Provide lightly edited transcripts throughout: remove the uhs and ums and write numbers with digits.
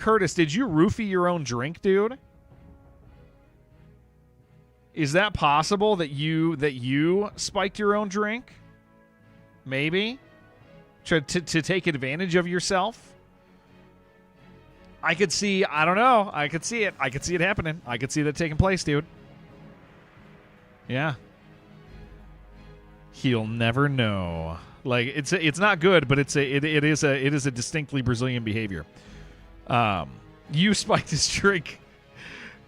Curtis, did you roofie your own drink, dude? Is that possible that you spiked your own drink? Maybe? To take advantage of yourself? I could see, I don't know. I could see it. I could see it happening. I could see that taking place, dude. Yeah. He'll never know. Like, it's not good, but it is a distinctly Brazilian behavior. You spiked his drink.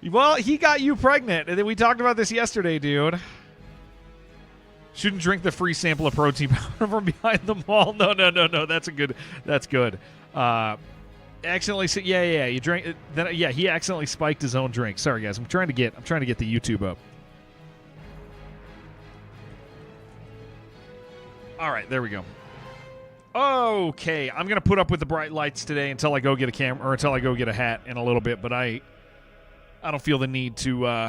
Well, he got you pregnant. And then we talked about this yesterday, dude. Shouldn't drink the free sample of protein powder from behind the mall. No. That's good. Accidentally, yeah. You drank. Then yeah, he accidentally spiked his own drink. Sorry, guys. I'm trying to get the YouTube up. All right, there we go. Okay, I'm gonna put up with the bright lights today until I go get a camera or until I go get a hat in a little bit. But I don't feel the need to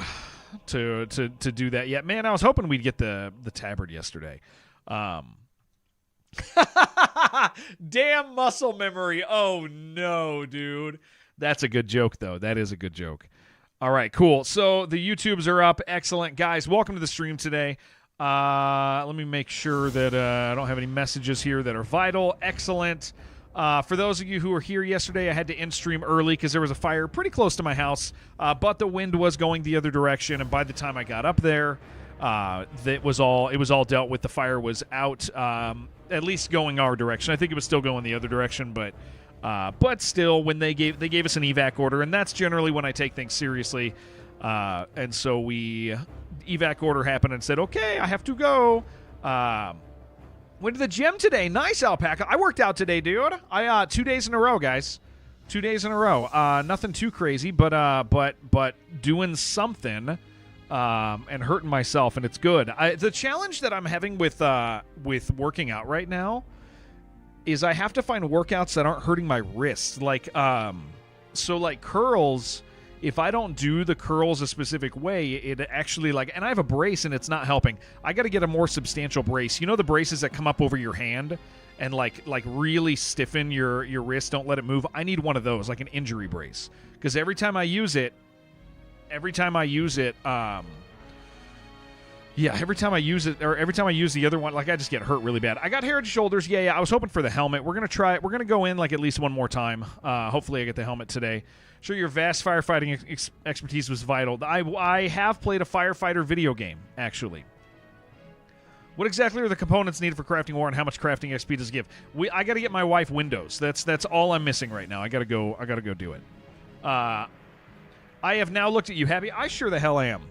do that yet. Man, I was hoping we'd get the tabard yesterday. Damn muscle memory. Oh no, dude. That's a good joke though. That is a good joke. All right, cool. So the YouTubes are up. Excellent. Guys, welcome to the stream today. Let me make sure that I don't have any messages here that are vital. Excellent. For those of you who were here yesterday, I had to end stream early because there was a fire pretty close to my house, but the wind was going the other direction, and by the time I got up there, it was all dealt with. The fire was out, at least going our direction. I think it was still going the other direction, but still, when they gave us an evac order, and that's generally when I take things seriously. And so evac order happened and said, okay, I have to go. Went to the gym today. Nice, Alpaca. I worked out today, dude. 2 days in a row, guys. 2 days in a row. Nothing too crazy, but doing something and hurting myself, and it's good. The challenge that I'm having with working out right now is I have to find workouts that aren't hurting my wrists. Like curls. If I don't do the curls a specific way, it actually and I have a brace and it's not helping. I got to get a more substantial brace. You know the braces that come up over your hand and like really stiffen your wrist, don't let it move? I need one of those, like an injury brace. Because every time I use the other one, I just get hurt really bad. I got hair and shoulders. Yeah, I was hoping for the helmet. We're going to try it. We're going to go in at least one more time. Hopefully I get the helmet today. Sure, your vast firefighting expertise was vital. I have played a firefighter video game, actually. What exactly are the components needed for crafting war, and how much crafting XP does it give? I got to get my wife Windows. That's all I'm missing right now. I got to go do it. I have now looked at you, Happy. I sure the hell am.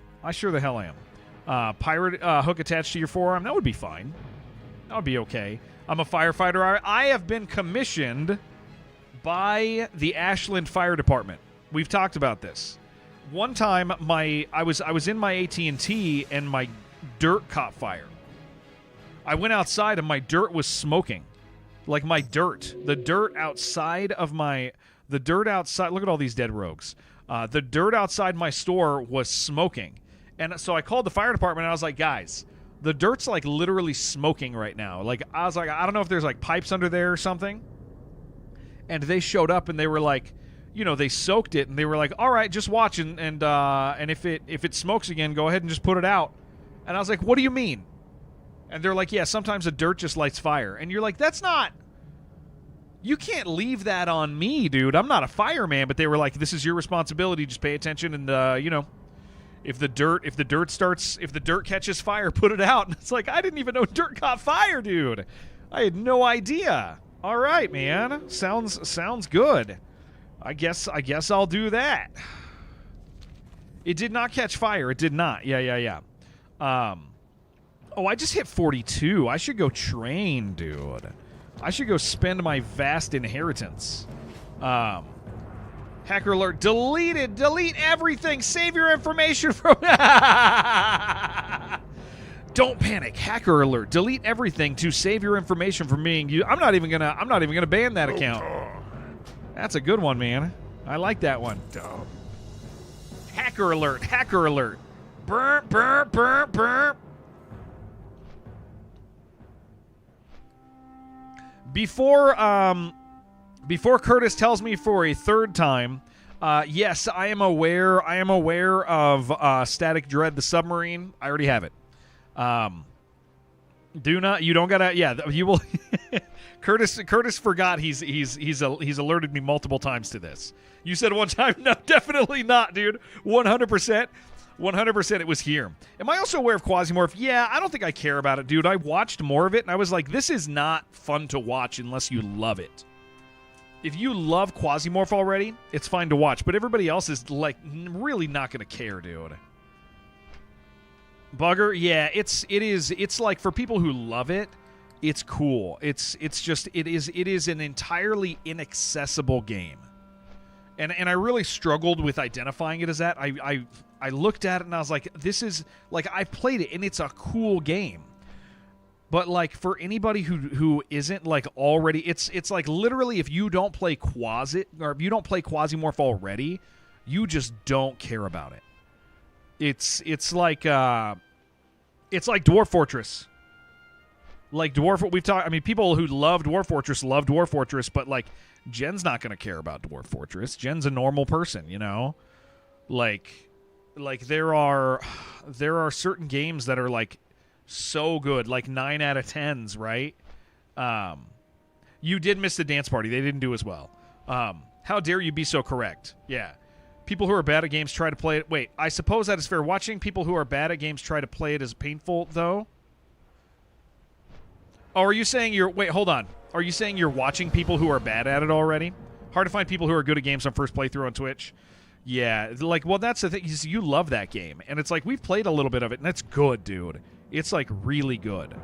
Pirate hook attached to your forearm. That would be fine. That would be okay. I'm a firefighter. I have been commissioned by the Ashland Fire Department. We've talked about this. One time, I was in my AT&T and my dirt caught fire. I went outside and my dirt was smoking. Like my dirt. The dirt outside. Look at all these dead rogues. The dirt outside my store was smoking. And so I called the fire department and I was like, guys, the dirt's literally smoking right now. I was like, I don't know if there's pipes under there or something. And they showed up and they were like, they soaked it and they were like, all right, just watch and if it smokes again, go ahead and just put it out. And I was like, what do you mean? And they're like, yeah, sometimes the dirt just lights fire. And you're like, you can't leave that on me, dude. I'm not a fireman. But they were like, this is your responsibility. Just pay attention and if the dirt catches fire, put it out. And it's like, I didn't even know dirt caught fire, dude. I had no idea. All right, man. Sounds good. I guess I'll do that. It did not catch fire. It did not. Yeah. I just hit 42. I should go train, dude. I should go spend my vast inheritance. Hacker alert. Deleted. Delete everything. Save your information from... Don't panic. Hacker alert. Delete everything to save your information from being used. I'm not even gonna ban that account. That's a good one, man. I like that one. Hacker alert. Hacker alert. Burp, burp, burp, burp. Before Before Curtis tells me for a third time, yes, I am aware. I am aware of Static Dread, the submarine. I already have it. Do not. You don't gotta. Yeah, you will. Curtis forgot. He's alerted me multiple times to this. You said one time. No, definitely not, dude. 100%. 100% it was here. Am I also aware of Quasimorph? Yeah, I don't think I care about it, dude. I watched more of it, and I was like, this is not fun to watch unless you love it. If you love Quasimorph already, it's fine to watch. But everybody else is, like, really not going to care, dude. Bugger, yeah, it's like, for people who love it, it's cool. It is an entirely inaccessible game. And I really struggled with identifying it as that. I looked at it and I was like, this is, like, I played it and it's a cool game. But, like, for anybody who isn't, like, already, it's like literally if you don't play if you don't play Quasimorph already, you just don't care about it. It's like Dwarf Fortress. Like we've talked. I mean, people who love Dwarf Fortress, but like Jen's not going to care about Dwarf Fortress. Jen's a normal person, you know. Like there are certain games that are like so good, like 9 out of 10s, right? You did miss the dance party. They didn't do as well. How dare you be so correct? Yeah. People who are bad at games try to play it. Wait, I suppose that is fair. Watching people who are bad at games try to play it is painful, though? Oh, are you saying wait, hold on. Are you saying you're watching people who are bad at it already? Hard to find people who are good at games on first playthrough on Twitch. Yeah, like, well, that's the thing. You love that game. And it's like, we've played a little bit of it, and it's good, dude. It's, like, really good.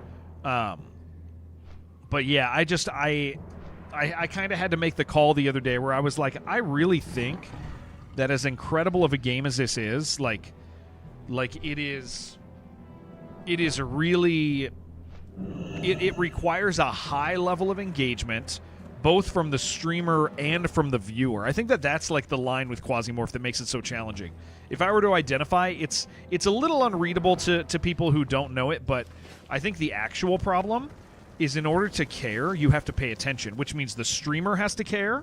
But, yeah, I kind of had to make the call the other day where I was like, I really think that as incredible of a game as this is, like it is really, it requires a high level of engagement, both from the streamer and from the viewer. I think that's like the line with Quasimorph that makes it so challenging. If I were to identify, it's a little unreadable to people who don't know it, but I think the actual problem is in order to care, you have to pay attention, which means the streamer has to care,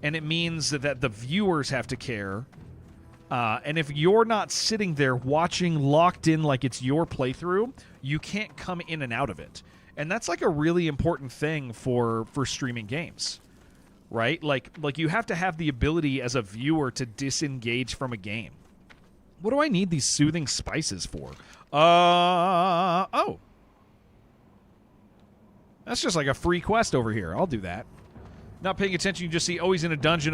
and it means that the viewers have to care. And if you're not sitting there watching locked in like it's your playthrough, you can't come in and out of it. And that's like a really important thing for streaming games, right? Like you have to have the ability as a viewer to disengage from a game. What do I need these soothing spices for? Oh. That's just like a free quest over here. I'll do that. Not paying attention, you just see, he's in a dungeon,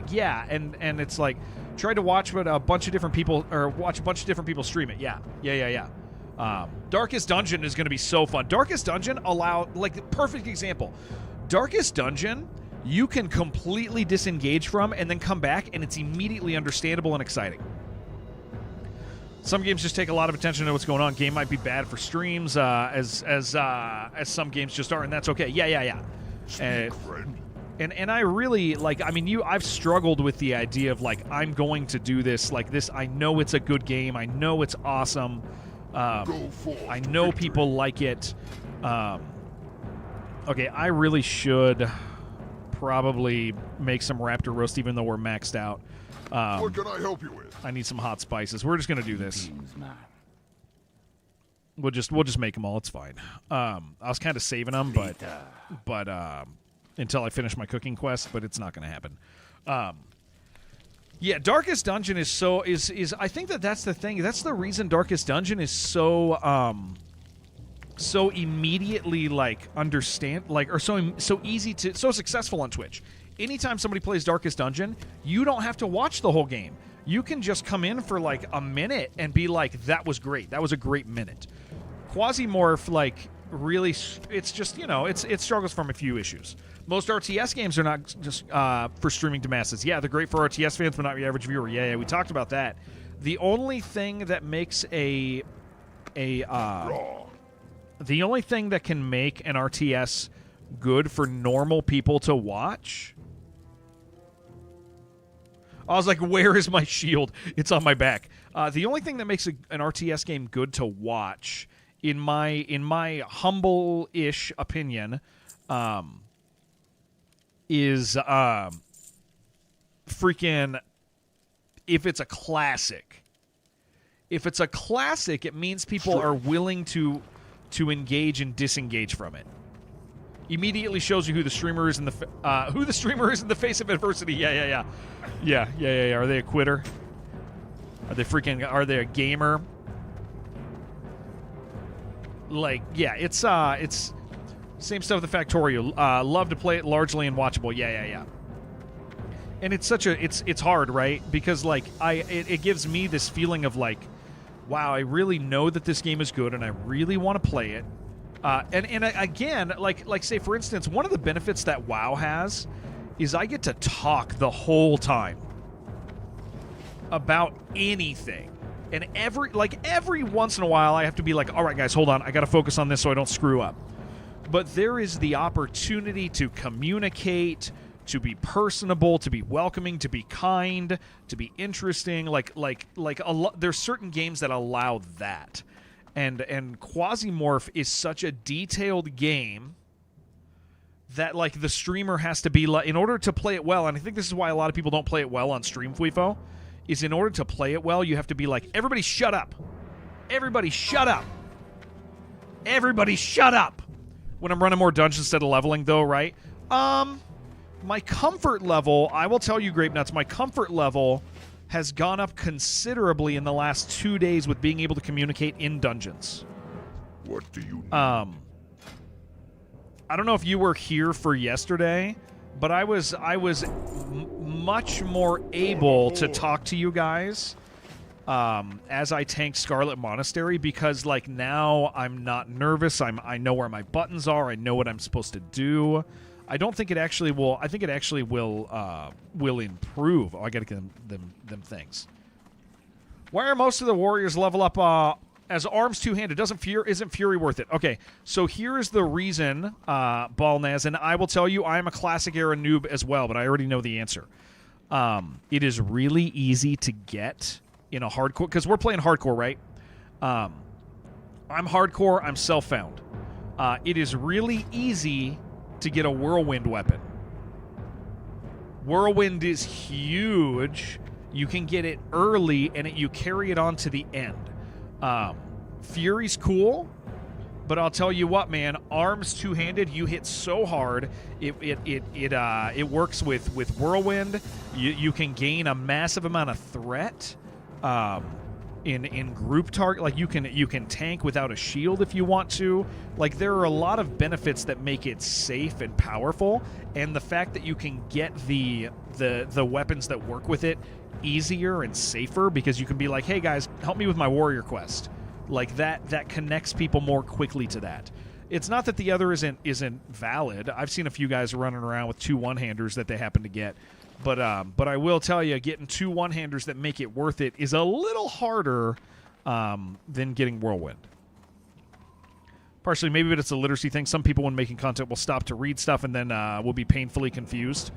Yeah, and it's like, try to watch a bunch of different people, or watch a bunch of different people stream it. Yeah. Darkest Dungeon is going to be so fun. Darkest Dungeon perfect example. Darkest Dungeon, you can completely disengage from and then come back, and it's immediately understandable and exciting. Some games just take a lot of attention to what's going on. Game might be bad for streams, as some games just are, and that's okay. Yeah. And I really, I've struggled with the idea of, like, I'm going to do this, like this. I know it's a good game. I know it's awesome. I know people like it. Okay, I really should probably make some raptor roast, even though we're maxed out. What can I help you with? I need some hot spices. We're just going to do this. We'll just make them all. It's fine. I was kind of saving them, but until I finish my cooking quest, but it's not going to happen. Yeah, Darkest Dungeon is I think that's the thing. That's the reason Darkest Dungeon is so so immediately so easy to, so successful on Twitch. Anytime somebody plays Darkest Dungeon, you don't have to watch the whole game. You can just come in for like a minute and be like, that was great. That was a great minute. Quasimorph, like, really, it's just, it struggles from a few issues. Most RTS games are not just for streaming to masses. Yeah, they're great for RTS fans, but not your average viewer. Yeah, we talked about that. The only thing that makes the only thing that can make an RTS good for normal people to watch. I was like, where is my shield? It's on my back. The only thing that makes an RTS game good to watch, in my humble-ish opinion, is freaking if it's a classic. If it's a classic, it means people are willing to engage and disengage from it. Immediately shows you who the streamer is in the face of adversity. Yeah. Are they a quitter? Are they a gamer? Like, yeah, it's same stuff with the Factorio. Love to play it largely unwatchable. Yeah. And it's it's hard, right? Because like it gives me this feeling of like, wow, I really know that this game is good and I really want to play it. And again, like say for instance, one of the benefits that WoW has is I get to talk the whole time about anything. And every once in a while I have to be like, all right guys, hold on, I got to focus on this so I don't screw up. But there is the opportunity to communicate, to be personable, to be welcoming, to be kind, to be interesting. There's certain games that allow that. And Quasimorph is such a detailed game that like the streamer has to be in order to play it well, and I think this is why a lot of people don't play it well on stream, Fuifo, is in order to play it well, you have to be like, everybody shut up. Everybody shut up. Everybody shut up. When I'm running more dungeons instead of leveling though, right? My comfort level, I will tell you, Grape Nuts, my comfort level has gone up considerably in the last 2 days with being able to communicate in dungeons. What do you need? I don't know if you were here for yesterday, but I was much more able to talk to you guys as I tanked Scarlet Monastery, because like now I'm not nervous. I know where my buttons are. I know what I'm supposed to do. I don't think it actually will. I think it actually will improve. Oh, I got to get them things. Why are most of the warriors level up as arms two-handed? Isn't Fury worth it? Okay, so here is the reason, Balnaz, and I will tell you, I am a classic era noob as well, but I already know the answer. It is really easy to get in a hardcore, because we're playing hardcore, right? I'm hardcore. I'm self-found. It is really easy to get a whirlwind weapon. Whirlwind is huge. You can get it early, and you carry it on to the end. Fury's cool, but I'll tell you what, man. Arms two-handed, you hit so hard. It works with whirlwind. You can gain a massive amount of threat. In group target, like you can tank without a shield if you want to. Like there are a lot of benefits that make it safe and powerful, and the fact that you can get the weapons that work with it easier and safer, because you can be like, hey guys, help me with my warrior quest. Like that connects people more quickly to that. It's not that the other isn't valid. I've seen a few guys running around with 2 one-handers that they happen to get. But I will tell you, getting 2 one-handers that make it worth it is a little harder than getting Whirlwind. Partially, maybe it's a literacy thing. Some people, when making content, will stop to read stuff and then will be painfully confused.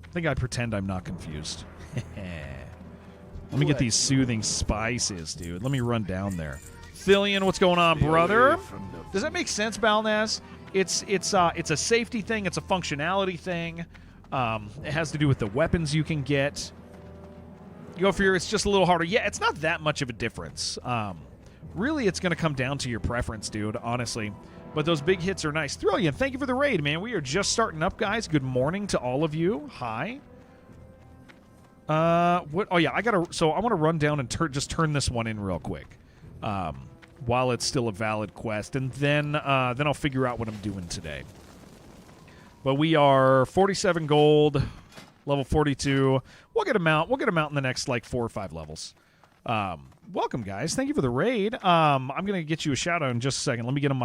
I think I pretend I'm not confused. Let me get these soothing spices, dude. Let me run down there. Thillian, what's going on, brother? Does that make sense, Balnaz? It's a safety thing. It's a functionality thing. It has to do with the weapons you can get. You go for it's just a little harder. Yeah, it's not that much of a difference. Really, it's going to come down to your preference, dude, honestly. But those big hits are nice. Thrillian, thank you for the raid, man. We are just starting up, guys. Good morning to all of you. Hi. What? Oh, yeah, so I want to run down and just turn this one in real quick. While it's still a valid quest, and then I'll figure out what I'm doing today. But we are 47 gold, level 42. We'll get them out. We'll get them out in the next like 4 or 5 levels. Welcome, guys. Thank you for the raid. I'm gonna get you a shout out in just a second. Let me get in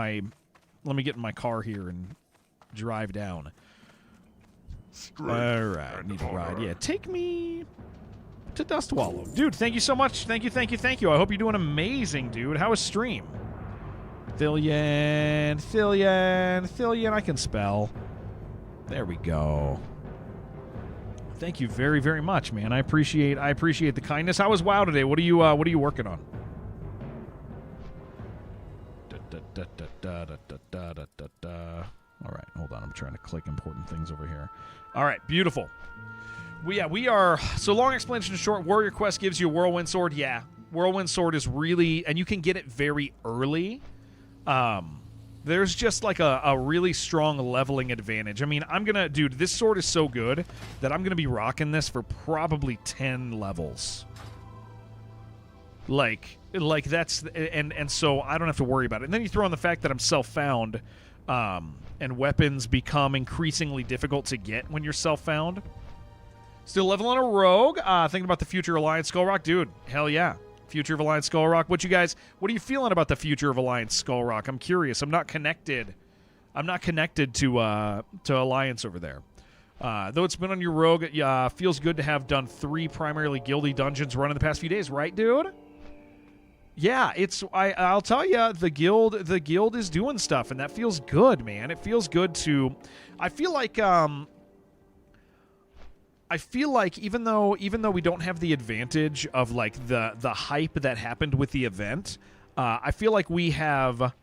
my car here and drive down. All right, I need to ride. Yeah, take me to Dust Wallow. Dude, thank you so much. Thank you. I hope you're doing amazing, dude. How is stream? Thillian, I can spell. There we go. Thank you very, very much, man. I appreciate the kindness. How was WoW today? What are you working on? All right, hold on. I'm trying to click important things over here. All right, beautiful. We are... So long explanation short, Warrior Quest gives you a Whirlwind Sword. Yeah, Whirlwind Sword is really... And you can get it very early. There's just like a really strong leveling advantage. I mean, I'm going to... Dude, this sword is so good that I'm going to be rocking this for probably 10 levels. Like that's... And so I don't have to worry about it. And then you throw in the fact that I'm self-found... and weapons become increasingly difficult to get when you're self-found. Still leveling a rogue. Thinking about the future of Alliance Skull Rock. Dude, hell yeah. Future of Alliance Skull Rock. What are you feeling about the future of Alliance Skull Rock? I'm curious. I'm not connected to Alliance over there. Though it's been on your rogue, feels good to have done 3 primarily guildy dungeons run in the past few days, right, dude? Yeah, I'll tell you, the guild is doing stuff, and that feels good, man. It feels good to... I feel like even though we don't have the advantage of like the hype that happened with the event, I feel like we have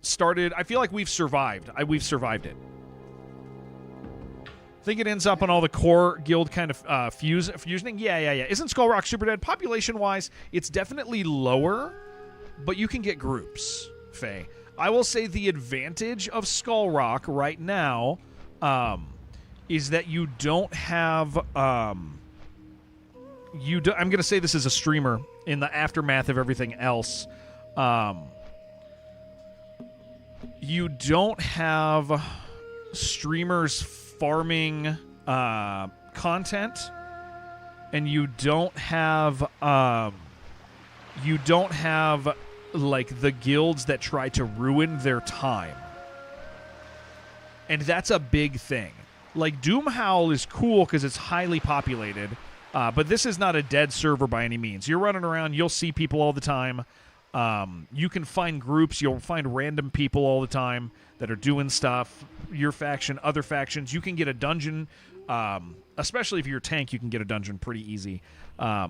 started. I feel like we've survived. We've survived it. Think it ends up on all the core guild kind of fusioning? Yeah. Isn't Skull Rock super dead? Population-wise, it's definitely lower, but you can get groups, Faye. I will say the advantage of Skull Rock right now is that you don't have... I'm going to say this as a streamer in the aftermath of everything else. You don't have streamers farming content, and you don't have like the guilds that try to ruin their time, and that's a big thing. Like Doomhowl is cool because it's highly populated, but this is not a dead server by any means. You're running around, you'll see people all the time. You can find groups, you'll find random people all the time that are doing stuff. Your faction, other factions. You can get a dungeon, especially if you're a tank, you can get a dungeon pretty easy. Yeah,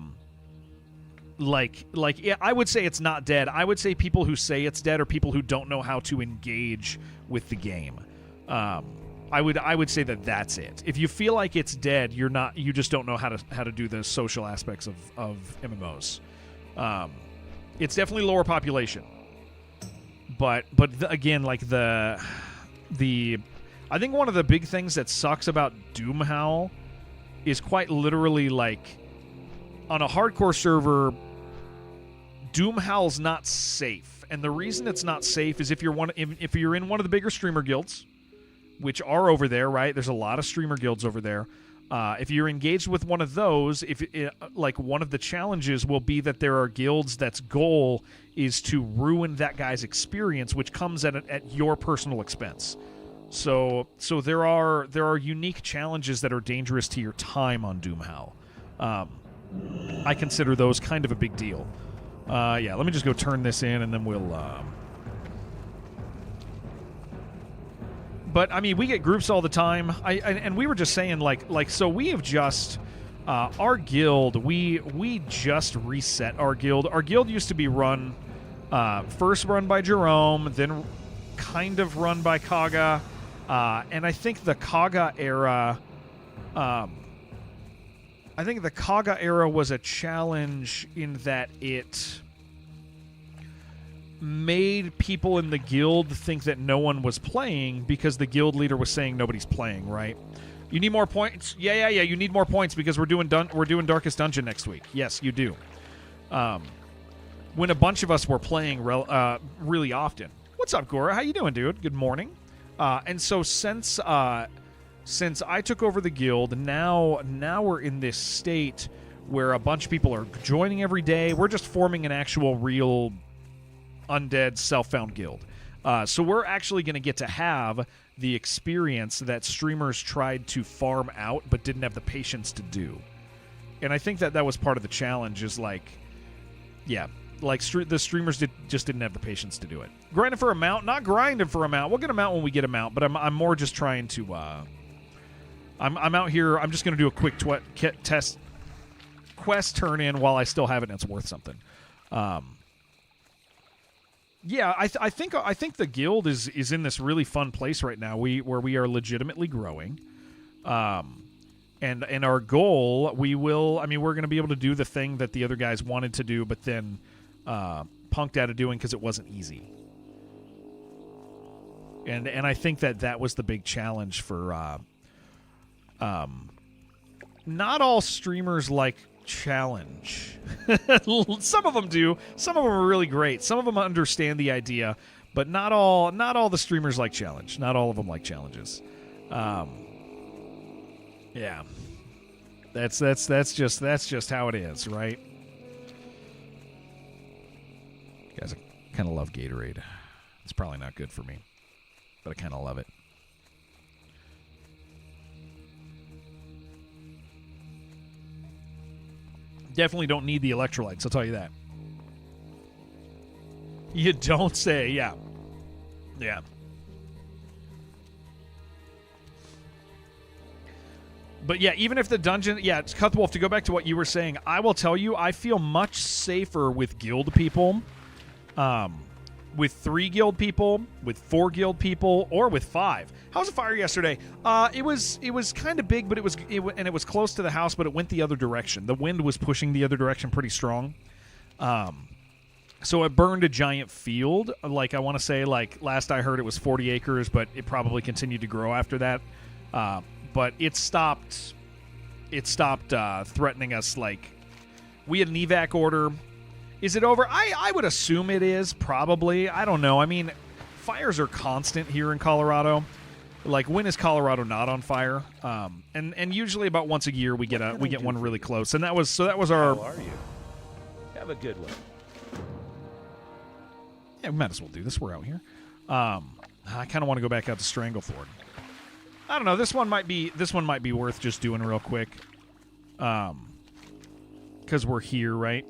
I would say it's not dead. I would say people who say it's dead are people who don't know how to engage with the game. I would say that that's it. If you feel like it's dead, you just don't know how to do the social aspects of MMOs. It's definitely lower population, but again, like the I think one of the big things that sucks about Doomhowl is quite literally like on a hardcore server, Doomhowl's not safe, and the reason it's not safe is if you're in one of the bigger streamer guilds, which are over there, right? There's a lot of streamer guilds over there. If you're engaged with one of those, like one of the challenges will be that there are guilds that's goal is to ruin that guy's experience, which comes at your personal expense. So there are unique challenges that are dangerous to your time on Doomhowl. I consider those kind of a big deal. Yeah, let me just go turn this in, and then we'll... But, I mean, we get groups all the time. And we were just saying, so we have just... our guild, we just reset our guild. Our guild used to be run... first run by Jerome, then kind of run by Kaga. And I think the Kaga era... I think the Kaga era was a challenge in that it made people in the guild think that no one was playing because the guild leader was saying nobody's playing, right? You need more points? Yeah, you need more points because we're doing Darkest Dungeon next week. Yes, you do. When a bunch of us were playing really often. What's up, Gora? How you doing, dude? Good morning. And so since I took over the guild, now we're in this state where a bunch of people are joining every day. We're just forming an actual real undead self-found guild. So we're actually going to get to have the experience that streamers tried to farm out but didn't have the patience to do. And I think that was part of the challenge is the streamers just didn't have the patience to do it. Grinding for a mount? Not grinding for a mount. We'll get a mount when we get a mount, but I'm more just trying to... I'm out here. I'm just going to do a quick test quest turn in while I still have it and it's worth something. Yeah, I think the guild is in this really fun place right now. Where we are legitimately growing, and our goal we're going to be able to do the thing that the other guys wanted to do, but then punked out of doing because it wasn't easy. And I think that was the big challenge for. Not all streamers like challenge. Some of them do. Some of them are really great. Some of them understand the idea, but not all the streamers like challenge. Not all of them like challenges. Yeah. That's just how it is, right? Guys, I kind of love Gatorade. It's probably not good for me, but I kind of love it. Definitely don't need the electrolytes, I'll tell you that. You don't say, yeah. Yeah. But yeah, even if the dungeon... Yeah, it's Cuthwolf, to go back to what you were saying, I will tell you, I feel much safer with guild people. With 3 guild people, with 4 guild people, or with 5. How was the fire yesterday? It was kind of big, but it was close to the house, but it went the other direction. The wind was pushing the other direction pretty strong. So it burned a giant field. Like, I want to say, like, last I heard it was 40 acres, but it probably continued to grow after that. But it stopped threatening us. Like, we had an evac order. Is it over? I would assume it is, probably. I don't know. I mean, fires are constant here in Colorado. Like, when is Colorado not on fire? And usually about once a year we get one really close. And that was our... How are you? Have a good one. Yeah, we might as well do this. We're out here. I kind of want to go back out to Stranglethorn. I don't know. This one might be worth just doing real quick. Because we're here, right?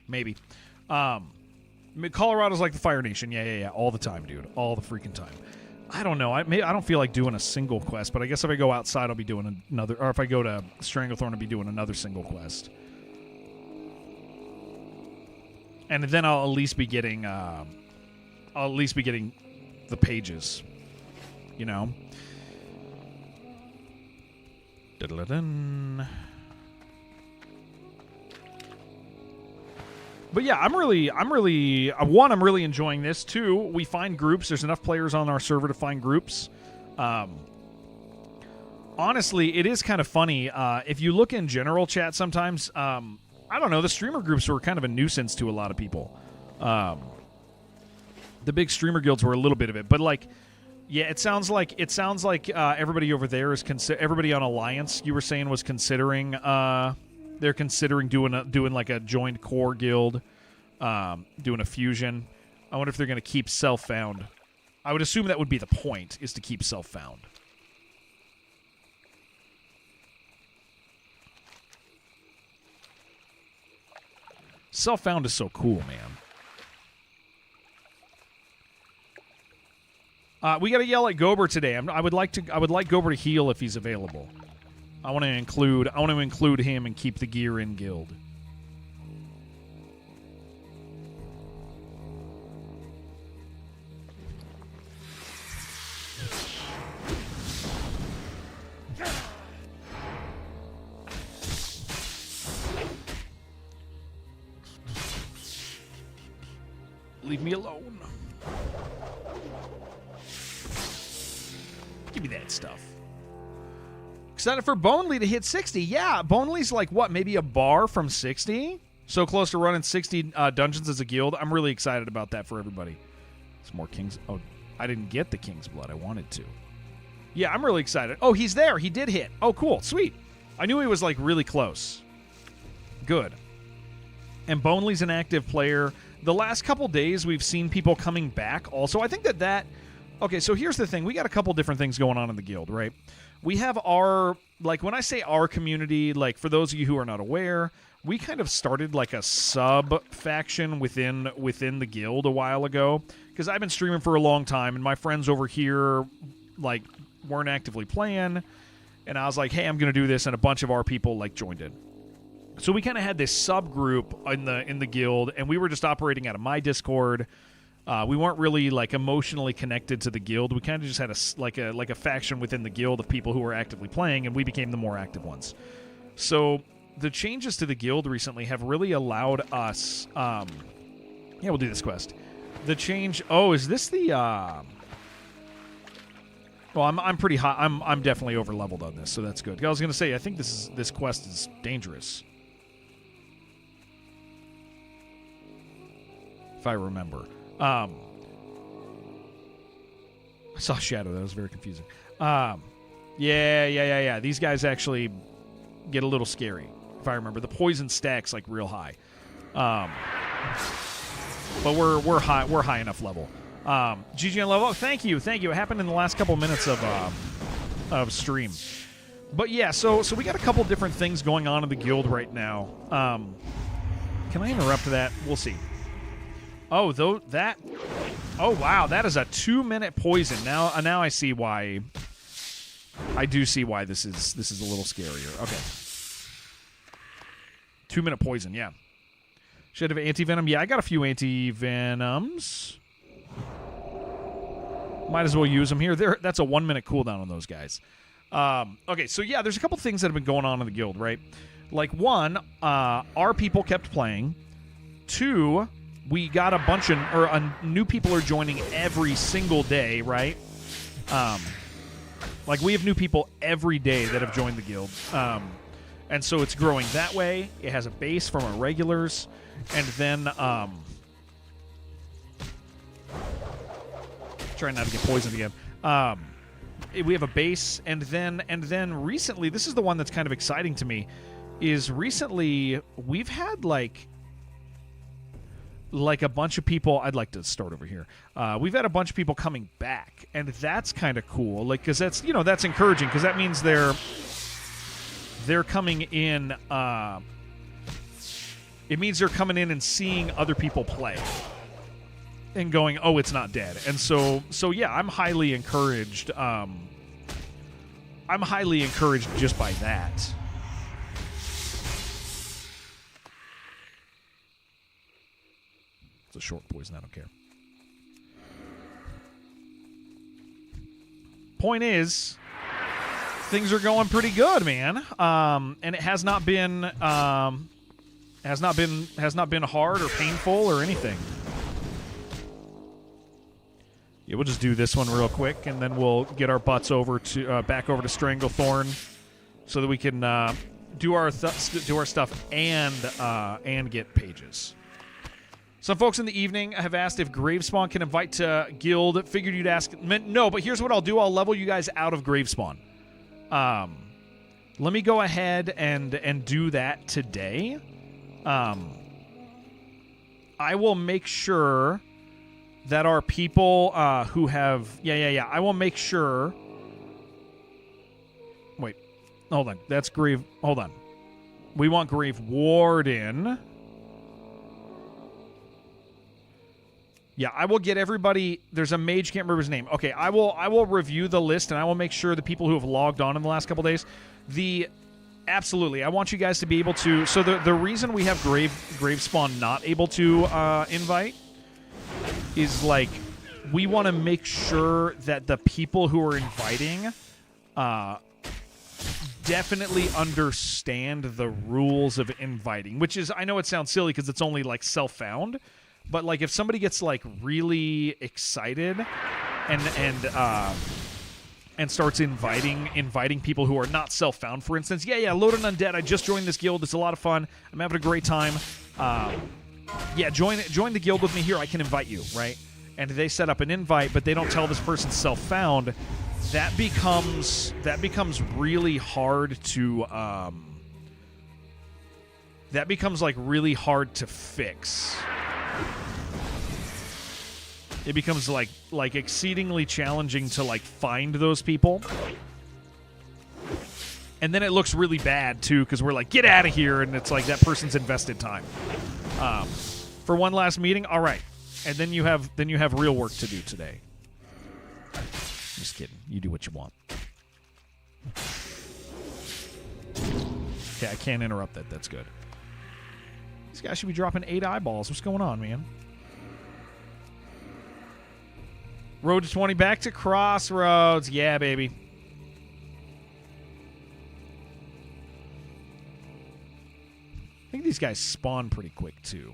Maybe. Colorado's like the Fire Nation. Yeah. All the time, dude. All the freaking time. I don't know. I don't feel like doing a single quest, but I guess if I go outside, I'll be doing another. Or if I go to Stranglethorn, I'll be doing another single quest. And then I'll at least be getting. The pages. You know. Da-da-da-dun. But yeah, I'm really enjoying this. 2, we find groups. There's enough players on our server to find groups. Honestly, it is kind of funny. If you look in general chat sometimes, I don't know, the streamer groups were kind of a nuisance to a lot of people. The big streamer guilds were a little bit of it, but like, yeah, it sounds like everybody over there is everybody on Alliance. You were saying was considering. They're considering doing like a joined core guild, doing a fusion. I wonder if they're going to keep self-found. I would assume that would be the point, is to keep self-found. Self-found is so cool, man. We got to yell at Gober today. I would like Gober to heal if he's available. I want to include him and keep the gear in guild. Leave me alone. Give me that stuff. Excited for Bonely to hit 60. Yeah, Bonely's like, what, maybe a bar from 60? So close to running 60 dungeons as a guild. I'm really excited about that for everybody. Some more King's... Oh, I didn't get the King's Blood. I wanted to. Yeah, I'm really excited. Oh, he's there. He did hit. Oh, cool. Sweet. I knew he was, like, really close. Good. And Bonely's an active player. The last couple days, we've seen people coming back also. I think that... Okay, so here's the thing. We got a couple different things going on in the guild, right? We have our, like, when I say our community, like, for those of you who are not aware, we kind of started like a sub-faction within the guild a while ago, because I've been streaming for a long time, and my friends over here, like, weren't actively playing, and I was like, hey, I'm going to do this, and a bunch of our people, like, joined in. So we kind of had this subgroup in the guild, and we were just operating out of my Discord. We weren't really like emotionally connected to the guild. We kind of just had a faction within the guild of people who were actively playing, and we became the more active ones. So the changes to the guild recently have really allowed us. Yeah, we'll do this quest. The change. Oh, is this the? Well, I'm pretty high. I'm definitely over leveled on this, so that's good. I was gonna say I think this quest is dangerous. If I remember. I saw Shadow. That was very confusing. Yeah. These guys actually get a little scary, if I remember. The poison stacks like real high. But we're high enough level. GG on level. Thank you. It happened in the last couple minutes of stream. But yeah, so we got a couple different things going on in the guild right now. Can I interrupt that? We'll see. Oh, that. Oh wow, that is a 2-minute poison. Now I see why. I do see why this is a little scarier. Okay. 2-minute poison. Yeah. Should have anti-venom. Yeah, I got a few anti-venoms. Might as well use them here. That's a 1-minute cooldown on those guys. Okay, so yeah, there's a couple things that have been going on in the guild, right? Like, one, our people kept playing. 2, we got a bunch of new people are joining every single day, right? Like, we have new people every day that have joined the guild. And so it's growing that way. It has a base from our regulars. And then, trying not to get poisoned again. We have a base, and then recently, this is the one that's kind of exciting to me, is recently we've had like a bunch of people. I'd like to start over here. We've had a bunch of people coming back, and that's kind of cool. Like, because that's that's encouraging, because that means they're coming in. It means they're coming in and seeing other people play and going, oh, it's not dead. And so yeah, I'm highly encouraged. I'm highly encouraged just by that. It's a short poison. I don't care. Point is, things are going pretty good, man. And it has not been hard or painful or anything. Yeah, we'll just do this one real quick, and then we'll get our butts over to back over to Stranglethorn, so that we can do our stuff and get pages. Some folks in the evening have asked if Gravespawn can invite to guild. Figured you'd ask. No, but here's what I'll do. I'll level you guys out of Gravespawn. Let me go ahead and do that today. I will make sure that our people who have... Yeah. I will make sure... Wait. Hold on. That's Grave... Hold on. We want Grave Warden. Yeah, I will get everybody... There's a mage, can't remember his name. Okay, I will review the list, and I will make sure the people who have logged on in the last couple days... Absolutely. I want you guys to be able to... So the reason we have Gravespawn not able to invite is, like, we want to make sure that the people who are inviting definitely understand the rules of inviting, which is... I know it sounds silly because it's only, like, self-found, but, like, if somebody gets, like, really excited and starts inviting people who are not self-found, for instance. Yeah, Loaded Undead, I just joined this guild. It's a lot of fun. I'm having a great time. Yeah, join the guild with me here. I can invite you, right? And they set up an invite, but they don't tell this person self-found. That becomes really hard to... that becomes, like, really hard to fix. It becomes like exceedingly challenging to, like, find those people. And then it looks really bad too, because we're like, get out of here, and it's like that person's invested time. For one last meeting, all right. And then you have real work to do today. Just kidding. You do what you want. Okay, I can't interrupt that. That's good. These guys should be dropping 8 eyeballs. What's going on, man? Road to 20, back to Crossroads. Yeah, baby. I think these guys spawn pretty quick, too.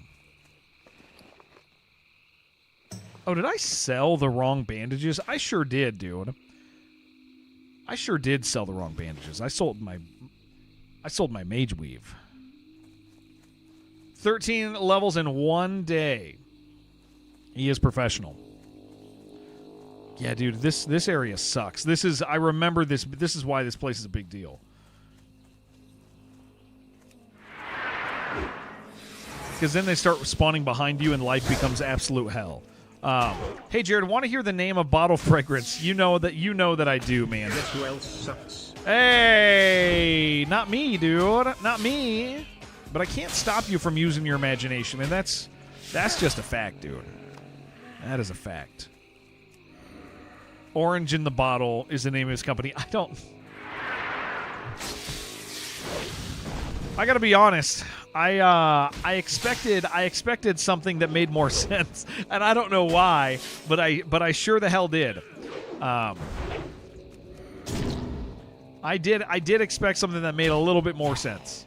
Oh, did I sell the wrong bandages? I sure did, dude. I sure did sell the wrong bandages. I sold my mage weave. 13 levels in 1 day. He is professional. Yeah, dude, this area sucks. I remember this. This is why this place is a big deal. Because then they start spawning behind you and life becomes absolute hell. Hey, Jared, want to hear the name of bottle fragrance? You know that I do, man. Guess who else sucks? Hey, not me, dude. Not me. But I can't stop you from using your imagination, and that's just a fact, dude. That is a fact. Orange in the Bottle is the name of his company. I gotta be honest. I expected something that made more sense, and I don't know why, but I sure the hell did. I did expect something that made a little bit more sense.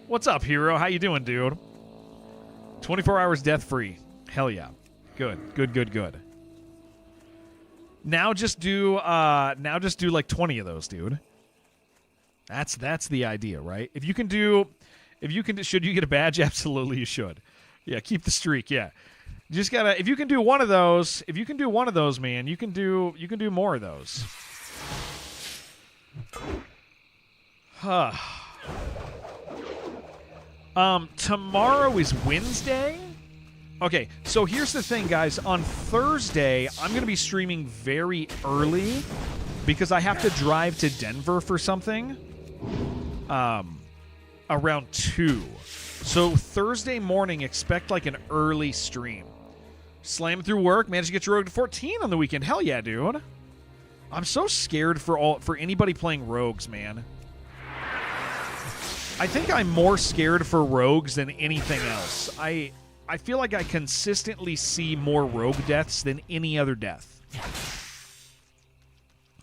What's up, hero? How you doing, dude? 24 hours death free. Hell yeah. Good. Now just do like 20 of those, dude. That's the idea, right? If you can should you get a badge? Absolutely you should. Yeah, keep the streak, yeah. You just gotta if you can do one of those, man, you can do more of those. Tomorrow is Wednesday. Okay, so here's the thing, guys. On Thursday, I'm going to be streaming very early because I have to drive to Denver for something around 2. So Thursday morning, expect like an early stream. Slam through work, managed to get your rogue to 14 on the weekend. Hell yeah, dude. I'm so scared for anybody playing rogues, man. I think I'm more scared for rogues than anything else. I feel like I consistently see more rogue deaths than any other death.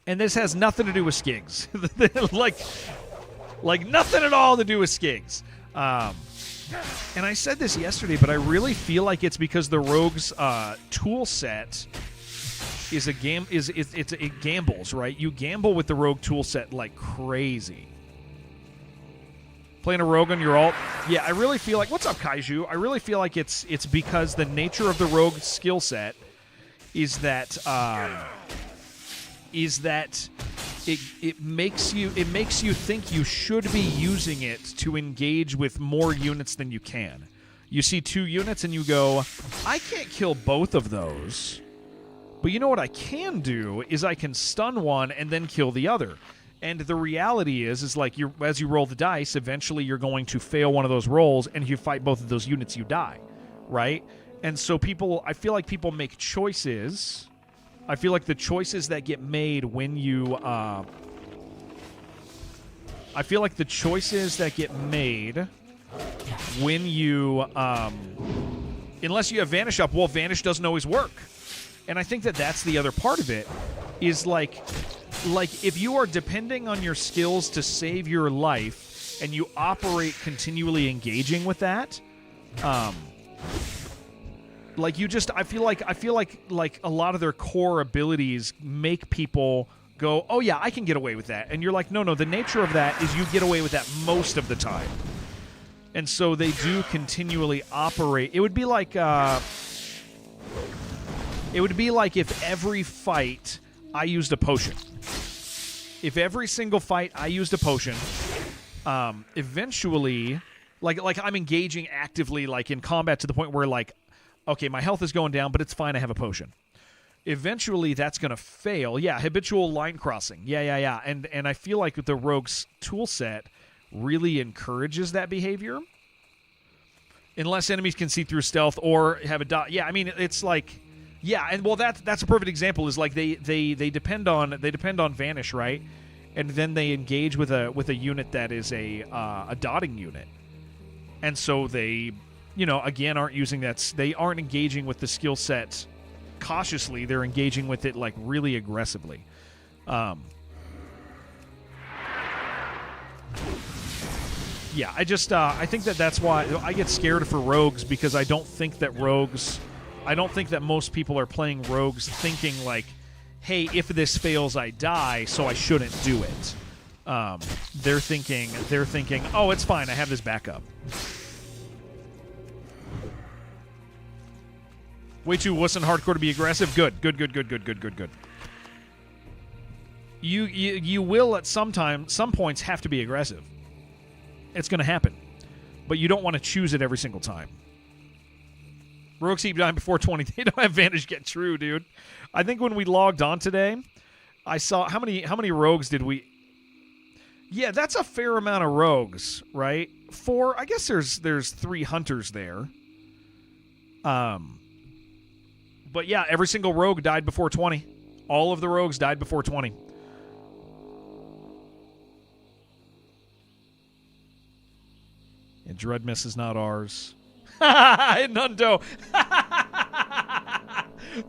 And this has nothing to do with Skigs. like nothing at all to do with Skigs. And I said this yesterday, but I really feel like it's because the rogue's tool set is it gambles, right? You gamble with the rogue tool set like crazy. Playing a rogue on your ult. Yeah, I really feel like... What's up, Kaiju? I really feel like it's because the nature of the rogue skill set is that it makes you think you should be using it to engage with more units than you can. You see 2 units and you go, I can't kill both of those. But you know what I can do is I can stun one and then kill the other. And the reality is like as you roll the dice, eventually you're going to fail one of those rolls, and if you fight both of those units, you die, right? And so I feel like people make choices. I feel like the choices that get made when you, unless you have Vanish up, well, Vanish doesn't always work. And I think that's the other part of it, is like if you are depending on your skills to save your life and you operate continually engaging with that, I feel like a lot of their core abilities make people go, oh yeah, I can get away with that. And you're like, no, the nature of that is you get away with that most of the time. And so they do continually operate. It would be like if every fight I used a potion. If every single fight I used a potion, eventually, like I'm engaging actively, like in combat to the point where like, okay, my health is going down, but it's fine, I have a potion. Eventually, that's going to fail. Yeah, habitual line crossing. Yeah. And I feel like the rogue's tool set really encourages that behavior. Unless enemies can see through stealth or have a dot. Yeah, I mean, it's like... Yeah, and well, that's a perfect example. Is like they depend on Vanish, right? and then they engage with a unit that is a dotting unit, and so they, again, aren't using that. They aren't engaging with the skill set cautiously. They're engaging with it like really aggressively. Yeah, I think that's why I get scared for rogues, because I don't think that most people are playing rogues thinking like, hey, if this fails, I die, so I shouldn't do it. They're thinking, oh, it's fine, I have this backup. Way too wuss and hardcore to be aggressive. Good. You will at some points have to be aggressive. It's going to happen, but you don't want to choose it every single time. Rogues keep dying before 20. They don't have Vantage get true, dude. I think when we logged on today, I saw how many rogues did we? Yeah, that's a fair amount of rogues, right? I guess there's 3 hunters there. But yeah, every single rogue died before 20. All of the rogues died before 20. And Dreadmiss is not ours. Nundo.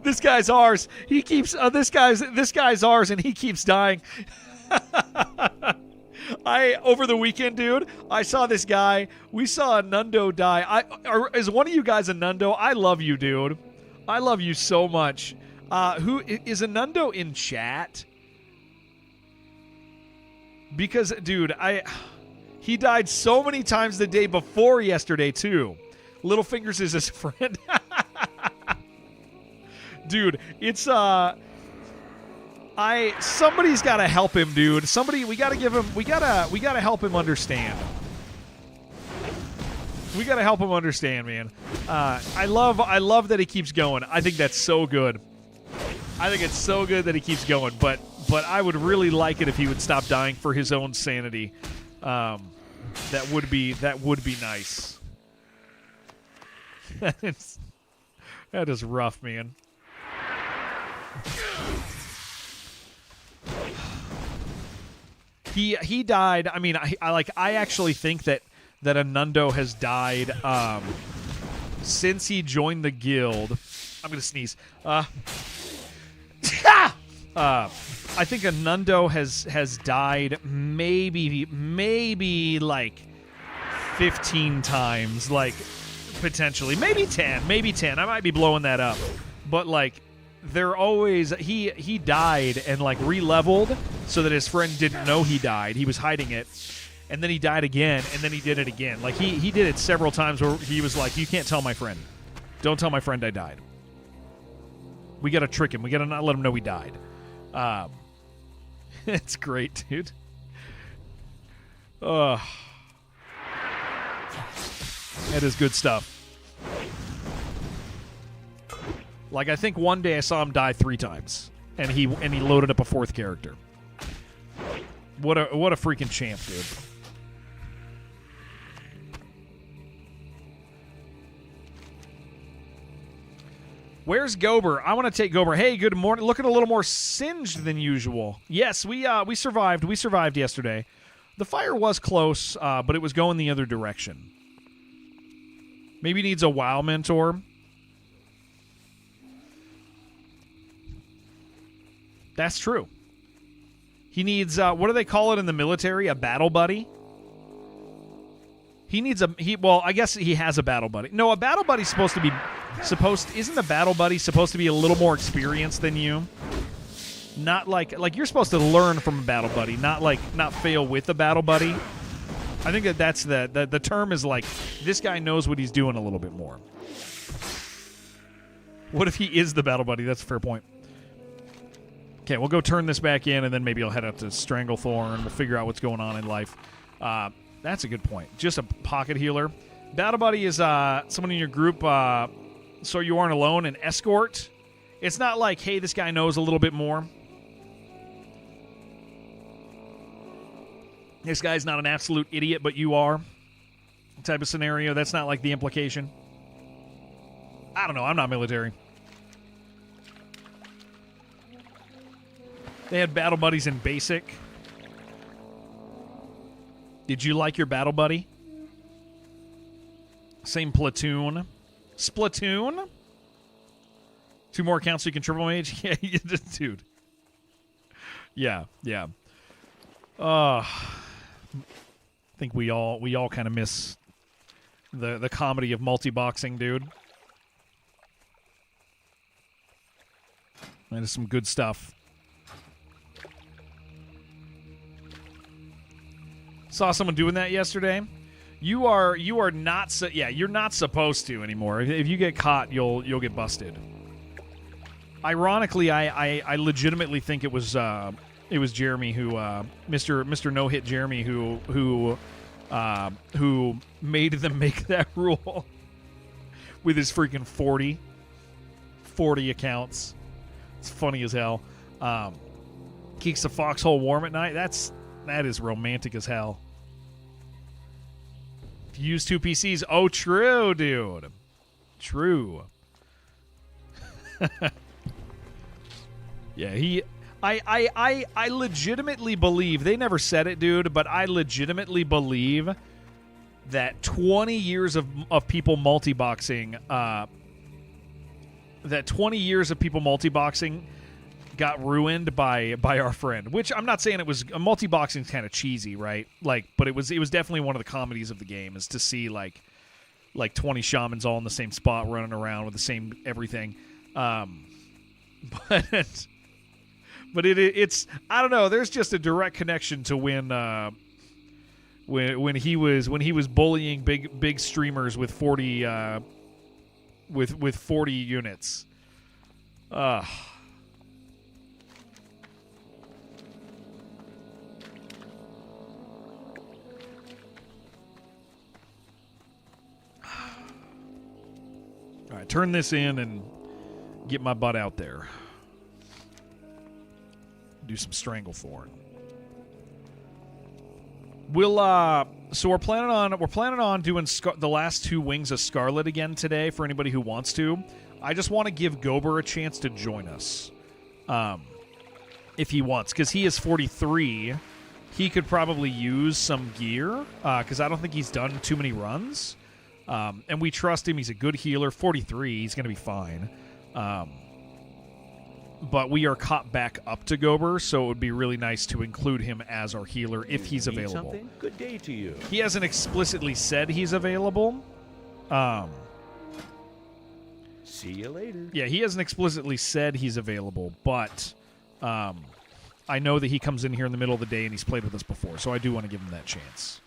This guy's ours. He keeps this guy's ours, and he keeps dying. Over the weekend, dude, I saw this guy. We saw a Nundo die. Is one of you guys a Nundo? I love you, dude. I love you so much. Who is a Nundo in chat? Because, dude, he died so many times the day before yesterday, too. Littlefingers is his friend. Dude, it's, somebody's got to help him, dude. We got to help him understand. We got to help him understand, man. I love that he keeps going. I think that's so good. I think it's so good that he keeps going, but I would really like it if he would stop dying for his own sanity. That would be nice. That is rough, man. He died. I mean, I actually think that a Nundo has died since he joined the guild. I'm gonna sneeze. I think a Nundo has died maybe like 15 times, like potentially maybe 10. I might be blowing that up, but like they're always he died and like re-leveled so that his friend didn't know he died. He was hiding it, and then he died again, and then he did it again. Like he did it several times where he was like, "You can't tell my friend. Don't tell my friend I died. We got to trick him. We got to not let him know we died." It's great, dude. That is good stuff. Like, I think one day I saw him die 3 times, and he loaded up a 4th character. What a freaking champ, dude. Where's Gober? I want to take Gober. Hey, good morning. Looking a little more singed than usual. Yes, we survived. We survived yesterday. The fire was close, but it was going the other direction. Maybe needs a WoW mentor. That's true. He needs, what do they call it in the military? A battle buddy? He needs well, I guess he has a battle buddy. No, a battle buddy's isn't the battle buddy supposed to be a little more experienced than you? Not like you're supposed to learn from a battle buddy, not fail with a battle buddy. I think that's the term is like, this guy knows what he's doing a little bit more. What if he is the battle buddy? That's a fair point. Okay, we'll go turn this back in, and then maybe I'll head up to Stranglethorn. We'll figure out what's going on in life. That's a good point. Just a pocket healer. Battle buddy is someone in your group, so you aren't alone. An escort. It's not like, hey, this guy knows a little bit more. This guy's not an absolute idiot, but you are. Type of scenario. That's not like the implication. I don't know. I'm not military. They had battle buddies in basic. Did you like your battle buddy? Same platoon. Splatoon? 2 more accounts so you can triple mage? Yeah, dude. Yeah. I think we all kind of miss the comedy of multi-boxing, dude. That is some good stuff. Saw someone doing that yesterday. You are not you're not supposed to anymore. If you get caught, you'll get busted. Ironically, I legitimately think it was Jeremy who Mr. No Hit Jeremy who made them make that rule with his freaking 40 accounts. It's funny as hell. Keeps the foxhole warm at night. That is romantic as hell. Use 2 PCs. Oh, true, dude. True. Yeah, I legitimately believe, they never said it, dude, but I legitimately believe that 20 years of people multi-boxing, got ruined by our friend, which I'm not saying it was multi-boxing's kind of cheesy, right? Like, but it was definitely one of the comedies of the game is to see like 20 shamans all in the same spot running around with the same everything. But it's I don't know, there's just a direct connection to when he was bullying big streamers with 40 with 40 units. All right, turn this in and get my butt out there. Do some Stranglethorn. So we're planning on doing the last 2 Wings of Scarlet again today for anybody who wants to. I just want to give Gober a chance to join us, if he wants, because he is 43. He could probably use some gear, because I don't think he's done too many runs. And we trust him. He's a good healer. 43. He's going to be fine. But we are caught back up to Gober, so it would be really nice to include him as our healer if he's available. Something? Good day to you. He hasn't explicitly said he's available. See you later. Yeah, he hasn't explicitly said he's available, but I know that he comes in here in the middle of the day and he's played with us before, so I do want to give him that chance.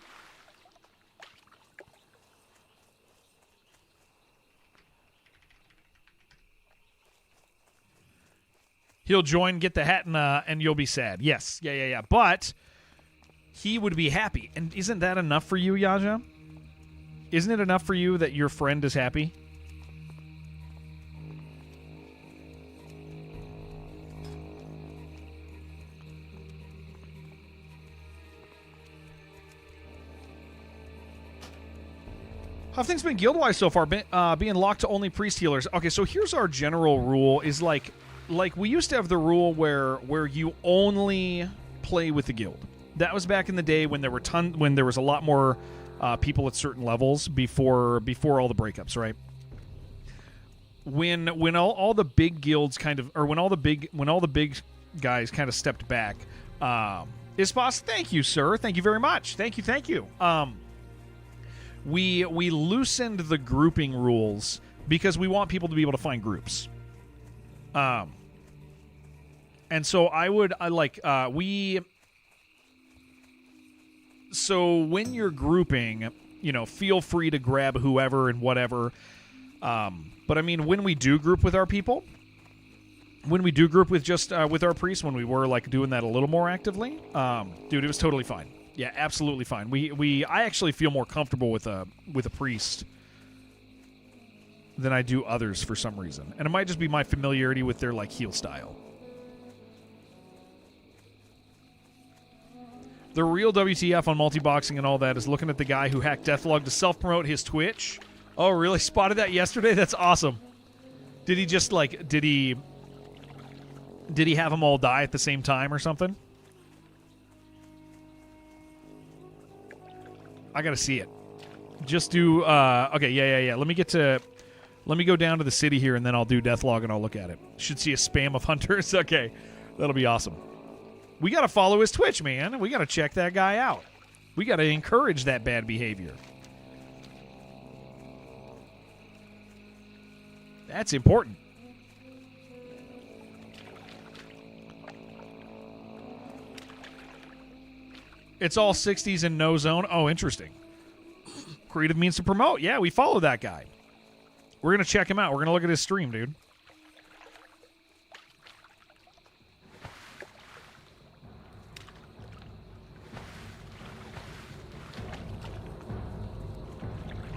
He'll join, get the hat, and you'll be sad. Yes. Yeah. But he would be happy. And isn't that enough for you, Yaja? Isn't it enough for you that your friend is happy? How have things been guild-wise so far? Being locked to only priest healers. Okay, so here's our general rule is like we used to have the rule where you only play with the guild. That was back in the day when there was a lot more people at certain levels before all the breakups, right? When all the big guilds kind of, or when all the big guys kind of stepped back, Ispas, thank you, sir. Thank you very much. Thank you. We loosened the grouping rules because we want people to be able to find groups. And so so when you're grouping, feel free to grab whoever and whatever. But I mean, when we do group with our people, when we do group with just with our priests, when we were like doing that a little more actively, dude, it was totally fine. Yeah, absolutely fine. I actually feel more comfortable with a priest than I do others for some reason, and it might just be my familiarity with their like heal style. The real WTF on multi-boxing and all that is looking at the guy who hacked Deathlog to self-promote his Twitch. Oh, really? Spotted that yesterday? That's awesome. Did he just did he have them all die at the same time or something? gotta see it. Just do. Okay, yeah. Let me go down to the city here, and then I'll do Deathlog, and I'll look at it. Should see a spam of hunters. Okay, that'll be awesome. We gotta follow his Twitch, man. We gotta check that guy out. We gotta encourage that bad behavior. That's important. It's all 60s and no zone. Oh, interesting. Creative means to promote. Yeah, we follow that guy. We're going to check him out. We're going to look at his stream, dude.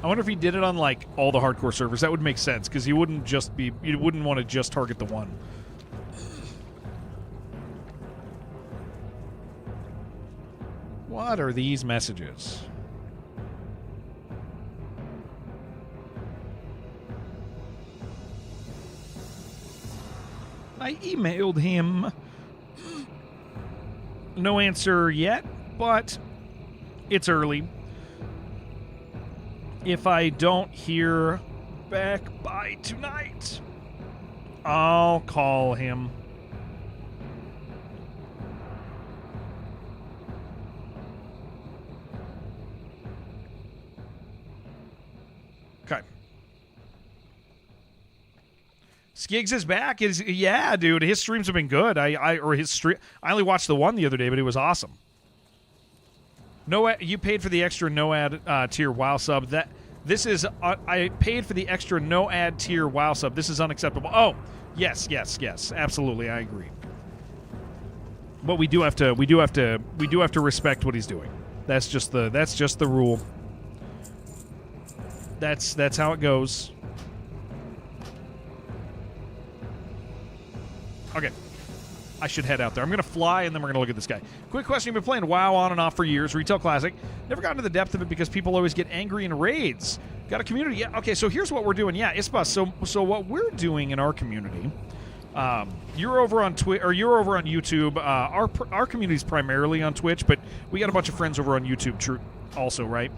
I wonder if he did it on, like, all the hardcore servers. That would make sense, because you wouldn't want to just target the one. What are these messages? I emailed him. No answer yet, but it's early. If I don't hear back by tonight, I'll call him. Okay. Skiggs is back. Yeah, dude. His streams have been good. I only watched the one the other day, but it was awesome. No, you paid for the extra no ad tier WoW sub. I paid for the extra no ad tier WoW sub. This is unacceptable. Oh, yes, absolutely, I agree. But we do have to respect what he's doing. That's just the rule. That's how it goes. Okay. I should head out there. I'm going to fly, and then we're going to look at this guy. Quick question. You've been playing WoW on and off for years. Retail Classic. Never gotten to the depth of it because people always get angry in raids. Got a community? Yeah. Okay, so here's what we're doing. Yeah, Ispa. So what we're doing in our community, you're over on Twitch, or you're over on YouTube. Our community's primarily on Twitch, but we got a bunch of friends over on YouTube also, right?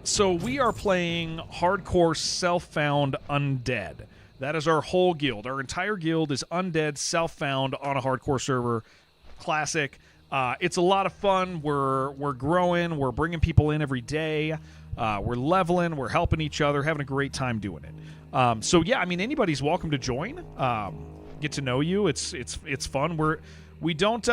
So we are playing hardcore self-found undead. That is our whole guild. Our entire guild is undead, self-found on a hardcore server. Classic. It's a lot of fun. We're growing. We're bringing people in every day. We're leveling. We're helping each other. Having a great time doing it. So yeah, I mean, anybody's welcome to join. Get to know you. It's fun. We don't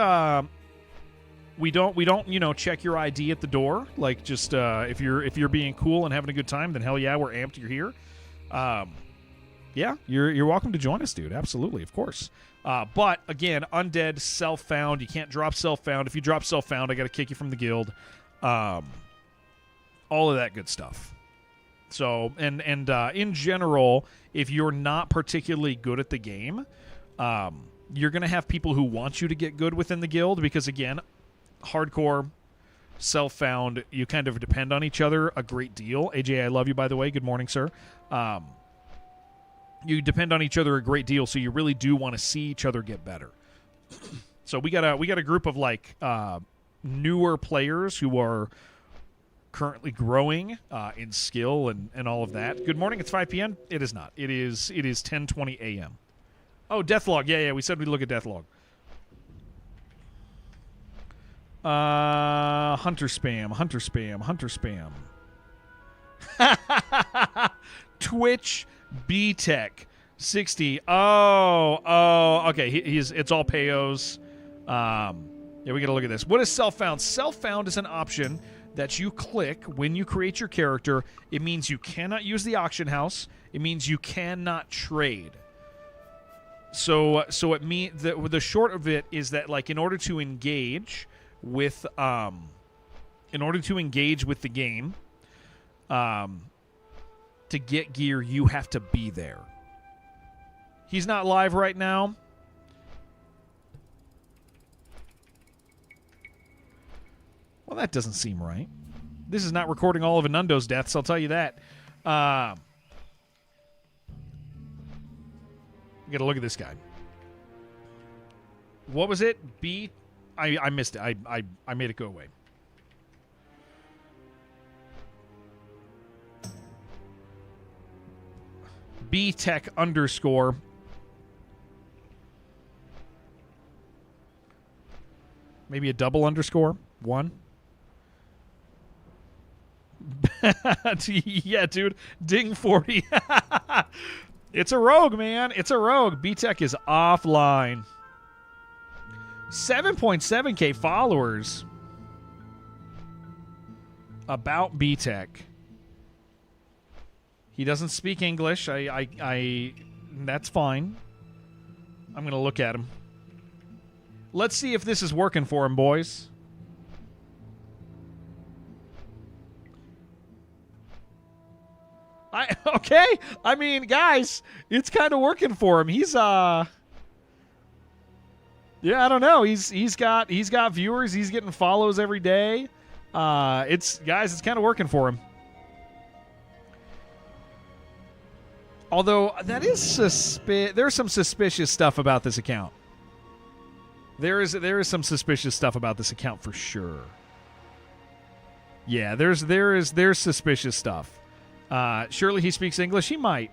check your ID at the door. Like, just if you're being cool and having a good time, then hell yeah, we're amped you're here. Yeah, you're welcome to join us, dude. Absolutely, of course. But again, undead, self-found. You can't drop self-found. If you drop self-found, I got to kick you from the guild. All of that good stuff. So, and in general, if you're not particularly good at the game, you're going to have people who want you to get good within the guild because, again, hardcore, self-found, you kind of depend on each other a great deal. AJ, I love you, by the way. Good morning, sir. You depend on each other a great deal, so you really do want to see each other get better. So we got a group of like newer players who are currently growing in skill and all of that. Good morning. It's 5 p.m. It is not. It is 10:20 a.m. Oh, Deathlog. Yeah. We said we'd look at Deathlog. Hunter spam. Twitch B-Tech 60. Oh, okay. It's all payos. Yeah, we got to look at this. What is self-found? Self-found is an option that you click when you create your character. It means you cannot use the auction house. It means you cannot trade. So it means the short of it is that, like, in order to engage with the game, to get gear, you have to be there. He's not live right now. Well, that doesn't seem right. This is not recording all of Anundo's deaths, I'll tell you that. You got to look at this guy. What was it? I missed it. I made it go away. BTech underscore. Maybe a double underscore. 1. Yeah, dude. Ding 40. It's a rogue, man. It's a rogue. BTech is offline. 7.7K followers. About BTech. He doesn't speak English. That's fine. I'm going to look at him. Let's see if this is working for him, boys. Okay. I mean, guys, it's kind of working for him. He's yeah, I don't know. He's got viewers. He's getting follows every day. It's kind of working for him. Although that is there's some suspicious stuff about this account. There is some suspicious stuff about this account for sure. Yeah, there's suspicious stuff. Surely he speaks English. He might.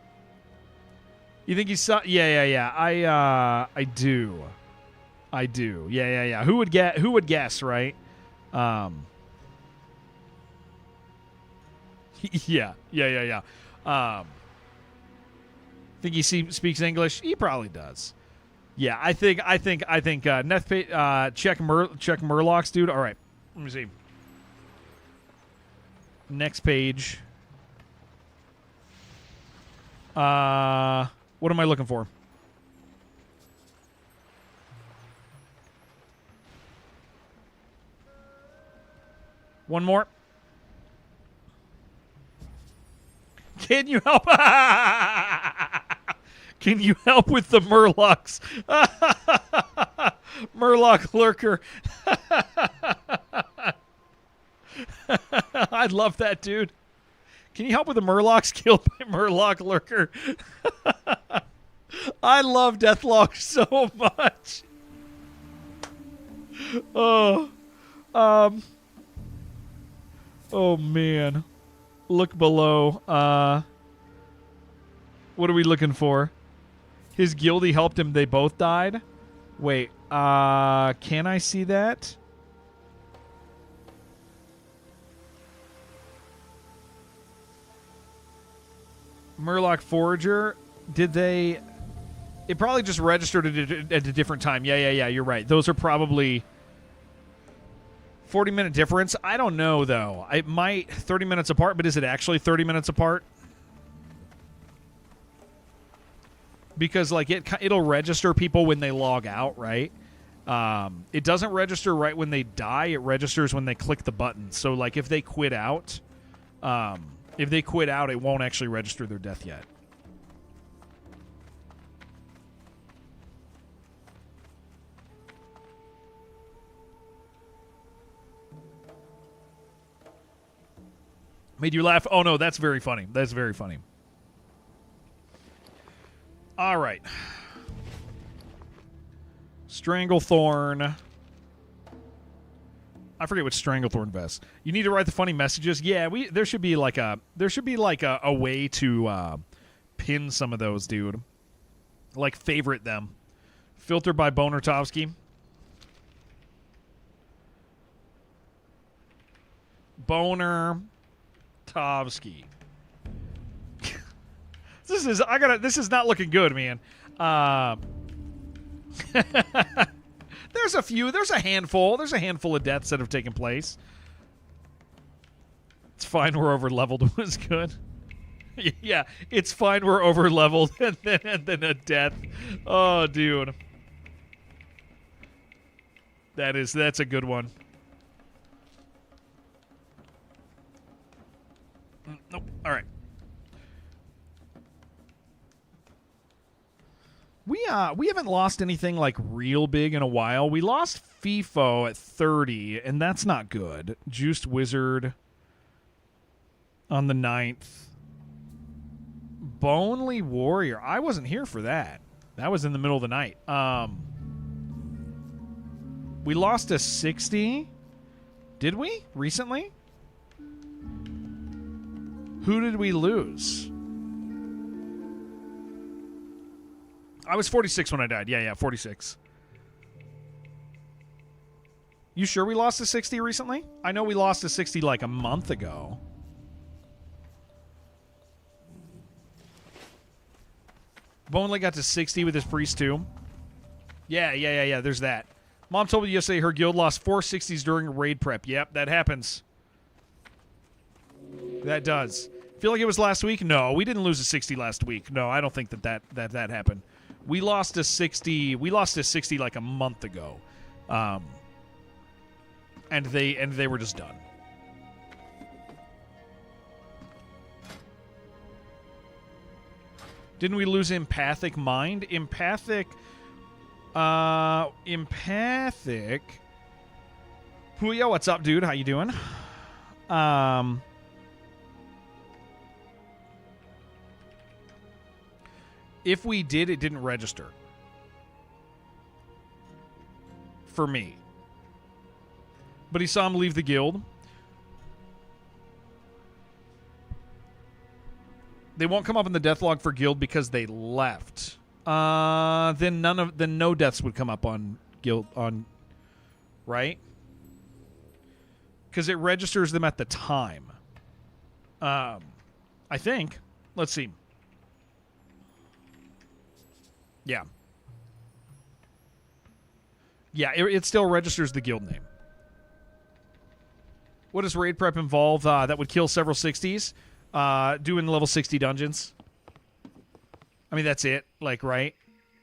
You think he's? Yeah. I do. Yeah. Who would guess, right? Yeah. Think he speaks English? He probably does. Yeah, I think check Murlocs, dude. All right. Let me see. Next page. What am I looking for? One more. Can you help? Can you help with the Murlocs? Murloc lurker. I love that, dude. Can you help with the Murlocs killed by Murloc lurker? I love Deathlog so much. Oh man. Look below. What are we looking for? His guildie helped him. They both died. Wait. Can I see that? Murloc Forager. Did they? It probably just registered at a different time. Yeah. You're right. Those are probably 40-minute difference. I don't know though. It might 30 minutes apart, but is it actually 30 minutes apart? Because like it'll register people when they log out, right? It doesn't register right when they die. It registers when they click the button. So like if they quit out, it won't actually register their death yet. Made you laugh? Oh no, that's very funny. That's very funny. All right. Stranglethorn. I forget what Stranglethorn vests. You need to write the funny messages. Yeah, there should be like a way to pin some of those, dude. Like favorite them. Filter by Bonertovsky. Bonertovsky. This is not looking good, man. There's a handful of deaths that have taken place. It's fine we're over leveled was good. Yeah, it's fine we're over leveled and then a death. Oh dude. That's a good one. Nope. All right. We haven't lost anything like real big in a while. We lost FIFO at 30, and that's not good. Juiced Wizard on the 9th. Bonely Warrior. I wasn't here for that. That was in the middle of the night. We lost a 60. Did we? Recently? Who did we lose? I was 46 when I died. Yeah, 46. You sure we lost to 60 recently? I know we lost to 60 like a month ago. Boneley got to 60 with his priest too. Yeah. There's that. Mom told me yesterday her guild lost 4 60s during a raid prep. Yep, that happens. That does. Feel like it was last week? No, we didn't lose a 60 last week. No, I don't think that happened. We lost to 60. We lost to 60 like a month ago. And they were just done. Didn't we lose empathic mind? Empathic. Julio, what's up, dude? How you doing? If we did, it didn't register. For me. But he saw him leave the guild. They won't come up in the death log for guild because they left. Then no deaths would come up on guild right? Because it registers them at the time. I think. Let's see. Yeah. Yeah, it still registers the guild name. What does raid prep involve? That would kill several 60s. Doing level 60 dungeons. I mean, that's it. Like, right?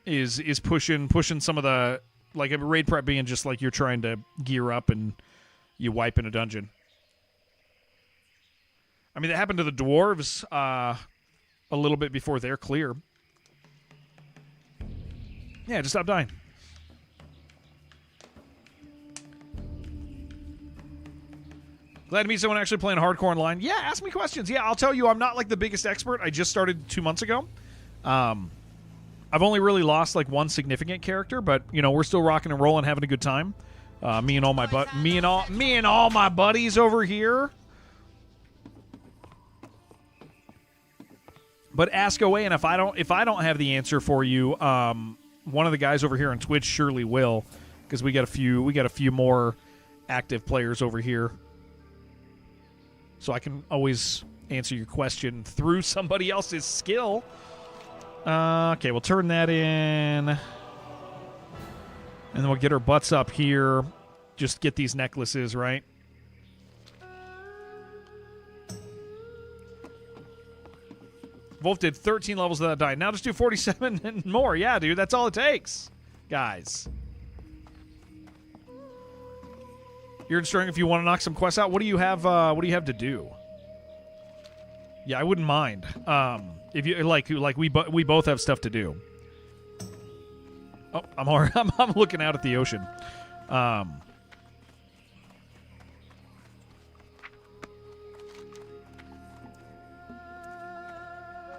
Is pushing some of the, like, a raid prep being just like you're trying to gear up and you wipe in a dungeon. I mean, that happened to the dwarves a little bit before they're clear. Yeah, just stop dying. Glad to meet someone actually playing hardcore online. Yeah, ask me questions. Yeah, I'll tell you, I'm not like the biggest expert. I just started 2 months ago. I've only really lost like one significant character, but you know we're still rocking and rolling, having a good time. Me and all my buddies over here. But ask away, and if I don't have the answer for you, one of the guys over here on Twitch surely will, because we got a few more active players over here. So I can always answer your question through somebody else's skill. Okay, we'll turn that in. And then we'll get our butts up here. Just get these necklaces, right? Wolf did 13 levels without dying. Now just do 47 and more. Yeah, dude, that's all it takes, guys. You're strong if you want to knock some quests out. What do you have? What do you have to do? Yeah, I wouldn't mind. If you like we both have stuff to do. Oh, I'm looking out at the ocean.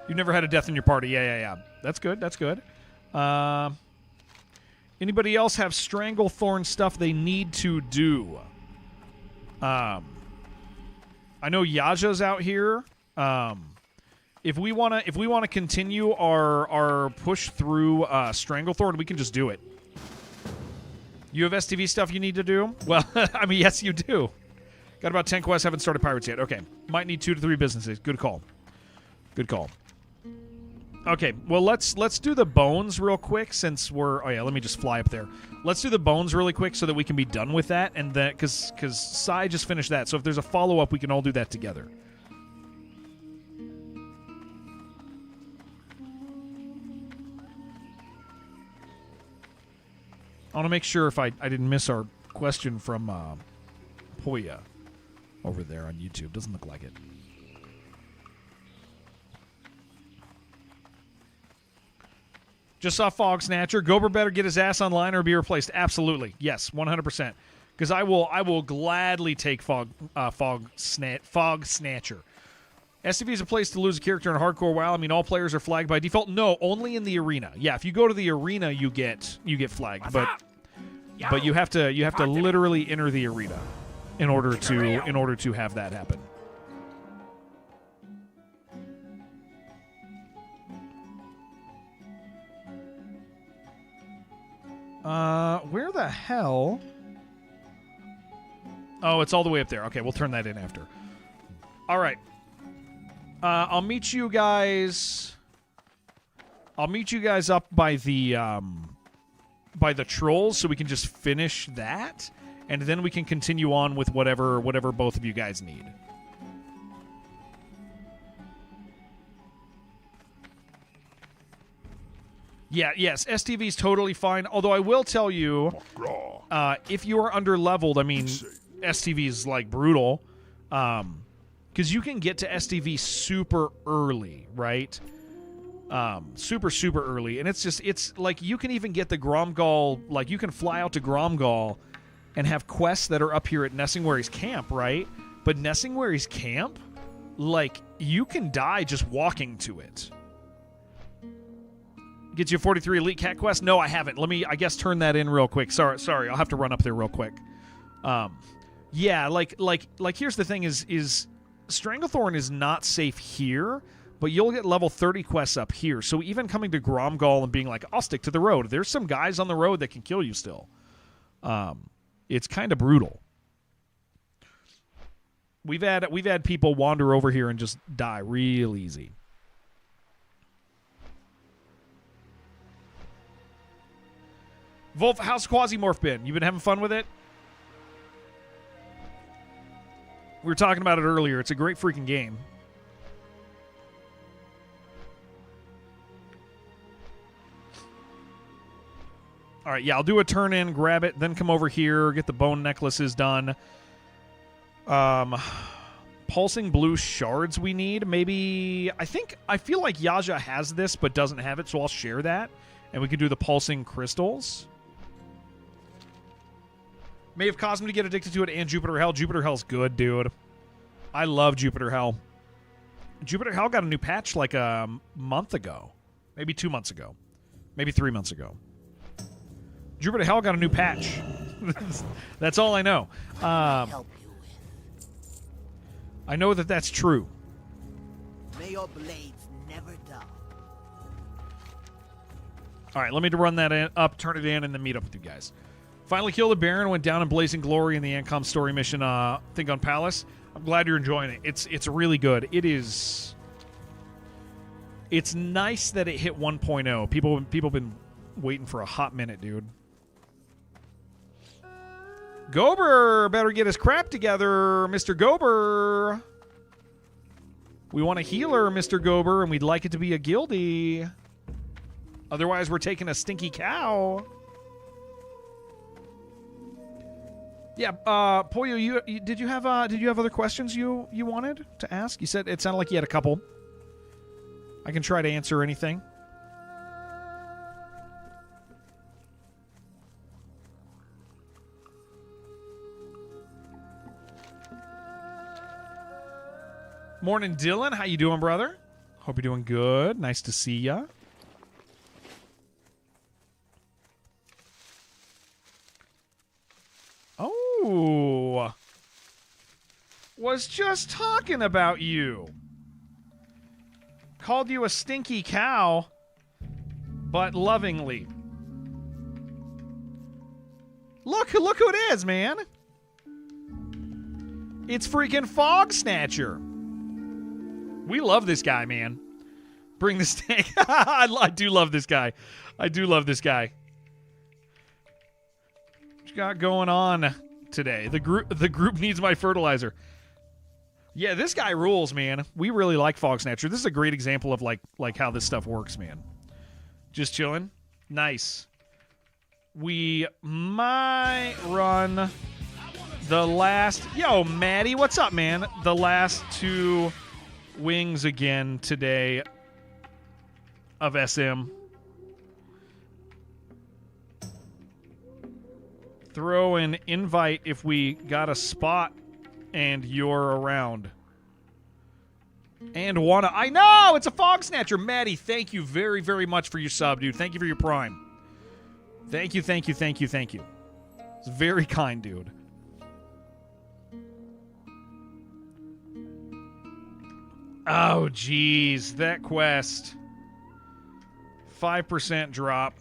You've never had a death in your party. Yeah. That's good. Anybody else have Stranglethorn stuff they need to do? I know Yaja's out here. If we wanna continue our push through Stranglethorn, we can just do it. You have STV stuff you need to do? Well, I mean, yes, you do. Got about 10 quests. Haven't started pirates yet. Okay, might need 2 to 3 businesses. Good call. Okay, well let's do the bones real quick since we're. Oh yeah, let me just fly up there. Let's do the bones really quick so that we can be done with that, and then because Sai just finished that. So if there's a follow up, we can all do that together. I want to make sure if I didn't miss our question from Poya over there on YouTube. Doesn't look like it. Just saw Fog Snatcher. Gober better get his ass online or be replaced. Absolutely. Yes, 100%. Because I will gladly take Fog Snatcher. SCV is a place to lose a character in hardcore WoW. I mean, all players are flagged by default. No, only in the arena. Yeah, if you go to the arena, you get flagged. But you have to literally enter the arena in order to have that happen. Where the hell? Oh, it's all the way up there. Okay, we'll turn that in after. All right. I'll meet you guys. I'll meet you guys up by the trolls, so we can just finish that, and then we can continue on with whatever both of you guys need. Yeah, yes, STV is totally fine. Although I will tell you, if you are under-leveled, I mean, STV is, like, brutal. Because you can get to STV super early, right? Super early. And it's like, you can even get the Gromgall, like, you can fly out to Gromgall and have quests that are up here at Nessingwary's camp, right? But Nessingwary's camp, like, you can die just walking to it. Get you a 43 Elite Cat quest? No, I haven't. Let me, I guess, turn that in real quick. Sorry, I'll have to run up there real quick. Yeah, like here's the thing is Stranglethorn is not safe here, but you'll get level 30 quests up here. So even coming to Gromgall and being like, I'll stick to the road. There's some guys on the road that can kill you still. It's kind of brutal. We've had people wander over here and just die real easy. Wolf, how's Quasimorph been? You been having fun with it? We were talking about it earlier. It's a great freaking game. All right, yeah, I'll do a turn in, grab it, then come over here, get the bone necklaces done. Pulsing blue shards we need. Maybe, I feel like Yaja has this but doesn't have it, so I'll share that. And we can do the pulsing crystals. May have caused him to get addicted to it and Jupiter Hell. Jupiter Hell's good, dude. I love Jupiter Hell. Jupiter Hell got a new patch like a month ago. Maybe 2 months ago. Maybe 3 months ago. Jupiter Hell got a new patch. That's all I know. I know that that's true. May your blades never dull. All right, let me run that up, turn it in, and then meet up with you guys. Finally killed the Baron, went down in blazing glory in the Ancom story mission, Think on Palace. I'm glad you're enjoying it. It's really good. It is. It's nice that it hit 1.0. People been waiting for a hot minute, dude. Gober better get his crap together, Mr. Gober. We want a healer, Mr. Gober, and we'd like it to be a guildie. Otherwise, we're taking a stinky cow. Yeah, Poyo, did you have other questions you wanted to ask? You said it sounded like you had a couple. I can try to answer anything. Morning, Dylan. How you doing, brother? Hope you're doing good. Nice to see ya. Oh, was just talking about you. Called you a stinky cow, but lovingly. Look who it is, man. It's freaking Fog Snatcher. We love this guy, man. Bring the steak. I do love this guy. I do love this guy. What you got going on today? The group needs my fertilizer. Yeah, this guy rules, man. We really like Fog Snatcher. This is a great example of like how this stuff works, man. Just chilling. Nice. We might run the last... Yo, Maddie, what's up, man? The last 2 wings again today of SM. Throw an invite if we got a spot and you're around. And wanna... I know! It's a Fog Snatcher! Maddie, thank you very, very much for your sub, dude. Thank you for your prime. Thank you, thank you, thank you, thank you. It's very kind, dude. Oh, jeez. That quest. 5% drop.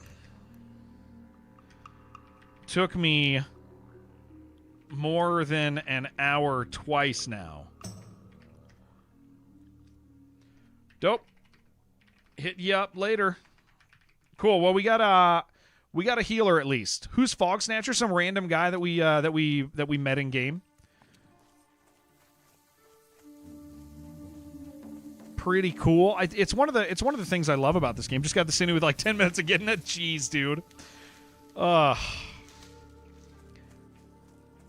took me more than an hour twice now. Dope. Hit you up later. Cool. Well, we got a healer at least. Who's Fog Snatcher? Some random guy that we met in game. Pretty cool. It's one of the things I love about this game. Just got this in with like 10 minutes of getting a cheese, dude.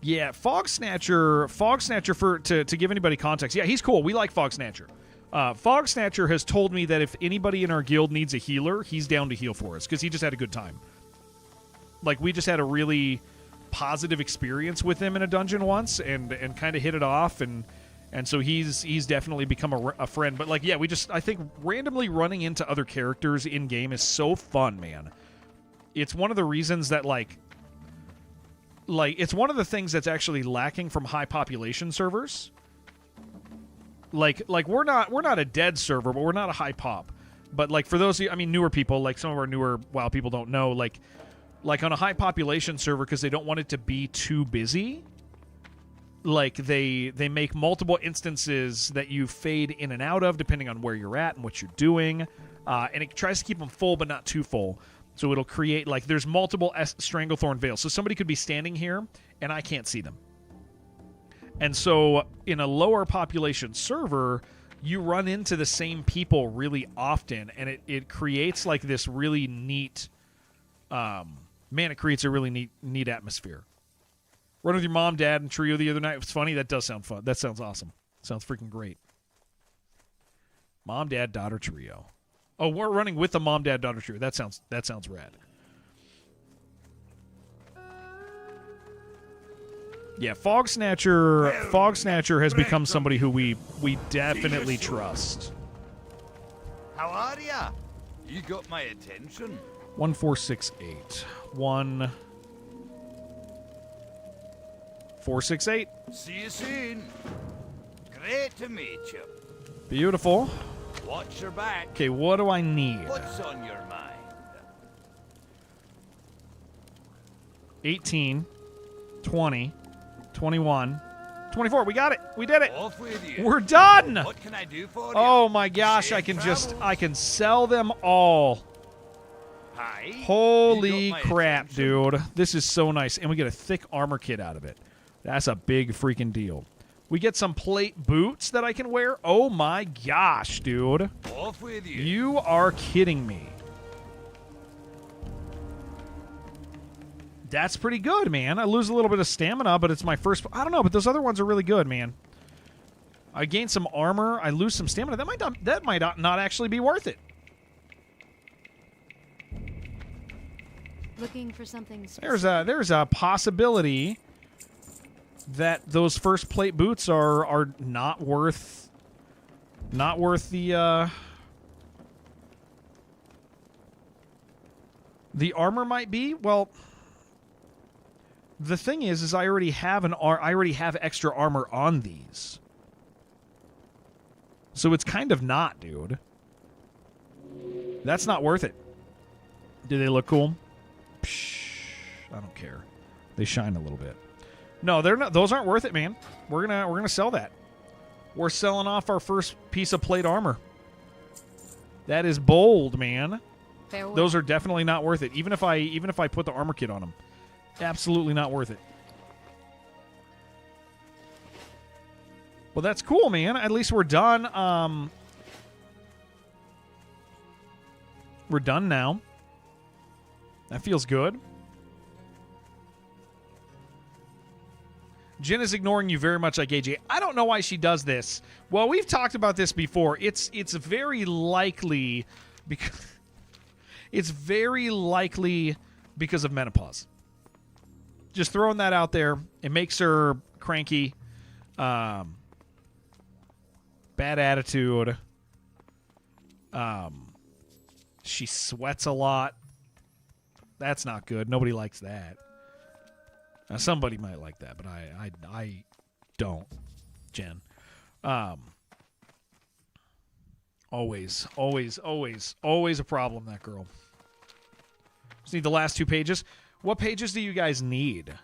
Yeah, Fog Snatcher to give anybody context. Yeah, he's cool. We like Fog Snatcher. Fog Snatcher has told me that if anybody in our guild needs a healer, he's down to heal for us because he just had a good time. Like, we just had a really positive experience with him in a dungeon once and kind of hit it off, and so he's definitely become a friend. But, like, yeah, I think randomly running into other characters in-game is so fun, man. It's one of the reasons that, like, it's one of the things that's actually lacking from high population servers. Like we're not a dead server, but we're not a high pop. But like for those of you, I mean, newer people, like some of our newer WoW people don't know, like on a high population server, because they don't want it to be too busy. Like they make multiple instances that you fade in and out of depending on where you're at and what you're doing, and it tries to keep them full but not too full. So it'll create like there's multiple Stranglethorn Veils. So somebody could be standing here and I can't see them. And so in a lower population server, you run into the same people really often, and it creates like this really neat, it creates a really neat atmosphere. Run with your mom, dad, and trio the other night. It was funny. That does sound fun. That sounds awesome. Sounds freaking great. Mom, dad, daughter trio. Oh, we're running with the mom, dad, daughter trio. That sounds rad. Yeah, Fog Snatcher has become somebody who we definitely trust. How are ya? You got my attention. 1468. 1468. See you soon. Great to meet you. Beautiful. Watch your back. Okay, what do I need? What's on your mind? 18, 20, 21, 24. We got it. We did it. Off with you. We're done. What can I do for you? Oh my gosh, Safe I can travels. sell them all. Hi. Holy You got my crap, attention. dude. This is so nice. And we get a thick armor kit out of it. That's a big freaking deal. We get some plate boots that I can wear. Oh my gosh, dude. Off with you. You are kidding me. That's pretty good, man. I lose a little bit of stamina, but it's my first... I don't know, but those other ones are really good, man. I gain some armor. I lose some stamina. That might not actually be worth it. Looking for something specific. There's a possibility that those first plate boots are not worth the armor might be. Well, the thing is I already have extra armor on these. So it's kind of not, dude. That's not worth it. Do they look cool? Psh, I don't care. They shine a little bit. No, they're not. Those aren't worth it, man. We're gonna sell that. We're selling off our first piece of plate armor. That is bold, man. Farewell. Those are definitely not worth it. Even if I put the armor kit on them, absolutely not worth it. Well, that's cool, man. At least we're done. We're done now. That feels good. Jen is ignoring you very much like AJ. I don't know why she does this. Well, we've talked about this before. It's very likely because of menopause. Just throwing that out there. It makes her cranky. Bad attitude. She sweats a lot. That's not good. Nobody likes that. Now, somebody might like that, but I don't, Jen. Always a problem, that girl. Just need the last 2 pages. What pages do you guys need?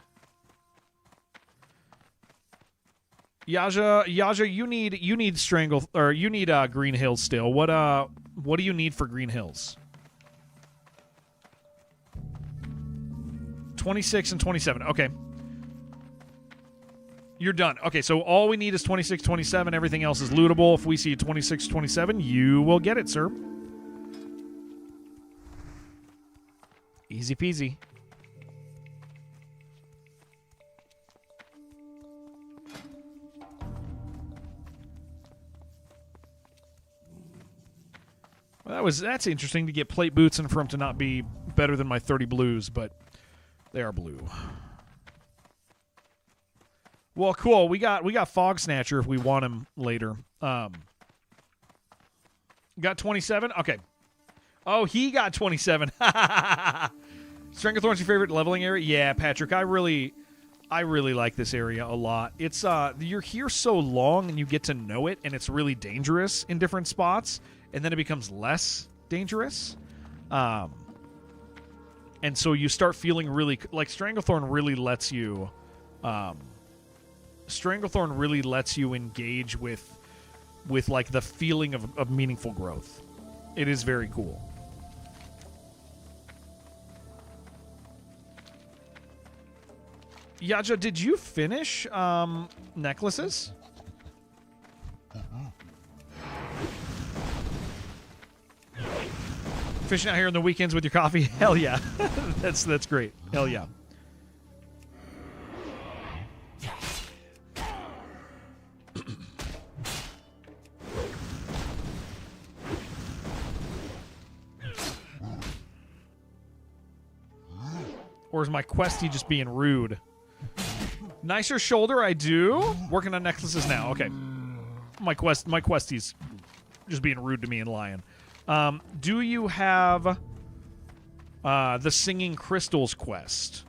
Yaja, you need Strangle, or you need Green Hills still. What do you need for Green Hills? 26 and 27. Okay. You're done. Okay, so all we need is 26, 27. Everything else is lootable. If we see 26, 27, you will get it, sir. Easy peasy. Well, that's interesting to get plate boots and for them to not be better than my 30 blues, but they are blue. Well, cool. We got Fog Snatcher if we want him later. Got 27? Okay. Oh, he got 27. Stranglethorn's your favorite leveling area? Yeah, Patrick, I really like this area a lot. It's you're here so long and you get to know it, and it's really dangerous in different spots, and then it becomes less dangerous. And so you start feeling really like Stranglethorn really lets you engage with like the feeling of meaningful growth. It is very cool. Yaja, did you finish necklaces? Fishing out here on the weekends with your coffee? Hell yeah. That's great. Hell yeah. Or is my questie just being rude? Nicer shoulder, I do. Working on necklaces now. Okay. My questie's just being rude to me and lying. Do you have the Singing Crystals quest?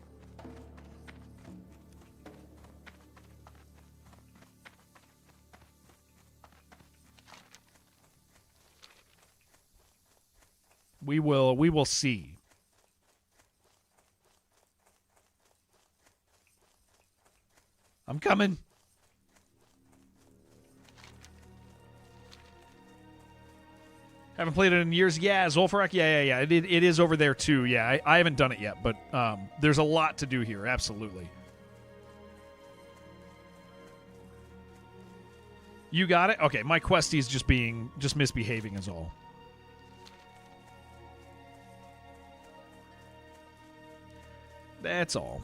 We will see. I'm coming. Haven't played it in years. Yeah, Zul'Farrak. Yeah. It is over there too. Yeah, I haven't done it yet, but there's a lot to do here. Absolutely. You got it? Okay, my questie's just misbehaving is all. That's all.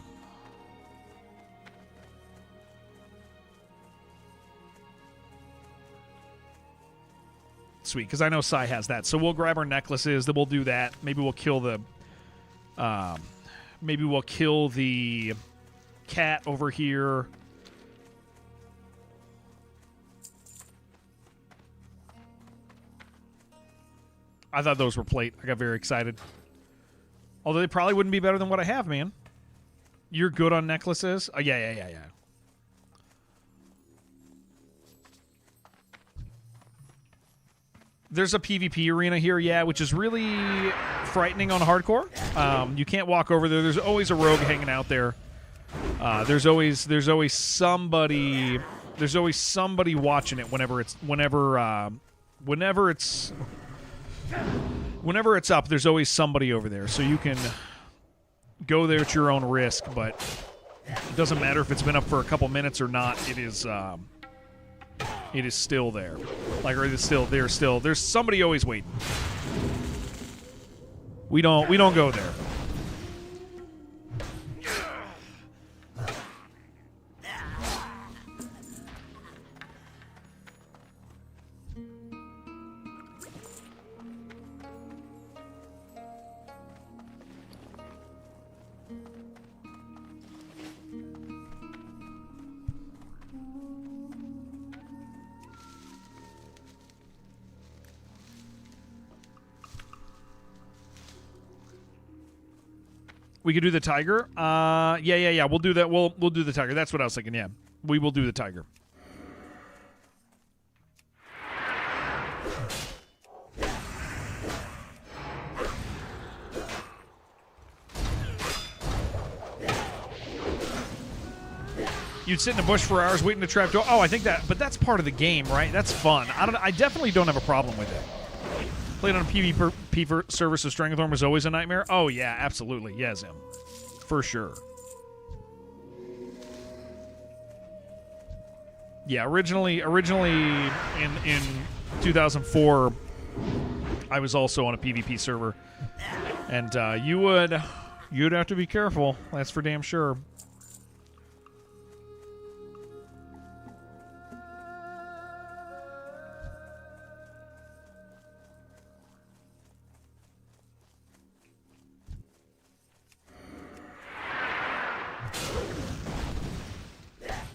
Sweet, because I know Sai has that. So we'll grab our necklaces. Then we'll do that. Maybe we'll kill the cat over here. I thought those were plate. I got very excited. Although they probably wouldn't be better than what I have, man. You're good on necklaces? Oh, yeah. There's a PvP arena here, yeah, which is really frightening on hardcore. You can't walk over there. There's always a rogue hanging out there. There's always somebody watching it whenever it's up. There's always somebody over there, so you can go there at your own risk. But it doesn't matter if it's been up for a couple minutes or not. It is still there. Like, or it's still there. Still, there's somebody always waiting. We don't go there. We could do the tiger. Yeah. We'll do that. We'll do the tiger. That's what I was thinking. Yeah, we will do the tiger. You'd sit in a bush for hours waiting to trap door. Oh, I think that, but that's part of the game, right? That's fun. I definitely don't have a problem with it. Played on a PvP server, so Stranglethorn was always a nightmare. Oh yeah, absolutely, yeah, Zim, for sure. Yeah, originally in 2004, I was also on a PvP server, and you'd have to be careful. That's for damn sure.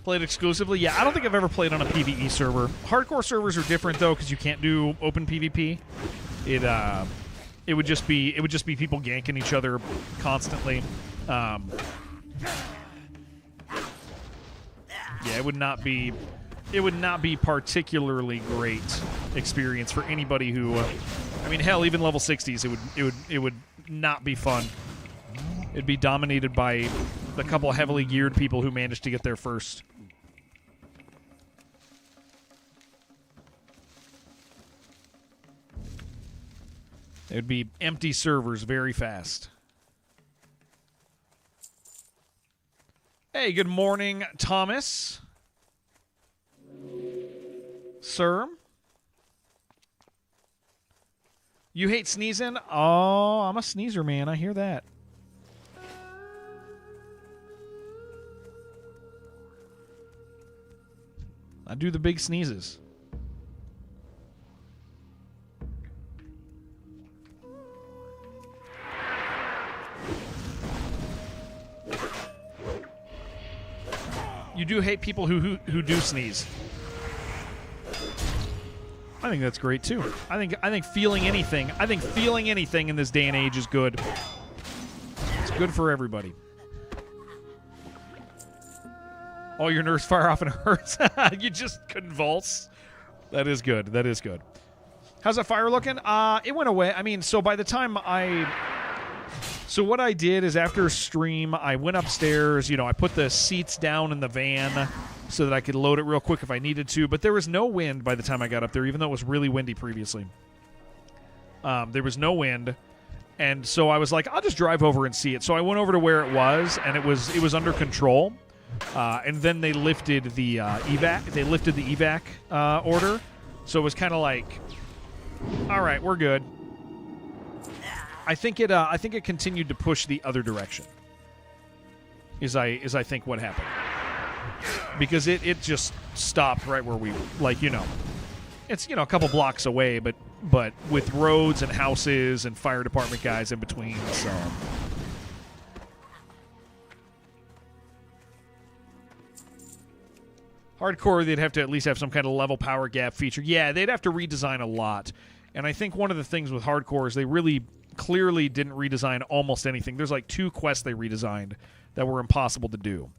Played exclusively? Yeah, I don't think I've ever played on a PvE server. Hardcore servers are different though, because you can't do open PvP. It would just be people ganking each other constantly. Yeah, it would not be particularly great experience for anybody who. I mean, hell, even level 60s, it would not be fun. It'd be dominated by a couple heavily geared people who managed to get there first. It would be empty servers very fast. Hey, good morning, Thomas. Sir? You hate sneezing? Oh, I'm a sneezer, man. I hear that. I do the big sneezes. You do hate people who do sneeze. I think that's great too. I think feeling anything in this day and age is good. It's good for everybody. All your nerves fire off and it hurts. You just convulse. That is good. That is good. How's that fire looking? It went away. I mean, so by the time So what I did is after stream, I went upstairs. You know, I put the seats down in the van so that I could load it real quick if I needed to. But there was no wind by the time I got up there, even though it was really windy previously. There was no wind. And so I was like, I'll just drive over and see it. So I went over to where it was, and it was under control. And then they lifted the evac. They lifted the evac order. So it was kind of like, all right, we're good. I think it continued to push the other direction. Is I think what happened, because it just stopped right where we, like, you know, it's, you know, a couple blocks away, but with roads and houses and fire department guys in between. So hardcore, they'd have to at least have some kind of level power gap feature. Yeah, they'd have to redesign a lot. And I think one of the things with hardcore is they really clearly didn't redesign almost anything. There's like 2 quests they redesigned that were impossible to do.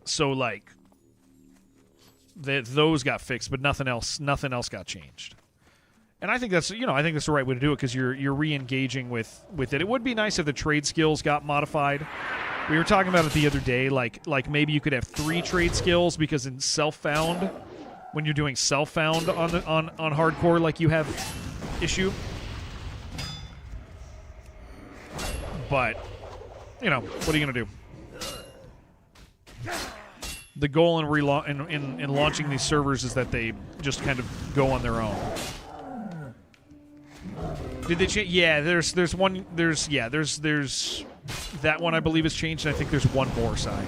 So like those got fixed, but nothing else got changed. And I think that's, you know, I think that's the right way to do it, because you're re-engaging with it. It would be nice if the trade skills got modified. We were talking about it the other day, like maybe you could have 3 trade skills, because in self-found, when you're doing self-found on hardcore, like you have issue. But, you know, what are you going to do? The goal in launching these servers is that they just kind of go on their own. Did they change? Yeah, there's one. There's that one I believe has changed, and I think there's one more side.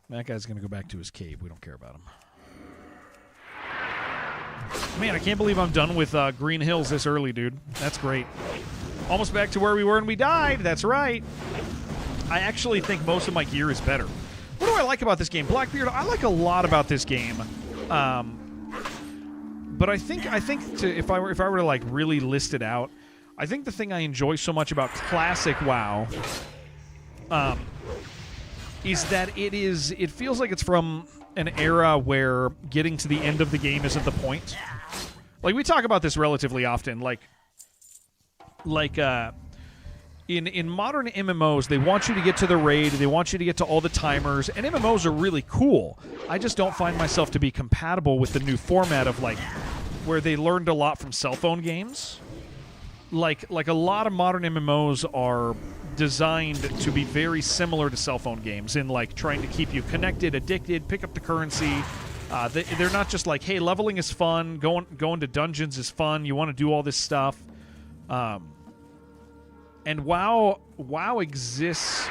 That guy's going to go back to his cave. We don't care about him. Man, I can't believe I'm done with Green Hills this early, dude. That's great. Almost back to where we were when we died. That's right. I actually think most of my gear is better. What do I like about this game? Blackbeard, I like a lot about this game. But I think if I were to like really list it out, I think the thing I enjoy so much about classic WoW is that it feels like it's from an era where getting to the end of the game isn't the point. Like, we talk about this relatively often. In modern MMOs, they want you to get to the raid, they want you to get to all the timers, and MMOs are really cool. I just don't find myself to be compatible with the new format of, like, where they learned a lot from cell phone games. Like a lot of modern MMOs are designed to be very similar to cell phone games in, like, trying to keep you connected, addicted, pick up the currency. They're not just like, hey, leveling is fun, going to dungeons is fun, you want to do all this stuff. And WoW exists.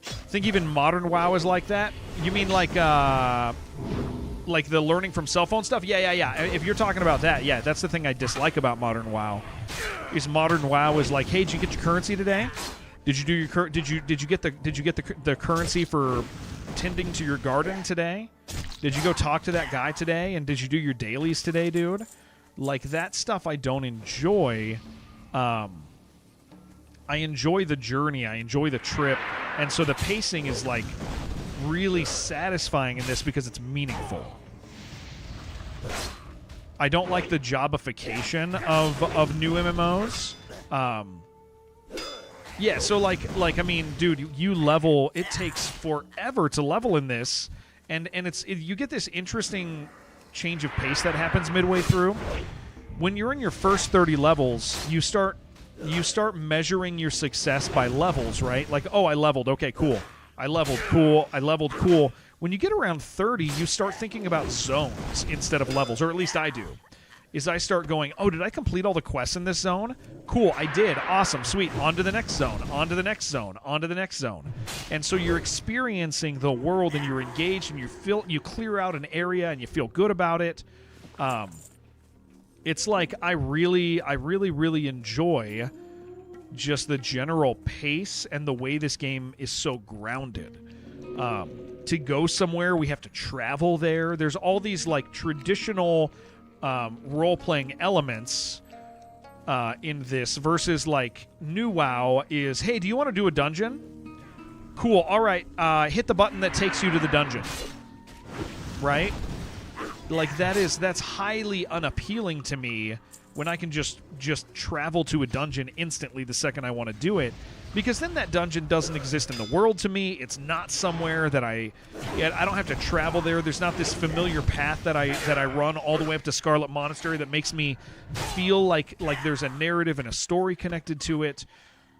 I think even modern WoW is like that. You mean like the learning from cell phone stuff? Yeah. If you're talking about that, yeah, that's the thing I dislike about modern WoW. Is modern WoW is like, hey, did you get your currency today? Did you do your did you get the currency for tending to your garden today? Did you go talk to that guy today? And did you do your dailies today, dude? Like, that stuff I don't enjoy. I enjoy the journey. I enjoy the trip. And so the pacing is, like, really satisfying in this because it's meaningful. I don't like the jobification of new MMOs. Yeah, so, like I mean, dude, you level. It takes forever to level in this. And you get this interesting change of pace that happens midway through. When you're in your first 30 levels, you start measuring your success by levels, right? Like, oh, I leveled. Okay, cool. I leveled. Cool. I leveled. Cool. When you get around 30, you start thinking about zones instead of levels, or at least I do. Is I start going, oh, did I complete all the quests in this zone? Cool, I did. Awesome, sweet. On to the next zone. On to the next zone. On to the next zone. And so you're experiencing the world, and you're engaged, and you clear out an area, and you feel good about it. It's like I really enjoy just the general pace and the way this game is so grounded. To go somewhere, we have to travel there. There's all these, like, traditional role-playing elements in this versus, like, new WoW is, hey, do you want to do a dungeon? Cool, all right, hit the button that takes you to the dungeon. Right? Like, that's highly unappealing to me when I can just travel to a dungeon instantly the second I want to do it, because then that dungeon doesn't exist in the world to me. It's not somewhere that I don't have to travel there. There's not this familiar path that I run all the way up to Scarlet Monastery that makes me feel like there's a narrative and a story connected to it.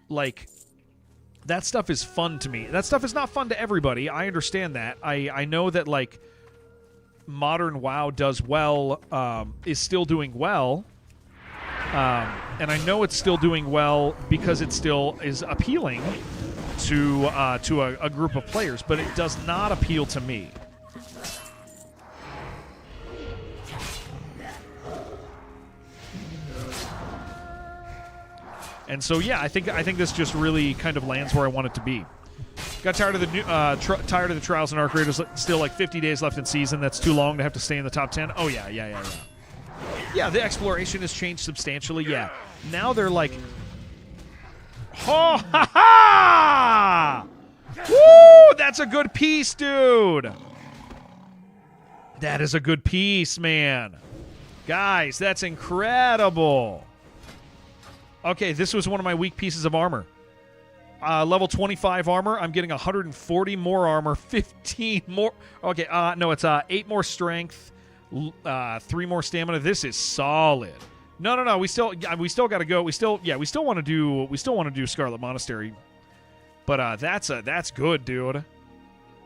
Like, that stuff is fun to me. That stuff is not fun to everybody. I understand that. I know that, like, modern WoW does well, is still doing well. And I know it's still doing well because it still is appealing to a group of players, but it does not appeal to me. And so, yeah, I think this just really kind of lands where I want it to be. Got tired of the tired of the Trials and Arc Raiders. Still like 50 days left in season. That's too long to have to stay in the top 10. Oh yeah. Yeah, the exploration has changed substantially. Yeah, now they're like, oh, ha ha! Woo! That's a good piece, dude. That is a good piece, man. Guys, that's incredible. Okay, this was one of my weak pieces of armor. Level 25 armor. I'm getting 140 more armor, 15 more. Okay, no, it's 8 more strength, 3 more stamina. This is solid. No. We still got to go. We still want to do Scarlet Monastery. But that's good, dude.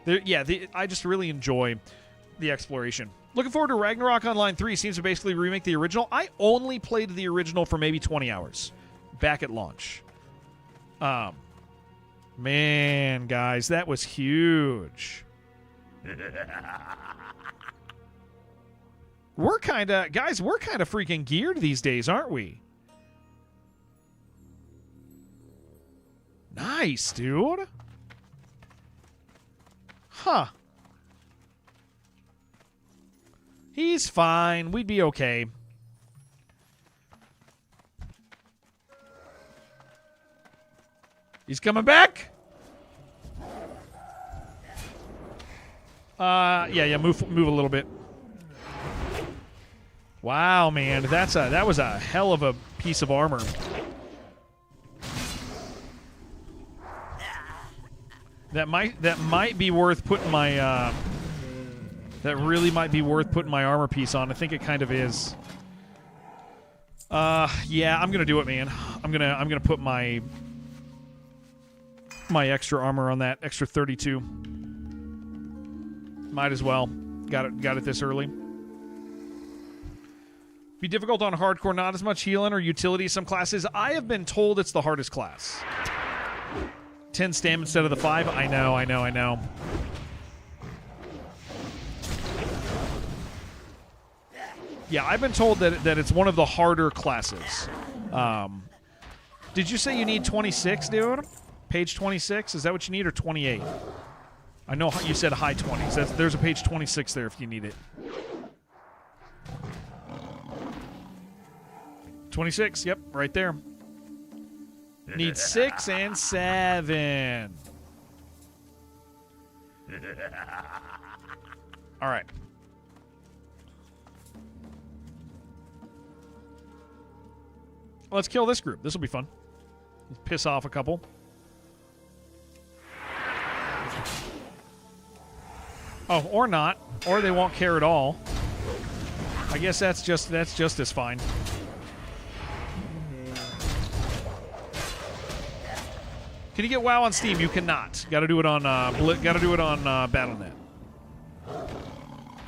I just really enjoy the exploration. Looking forward to Ragnarok Online 3. Seems to basically remake the original. I only played the original for maybe 20 hours back at launch. Man, guys, that was huge. We're kind of freaking geared these days, aren't we? Nice, dude. Huh. He's fine. We'd be okay. He's coming back. Yeah. Move a little bit. Wow, man, that was a hell of a piece of armor. That might be worth putting my that really might be worth putting my armor piece on. I think it kind of is. Yeah, I'm gonna do it, man. I'm gonna put my extra armor on that extra 32. Might as well. Got it this early. Be difficult on hardcore, not as much healing or utility some classes. I have been told it's the hardest class. 10 stam instead of the 5. I know. Yeah, I've been told that it's one of the harder classes. Did you say you need 26, dude? Page 26? Is that what you need, or 28? I know you said high 20s. There's a page 26 there if you need it. 26, yep, right there. Need 6 and 7. All right. Let's kill this group. This will be fun. Let's piss off a couple. Oh, or not. Or they won't care at all. I guess that's just as fine. Can you get WoW on Steam? You cannot. Got to do it on BattleNet.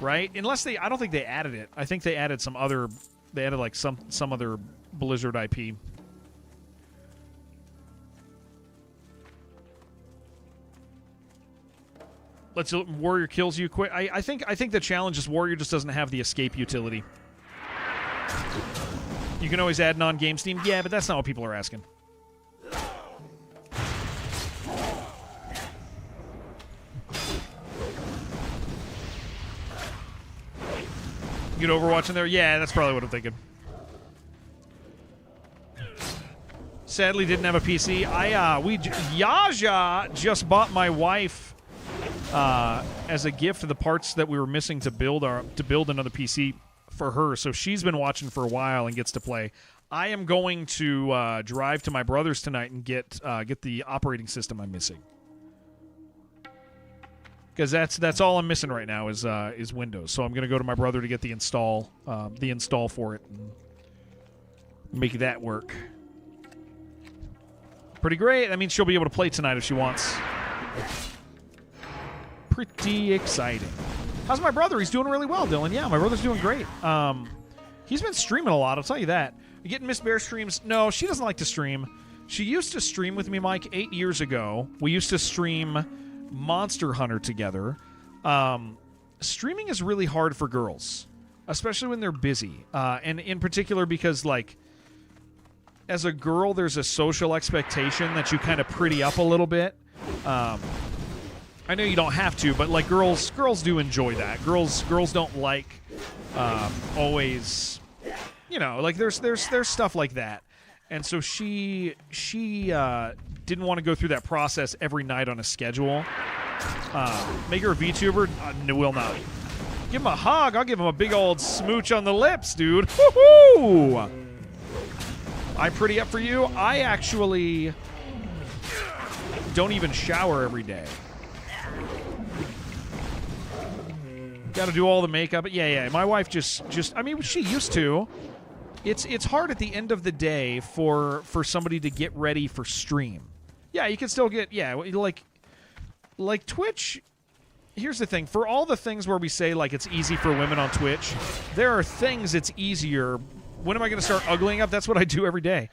Right? Unless I don't think they added it. I think they added some other. They added like some other Blizzard IP. Warrior kills you quick. I think the challenge is Warrior just doesn't have the escape utility. You can always add non-game Steam. Yeah, but that's not what people are asking. Get Overwatch in there? Yeah, that's probably what I'm thinking. Sadly, didn't have a PC. Yaja just bought my wife as a gift the parts that we were missing to build another PC for her. So she's been watching for a while and gets to play. I am going to drive to my brother's tonight and get the operating system I'm missing. Because that's all I'm missing right now is Windows. So I'm going to go to my brother to get the install for it and make that work. Pretty great. That means she'll be able to play tonight if she wants. Pretty exciting. How's my brother? He's doing really well, Dylan. Yeah, my brother's doing great. He's been streaming a lot, I'll tell you that. You getting Miss Bear streams? No, she doesn't like to stream. She used to stream with me, Mike, 8 years ago. We used to stream Monster Hunter together. Streaming is really hard for girls, especially when they're busy. And in particular because, like, as a girl, there's a social expectation that you kind of pretty up a little bit. I know you don't have to, but like girls do enjoy that. Girls don't like always, like there's stuff like that. And so she didn't want to go through that process every night on a schedule. Make her a VTuber? No, will not. Give him a hug. I'll give him a big old smooch on the lips, dude. Woohoo! I pretty up for you. I actually don't even shower every day. Got to do all the makeup. Yeah. My wife just. I mean, she used to. It's hard at the end of the day for somebody to get ready for stream. Yeah, you can still get like Twitch. Here's the thing: for all the things where we say like it's easy for women on Twitch, there are things it's easier. When am I going to start uglying up? That's what I do every day.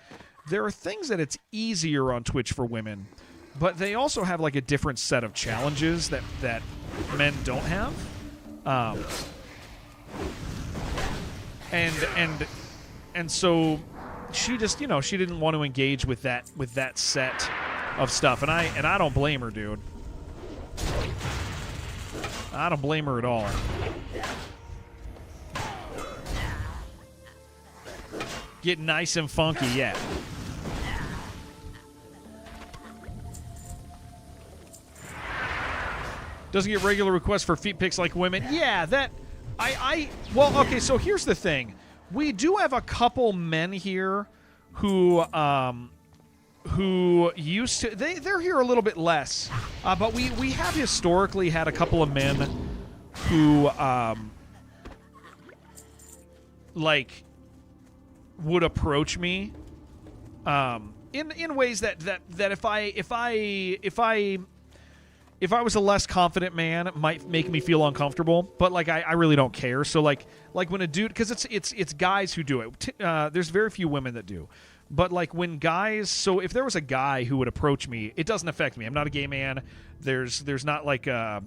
There are things that it's easier on Twitch for women, but they also have like a different set of challenges that men don't have. And so she just, she didn't want to engage with that set of stuff, and I don't blame her, dude. I don't blame her at all. Get nice and funky, yeah. Doesn't get regular requests for feet pics like women. Yeah, that... Well, okay, so here's the thing. We do have a couple men here who used to... They're here a little bit less. But we have historically had a couple of men who, like, would approach me in ways that if I was a less confident man, it might make me feel uncomfortable, but like I really don't care. So like when a dude, because it's guys who do it. There's very few women that do, but like when guys. So if there was a guy who would approach me, it doesn't affect me. I'm not a gay man. There's not like and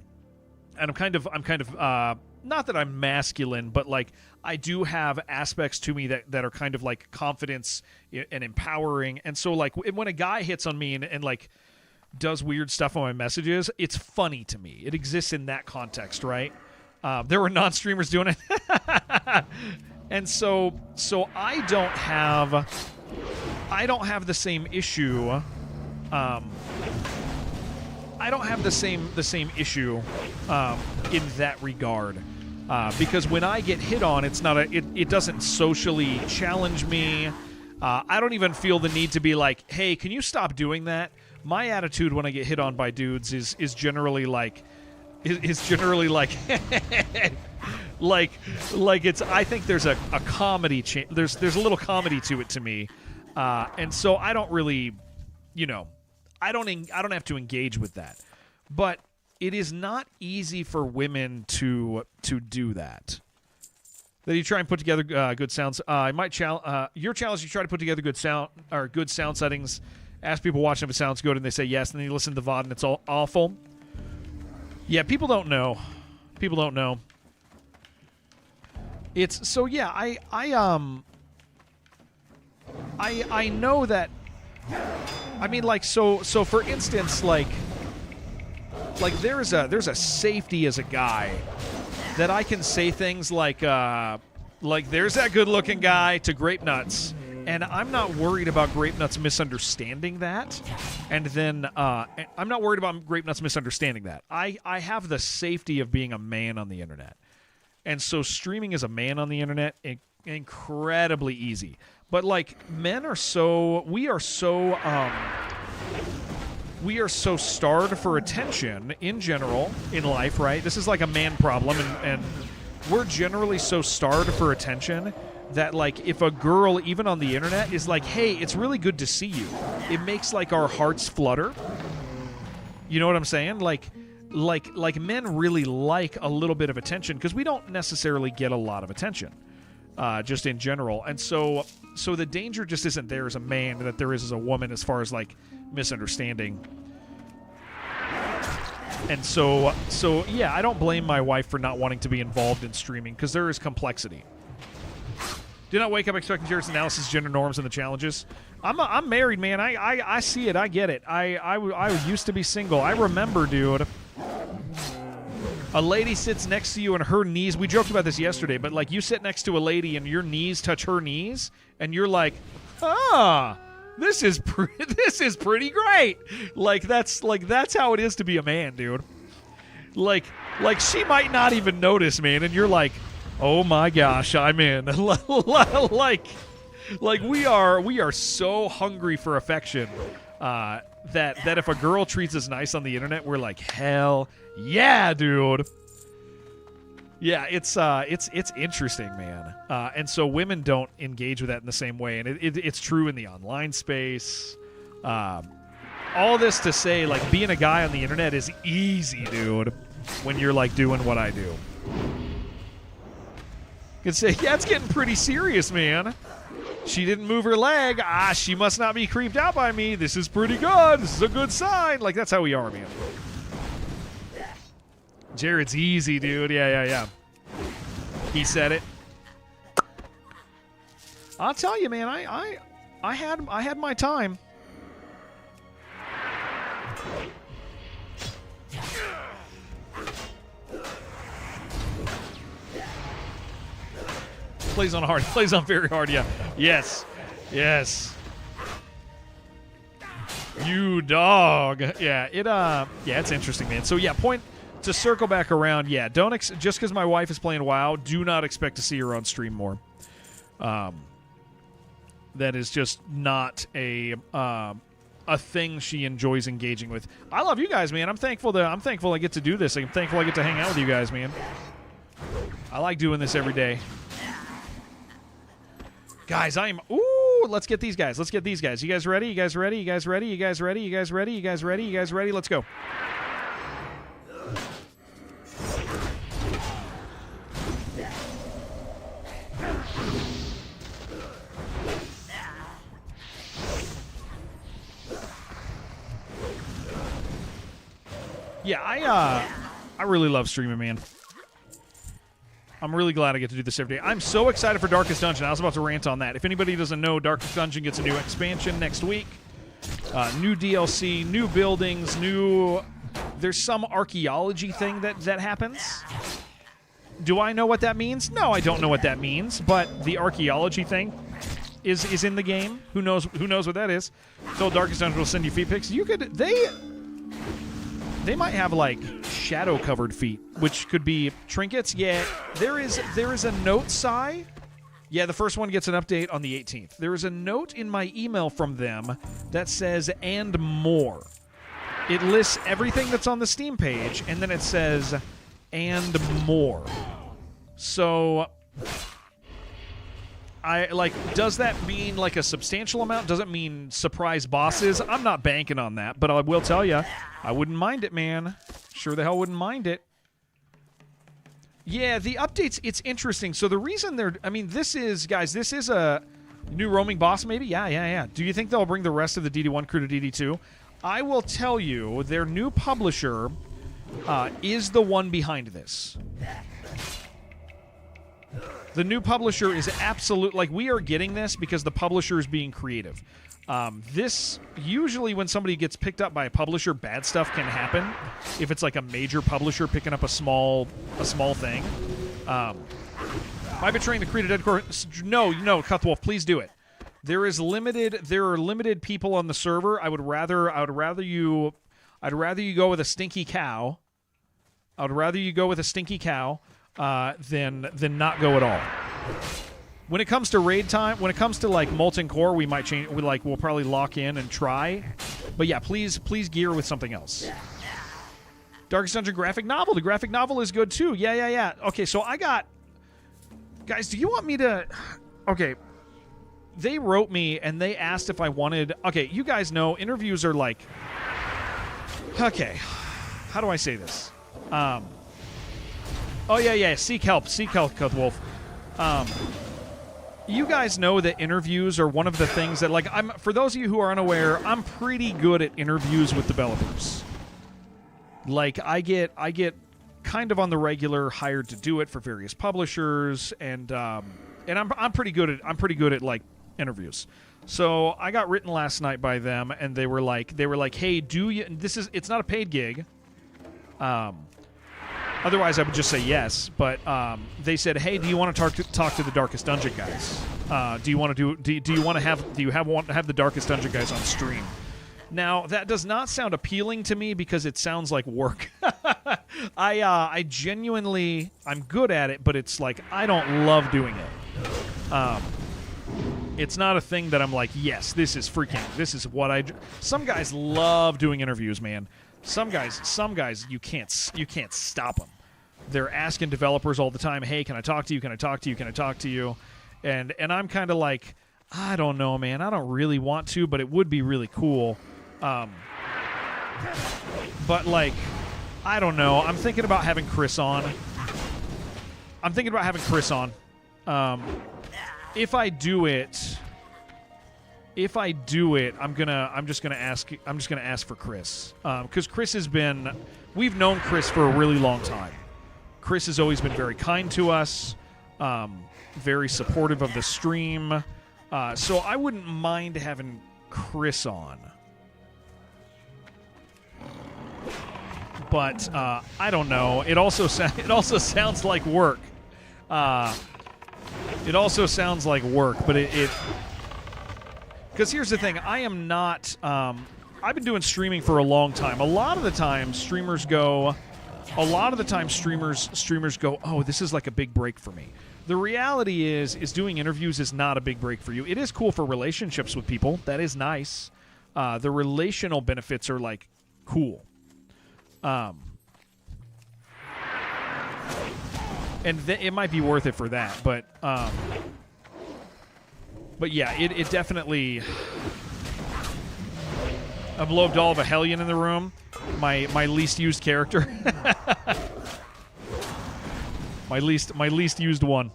I'm kind of not that I'm masculine, but like I do have aspects to me that are kind of like confidence and empowering. And so like when a guy hits on me and like does weird stuff on my messages, it's funny to me. It exists in that context, right? There were non-streamers doing it. And so I don't have the same issue. I don't have the same issue in that regard. Because when I get hit on, it doesn't socially challenge me. I don't even feel the need to be like, hey, can you stop doing that? My attitude when I get hit on by dudes is generally like like it's. I think there's a comedy. There's a little comedy to it to me, and so I don't really, I don't have to engage with that. But it is not easy for women to do that. That you try and put together good sounds. Your challenge. You try to put together good sound settings. Ask people watching if it sounds good, and they say yes, and then you listen to the VOD, and it's all awful. Yeah, people don't know. People don't know. It's so yeah. I know that. I mean, like so for instance, like there's a safety as a guy that I can say things like there's that good-looking guy to Grape Nuts. And I'm not worried about Grape Nuts misunderstanding that. And then I'm not worried about Grape Nuts misunderstanding that. I have the safety of being a man on the internet. And so streaming as a man on the internet, incredibly easy. But like men are we are so starved for attention in general in life, right? This is like a man problem, and we're generally so starved for attention that like if a girl even on the internet is like, hey, it's really good to see you, it makes like our hearts flutter. You know what I'm saying? Like men really like a little bit of attention because we don't necessarily get a lot of attention just in general. And so the danger just isn't there as a man that there is as a woman as far as like misunderstanding. And so yeah, I don't blame my wife for not wanting to be involved in streaming because there is complexity. Do not wake up expecting Jared's analysis, gender norms, and the challenges. I'm married, man. I see it. I get it. I used to be single. I remember, dude. A lady sits next to you and her knees. We joked about this yesterday, but like you sit next to a lady and your knees touch her knees, and you're like, this is pretty great. Like that's how it is to be a man, dude. Like she might not even notice, man, and you're like, oh my gosh, I'm in. like we are so hungry for affection that if a girl treats us nice on the internet, we're like, hell yeah, dude. Yeah, it's interesting, man. And so women don't engage with that in the same way, and it's true in the online space. All this to say, like, being a guy on the internet is easy, dude, when you're like doing what I do. You can say, yeah, it's getting pretty serious, man. She didn't move her leg. She must not be creeped out by me. This is pretty good. This is a good sign. Like, that's how we are, man. Jared's easy, dude. Yeah. He said it. I'll tell you, man, I had my time. Plays on hard. Plays on very hard. Yeah. Yes. Yes. You dog. Yeah. It's interesting, man. So yeah, point to circle back around. Yeah. Don't just because my wife is playing WoW, do not expect to see her on stream more. That is just not a thing she enjoys engaging with. I love you guys, man. I'm thankful I get to do this. I'm thankful I get to hang out with you guys, man. I like doing this every day. Guys, let's get these guys. Let's get these guys. You guys ready? You guys ready? You guys ready? You guys ready? You guys ready? You guys ready? You guys ready? Let's go. Yeah, I really love streaming, man. I'm really glad I get to do this every day. I'm so excited for Darkest Dungeon. I was about to rant on that. If anybody doesn't know, Darkest Dungeon gets a new expansion next week. New DLC, new buildings, there's some archaeology thing that happens. Do I know what that means? No, I don't know what that means, but the archaeology thing is in the game. Who knows what that is? So Darkest Dungeon will send you feet pics. They might have like shadow covered feet, which could be trinkets. Yeah, there is a note, Sai. Yeah, the first one gets an update on the 18th. There is a note in my email from them that says "and more." It lists everything that's on the Steam page, and then it says "and more." So does that mean like a substantial amount? Does it mean surprise bosses? I'm not banking on that, but I will tell you, I wouldn't mind it, man. Sure the hell wouldn't mind it. Yeah, the updates, it's interesting. So the reason this is a new roaming boss maybe? Yeah. Do you think they'll bring the rest of the DD1 crew to DD2? I will tell you, their new publisher is the one behind this. The new publisher is absolute. Like, we are getting this because the publisher is being creative. This usually, when somebody gets picked up by a publisher, bad stuff can happen. If it's like a major publisher picking up a small thing. Am I betraying the creed of Dead Core? No, Cuthwolf, please do it. There are limited people on the server. I'd rather you go with a stinky cow. I would rather you go with a stinky cow than not go at all. When it comes to raid time, when it comes to like Molten Core, we might change. We'll probably lock in and try. But yeah, please gear with something else. Darkest Dungeon graphic novel. The graphic novel is good too. Yeah. Okay, so I got. Guys, do you want me to? Okay. They wrote me and they asked if I wanted. Okay, you guys know interviews are like. Okay, how do I say this? Oh yeah. Seek help, Cuthwolf. You guys know that interviews are one of the things that, like, for those of you who are unaware, I'm pretty good at interviews with developers. Like, I get kind of on the regular hired to do it for various publishers, and I'm pretty good at like interviews. So I got written last night by them, and they were like, hey, it's not a paid gig. Otherwise, I would just say yes. But they said, "Hey, do you want to talk to the Darkest Dungeon guys? Do you want to have the Darkest Dungeon guys on stream?" Now, that does not sound appealing to me because it sounds like work. I genuinely, I'm good at it, but it's like I don't love doing it. It's not a thing that I'm like, yes, this is what I. Some guys love doing interviews, man. Some guys, you can't stop them. They're asking developers all the time, "Hey, can I talk to you? Can I talk to you? Can I talk to you?" And I'm kind of like, I don't know, man. I don't really want to, but it would be really cool. But like, I don't know. I'm thinking about having Chris on. If I do it, I'm just gonna ask for Chris, because Chris has been. We've known Chris for a really long time. Chris has always been very kind to us, very supportive of the stream. So I wouldn't mind having Chris on. But I don't know. It also sounds like work. It also sounds like work, but it because here's the thing, I am not I've been doing streaming for a long time. A lot of the time streamers go, oh, this is like a big break for me. The reality is doing interviews is not a big break for you. It is cool for relationships with people. That is nice. The relational benefits are like cool. And it might be worth it for that, but yeah, it definitely. I've loved all of a Hellion in the room. My least used character. my least used one.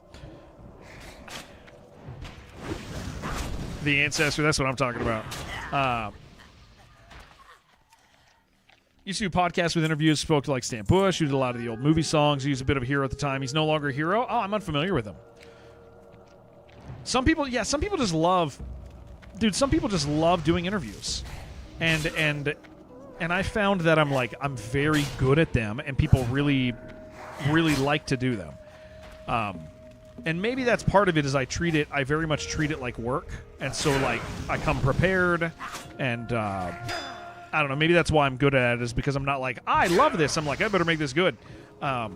The Ancestor. That's what I'm talking about. Used to do podcasts with interviews, spoke to like Stan Bush, who did a lot of the old movie songs. He was a bit of a hero at the time. He's no longer a hero. Oh, I'm unfamiliar with him. Some people just love, dude. Some people just love doing interviews, and I found that I'm very good at them, and people really like to do them. And maybe that's part of it. Is I very much treat it like work, and so like I come prepared, and I don't know. Maybe that's why I'm good at it, is because I'm not like, I love this. I'm like, I better make this good. But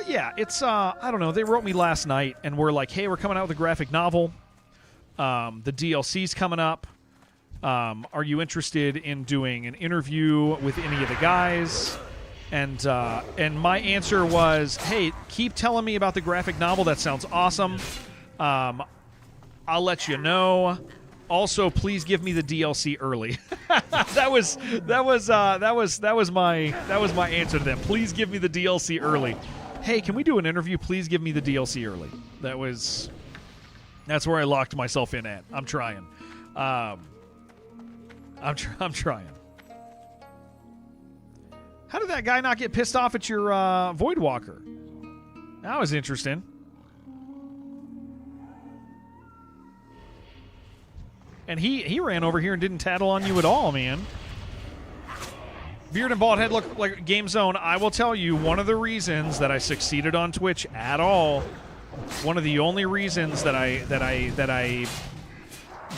yeah, it's, I don't know. They wrote me last night and were like, hey, we're coming out with a graphic novel. The DLC's coming up. Are you interested in doing an interview with any of the guys? And my answer was, hey, keep telling me about the graphic novel. That sounds awesome. I'll let you know. Also, please give me the DLC early. that was my answer to them. Please give me the DLC early. Hey, can we do an interview? Please give me the DLC early. That's where I locked myself in at. I'm trying. I'm trying. How did that guy not get pissed off at your Voidwalker? That was interesting. And he ran over here and didn't tattle on you at all, man. Beard and bald head look like Game Zone. I will tell you, one of the reasons that I succeeded on Twitch at all, one of the only reasons that I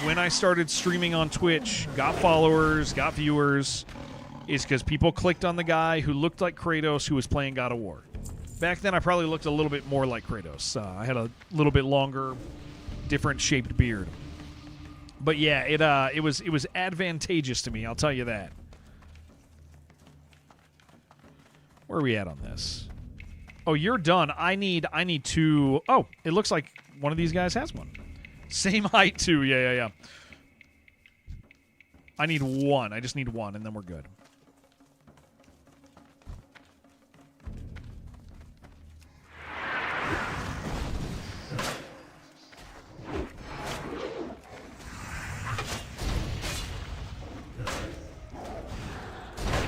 when I started streaming on Twitch, got followers, got viewers, is because people clicked on the guy who looked like Kratos who was playing God of War. Back then, I probably looked a little bit more like Kratos. I had a little bit longer, different shaped beard. But yeah, it was advantageous to me, I'll tell you that. Where are we at on this? Oh, you're done. I need two. Oh, it looks like one of these guys has one. Same height too. Yeah. I need one. I just need one, and then we're good.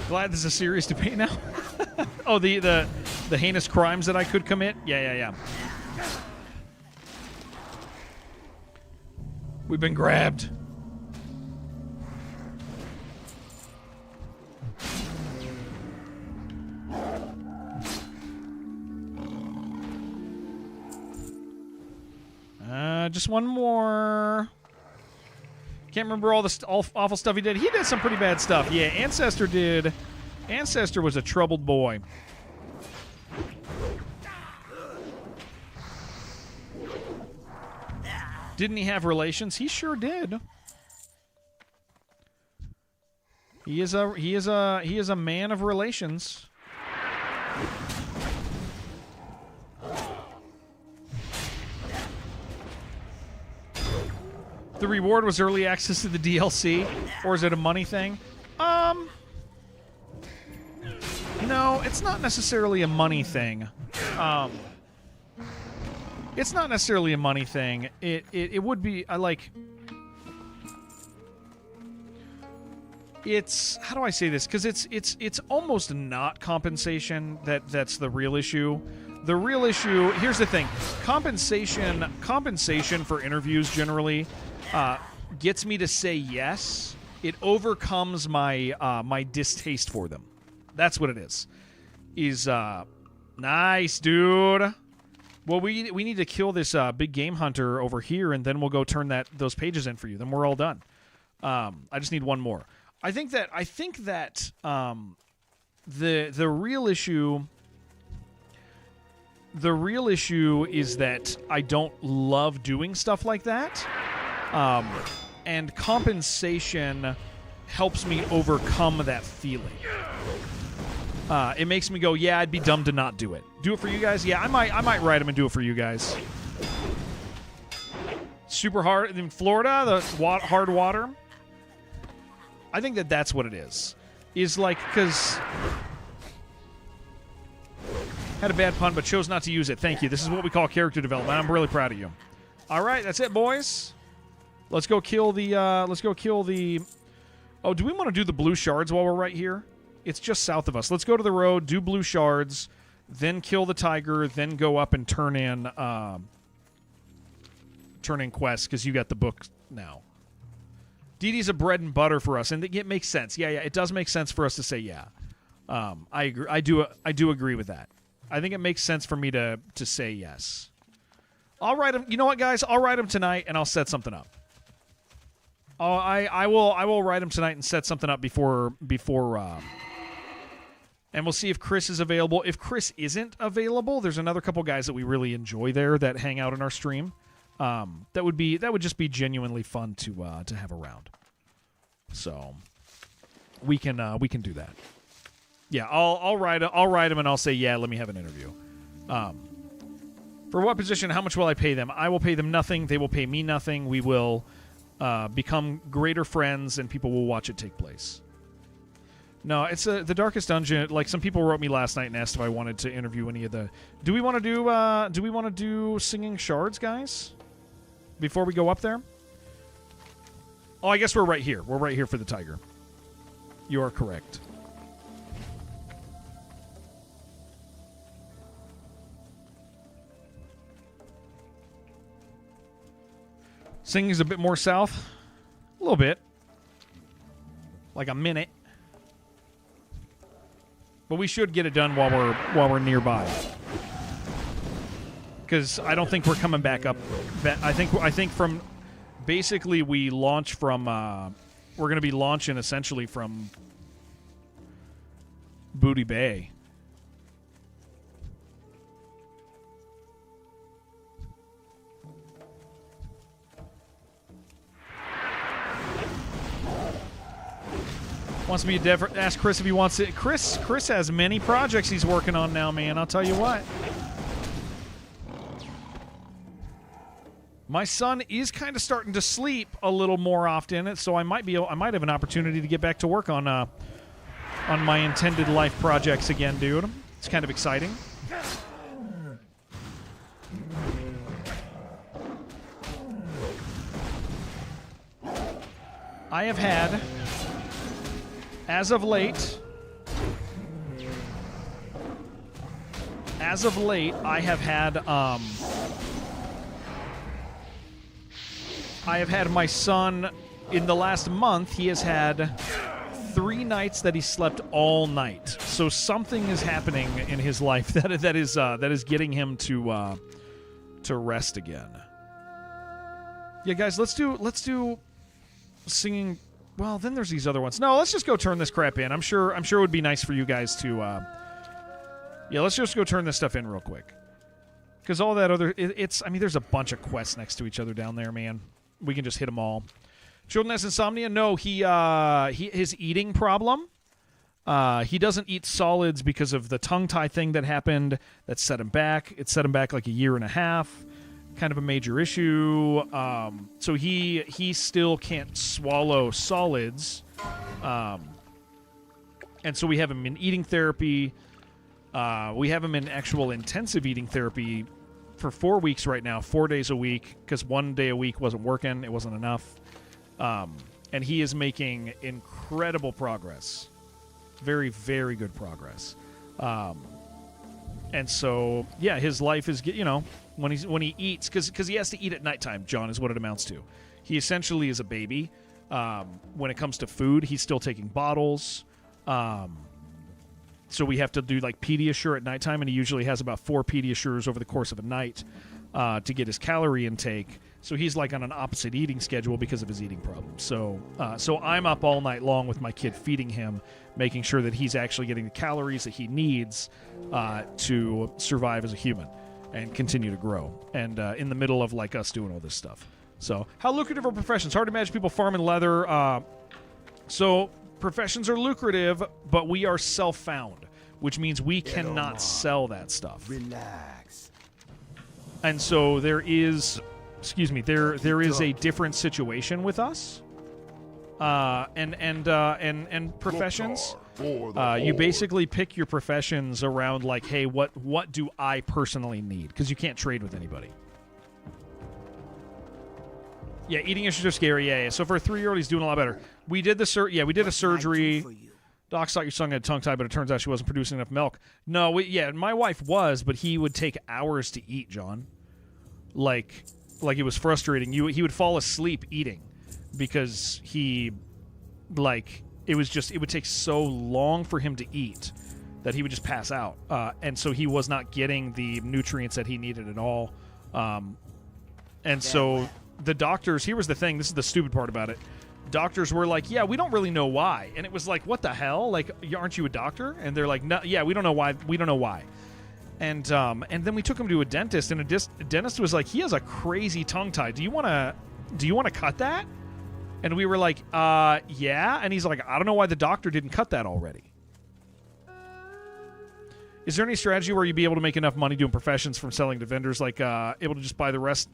Glad this is a serious debate now. Oh, the heinous crimes that I could commit? Yeah. We've been grabbed. Just one more. Can't remember all the awful stuff he did. He did some pretty bad stuff. Yeah, Ancestor did. Ancestor was a troubled boy. Didn't he have relations? He sure did. He is a man of relations. The reward was early access to the DLC, or is it a money thing? No, it's not necessarily a money thing. It's not necessarily a money thing. It would be. It's, how do I say this? Because it's almost not compensation that's the real issue. The real issue, here's the thing: compensation for interviews generally gets me to say yes. It overcomes my my distaste for them. That's what it is. Nice, dude. Well, we need to kill this big game hunter over here, and then we'll go turn those pages in for you. Then we're all done. I just need one more. I think that the real issue is that I don't love doing stuff like that, and compensation helps me overcome that feeling. It makes me go, yeah, I'd be dumb to not do it. Do it for you guys? Yeah, I might write them and do it for you guys. Super hard in Florida, the hard water. I think that's what it is. Is like, because had a bad pun, but chose not to use it. Thank you. This is what we call character development. I'm really proud of you. All right, that's it, boys. Let's go kill the. Oh, do we want to do the blue shards while we're right here? It's just south of us. Let's go to the road, do blue shards, then kill the tiger, then go up and turn in quests because you got the book now. Dee Dee's a bread and butter for us, and it makes sense. Yeah, it does make sense for us to say yeah. I agree. I do agree with that. I think it makes sense for me to say yes. I'll write them. You know what, guys? I'll write them tonight, and I'll set something up. I will write them tonight and set something up before. And we'll see if Chris is available. If Chris isn't available, there's another couple guys that we really enjoy there that hang out in our stream. That would just be genuinely fun to have around. So we can do that. Yeah, I'll write them and I'll say yeah. Let me have an interview. For what position? How much will I pay them? I will pay them nothing. They will pay me nothing. We will become greater friends, and people will watch it take place. No, it's the Darkest Dungeon. Like, some people wrote me last night and asked if I wanted to interview any of the. Do we want to do Singing Shards, guys? Before we go up there. Oh, I guess we're right here. We're right here for the tiger. You are correct. Singing's a bit more south. A little bit. Like a minute. But we should get it done while we're nearby. Because I don't think we're coming back up. I think from basically we launch from we're going to be launching essentially from Booty Bay. Wants me to ask Chris if he wants it. Chris has many projects he's working on now, man. I'll tell you what. My son is kind of starting to sleep a little more often, so I might have an opportunity to get back to work on my intended life projects again, dude. It's kind of exciting. I have had, as of late, I have had my son, in the last month, he has had 3 nights that he slept all night. So something is happening in his life that is getting him to rest again. Yeah, guys, let's do singing. Well, then there's these other ones. No, let's just go turn this crap in. I'm sure it would be nice for you guys to. Yeah, let's just go turn this stuff in real quick. Because all that other, there's a bunch of quests next to each other down there, man. We can just hit them all. Children has insomnia? No, his eating problem. He doesn't eat solids because of the tongue tie thing that happened. That set him back. It set him back like a year and a half. Kind of a major issue. So he still can't swallow solids. And so we have him in eating therapy. We have him in actual intensive eating therapy for 4 weeks right now, 4 days a week, because 1 day a week wasn't working. It wasn't enough. And he is making incredible progress. Very, very good progress. And so, yeah, his life is, when he eats, because he has to eat at nighttime, John, is what it amounts to. He essentially is a baby. When it comes to food, he's still taking bottles. So we have to do like Pediasure at nighttime, and he usually has about 4 Pediasures over the course of a night to get his calorie intake. So he's like on an opposite eating schedule because of his eating problems. So I'm up all night long with my kid feeding him, making sure that he's actually getting the calories that he needs to survive as a human and continue to grow. And in the middle of like us doing all this stuff. So how lucrative are professions? Hard to imagine people farming leather. So professions are lucrative, but we are self-found, which means we cannot sell that stuff. Relax. And so there is, there is a different situation with us, and professions. You basically pick your professions around like, hey, what do I personally need? Because you can't trade with anybody. Yeah, eating issues are scary. Yeah. So for a 3-year-old, he's doing a lot better. We did the we did a surgery. Doc thought your son had tongue tied, but it turns out she wasn't producing enough milk. No, my wife was, but he would take hours to eat, John. Like it was frustrating. He would fall asleep eating because it would take so long for him to eat that he would just pass out. And so he was not getting the nutrients that he needed at all. And so the doctors, here was the thing, this is the stupid part about it. Doctors were like, yeah, we don't really know why. And it was like, what the hell? Like, aren't you a doctor? And they're like, no, yeah, we don't know why. We don't know why. And then we took him to a dentist, and a dentist was like, he has a crazy tongue tie. Do you want to cut that? And we were like, yeah. And he's like, I don't know why the doctor didn't cut that already. Is there any strategy where you'd be able to make enough money doing professions from selling to vendors, like able to just buy the rest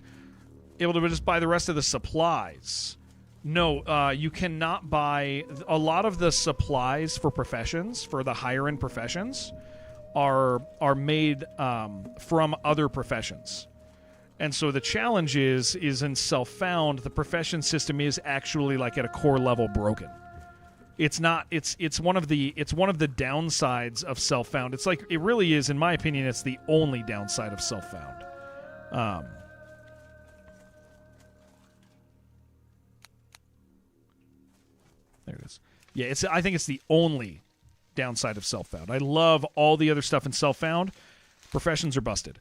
of the supplies? No, you cannot buy a lot of the supplies for professions, for the higher end professions, are made from other professions. And so the challenge is in self-found, the profession system is actually like at a core level broken. It's not. It's one of the downsides of self-found. It's like, it really is, in my opinion, it's the only downside of self-found. There it is. Yeah, I think it's the only downside of self-found. I love all the other stuff in self-found. Professions are busted.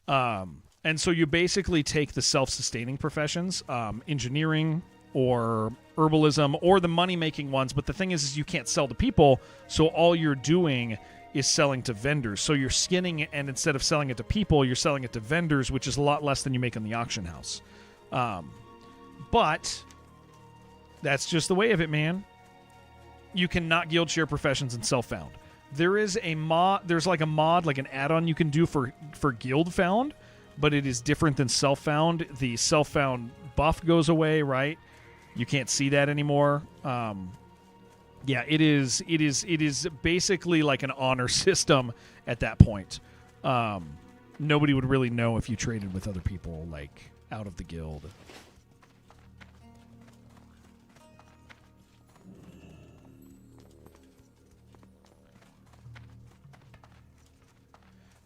And so you basically take the self-sustaining professions, engineering or herbalism, or the money-making ones, but the thing is you can't sell to people, so all you're doing is selling to vendors. So you're skinning, and instead of selling it to people, you're selling it to vendors, which is a lot less than you make in the auction house. But that's just the way of it, man. You cannot guild share professions in self-found. There is a mod. There's like a mod, like an add-on you can do for guild found, but it is different than self-found. The self-found buff goes away, right? You can't see that anymore. Yeah, it is basically like an honor system at that point. Nobody would really know if you traded with other people, like, out of the guild.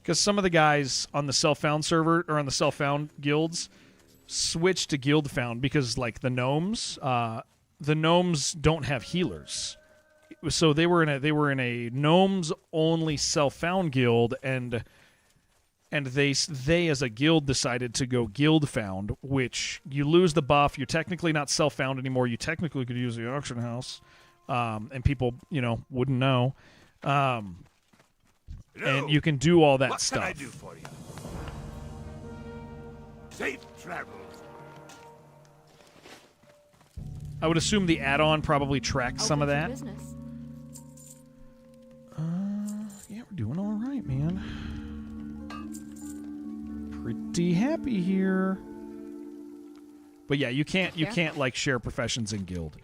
Because some of the guys on the self-found server, or on the self-found guilds, switched to guild found because, like, the gnomes don't have healers. So they were in a gnomes only self-found guild, and they as a guild decided to go guild found, which you lose the buff. You're technically not self-found anymore. You technically could use the auction house, and people wouldn't know. And you can do all that stuff. What can I do for you? Safe travels. I would assume the add-on probably tracks some of that. Business. Yeah, we're doing all right, man. Pretty happy here. But yeah, you can't like share professions in guild.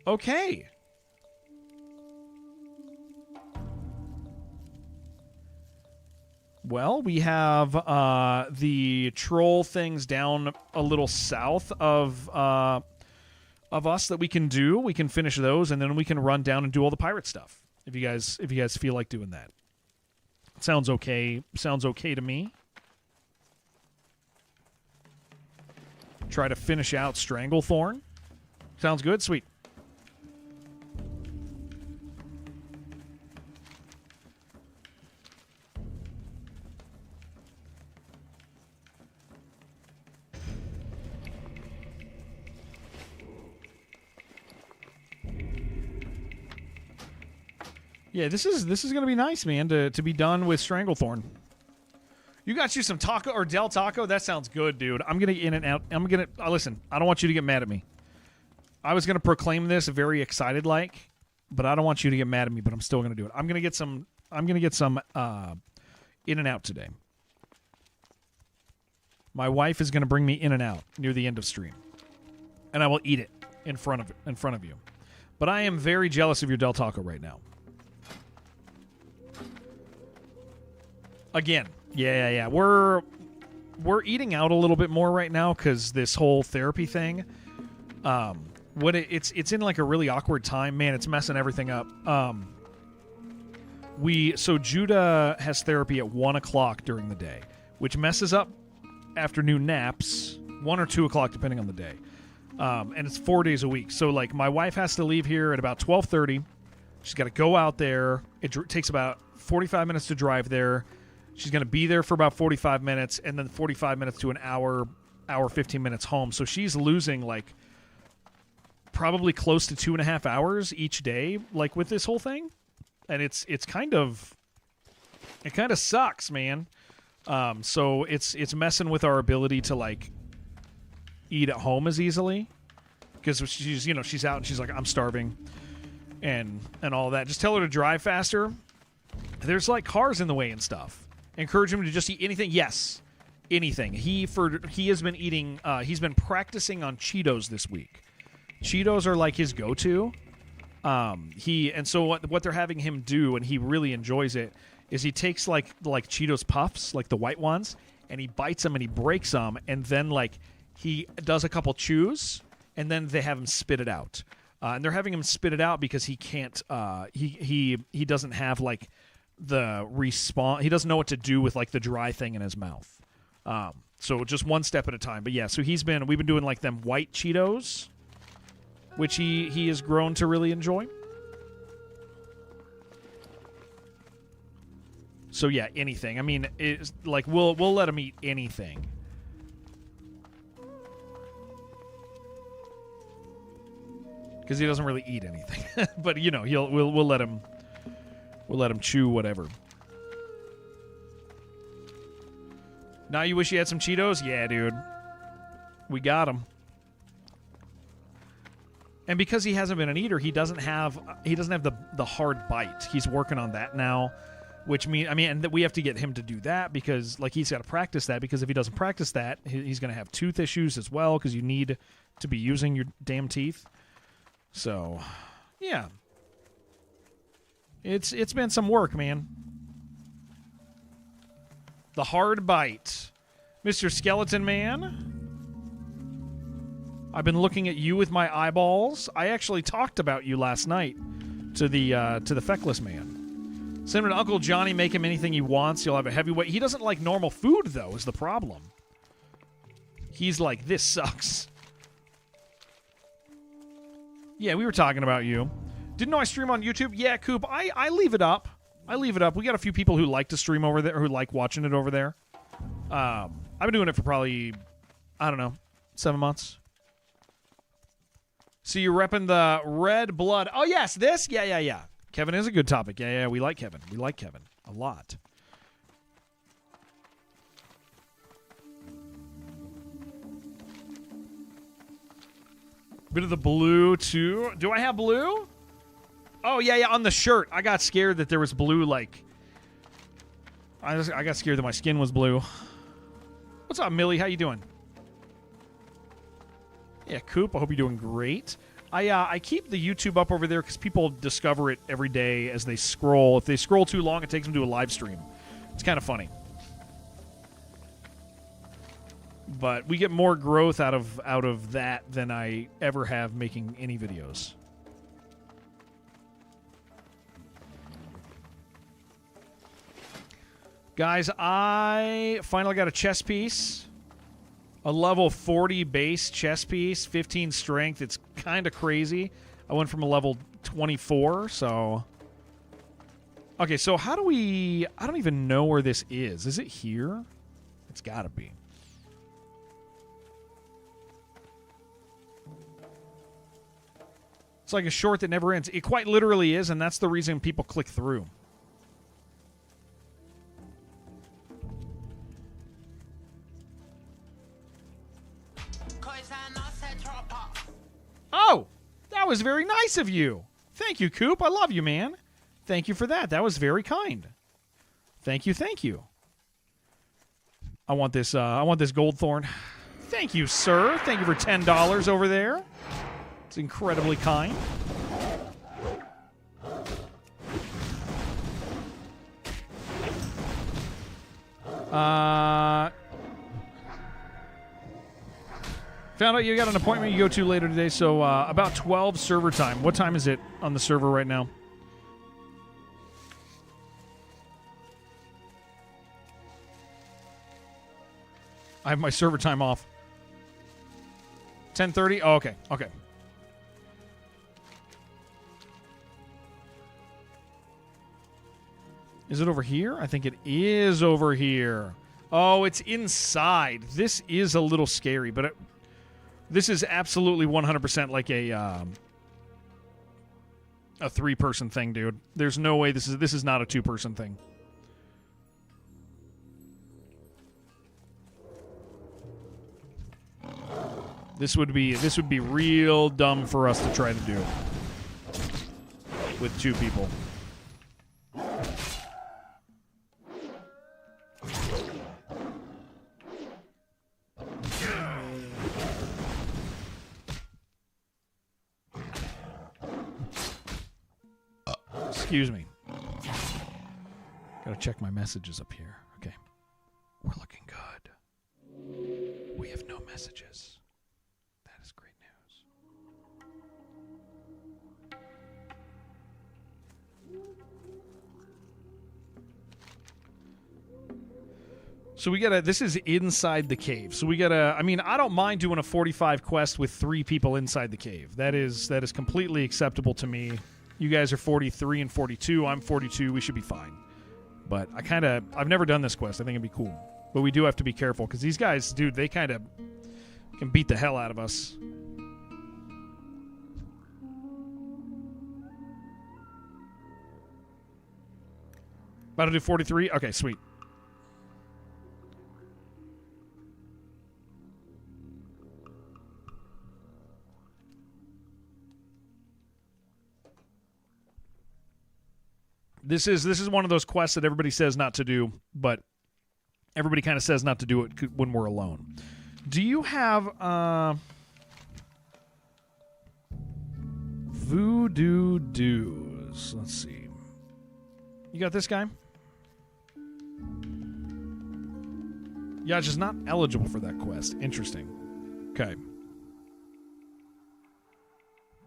Okay. Well, we have the troll things down a little south of us that we can do. We can finish those, and then we can run down and do all the pirate stuff. If you guys feel like doing that, sounds okay. Sounds okay to me. Try to finish out Stranglethorn. Sounds good. Sweet. Yeah, this is gonna be nice, man. To be done with Stranglethorn. You got you some taco or Del Taco? That sounds good, dude. I'm gonna in and out. I'm gonna listen. I don't want you to get mad at me. I was gonna proclaim this very excited like, but I don't want you to get mad at me. But I'm still gonna do it. I'm gonna get some In and Out today. My wife is gonna bring me In and Out near the end of stream, and I will eat it in front of you. But I am very jealous of your Del Taco right now. Again. Yeah. We're eating out a little bit more right now because this whole therapy thing. It's in like a really awkward time, man. It's messing everything up. So Judah has therapy at 1:00 during the day, which messes up afternoon naps, 1 or 2 o'clock depending on the day. And it's 4 days a week. So like my wife has to leave here at about 12:30. She's got to go out there. It takes about 45 minutes to drive there. She's going to be there for about 45 minutes and then 45 minutes to an hour 15 minutes home. So she's losing like probably close to 2.5 hours each day, like with this whole thing. And it kind of sucks, man. So it's messing with our ability to like eat at home as easily because she's out and she's like, I'm starving and all that. Just tell her to drive faster. There's like cars in the way and stuff. Encourage him to just eat anything. Yes, anything. He has been eating. He's been practicing on Cheetos this week. Cheetos are like his go-to. So what they're having him do, and he really enjoys it, is he takes like Cheetos Puffs, like the white ones, and he bites them and he breaks them, and then like he does a couple chews, and then they have him spit it out. And they're having him spit it out because he can't. He doesn't have like the response. He doesn't know what to do with like the dry thing in his mouth. So just one step at a time. But yeah, so we've been doing like them white Cheetos, which he has grown to really enjoy. So yeah, anything. I mean, it's like we'll let him eat anything. Because he doesn't really eat anything, but we'll let him chew whatever. Now you wish you had some Cheetos? Yeah, dude, we got them. And because he hasn't been an eater, he doesn't have the hard bite. He's working on that now, which and we have to get him to do that because like he's got to practice that because if he doesn't practice that, he's going to have tooth issues as well because you need to be using your damn teeth. So, yeah. It's been some work, man. The hard bite. Mr. Skeleton Man. I've been looking at you with my eyeballs. I actually talked about you last night to the Feckless Man. Send him to Uncle Johnny, make him anything he wants. You'll have a heavyweight. He doesn't like normal food, though, is the problem. He's like, this sucks. Yeah, we were talking about you. Didn't know I stream on YouTube? Yeah, Coop, I leave it up. We got a few people who like to stream over there, who like watching it over there. I've been doing it for probably, 7 months. So you're repping the red blood. Oh, yes, this? Yeah. Kevin is a good topic. Yeah, we like Kevin. We like Kevin a lot. Bit of the blue, too. Do I have blue? Oh, yeah, on the shirt. I got scared that there was blue, like... I got scared that my skin was blue. What's up, Millie? How you doing? Yeah, Coop, I hope you're doing great. I keep the YouTube up over there because people discover it every day as they scroll. If they scroll too long, it takes them to a live stream. It's kind of funny. But we get more growth out of that than I ever have making any videos. Guys, I finally got a chess piece. A level 40 base chess piece, 15 strength. It's kind of crazy. I went from a level 24, so... Okay, so how do we... I don't even know where this is. Is it here? It's got to be. It's like a short that never ends. It quite literally is, and that's the reason people click through. Oh, that was very nice of you. Thank you, Coop. I love you, man. Thank you for that. That was very kind. Thank you, thank you. I want this gold thorn. Thank you, sir. Thank you for $10 over there. It's incredibly kind. Found out you got an appointment you go to later today, so about 12 server time. What time is it on the server right now? I have my server time off. 10:30? Oh, okay. Okay. Is it over here? I think it is over here. Oh, it's inside. This is a little scary, but this is absolutely 100% like a 3-person thing, dude. There's no way this is not a 2-person thing. This would be real dumb for us to try to do with 2 people. Excuse me. Gotta check my messages up here. Okay. We're looking good. We have no messages. That is great news. So we gotta, this is inside the cave. So we gotta, I mean, I don't mind doing a 45 quest with 3 people inside the cave. That is completely acceptable to me. You guys are 43 and 42. I'm 42. We should be fine. But I've never done this quest. I think it'd be cool. But we do have to be careful because these guys, dude, they kind of can beat the hell out of us. About to do 43? Okay, sweet. This is one of those quests that everybody says not to do, but everybody kind of says not to do it when we're alone. Do you have Voodoo Doos? Let's see. You got this guy? Yeah, just not eligible for that quest. Interesting. Okay.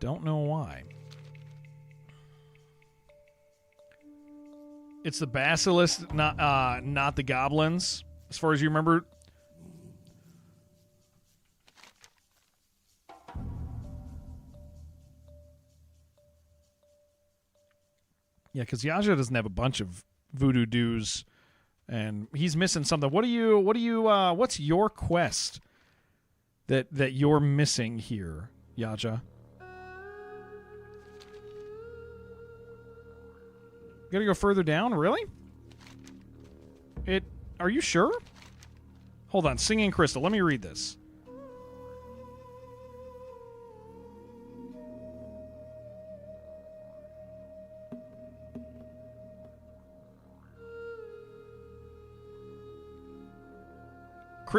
Don't know why. It's the basilisk, not the goblins, as far as you remember. Yeah, because Yaja doesn't have a bunch of voodoo doos, and he's missing something. What's your quest that you're missing here, Yaja? Gotta go further down? Really? Are you sure? Hold on. Singing Crystal. Let me read this.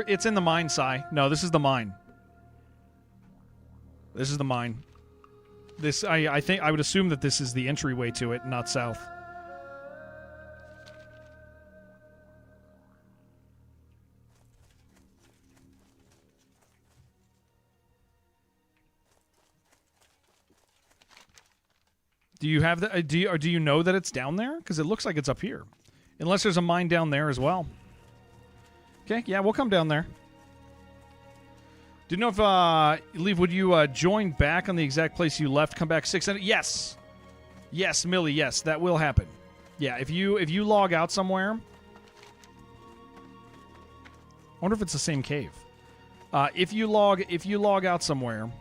It's in the mine, Sai. No, this is the mine. This is the mine. I think I would assume that this is the entryway to it, not south. Do you have the? Do you know that it's down there? Because it looks like it's up here, unless there's a mine down there as well. Okay, yeah, we'll come down there. Do you know if Leave? Would you join back on the exact place you left? Come back 600. Yes, yes, Millie. Yes, that will happen. Yeah, if you log out somewhere, I wonder if it's the same cave. If you log out somewhere.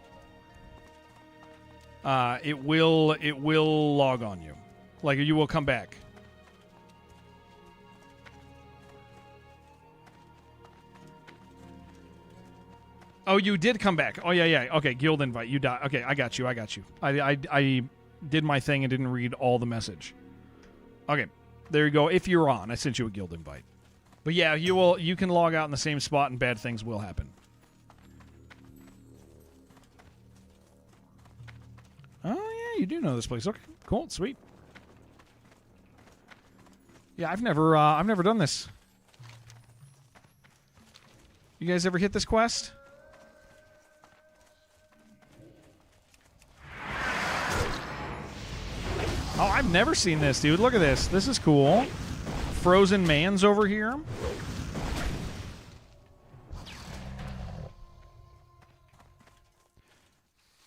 it will log on you. Like, you will come back. Oh, you did come back. Oh, yeah. Okay, guild invite. You died. Okay, I got you. I did my thing and didn't read all the message. Okay, there you go. If you're on, I sent you a guild invite. But yeah, you can log out in the same spot and bad things will happen. Oh, yeah, you do know this place. Okay, cool, sweet. Yeah, I've never done this. You guys ever hit this quest? Oh, I've never seen this, dude. Look at this. This is cool. Frozen man's over here.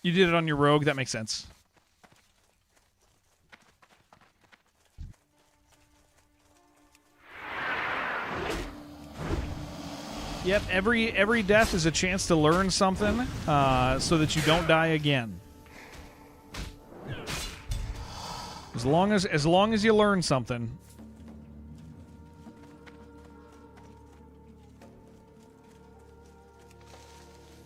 You did it on your rogue. That makes sense. Yep, every death is a chance to learn something so that you don't die again. As long as you learn something.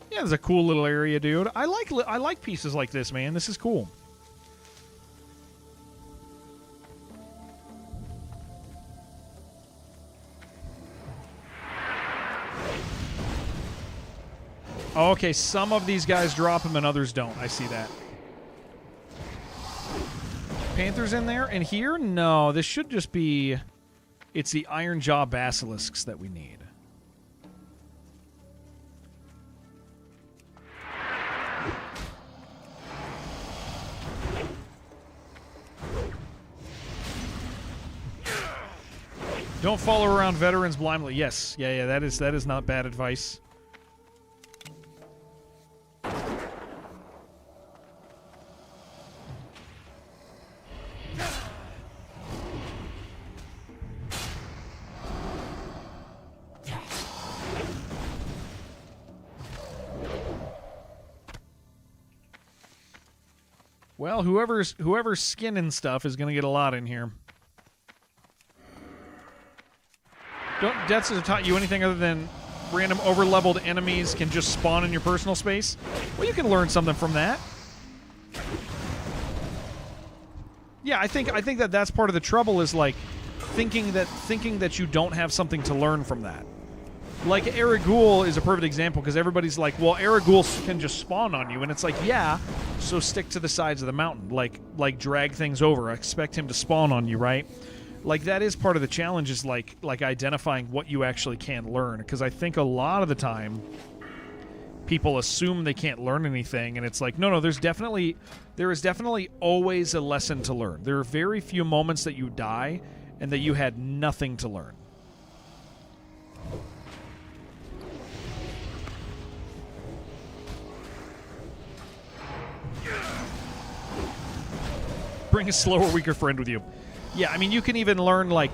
Yeah, there's a cool little area, dude. I like pieces like this, man. This is cool. Oh, okay, some of these guys drop them and others don't. I see that. Panthers in there? And here? No, this should just be... It's the Iron Jaw Basilisks that we need. Don't follow around veterans blindly. Yes. Yeah, that is not bad advice. Well, whoever's skinning stuff is going to get a lot in here. Don't deaths have taught you anything other than random over-leveled enemies can just spawn in your personal space? Well, you can learn something from that. Yeah, I think that's part of the trouble is like thinking that you don't have something to learn from that. Like Aragul is a perfect example because everybody's like, well, Aragul can just spawn on you, and it's like, yeah, so stick to the sides of the mountain, like drag things over. Expect him to spawn on you, right? Like that is part of the challenge is like identifying what you actually can learn, because I think a lot of the time people assume they can't learn anything, and it's like, no, there is definitely always a lesson to learn. There are very few moments that you die and that you had nothing to learn. Bring a slower, weaker friend with you. Yeah, I mean, you can even learn, like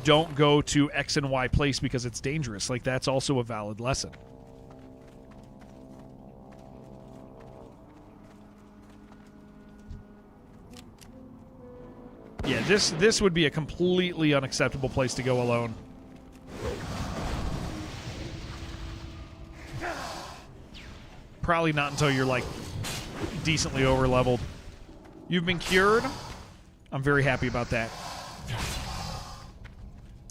don't go to X and Y place because it's dangerous. Like, that's also a valid lesson. Yeah, this would be a completely unacceptable place to go alone. Probably not until you're, like, decently over-leveled. You've been cured? I'm very happy about that.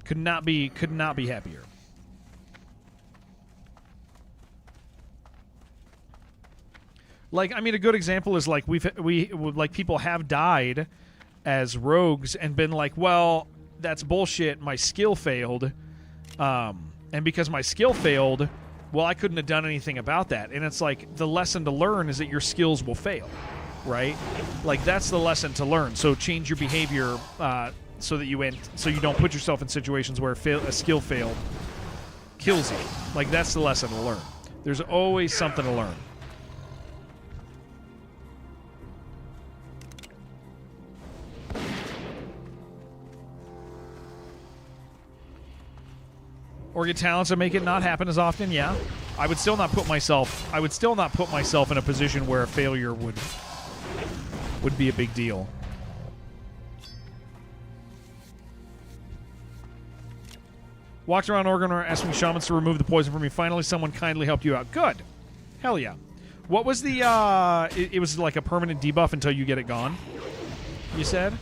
Could not be happier. Like, I mean, a good example is like like people have died as rogues and been like, well, that's bullshit. My skill failed, and because my skill failed, well, I couldn't have done anything about that. And it's like the lesson to learn is that your skills will fail. Right, like that's the lesson to learn. So change your behavior so that you don't put yourself in situations where a skill failed kills you. Like that's the lesson to learn. There's always something to learn. Or get talents that make it not happen as often. Yeah, I would still not put myself in a position where a failure would would be a big deal. Walked around Oregon asking shamans to remove the poison from me. Finally, someone kindly helped you out. Good. Hell yeah. What was the, it was like a permanent debuff until you get it gone, you said?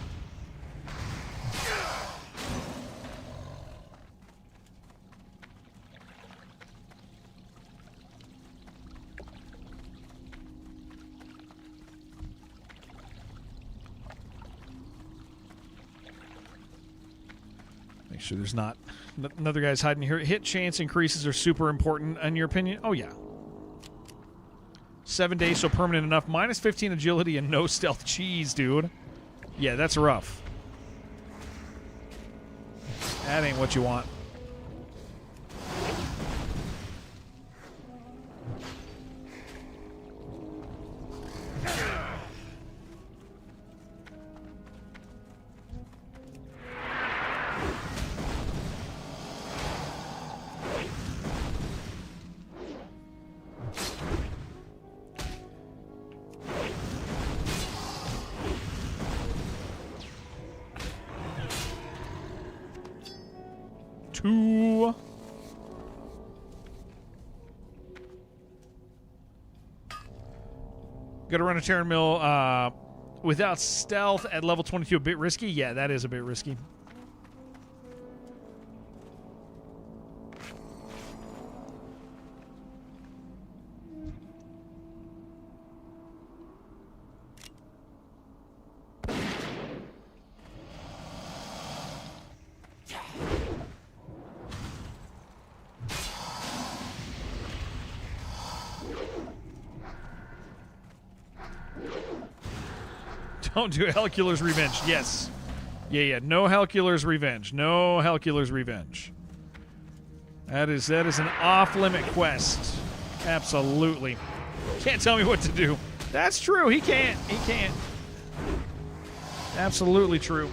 Make sure there's not another guy's hiding here. Hit chance increases are super important, in your opinion? Oh, yeah. 7 days, so permanent enough. Minus 15 agility and no stealth. Jeez, dude. Yeah, that's rough. That ain't what you want. Two. Gotta run a Terran mill without stealth at level 22. A bit risky? Yeah, that is a bit risky. Don't do Helcular's Revenge. Yes. Yeah. No Helcular's Revenge. No Helcular's Revenge. That is an off-limit quest. Absolutely. Can't tell me what to do. That's true. He can't. He can't. Absolutely true.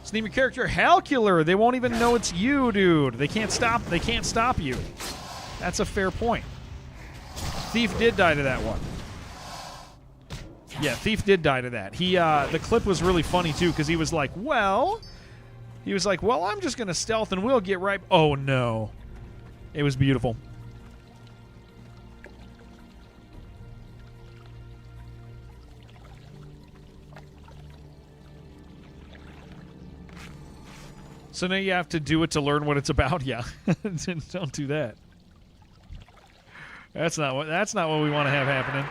Just name your character Helcular. They won't even know it's you, dude. They can't stop. They can't stop you. That's a fair point. Thief did die to that one. Yeah, Thief did die to that. He the clip was really funny too because he was like, well, I'm just gonna stealth and we'll get right. Oh no, it was beautiful. So now you have to do it to learn what it's about. Yeah, don't do that. That's not what we want to have happening.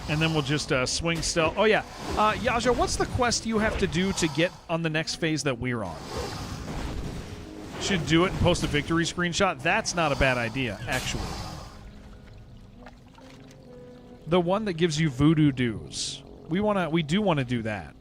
And then we'll just swing stealth. Oh, yeah. Yaja, what's the quest you have to do to get on the next phase that we're on? Should do it and post a victory screenshot. That's not a bad idea, actually. The one that gives you voodoo dues. We do want to do that.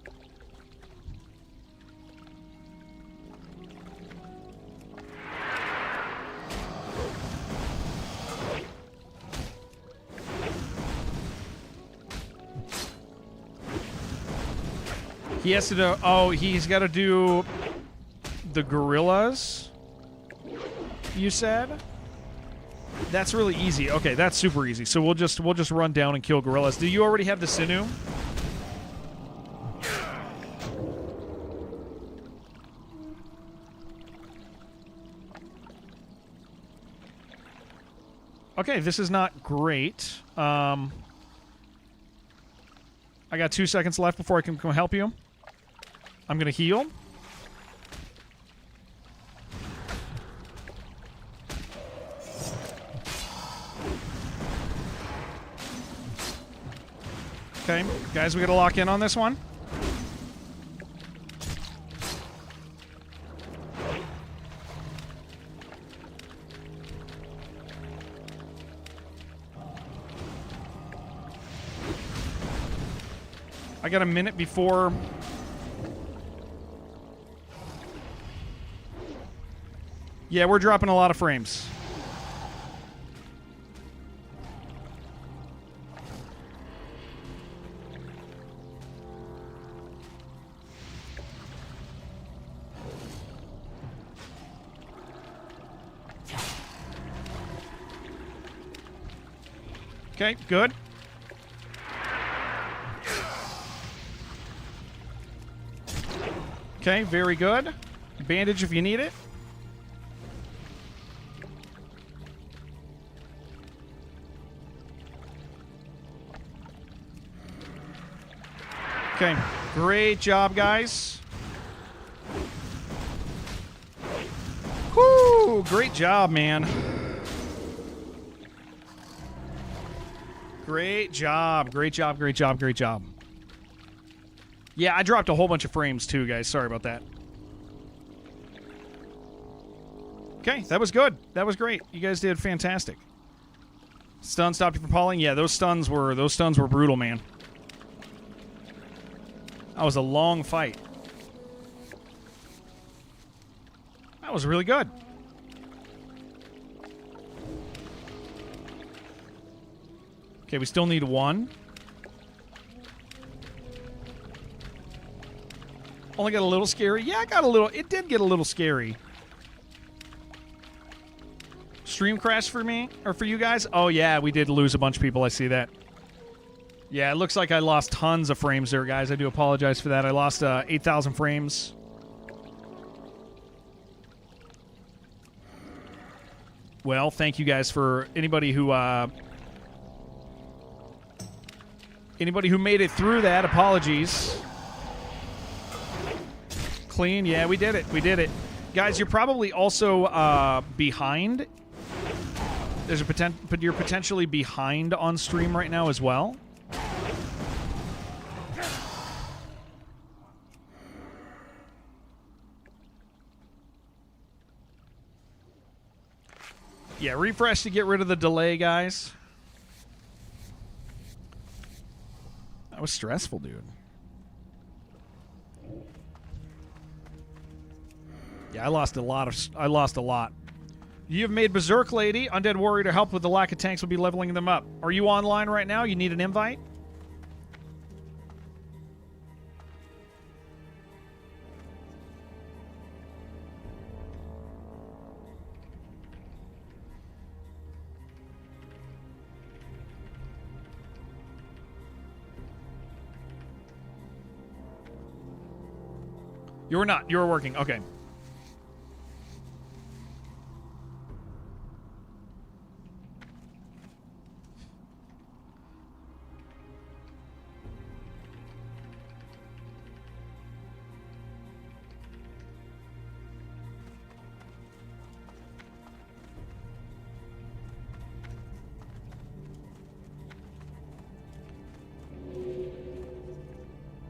He has to do... Oh, he's got to do the gorillas, you said? That's really easy. Okay, that's super easy. So we'll just run down and kill gorillas. Do you already have the sinew? Okay, this is not great. I got 2 seconds left before I can come help you. I'm going to heal. Okay, guys, we got to lock in on this one. got a minute before... Yeah, we're dropping a lot of frames. Okay, good. Okay, very good. Bandage if you need it. Okay, great job, guys. Whoo, great job, man. Great job, great job, great job, great job. Yeah, I dropped a whole bunch of frames too, guys. Sorry about that. Okay, that was good. That was great. You guys did fantastic. Stun stopped you from falling? Yeah, those stuns were brutal, man. That was a long fight. That was really good. Okay, we still need one. Only got a little scary. Yeah, I got a little... It did get a little scary. Stream crash for me? Or for you guys? Oh, yeah, we did lose a bunch of people. I see that. Yeah, it looks like I lost tons of frames there, guys. I do apologize for that. I lost 8,000 frames. Well, thank you guys for anybody who made it through that. Apologies. Clean. Yeah, we did it. We did it. Guys, you're probably also behind. There's a but you're potentially behind on stream right now as well. Yeah, refresh to get rid of the delay, guys. That was stressful, dude. Yeah, I lost a lot. You have made Berserk Lady, Undead Warrior to help with the lack of tanks. Will be leveling them up. Are you online right now? You need an invite? You're not. You're working. Okay.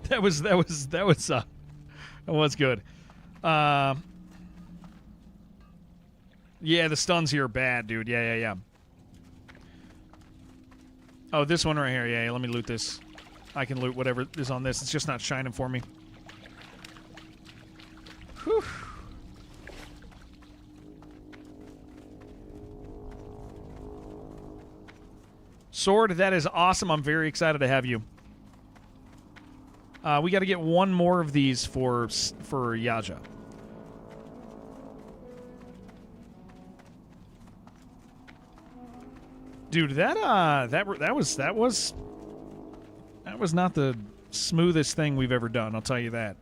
That was good. Yeah, the stuns here are bad, dude. Yeah. Oh, this one right here. Yeah, let me loot this. I can loot whatever is on this. It's just not shining for me. Whew. Sword, that is awesome. I'm very excited to have you. We got to get one more of these for Yaja. Dude, that was not the smoothest thing we've ever done. I'll tell you that.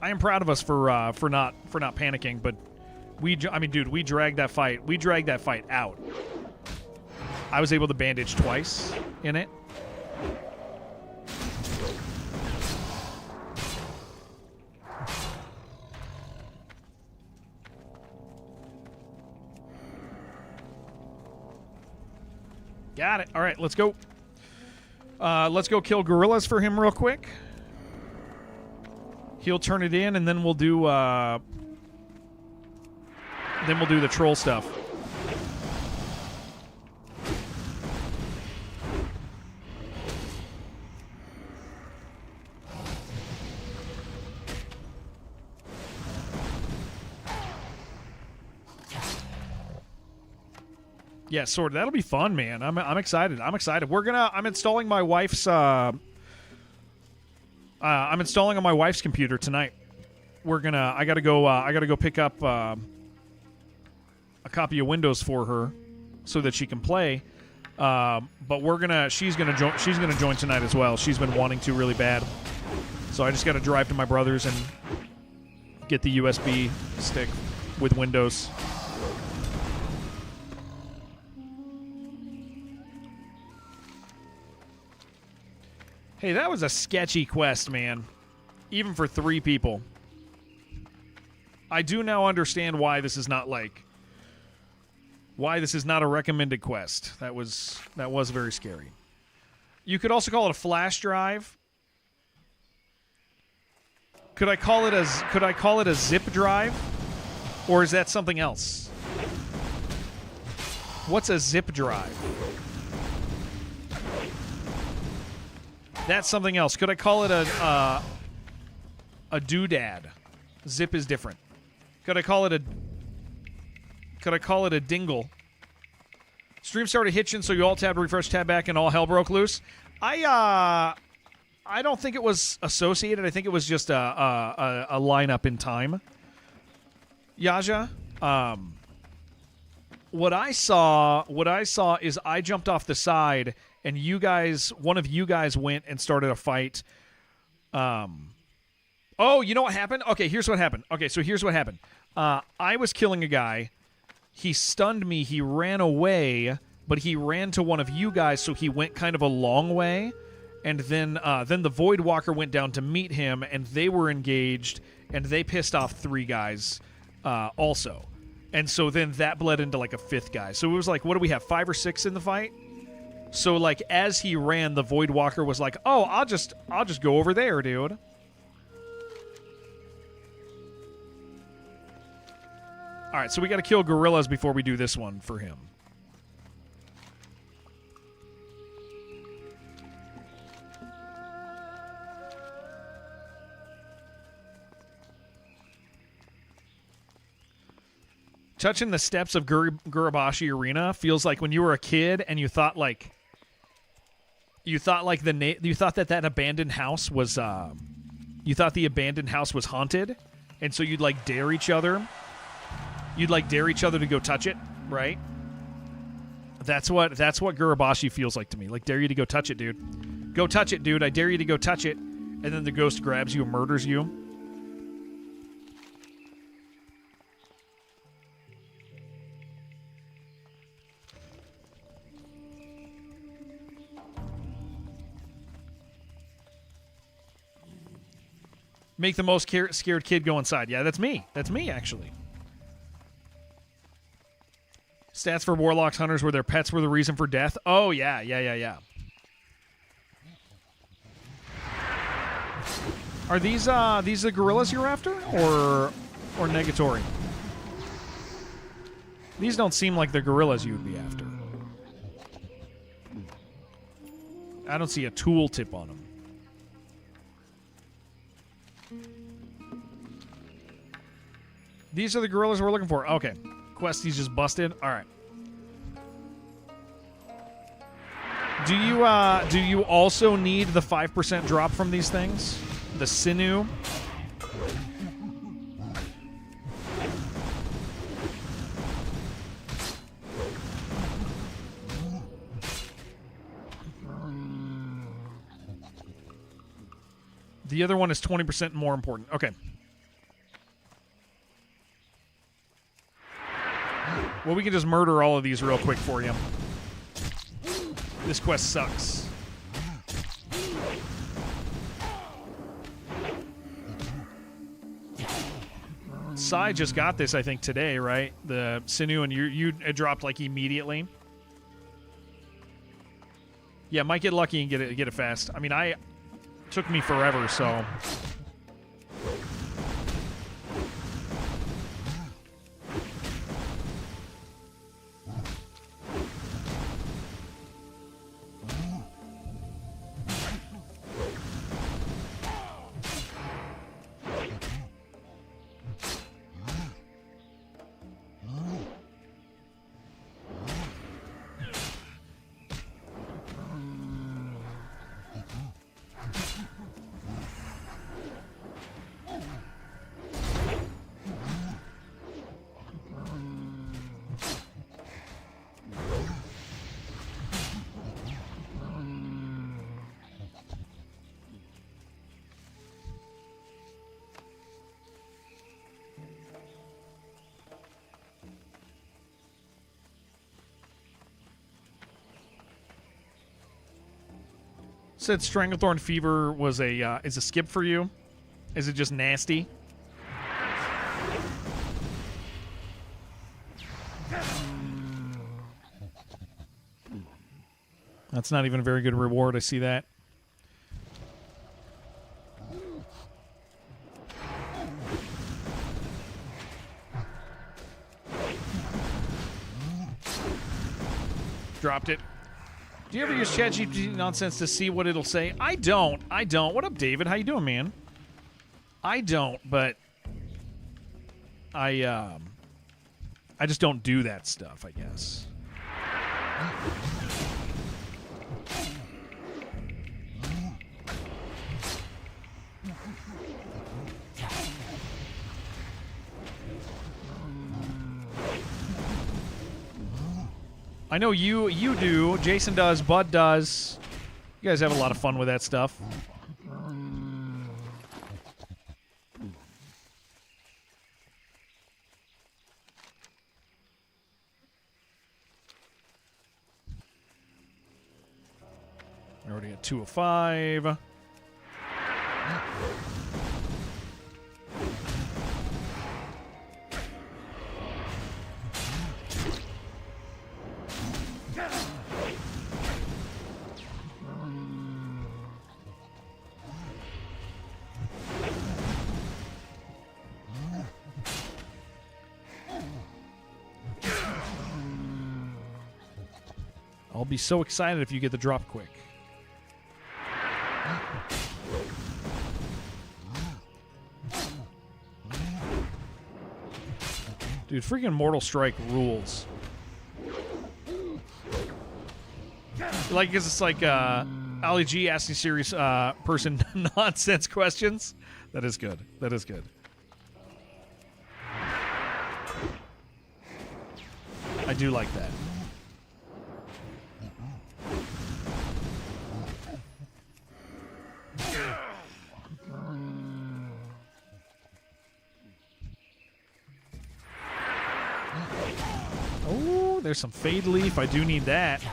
I am proud of us for not panicking, but we dragged that fight. We dragged that fight out. I was able to bandage twice in it. Got it. All right, let's go. Let's go kill gorillas for him real quick. He'll turn it in, and then we'll do the troll stuff. Yeah, sort of. That'll be fun, man. I'm excited. I'm installing my wife's I'm installing on my wife's computer tonight. I gotta go pick up a copy of Windows for her so that she can play. But she's gonna join tonight as well. She's been wanting to really bad. So I just gotta drive to my brother's and get the USB stick with Windows. Hey, that was a sketchy quest, man. Even for 3 people. I do now understand why this is not a recommended quest. That was very scary. You could also call it a flash drive. Could I call it a zip drive? Or is that something else? What's a zip drive? That's something else. Could I call it a doodad? Zip is different. Could I call it a dingle? Stream started hitching, so you all tab, refresh, tab back, and all hell broke loose. I don't think it was associated. I think it was just a lineup in time. Yaja, what I saw is I jumped off the side, and one of you guys went and started a fight. Oh, you know what happened? Okay, here's what happened. I was killing a guy. He stunned me. He ran away, but he ran to one of you guys, so he went kind of a long way. And then the Void Walker went down to meet him, and they were engaged, and they pissed off 3 guys also. And so then that bled into like a 5th guy. So it was like, what do we have, 5 or 6 in the fight? So like as he ran, the Void Walker was like, "Oh, I'll just go over there, dude." All right, so we got to kill gorillas before we do this one for him. Touching the steps of Gurabashi Arena feels like when you were a kid and you thought that abandoned house was you thought the abandoned house was haunted, and so you'd like dare each other. You'd like dare each other to go touch it, right? That's what Gurabashi feels like to me. Like, dare you to go touch it, dude. Go touch it, dude. I dare you to go touch it. And then the ghost grabs you and murders you. Make the most scared kid go inside. Yeah, that's me. That's me, actually. Stats for warlocks, hunters, where their pets were the reason for death. Oh, yeah. Are these the gorillas you're after, or negatory? These don't seem like the gorillas you would be after. I don't see a tool tip on them. These are the gorillas we're looking for. Okay. Questies just busted. All right. Do you also need the 5% drop from these things? The sinew? The other one is 20% more important. Okay. Well, we can just murder all of these real quick for you. This quest sucks. Sai just got this, I think, today, right? The sinew, and it dropped like immediately. Yeah, might get lucky and get it fast. I mean, it took me forever, so. Said Stranglethorn Fever was is a skip for you. Is it just nasty? That's not even a very good reward. I see that. Dropped it. Do you ever use ChatGPT nonsense to see what it'll say? I don't. What up, David? How you doing, man? I don't, but I just don't do that stuff, I guess. I know you do. Jason does. Bud does. You guys have a lot of fun with that stuff. I already got 2 of 5. I'll be so excited if you get the drop quick. Dude, freaking Mortal Strike rules. Like, because it's like Ali G asking serious person nonsense questions. That is good. That is good. I do like that. Oh, there's some Fade Leaf. I do need that.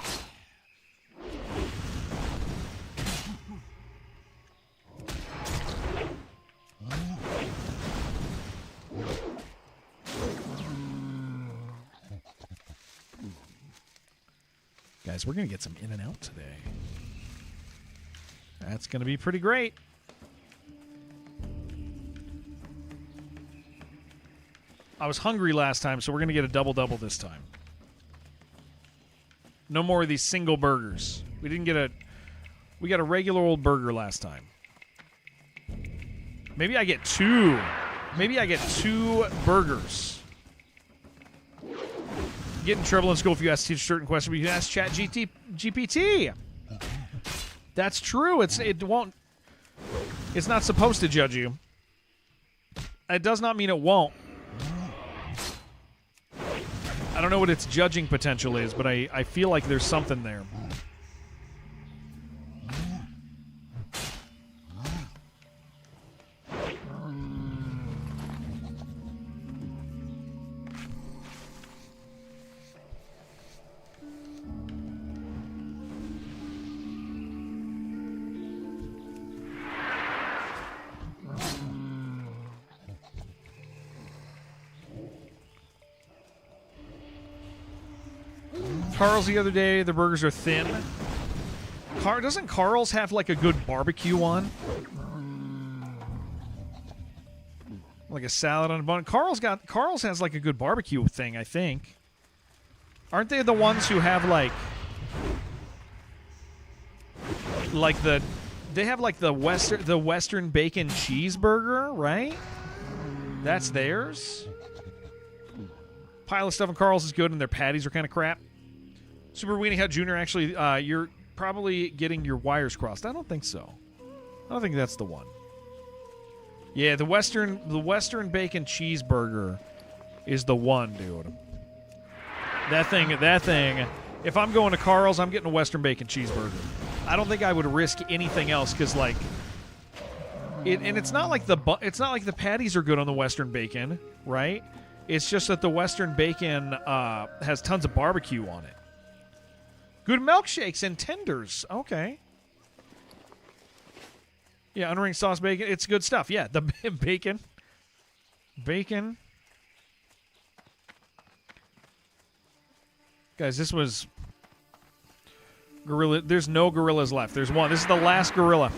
Guys, we're going to get some in and out today. That's going to be pretty great. I was hungry last time, so we're going to get a double-double this time. No more of these single burgers. We didn't get a... We got a regular old burger last time. Maybe I get 2. Maybe I get 2 burgers. Get in trouble in school if you ask teacher certain questions, but you can ask GPT. That's true. It won't... It's not supposed to judge you. It does not mean it won't. I don't know what its judging potential is, but I feel like there's something there. Carl's the other day, the burgers are thin. Doesn't Carl's have like a good barbecue one? Like a salad on a bun. Carl's has like a good barbecue thing, I think. Aren't they the ones who have like they have like the Western bacon cheeseburger, right? That's theirs. Pile of stuff in Carl's is good, and their patties are kind of crap. Super Weenie Hut Jr. Actually, you're probably getting your wires crossed. I don't think so. I don't think that's the one. Yeah, the Western bacon cheeseburger is the one, dude. That thing. If I'm going to Carl's, I'm getting a Western bacon cheeseburger. I don't think I would risk anything else because, like, it's not like the patties are good on the Western bacon, right? It's just that the Western bacon has tons of barbecue on it. Good milkshakes and tenders. Okay. Yeah, unring sauce bacon. It's good stuff. Yeah, the bacon. Bacon. Guys, this was gorilla. There's no gorillas left. There's one. This is the last gorilla.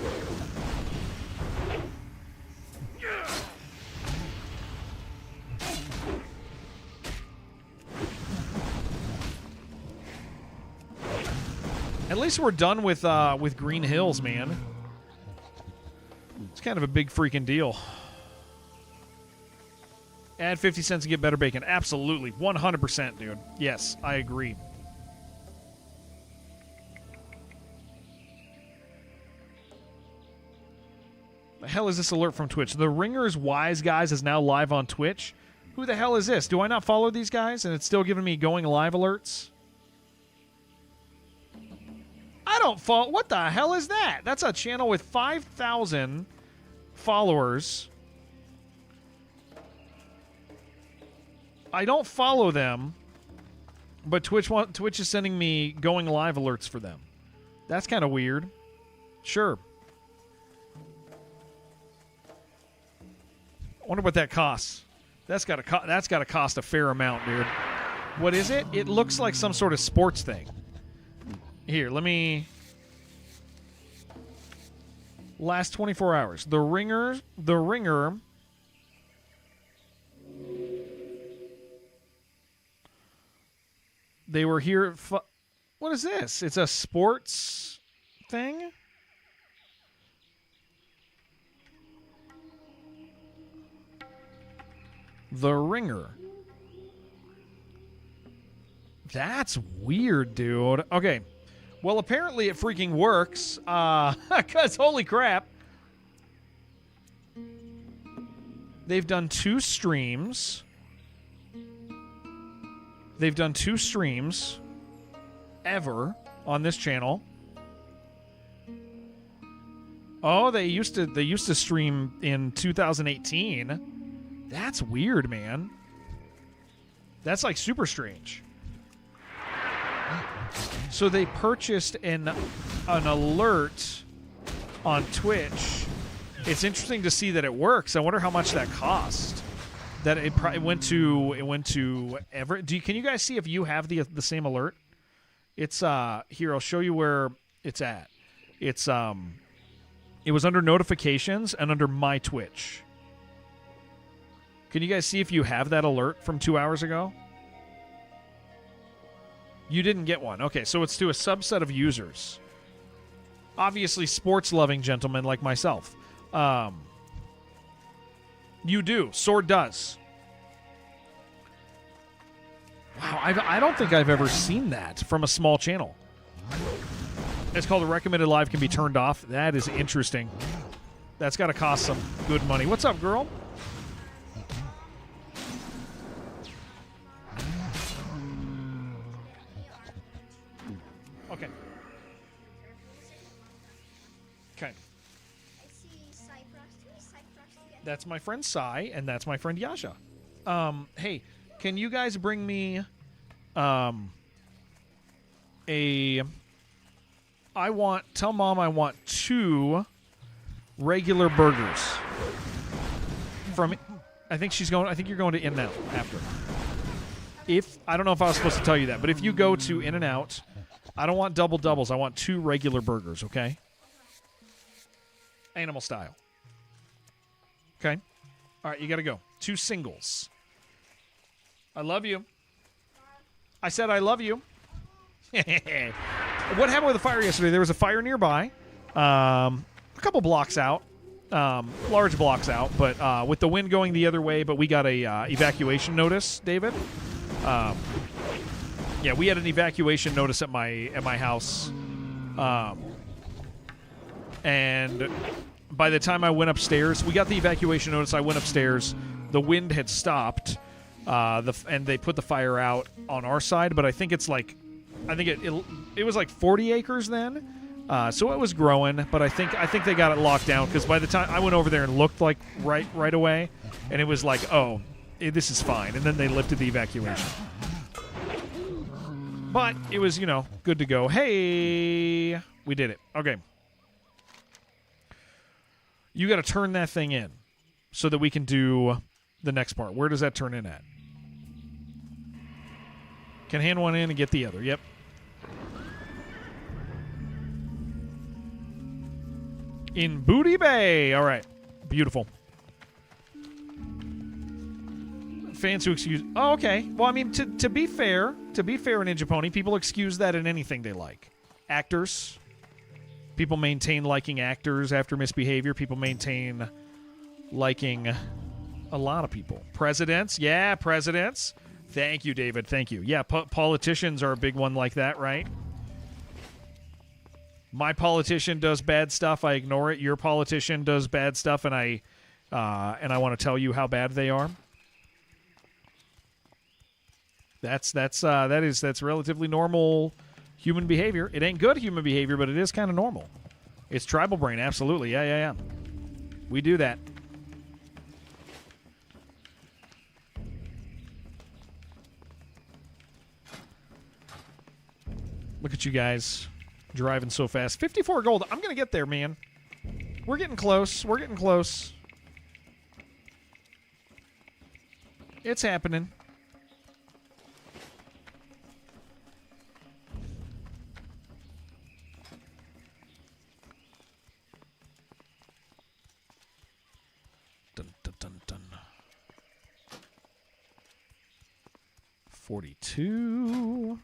At least we're done with Green Hills, man. It's kind of a big freaking deal. Add 50 cents to get better bacon. Absolutely. 100%, dude. Yes, I agree. The hell is this alert from Twitch? The Ringer's Wise Guys is now live on Twitch. Who the hell is this? Do I not follow these guys and it's still giving me going live alerts? I don't follow. What the hell is that? That's a channel with 5,000 followers. I don't follow them, but Twitch is sending me going live alerts for them. That's kind of weird. Sure. I wonder what that costs. That's got to cost a fair amount, dude. What is it? It looks like some sort of sports thing. Here, let me... Last 24 hours. The Ringer... They were here... What is this? It's a sports thing? The Ringer. That's weird, dude. Okay. Well, apparently it freaking works. Because holy crap. They've done 2 streams. They've done 2 streams ever on this channel. Oh, they used to stream in 2018. That's weird, man. That's like super strange. So they purchased an alert on Twitch. It's interesting to see that it works. I wonder how much that cost. That it went to Everett. Can you guys see if you have the same alert? It's here. I'll show you where it's at. It's it was under notifications and under my Twitch. Can you guys see if you have that alert from 2 hours ago? You didn't get one. Okay, so it's to a subset of users. Obviously, sports-loving gentlemen like myself. You do. Sword does. Wow, I don't think I've ever seen that from a small channel. It's called a recommended live can be turned off. That is interesting. That's got to cost some good money. What's up, girl? Okay. Okay. That's my friend Sai, and that's my friend Yasha. Hey, can you guys bring me tell Mom I want 2 regular burgers. I think you're going to In-N-Out after. I don't know if I was supposed to tell you that, but if you go to In-N-Out, I don't want double doubles. I want 2 regular burgers, okay? Animal style. Okay? All right, you got to go. 2 singles. I love you. I said I love you. What happened with the fire yesterday? There was a fire nearby, a couple blocks out, large blocks out, but with the wind going the other way, but we got a evacuation notice, David. Yeah, we had an evacuation notice at my house. And by the time I went upstairs, we got the evacuation notice. I went upstairs. The wind had stopped, and they put the fire out on our side. But I think it's like, it was like 40 acres then, so it was growing. But I think they got it locked down because by the time I went over there and looked like right away, and it was like, oh, this is fine. And then they lifted the evacuation. But it was, good to go. Hey, we did it. Okay. You got to turn that thing in so that we can do the next part. Where does that turn in at? Can hand one in and get the other. Yep. In Booty Bay. All right. Beautiful. Fans who excuse... Oh, okay. Well, I mean, to be fair, Ninja Pony, people excuse that in anything they like. Actors. People maintain liking actors after misbehavior. People maintain liking a lot of people. Presidents. Yeah, presidents. Thank you, David. Thank you. Yeah, politicians are a big one like that, right? My politician does bad stuff. I ignore it. Your politician does bad stuff, and I want to tell you how bad they are. That's relatively normal human behavior. It ain't good human behavior, but it is kind of normal. It's tribal brain, absolutely. Yeah. We do that. Look at you guys driving so fast. 54 gold. I'm going to get there, man. We're getting close. It's happening. Dun, dun, dun, dun. 42.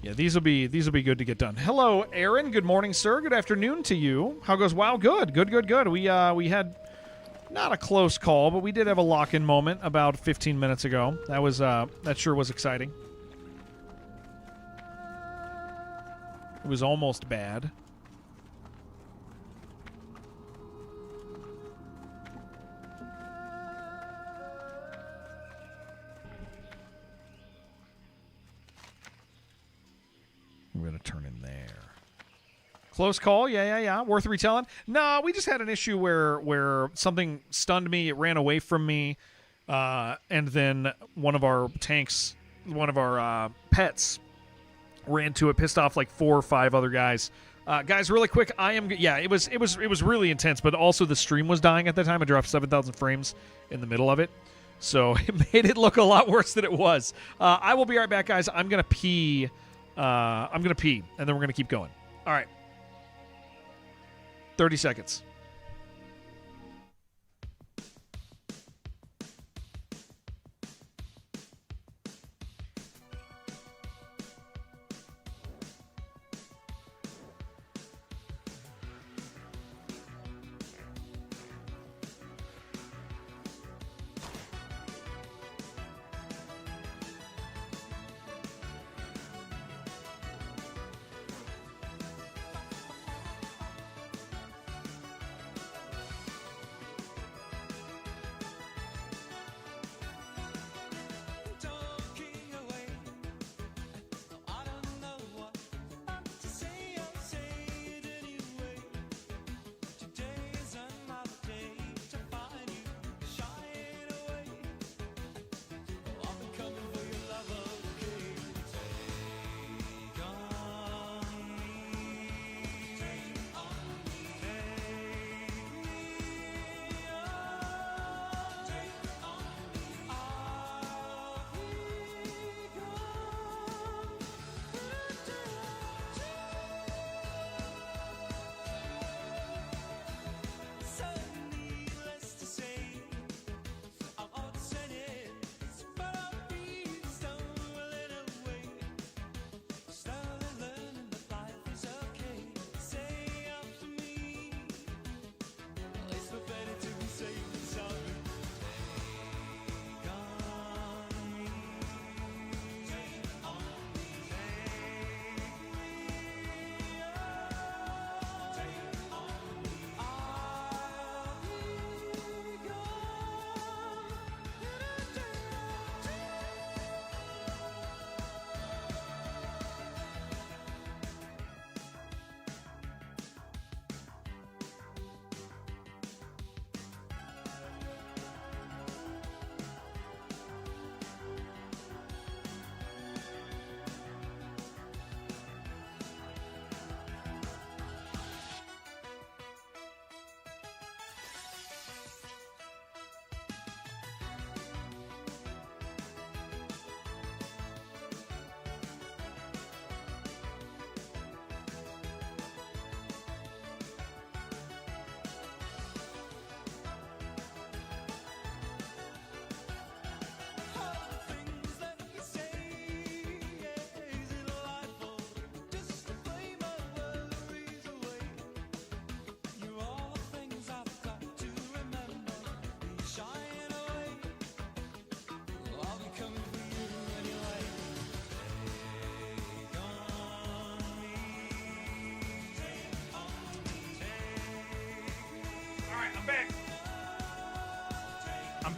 Yeah, these will be good to get done. Hello, Aaron. Good morning, sir. Good afternoon to you. How goes? Wow, good. We had not a close call, but we did have a lock-in moment about 15 minutes ago. That sure was exciting. It was almost bad. We're going to turn in there. Close call. Yeah. Worth retelling. No, we just had an issue where something stunned me. It ran away from me. And then one of our tanks, one of our pets ran to it, pissed off like 4 or 5 other guys. Guys, really quick, it was really intense, but also the stream was dying at the time. I dropped 7,000 frames in the middle of it. So it made it look a lot worse than it was. I will be right back, guys. I'm going to pee. And then we're going to keep going. All right. 30 seconds.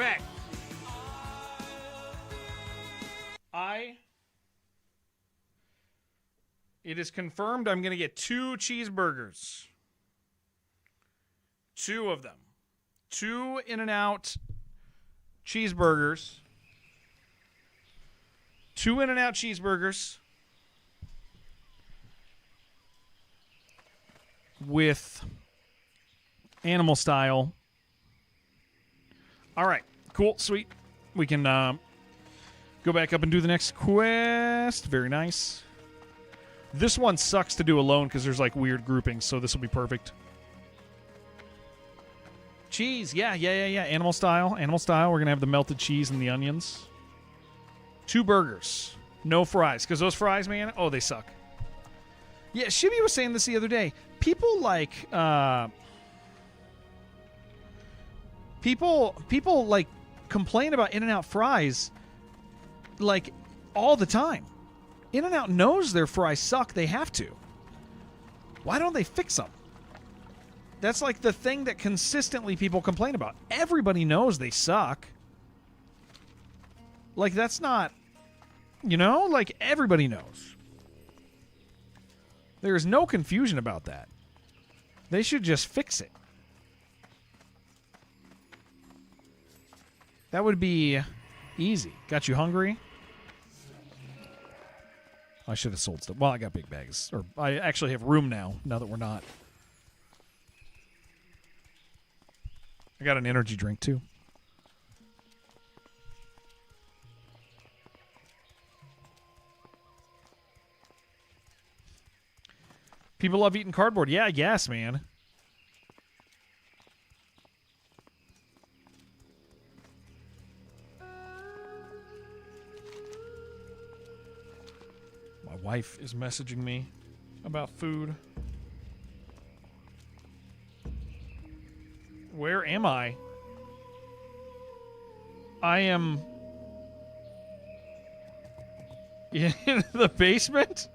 back. It is confirmed I'm going to get 2 cheeseburgers. 2 of them. 2 In-N-Out cheeseburgers. 2 In-N-Out cheeseburgers with animal style. All right. Cool. Sweet. We can go back up and do the next quest. Very nice. This one sucks to do alone because there's like weird groupings, so this will be perfect. Cheese. Yeah. Animal style. Animal style. We're going to have the melted cheese and the onions. 2 burgers. No fries. Because those fries, man, oh, they suck. Yeah, Shibby was saying this the other day. People like... People like complain about In-N-Out fries like all the time. In-N-Out knows their fries suck. They have to. Why don't they fix them? That's like the thing that consistently people complain about. Everybody knows they suck. Like, that's not... You know? Like, everybody knows. There's no confusion about that. They should just fix it. That would be easy. Got you hungry? I should have sold stuff. Well, I got big bags. Or I actually have room now that we're not. I got an energy drink, too. People love eating cardboard. Yeah, I guess, man. My wife is messaging me about food. Where am I? I am in the basement?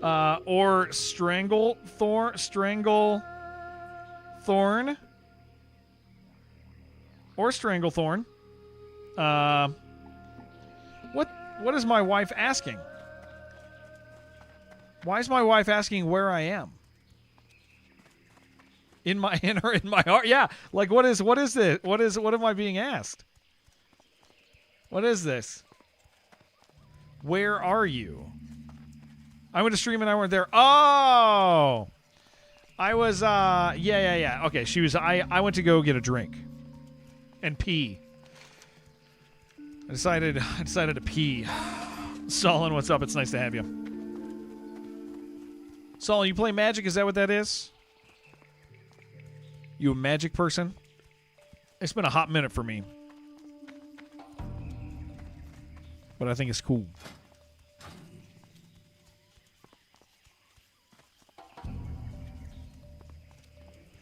Or Strangle Thorn? Or Stranglethorn. What is my wife asking? Why is my wife asking where I am? In my heart? Yeah. Like, what is this? What am I being asked? What is this? Where are you? I went to stream and I weren't there. Oh! I was, yeah. Okay, she was, I went to go get a drink. And pee. I decided to pee. Solon, what's up? It's nice to have you. Solon, you play Magic? Is that what that is? You a Magic person? It's been a hot minute for me. But I think it's cool.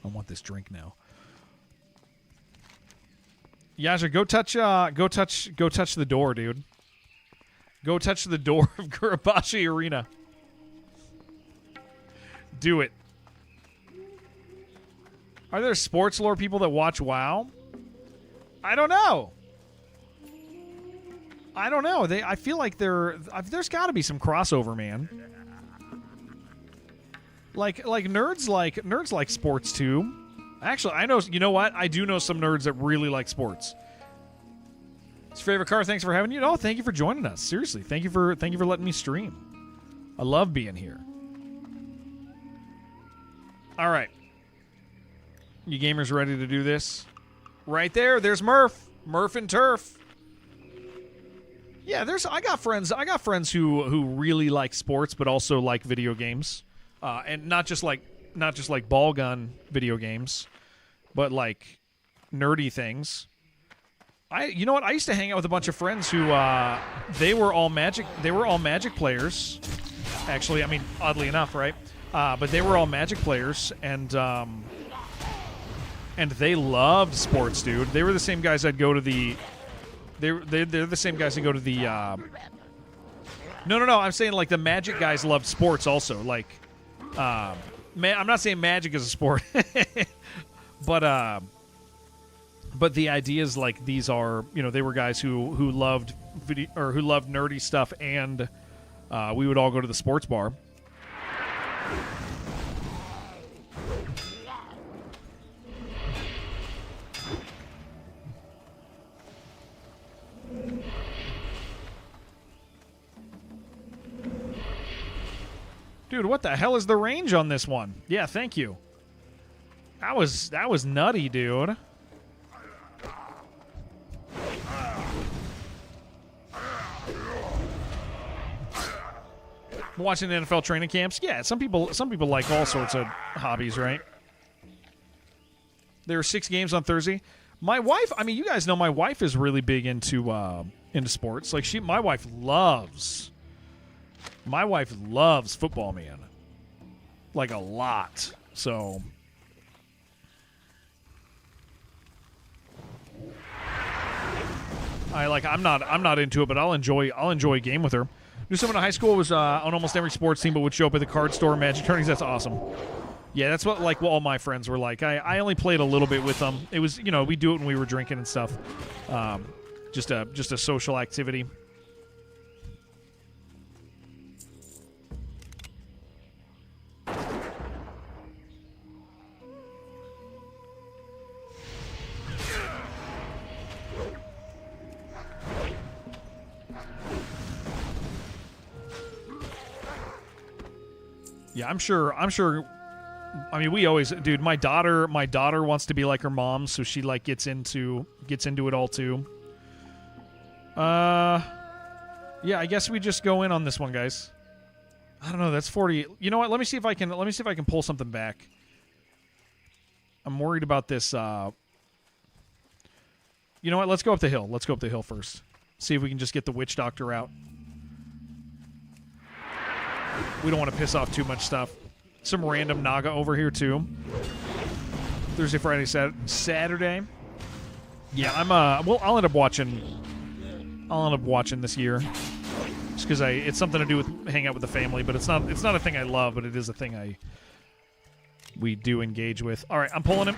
I want this drink now. Yaja, go touch the door, dude. Go touch the door of Gurabashi Arena. Do it. Are there sports lore people that watch WoW? I don't know. I feel like there's got to be some crossover, man. Like nerds like sports too. Actually, I know. You know what? I do know some nerds that really like sports. It's your favorite car. Thanks for having you. Oh, thank you for joining us. Seriously, thank you for letting me stream. I love being here. All right, you gamers ready to do this? Right there. There's Murph and Turf. Yeah, I got friends who really like sports, but also like video games. And not just like ball gun video games, but like nerdy things. You know what? I used to hang out with a bunch of friends who they were all Magic players. Actually, I mean, oddly enough, right? But they were all Magic players, and they loved sports, dude. They were the same guys I'd go to the. They're the same guys that go to the. No. I'm saying like the Magic guys loved sports also, like. I'm not saying Magic is a sport, but But the idea is like these are, they were guys who loved who loved nerdy stuff, and we would all go to the sports bar. Dude, what the hell is the range on this one? Yeah, thank you. That was nutty, dude. Watching NFL training camps. Yeah, some people like all sorts of hobbies, right? There are 6 games on Thursday. My wife, you guys know my wife is really big into sports. Like my wife loves football, man. Like a lot. So I'm not into it, but I'll enjoy a game with her. Knew someone in high school was on almost every sports team, but would show up at the card store, Magic tourneys. That's awesome. Yeah, that's what all my friends were like. I only played a little bit with them. It was we do it when we were drinking and stuff. Just a social activity. Yeah, I'm sure. We always, dude. My daughter wants to be like her mom, so she gets into it all too. Yeah, I guess we just go in on this one, guys. I don't know. That's 40. You know what? Let me see if I can pull something back. I'm worried about this. You know what? Let's go up the hill. Let's go up the hill first. See if we can just get the witch doctor out. We don't want to piss off too much stuff. Some random Naga over here too. Thursday, Friday, Saturday. Yeah, I'll end up watching this year, just because it's something to do with hang out with the family. But it's not a thing I love, but it is a thing we do engage with. All right, I'm pulling him.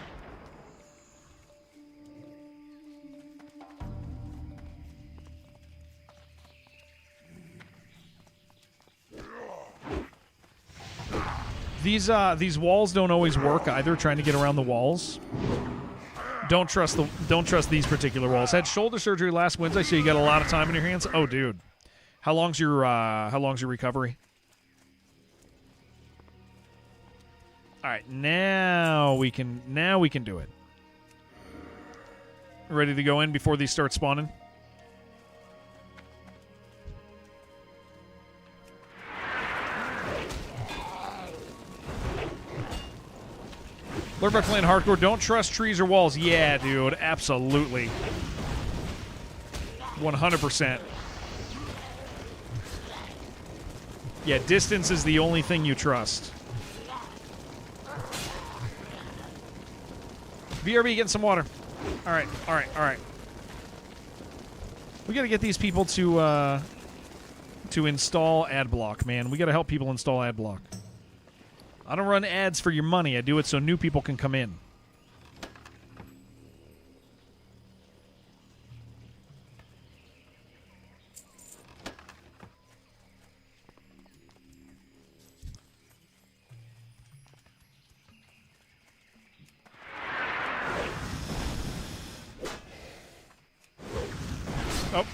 These walls don't always work either. Trying to get around the walls. Don't trust these particular walls. Had shoulder surgery last Wednesday, so you got a lot of time in your hands. Oh, dude, how long's your recovery? All right, now we can do it. Ready to go in before these start spawning? Lurk by playing hardcore. Don't trust trees or walls. Yeah, dude. Absolutely. 100%. Yeah, distance is the only thing you trust. BRB, getting some water. All right. We got to get these people to install ad block, man. We got to help people install ad block. I don't run ads for your money. I do it so new people can come in. Oh.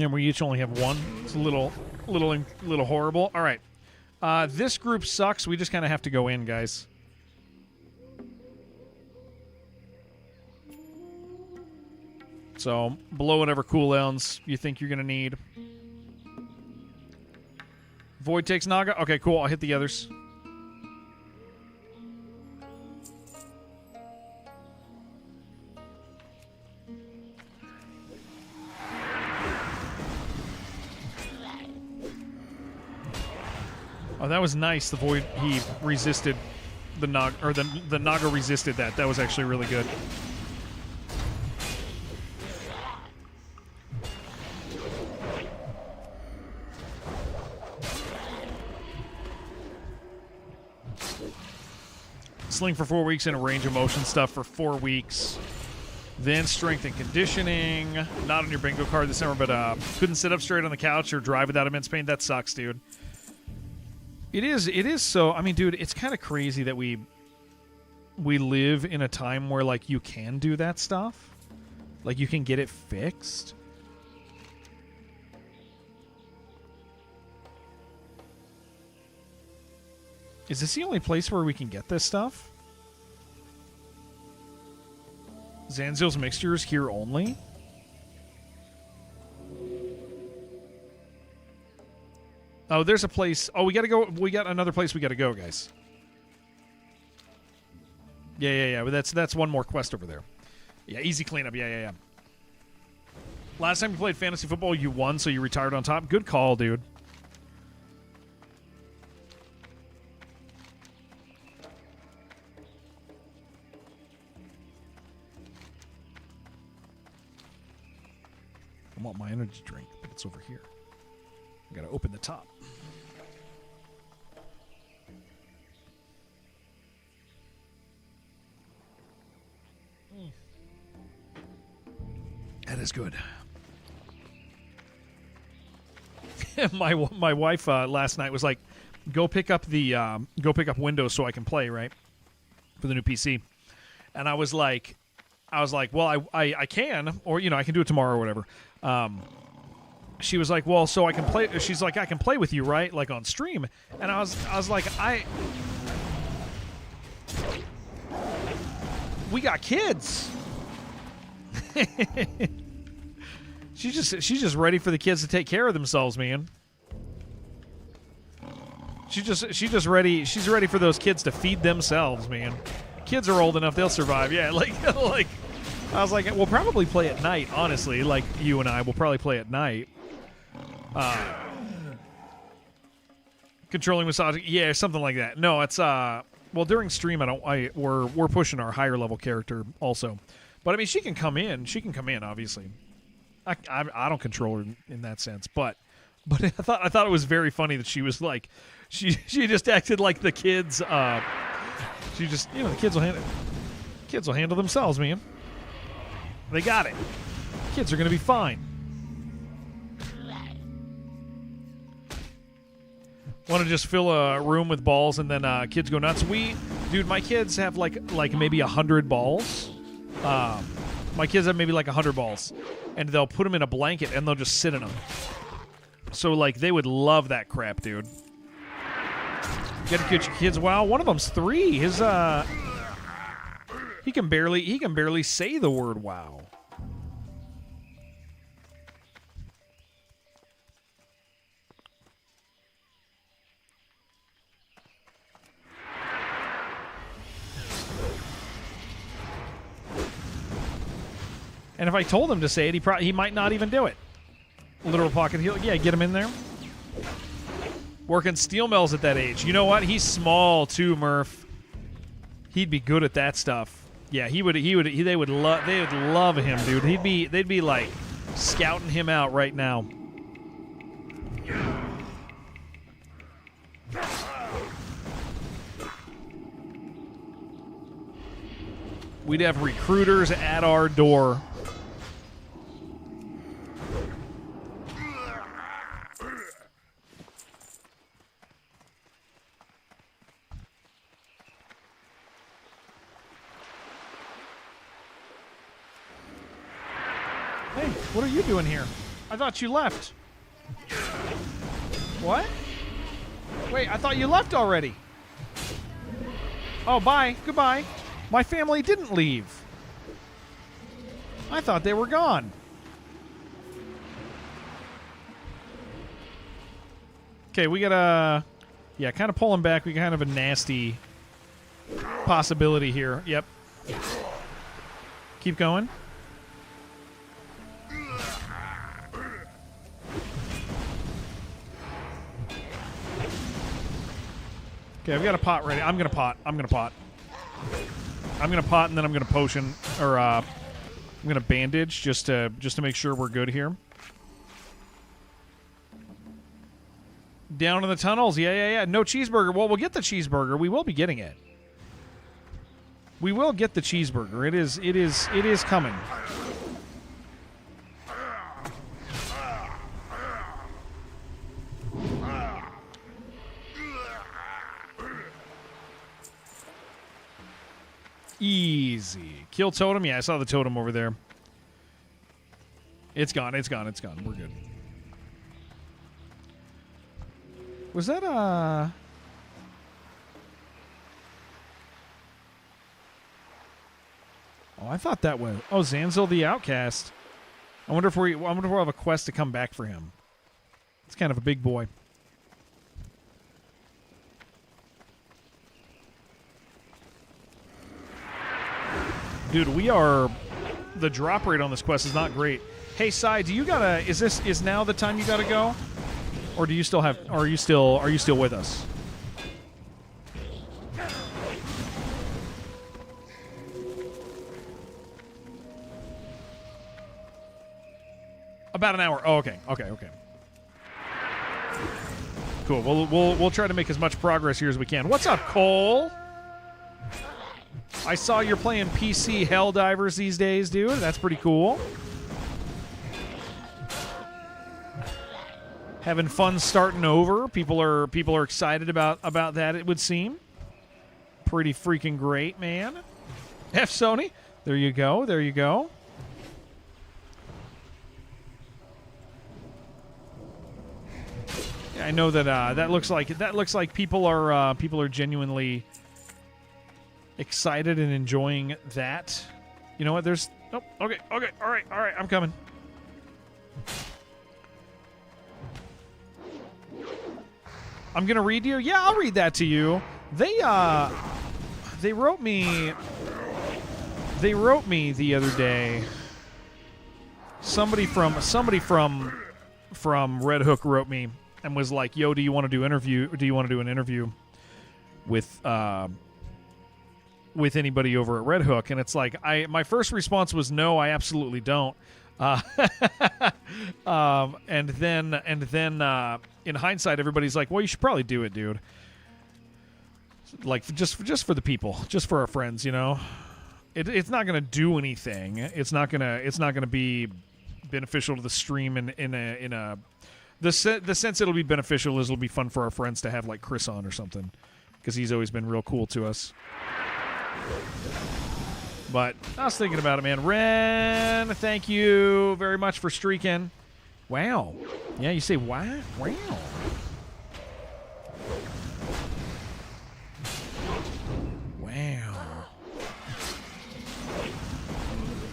And we each only have one. It's a little horrible. All right. This group sucks. We just kind of have to go in, guys. So, below whatever cooldowns you think you're going to need. Void takes Naga. Okay, cool. I'll hit the others. Oh, that was nice. The Void, he resisted the Naga resisted that. That was actually really good. Sling for 4 weeks and a range of motion stuff for 4 weeks. Then strength and conditioning. Not on your bingo card this summer, but couldn't sit up straight on the couch or drive without immense pain. That sucks, dude. It is so. I mean, dude, it's kind of crazy that we live in a time where, like, you can do that stuff. Like, you can get it fixed. Is this the only place where we can get this stuff? Zanzil's mixtures here only? Oh, there's a place. Oh, we gotta go. We got another place we gotta go, guys. Yeah. But that's one more quest over there. Yeah, easy cleanup. Yeah. Last time you played fantasy football, you won, so you retired on top. Good call, dude. I want my energy drink, but it's over here. I gotta open the top. That is good. my wife last night was like, go pick up Windows so I can play, right, for the new PC. And I was like, well, I can, or, you know, I can do it tomorrow or whatever. She was like, well, so I can play. She's like, I can play with you, right? Like on stream. And I was like, we got kids. She's just ready for the kids to take care of themselves, man. She's just ready. She's ready for those kids to feed themselves, man. Kids are old enough; they'll survive. Yeah, like I was like, we'll probably play at night. Honestly, like you and I will probably play at night. Controlling massage, yeah, something like that. No, it's well, during stream we're pushing our higher level character also. But I mean, she can come in. She can come in, obviously. I don't control her in that sense, but I thought it was very funny that she was like, she just acted like the kids. She just, you know, the kids will handle themselves, man. They got it. Kids are gonna be fine. Want to just fill a room with balls and then kids go nuts? Dude, my kids have like maybe 100 balls. My kids have maybe like 100 balls, and they'll put them in a blanket and they'll just sit in them. So like they would love that crap, dude. You gotta get your kids. Wow, one of them's 3. His he can barely say the word wow. And if I told him to say it, he might not even do it. Literal pocket heal. Yeah, get him in there. Working steel mills at that age. You know what? He's small too, Murph. He'd be good at that stuff. Yeah, they would love him, dude. They'd be like scouting him out right now. We'd have recruiters at our door. Hey, what are you doing here? I thought you left. What? Wait, I thought you left already. Oh, bye. Goodbye. My family didn't leave. I thought they were gone. Okay, we gotta... Yeah, kind of pulling back. We kind of a nasty possibility here. Yep. Keep going. Okay, I've got a pot ready. I'm gonna pot. I'm gonna pot, and then I'm gonna potion, or I'm gonna bandage just to make sure we're good here. Down in the tunnels. Yeah. No cheeseburger. Well, we'll get the cheeseburger. We will be getting it. We will get the cheeseburger. It is coming. Easy. Kill totem. Yeah, I saw the totem over there. It's gone. It's gone. It's gone. We're good. Was that Oh, I thought that was. Oh, Zanzil the Outcast. I wonder if we'll have a quest to come back for him. It's kind of a big boy. Dude, the drop rate on this quest is not great. Hey, Sai, do you gotta? Is now the time you gotta go, or do you still have? Are you still with us? About an hour. Oh, okay. Cool. We'll try to make as much progress here as we can. What's up, Cole? I saw you're playing PC Helldivers these days, dude. That's pretty cool. Having fun starting over. People are excited about that, it would seem. Pretty freaking great, man. F Sony. There you go. Yeah, I know that that looks like people are genuinely excited and enjoying that. You know what? There's... Oh, okay. All right. I'm coming. I'm going to read you? Yeah, I'll read that to you. They wrote me the other day. Somebody from Red Hook wrote me and was like, "Yo, do you want to do an interview with anybody over at Red Hook?" And it's like, my first response was no, I absolutely don't. And then in hindsight, everybody's like, well, you should probably do it, dude. Like just for the people, just for our friends, you know. It's not gonna do anything. It's not gonna be beneficial to the stream the sense it'll be beneficial is it'll be fun for our friends to have like Chris on or something, because he's always been real cool to us. But I was thinking about it, man. Ren, thank you very much for streaking. Wow. Yeah, you say wow? Wow. Wow.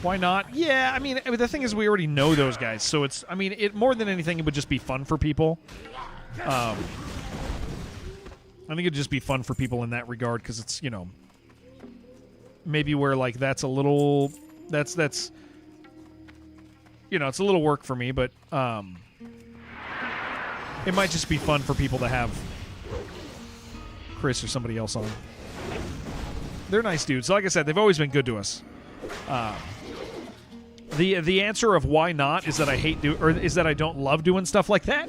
Why not? Yeah, I mean, the thing is we already know those guys, so it's, I mean, more than anything, it would just be fun for people. I think it'd just be fun for people in that regard, because it's, you know, maybe where like that's a little that's you know, it's a little work for me, but it might just be fun for people to have Chris or somebody else on. They're nice dudes. Like I said, they've always been good to us. The answer of why not is that is that I don't love doing stuff like that.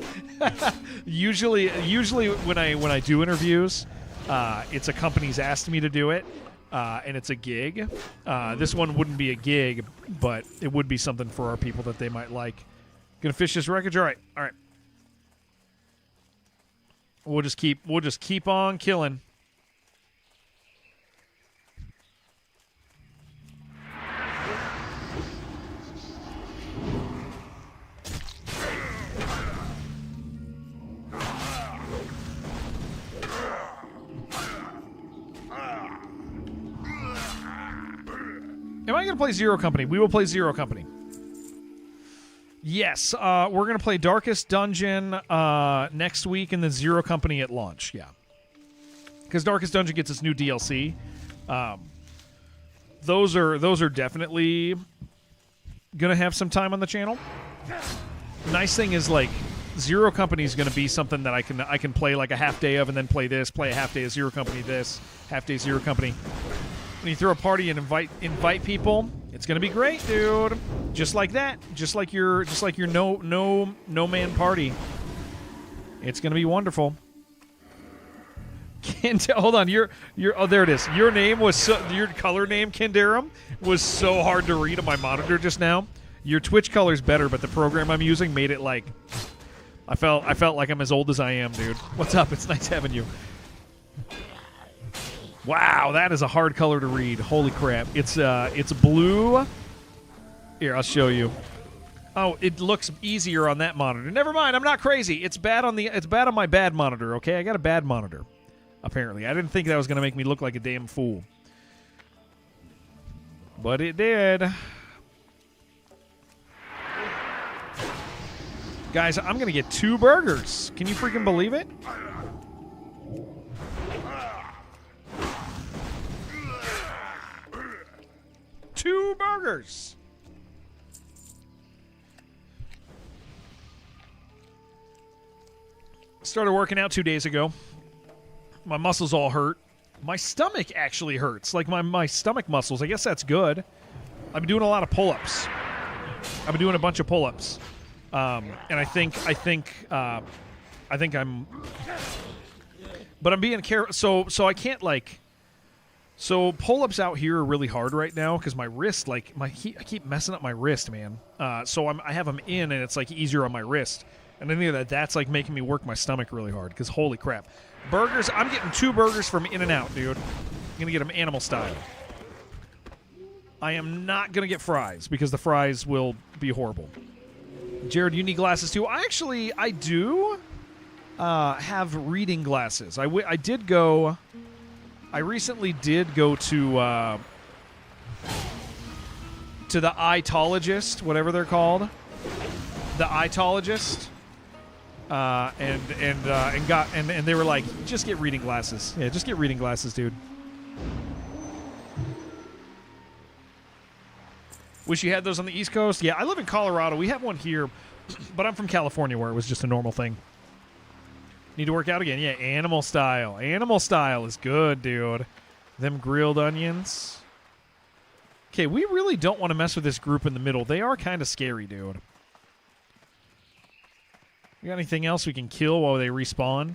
usually when I do interviews, it's a company's asked me to do it. And it's a gig. This one wouldn't be a gig, but it would be something for our people that they might like. Gonna fish this wreckage? All right. We'll just keep on killing. Am I going to play Zero Company? We will play Zero Company. Yes, we're going to play Darkest Dungeon next week, and then Zero Company at launch. Yeah, because Darkest Dungeon gets its new DLC. Those are definitely going to have some time on the channel. Nice thing is, like, Zero Company is going to be something that I can play like a half day of, and then play a half day of Zero Company, half day Zero Company. When you throw a party and invite people, it's going to be great, dude. Just like that, just like your no man party. It's going to be wonderful. Hold on, oh, there it is. Your name was your color name, Kendarum, was so hard to read on my monitor just now. Your Twitch color's better, but the program I'm using made it like I felt like I'm as old as I am, dude. What's up? It's nice having you. Wow, that is a hard color to read. Holy crap! It's blue. Here, I'll show you. Oh, it looks easier on that monitor. Never mind, I'm not crazy. It's bad on my bad monitor. Okay, I got a bad monitor. Apparently, I didn't think that was gonna make me look like a damn fool, but it did. Guys, I'm going to get 2 burgers. Can you freaking believe it? Two burgers. Started working out 2 days ago. My muscles all hurt. My stomach actually hurts. Like my stomach muscles. I guess that's good. I've been doing a lot of pull-ups. I've been doing a bunch of pull-ups. And I think I'm, but I'm being careful. So I can't so pull-ups out here are really hard right now because my wrist, I keep messing up my wrist, man. So I have them in, and it's like easier on my wrist. And I think that's like making me work my stomach really hard because holy crap, burgers! I'm getting 2 burgers from In-N-Out, dude. I'm gonna get them animal style. I am not gonna get fries because the fries will be horrible. Jared, you need glasses too. I do have reading glasses. I recently did go to the eyetologist, whatever they're called, the eyetologist, and they were like, just get reading glasses. Yeah, just get reading glasses, dude. Wish you had those on the East Coast. Yeah, I live in Colorado. We have one here, but I'm from California where it was just a normal thing. Need to work out again. Yeah, animal style. Animal style is good, dude. Them grilled onions. Okay, we really don't want to mess with this group in the middle. They are kind of scary, dude. You got anything else we can kill while they respawn?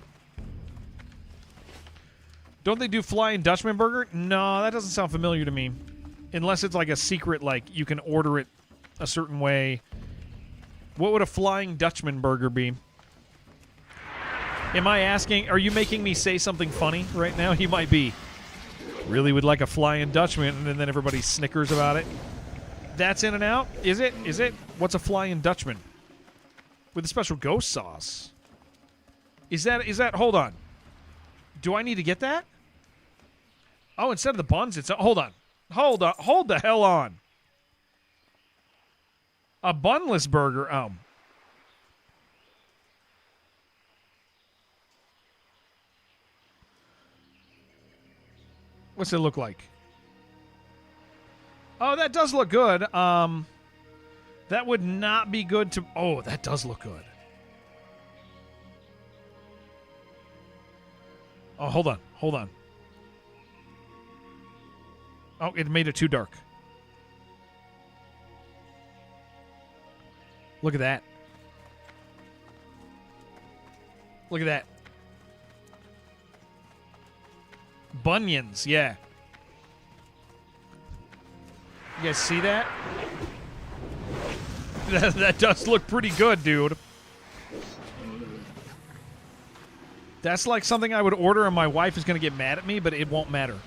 Don't they do Flying Dutchman burger? No, that doesn't sound familiar to me. Unless it's like a secret, like you can order it a certain way. What would a Flying Dutchman burger be? Am I asking, are you making me say something funny right now? He might be. Really would like a Flying Dutchman, and then everybody snickers about it. That's In-N-Out? Is it? Is it? What's a Flying Dutchman? With a special ghost sauce. Is that, hold on. Do I need to get that? Oh, instead of the buns, it's, hold on. Hold the hell on. A bunless burger. Oh. What's it look like? Oh, that does look good. That would not be good to... Oh, that does look good. Oh, hold on. Hold on. Oh, it made it too dark. Look at that. Look at that. Bunions, yeah. You guys see that? That does look pretty good, dude. That's like something I would order and my wife is going to get mad at me, but it won't matter.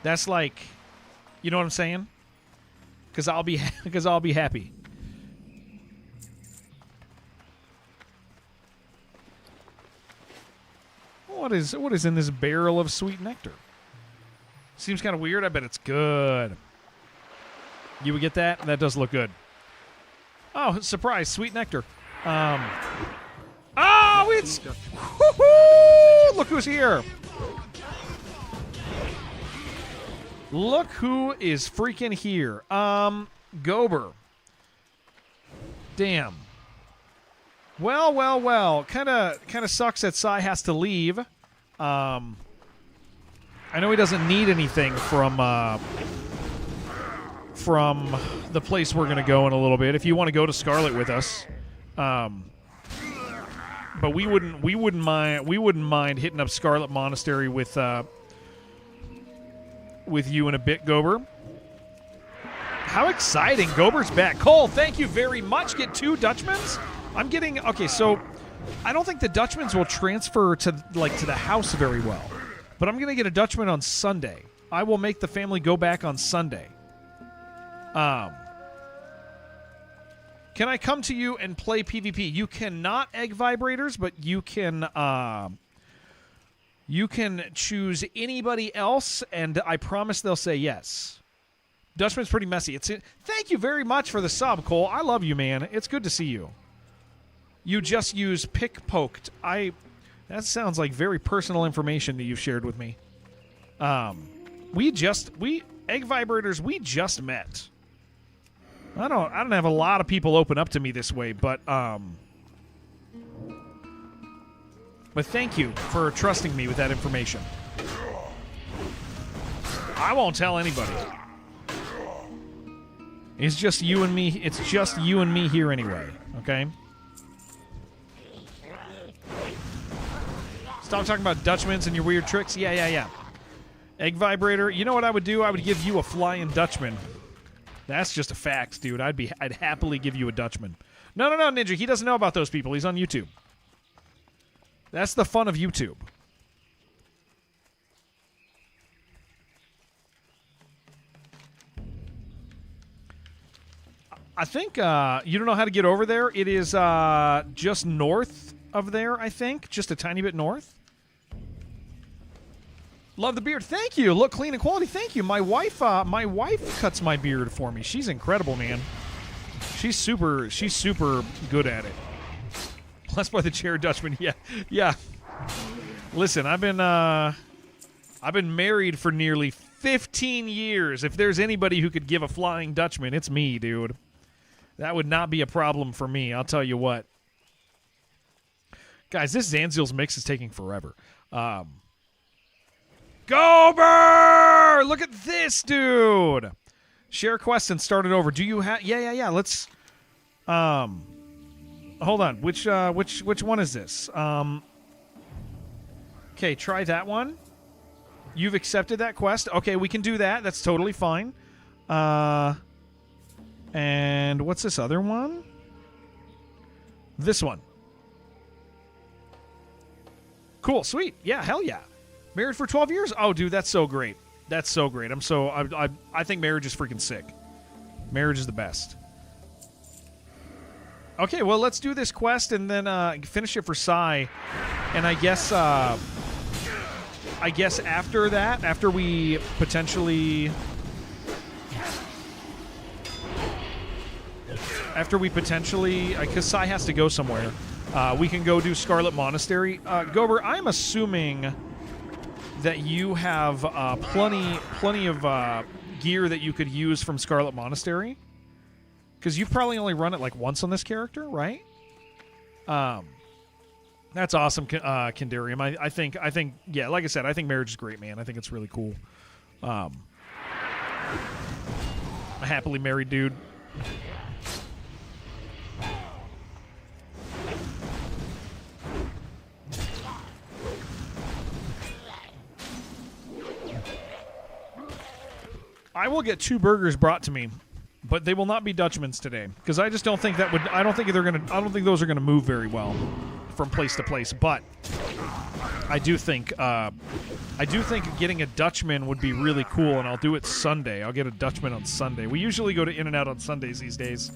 That's like, you know what I'm saying? Because I'll be happy. What is in this barrel of sweet nectar? Seems kind of weird. I bet it's good. You would get that? That does look good. Oh, surprise, sweet nectar. Oh, it's... Woo-hoo! Look who's here. Look who is freaking here. Gober. Damn. Well. Kind of sucks that Sai has to leave. I know he doesn't need anything from the place we're going to go in a little bit. If you want to go to Scarlet with us, but we wouldn't mind hitting up Scarlet Monastery with you in a bit, Gober. How exciting! Gober's back. Cole, thank you very much. Get 2 Dutchmans. I'm getting okay. So I don't think the Dutchmans will transfer to the house very well, but I'm gonna get a Dutchman on Sunday. I will make the family go back on Sunday. Can I come to you and play PvP? You cannot egg vibrators, but you can choose anybody else, and I promise they'll say yes. Dutchman's pretty messy. Thank you very much for the sub, Cole. I love you, man. It's good to see you. You just use pick-poked. That sounds like very personal information that you've shared with me. Egg vibrators, we just met. I don't have a lot of people open up to me this way, but thank you for trusting me with that information. I won't tell anybody. It's just you and me. It's just you and me here anyway, okay? Stop talking about Dutchmans and your weird tricks. Yeah. Egg vibrator. You know what I would do? I would give you a flying Dutchman. That's just a fact, dude. I'd happily give you a Dutchman. No, Ninja. He doesn't know about those people. He's on YouTube. That's the fun of YouTube. I think you don't know how to get over there. It is just north of there, I think. Just a tiny bit north. Love the beard. Thank you. Look clean and quality. Thank you. My wife cuts my beard for me. She's incredible, man. She's super good at it. Let's play the chair Dutchman. Yeah. Listen, I've been married for nearly 15 years. If there's anybody who could give a flying Dutchman, it's me, dude. That would not be a problem for me, I'll tell you what. Guys, this Zanziel's mix is taking forever. Gober! Look at this, dude! Share quest and start it over. Do you have... Yeah. Let's... Hold on. Which one is this? Okay, try that one. You've accepted that quest. Okay, we can do that. That's totally fine. And what's this other one? This one. Cool, sweet. Yeah, hell yeah. Married for 12 years? Oh, dude, that's so great. That's so great. I think marriage is freaking sick. Marriage is the best. Okay, well, let's do this quest and then finish it for Sai. And I guess after that, after we potentially, because Sai has to go somewhere, we can go do Scarlet Monastery. Gober, I'm assuming that you have plenty of gear that you could use from Scarlet Monastery, because you've probably only run it like once on this character, right? That's awesome, Kindarium. I think, yeah, like I said, I think marriage is great, man. I think it's really cool. A happily married dude. I will get 2 burgers brought to me, but they will not be Dutchmans today, because I just don't think that would. I don't think those are gonna move very well from place to place. But I do think getting a Dutchman would be really cool, and I'll do it Sunday. I'll get a Dutchman on Sunday. We usually go to In-N-Out on Sundays these days.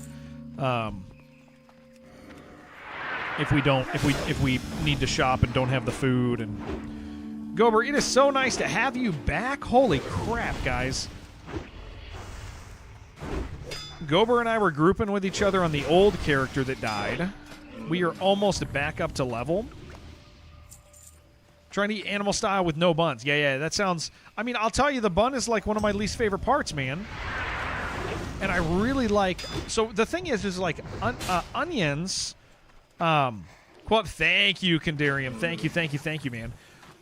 If we need to shop and don't have the food. And Gober, it is so nice to have you back. Holy crap, guys. Gober and I were grouping with each other on the old character that died. We are almost back up to level. Trying to eat animal style with no buns. Yeah, that sounds... I mean, I'll tell you, the bun is like one of my least favorite parts, man. And I really like... So the thing is like onions Thank you, Kandarium. Thank you, man.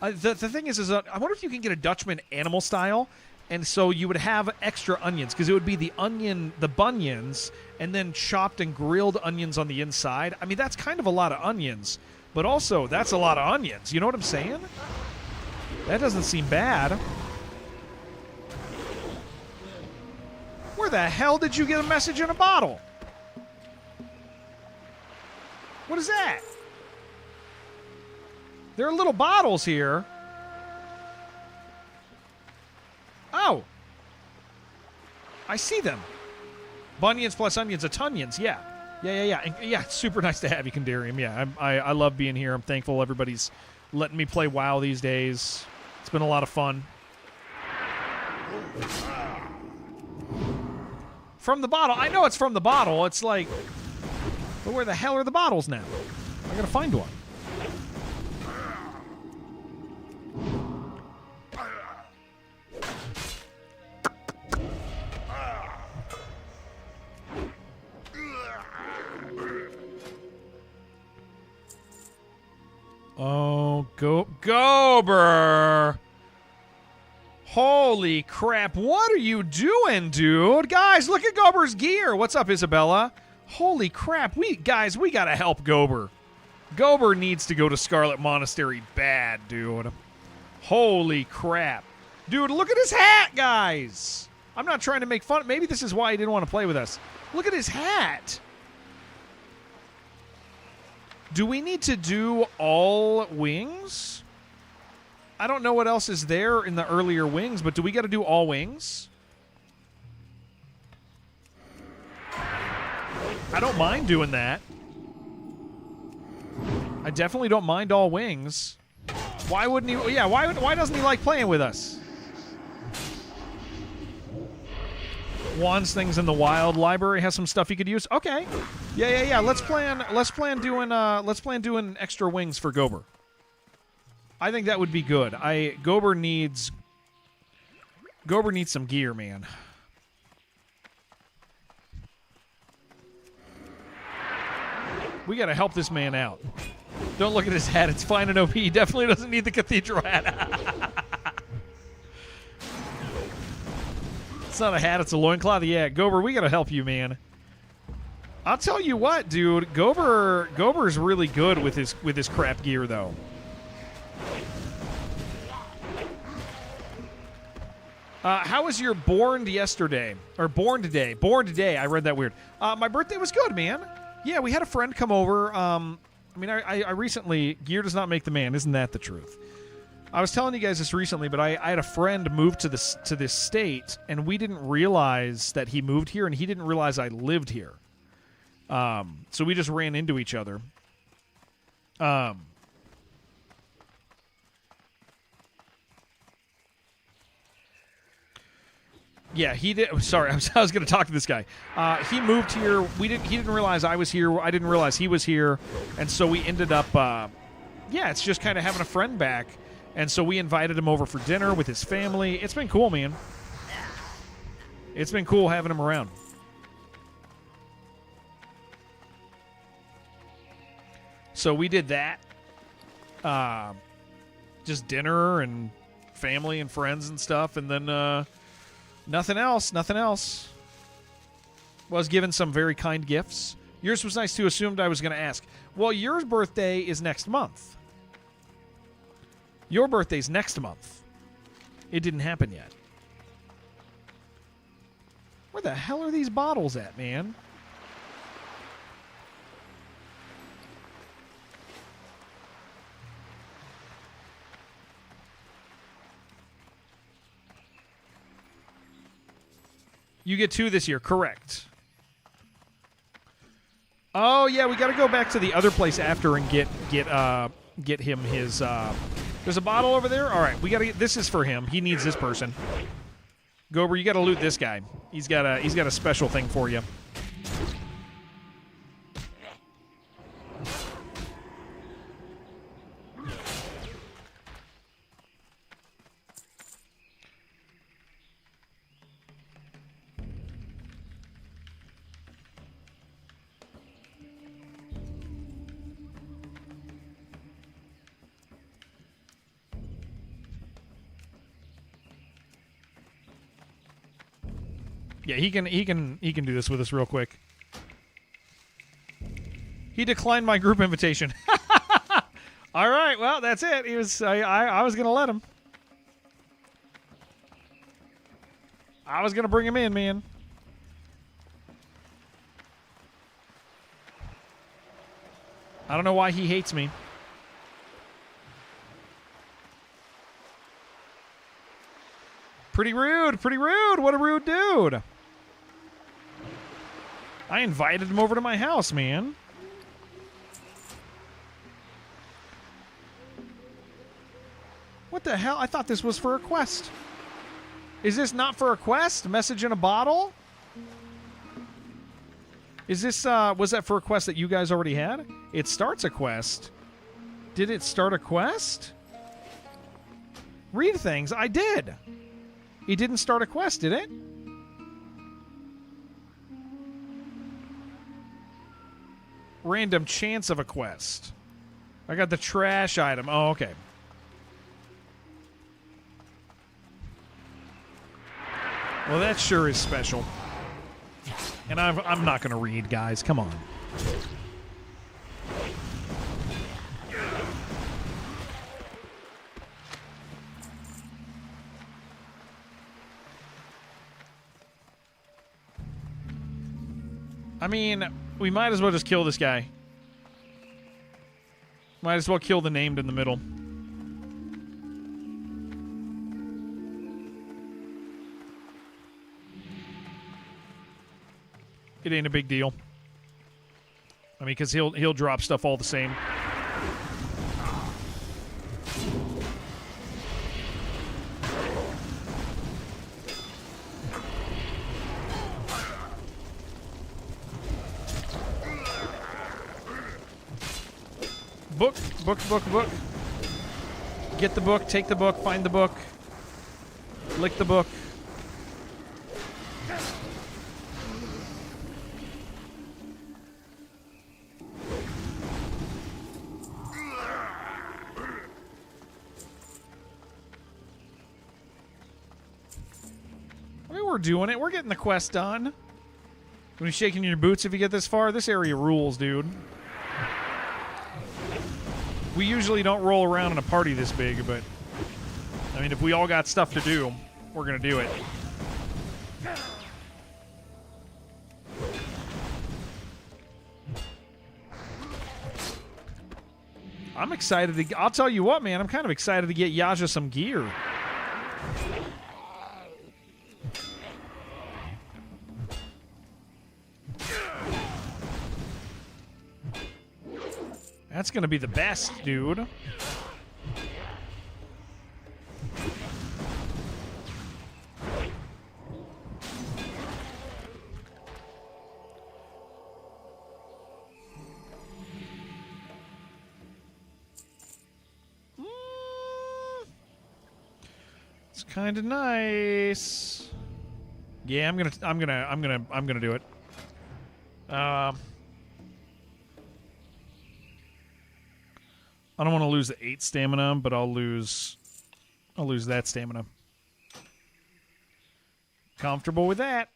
The thing is I wonder if you can get a Dutchman animal style, and so you would have extra onions, because it would be the bunions, and then chopped and grilled onions on the inside. I mean, that's kind of a lot of onions, but also that's a lot of onions. You know what I'm saying? That doesn't seem bad. Where the hell did you get a message in a bottle? What is that? There are little bottles here. Oh. I see them. Bunions plus onions, a tunions, yeah. Yeah. And, yeah, it's super nice to have you, Kandarium. Yeah, I love being here. I'm thankful everybody's letting me play WoW these days. It's been a lot of fun. From the bottle. I know it's from the bottle. It's like, but where the hell are the bottles now? I gotta find one. Oh, Gober! Holy crap, what are you doing, dude? Guys, look at Gober's gear. What's up, Isabella? Holy crap, we gotta help Gober. Gober needs to go to Scarlet Monastery bad, dude. Holy crap. Dude, look at his hat, guys! I'm not trying to make fun. Maybe this is why he didn't want to play with us. Look at his hat! Do we need to do all wings? I don't know what else is there in the earlier wings, but do we got to do all wings? I don't mind doing that. I definitely don't mind all wings. Why wouldn't he? Yeah, why doesn't he like playing with us? Juan's things in the wild library has some stuff he could use. Okay, yeah. Let's plan doing extra wings for Gober. I think that would be good. Gober needs some gear, man. We got to help this man out. Don't look at his hat. It's fine and OP. He definitely doesn't need the cathedral hat. It's not a hat, it's a loincloth. Yeah, Gober, we gotta help you, man. I'll tell you what, dude. Gober's really good with his crap gear, though. How was your born yesterday? Or born today? Born today. I read that weird. My birthday was good, man. Yeah, we had a friend come over. I recently, gear does not make the man. Isn't that the truth? I was telling you guys this recently, but I had a friend move to this state, and we didn't realize that he moved here, and he didn't realize I lived here. So we just ran into each other. Yeah, he did. Sorry, I was going to talk to this guy. He moved here. He didn't realize I was here. I didn't realize he was here, and so we ended up. It's just kind of having a friend back. And so we invited him over for dinner with his family. It's been cool, man. It's been cool having him around. So we did that. Just dinner and family and friends and stuff. And then nothing else. Was given some very kind gifts. Yours was nice too. Assumed I was going to ask. Well, your birthday is next month. Your birthday's next month. It didn't happen yet. Where the hell are these bottles at, man? You get 2 this year, correct. Oh, yeah, we got to go back to the other place after and get him his... There's a bottle over there? All right, we got to get... This is for him. He needs this person. Gober, you got to loot this guy. He's got a special thing for you. Yeah, he can do this with us real quick. He declined my group invitation. All right, well, that's it. He was I was going to let him. I was going to bring him in, man. I don't know why he hates me. Pretty rude, pretty rude. What a rude dude. I invited him over to my house, man. What the hell? I thought this was for a quest. Is this not for a quest? Message in a bottle? Is this, was that for a quest that you guys already had? It starts a quest. Did it start a quest? Read things. I did. It didn't start a quest, did it? Random chance of a quest. I got the trash item. Oh, okay. Well, that sure is special. And I'm not going to read, guys. Come on. I mean, we might as well just kill this guy. Might as well kill the named in the middle. It ain't a big deal. I mean, because he'll drop stuff all the same. Book. Get the book, take the book, find the book. Lick the book. I mean, we're doing it. We're getting the quest done. When you're shaking your boots if you get this far, this area rules, dude. We usually don't roll around in a party this big, but I mean, if we all got stuff to do, we're going to do it. I'm excited to... I'll tell you what, man. I'm kind of excited to get Yaja some gear. That's going to be the best, dude. It's kind of nice. Yeah, I'm gonna do it. I don't want to lose the 8 stamina, but I'll lose that stamina. Comfortable with that.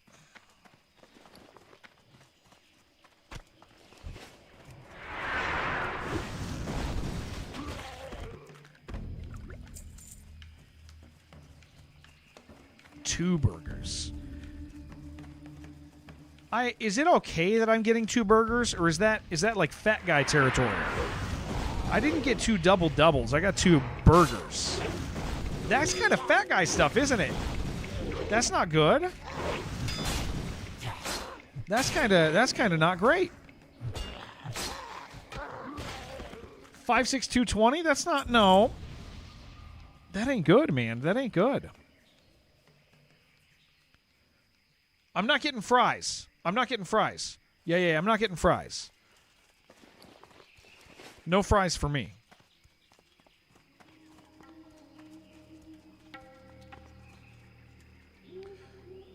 Two burgers. Is it okay that I'm getting 2 burgers, or is that like fat guy territory? I didn't get 2 doubles. I got 2 burgers. That's kind of fat guy stuff, isn't it? That's not good. That's kind of not great. 56220? That's not, no. That ain't good, man. That ain't good. I'm not getting fries. I'm not getting fries. Yeah, I'm not getting fries. No fries for me.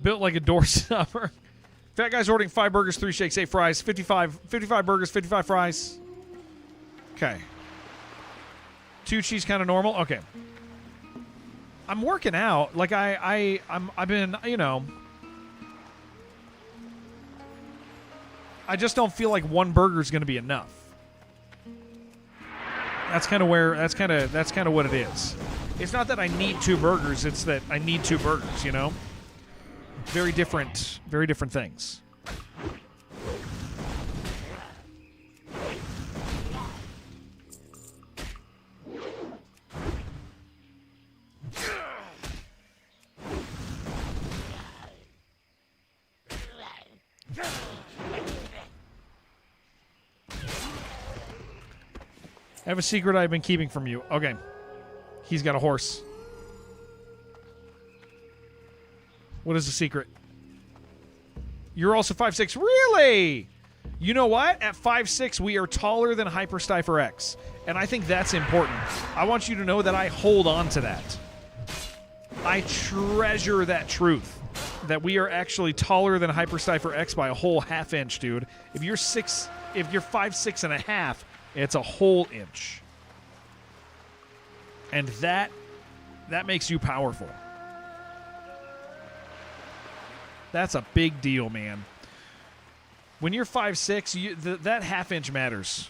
Built like a doorstopper. Fat guy's ordering 5 burgers, 3 shakes, 8 fries, 55 burgers, 55 fries. Okay. 2 cheese, kind of normal. Okay. I'm working out. Like I've been, you know, I just don't feel like one burger is going to be enough. That's kind of what it is. It's not that I need 2 burgers, it's that I need 2 burgers, you know? Very different things. I have a secret I've been keeping from you. Okay. He's got a horse. What is the secret? You're also 5'6". Really? You know what? At 5'6", we are taller than Hyperstifer X. And I think that's important. I want you to know that I hold on to that. I treasure that truth. That we are actually taller than Hyperstifer X by a whole ½ inch, dude. If you're 5'6.5", it's a whole inch. And that makes you powerful. That's a big deal, man. When you're 5'6", that ½ inch matters.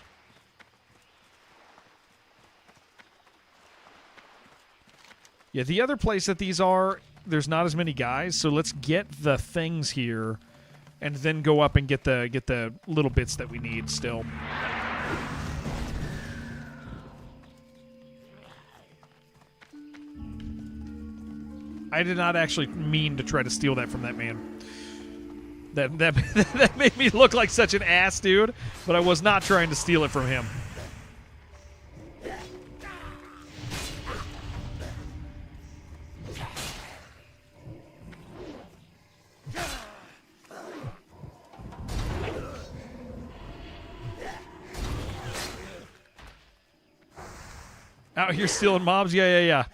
Yeah, the other place that these are, there's not as many guys, so let's get the things here and then go up and get the little bits that we need still. I did not actually mean to try to steal that from that man. That made me look like such an ass, dude, but I was not trying to steal it from him. Out here stealing mobs? Yeah.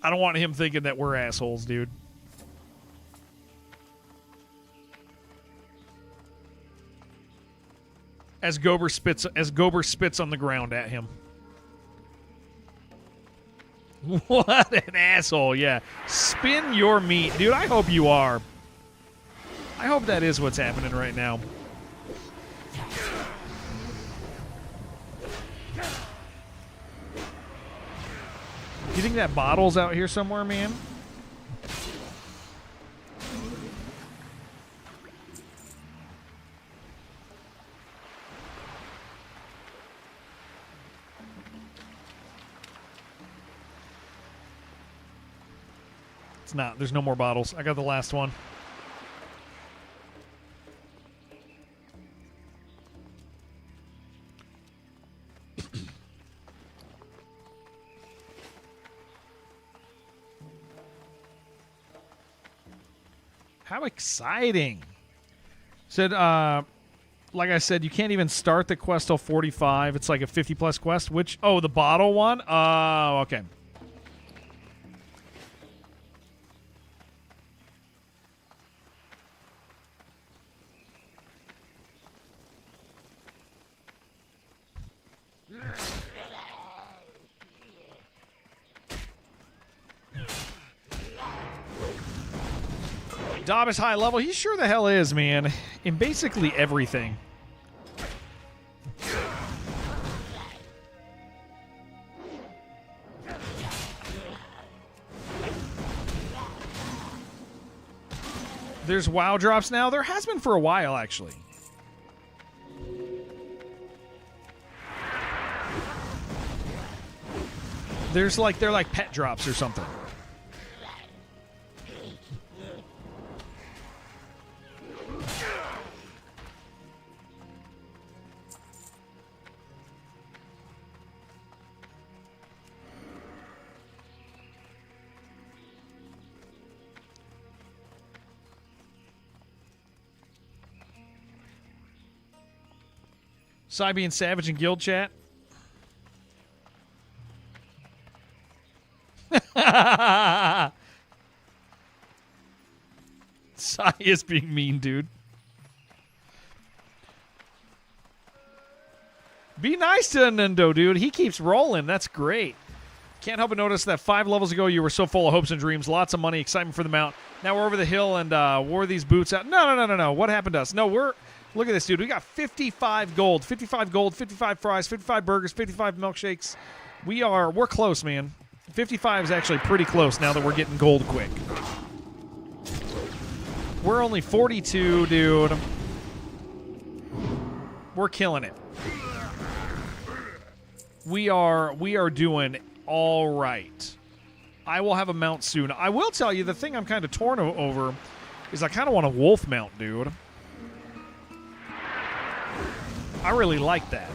I don't want him thinking that we're assholes, dude. As Gober spits on the ground at him. What an asshole, yeah. Spin your meat. Dude, I hope you are. I hope that is what's happening right now. You think that bottle's out here somewhere, man? It's not. There's no more bottles. I got the last one. How exciting. Said, like I said, you can't even start the quest till 45. It's like a 50-plus quest. Which, the bottle one? Oh, okay. Dob is high level. He sure the hell is, man. In basically everything. There's WoW drops now? There has been for a while, actually. They're like pet drops or something. Cybian Savage in guild chat. Sai is being mean, dude. Be nice to Nendo, dude. He keeps rolling. That's great. Can't help but notice that 5 levels ago you were so full of hopes and dreams, lots of money, excitement for the mount. Now we're over the hill and wore these boots out. No. What happened to us? No, look at this, dude. We got 55 gold, 55 fries, 55 burgers, 55 milkshakes. We're close, man. 55 is actually pretty close now that we're getting gold quick. We're only 42, dude. We're killing it. We are doing all right. I will have a mount soon. I will tell you, the thing I'm kind of torn over is I kind of want a wolf mount, dude. I really like that.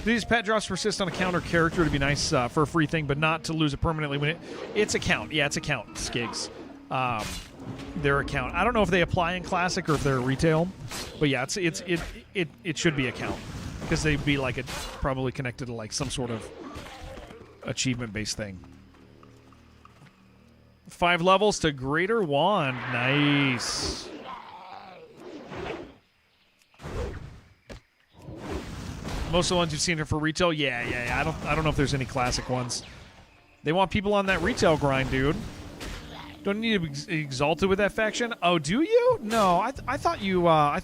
These pet drops persist on a counter character to be nice for a free thing, but not to lose it permanently when it's a count. Yeah, it's a count, Skigs. Their account. I don't know if they apply in Classic or if they're retail, but yeah, it should be a count because they'd be like probably connected to like some sort of achievement-based thing. 5 levels to Greater Wand. Nice. Most of the ones you've seen are for retail. Yeah. I don't know if there's any classic ones. They want people on that retail grind, dude. Don't need to be exalted with that faction. Oh, do you? No, I thought you. I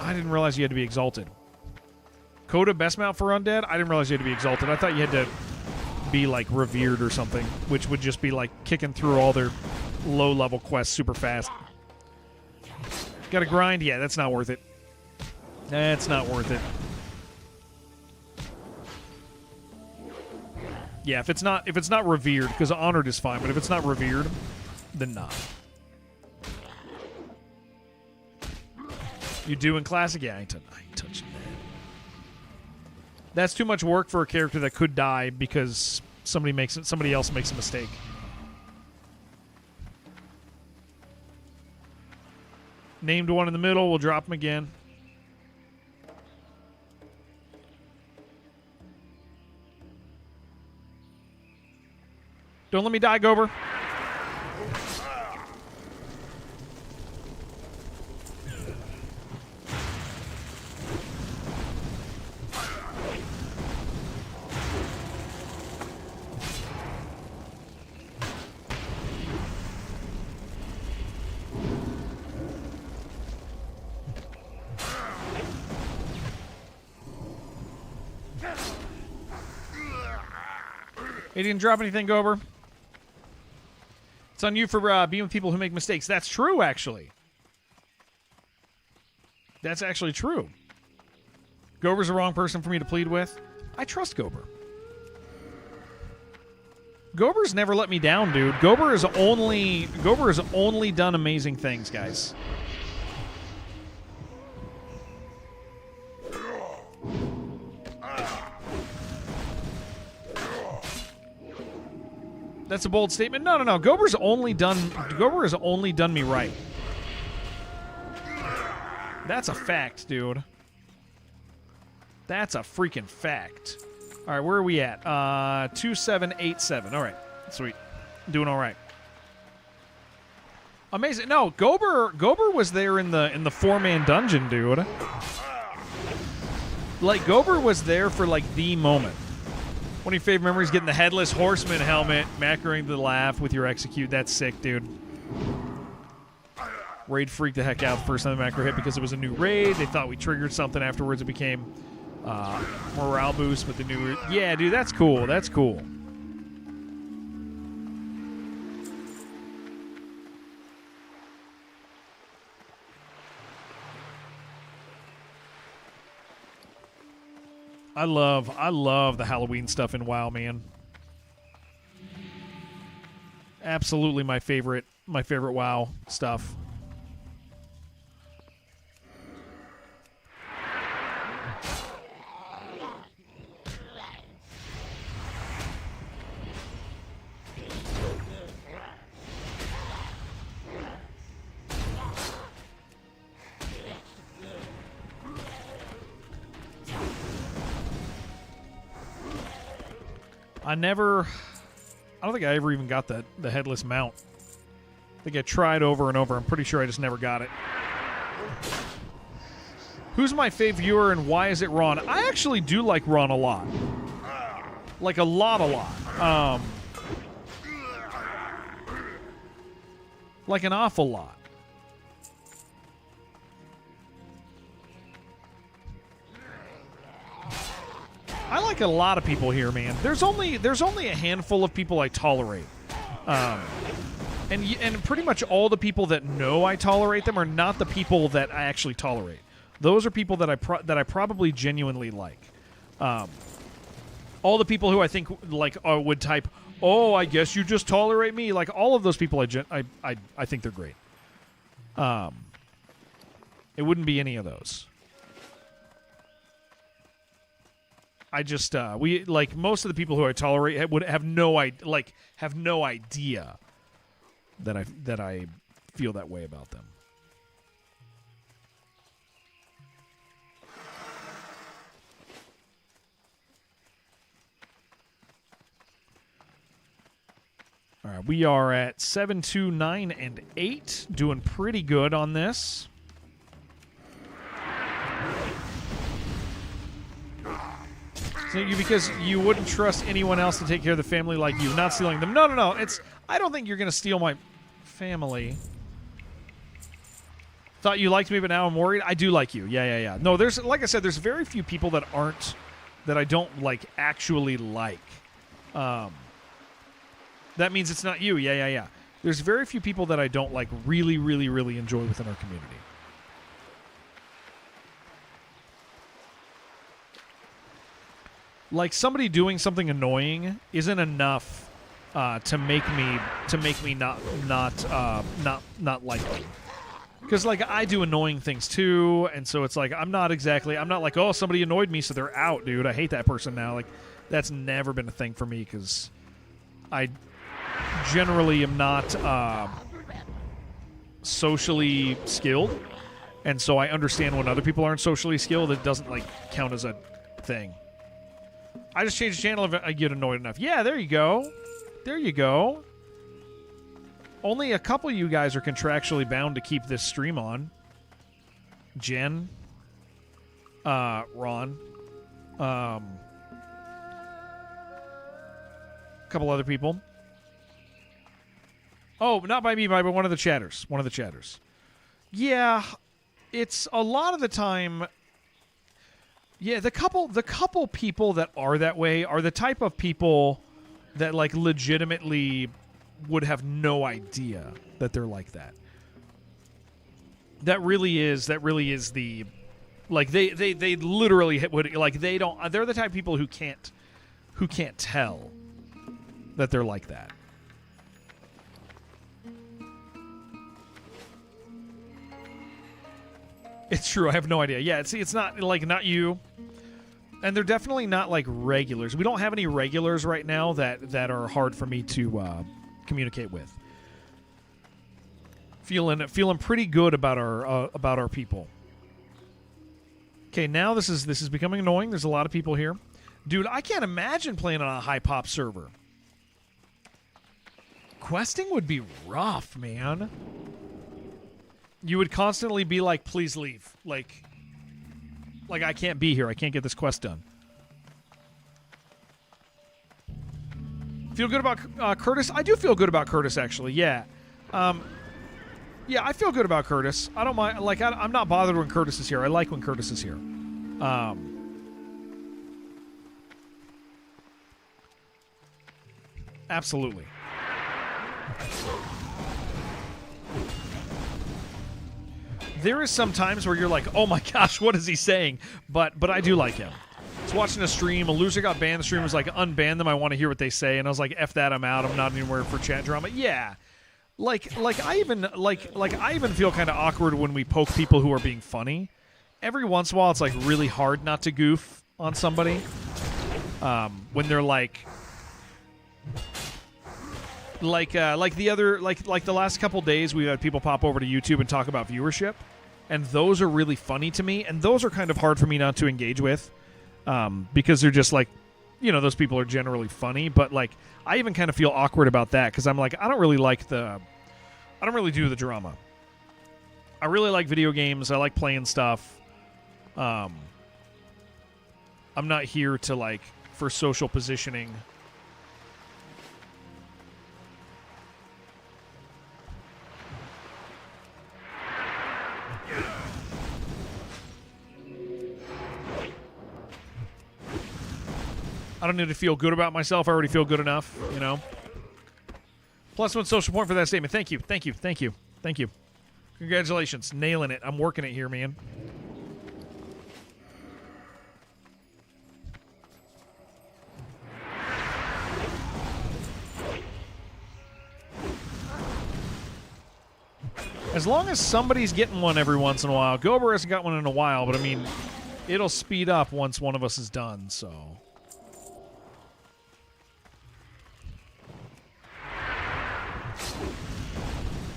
didn't realize you had to be exalted. Coda best mount for undead. I didn't realize you had to be exalted. I thought you had to be like revered or something, which would just be like kicking through all their low level quests super fast. Got to grind? Yeah, that's not worth it. That's not worth it. Yeah, if it's not revered, because honored is fine, but if it's not revered, then not. You do in Classic? Yeah, I ain't touching that. That's too much work for a character that could die because somebody else makes a mistake. Named one in the middle, we'll drop him again. Don't let me die, Gober. He didn't drop anything, Gober. It's on you for being with people who make mistakes. That's true, actually. That's actually true. Gober's the wrong person for me to plead with. I trust Gober. Gober's never let me down, dude. Gober has only done amazing things, guys. That's a bold statement. No. Gober has only done me right. That's a fact, dude. That's a freaking fact. All right, where are we at? 2787. All right, sweet. Doing all right. Amazing. No, Gober was there in the 4-man dungeon, dude. Like Gober was there for like the moment. One of your favorite memories, getting the Headless Horseman helmet, macroing the laugh with your execute. That's sick, dude. Raid freaked the heck out the first time the macro hit because it was a new raid. They thought we triggered something. Afterwards, it became morale boost with the new... Yeah, dude, that's cool. That's cool. I love the Halloween stuff in WoW, man. Absolutely my favorite WoW stuff. I don't think I ever even got the headless mount. I think I tried over and over. I'm pretty sure I just never got it. Who's my fave viewer and why is it Ron? I actually do like Ron a lot. Like a lot. Like an awful lot. I like a lot of people here, man. There's only a handful of people I tolerate. And pretty much all the people that know I tolerate them are not the people that I actually tolerate. Those are people that I probably genuinely like. All the people who I think like would type, "Oh, I guess you just tolerate me." Like all of those people, I think they're great. It wouldn't be any of those. I just we like most of the people who I tolerate would have no idea that I feel that way about them. All right, we are at 7, 2, 9, and 8, doing pretty good on this. So because you wouldn't trust anyone else to take care of the family like you, not stealing them. No. I don't think you're going to steal my family. Thought you liked me, but now I'm worried. I do like you. Yeah. No, there's like I said, there's very few people that I don't like actually like. That means it's not you. Yeah. There's very few people that I don't like really enjoy within our community. Like somebody doing something annoying isn't enough to make me not like them. Because like I do annoying things too, and so it's like I'm not like, oh, somebody annoyed me, so they're out, dude. I hate that person now. Like that's never been a thing for me because I generally am not socially skilled, and so I understand when other people aren't socially skilled. It doesn't like count as a thing. I just changed the channel if I get annoyed enough. Yeah, there you go. Only a couple of you guys are contractually bound to keep this stream on. Jen. Ron. A couple other people. Oh, not by me, by one of the chatters. Yeah, it's a lot of the time... Yeah, the couple people that are that way are the type of people that like legitimately would have no idea that they're like that. That really is the like they literally would like they're the type of people who can't tell that they're like that. It's true. I have no idea. Yeah, it's not like not you. And they're definitely not like regulars. We don't have any regulars right now that are hard for me to communicate with. Feeling pretty good about our people. Okay, now this is becoming annoying. There's a lot of people here. Dude, I can't imagine playing on a high pop server. Questing would be rough, man. You would constantly be like, please leave. Like I can't be here. I can't get this quest done. Feel good about Curtis? I do feel good about Curtis, actually. Yeah. Yeah, I feel good about Curtis. I don't mind. Like, I'm not bothered when Curtis is here. I like when Curtis is here. Absolutely. There is some times where you're like, oh my gosh, what is he saying? But I do like him. I was watching a stream. A loser got banned. The stream was like, unban them. I want to hear what they say. And I was like, F that, I'm out. I'm not anywhere for chat drama. Yeah. Like I even feel kind of awkward when we poke people who are being funny. Every once in a while, it's like really hard not to goof on somebody. When they're like the last couple days, we've had people pop over to YouTube and talk about viewership, and those are really funny to me, and those are kind of hard for me not to engage with, because they're just like, you know, those people are generally funny, but like I even kind of feel awkward about that because I'm like, I don't really do the drama. I really like video games. I like playing stuff. I'm not here to, like, for social positioning. I don't need to feel good about myself. I already feel good enough, you know. +1 social point for that statement. Thank you. Thank you. Thank you. Thank you. Congratulations. Nailing it. I'm working it here, man. As long as somebody's getting one every once in a while. Gober hasn't got one in a while, but I mean, it'll speed up once one of us is done, so.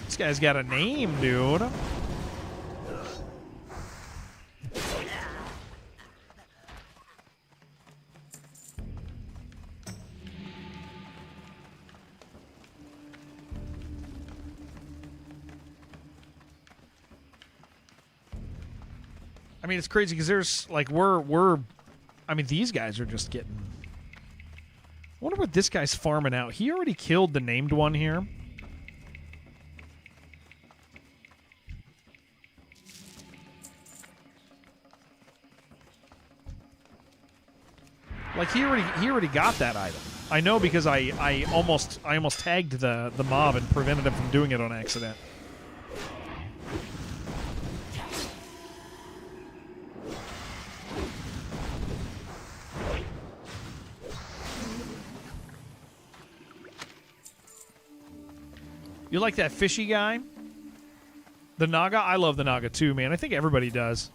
This guy's got a name, dude. I mean, it's crazy because there's, like, I mean, these guys are just getting. I wonder what this guy's farming out. He already killed the named one here. Like, he already got that item. I know because I almost tagged the mob and prevented him from doing it on accident. You like that fishy guy? The Naga? I love the Naga too, man. I think everybody does.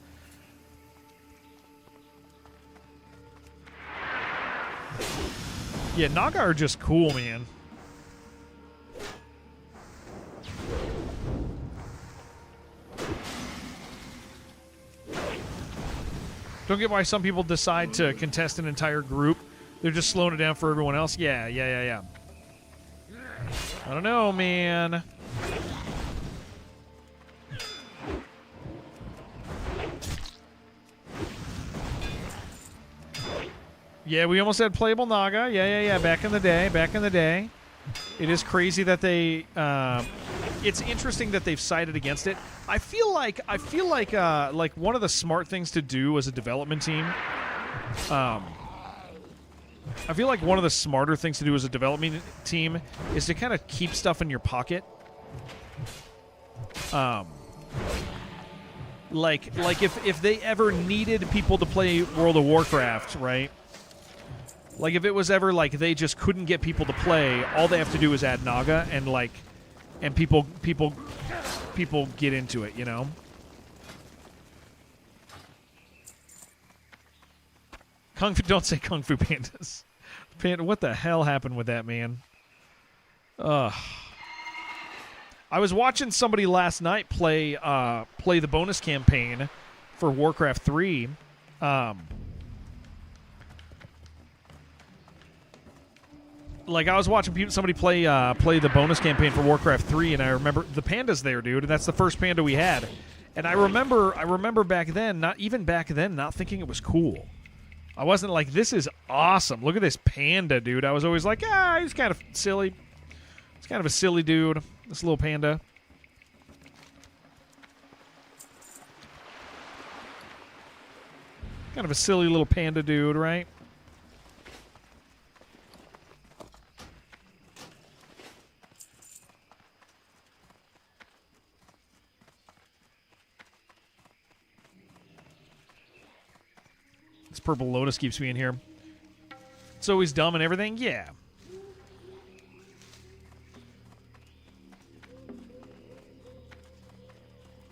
Yeah, Naga are just cool, man. Don't get why some people decide to contest an entire group. They're just slowing it down for everyone else. Yeah. I don't know, man. Yeah, we almost had playable Naga. Yeah. Back in the day. It is crazy that they. It's interesting that they've sided against it. I feel like one of the smart things to do as a development team. I feel like one of the smarter things to do as a development team is to kind of keep stuff in your pocket. Like if they ever needed people to play World of Warcraft, right? Like if it was ever like they just couldn't get people to play, all they have to do is add Naga and people get into it, you know? Kung Fu, don't say Kung Fu Pandas. Panda, what the hell happened with that, man? I was watching somebody last night play the bonus campaign for Warcraft 3. Like I was watching somebody play the bonus campaign for Warcraft 3, and I remember the panda's there, dude, and that's the first panda we had. And I remember back then, not thinking it was cool. I wasn't like, this is awesome. Look at this panda, dude. I was always like, he's kind of silly. It's kind of a silly dude, this little panda. Kind of a silly little panda dude, right? This purple lotus keeps me in here. It's always dumb and everything? Yeah.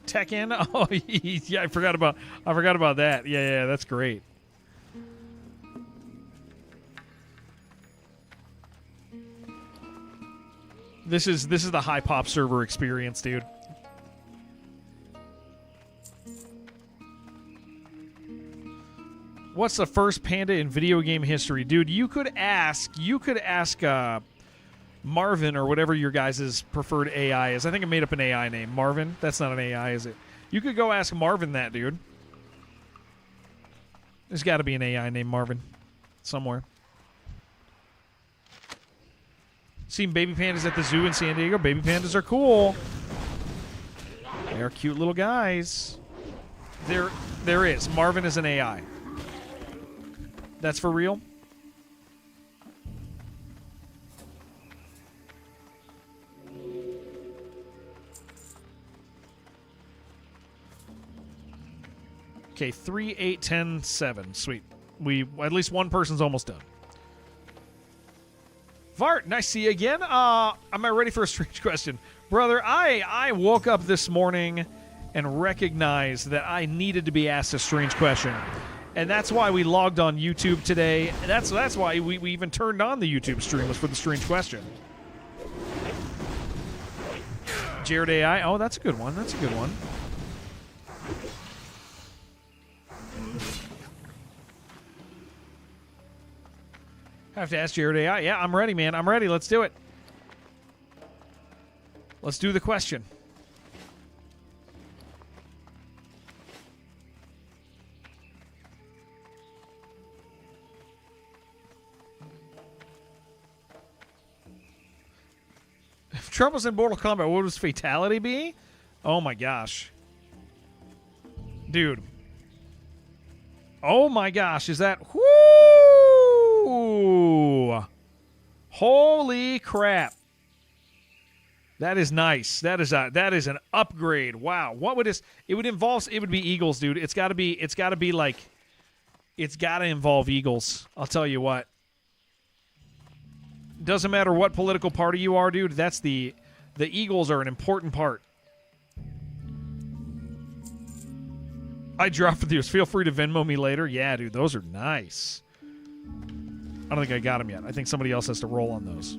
Tekken? Oh, yeah, I forgot about that. Yeah, that's great. This is the high pop server experience, dude. What's the first panda in video game history? Dude, you could ask Marvin or whatever your guys' preferred AI is. I think I made up an AI name. Marvin? That's not an AI, is it? You could go ask Marvin that, dude. There's got to be an AI named Marvin somewhere. Seen baby pandas at the zoo in San Diego. Baby pandas are cool. They are cute little guys. There is. Marvin is an AI. That's for real? Okay, 3, 8, 10, 7. Sweet. At least one person's almost done. Vart, nice to see you again. Am I ready for a strange question? Brother, I woke up this morning and recognized that I needed to be asked a strange question. And that's why we logged on YouTube today. And that's why we even turned on the YouTube stream, was for the strange question. Jared AI. Oh, that's a good one. That's a good one. I have to ask Jared AI. Yeah, I'm ready, man. I'm ready. Let's do it. Let's do the question. If Trump was in Mortal Kombat, what would his fatality be? Oh my gosh. Dude. Oh my gosh, is that... Whoo! Holy crap. That is nice. That is an upgrade. Wow. What would this... It would be Eagles, dude. It's got to be like... It's got to involve Eagles. I'll tell you what. Doesn't matter what political party you are, dude. That's the Eagles are an important part. I dropped for these. Feel free to Venmo me later. Yeah, dude, those are nice. I don't think I got them yet. I think somebody else has to roll on those.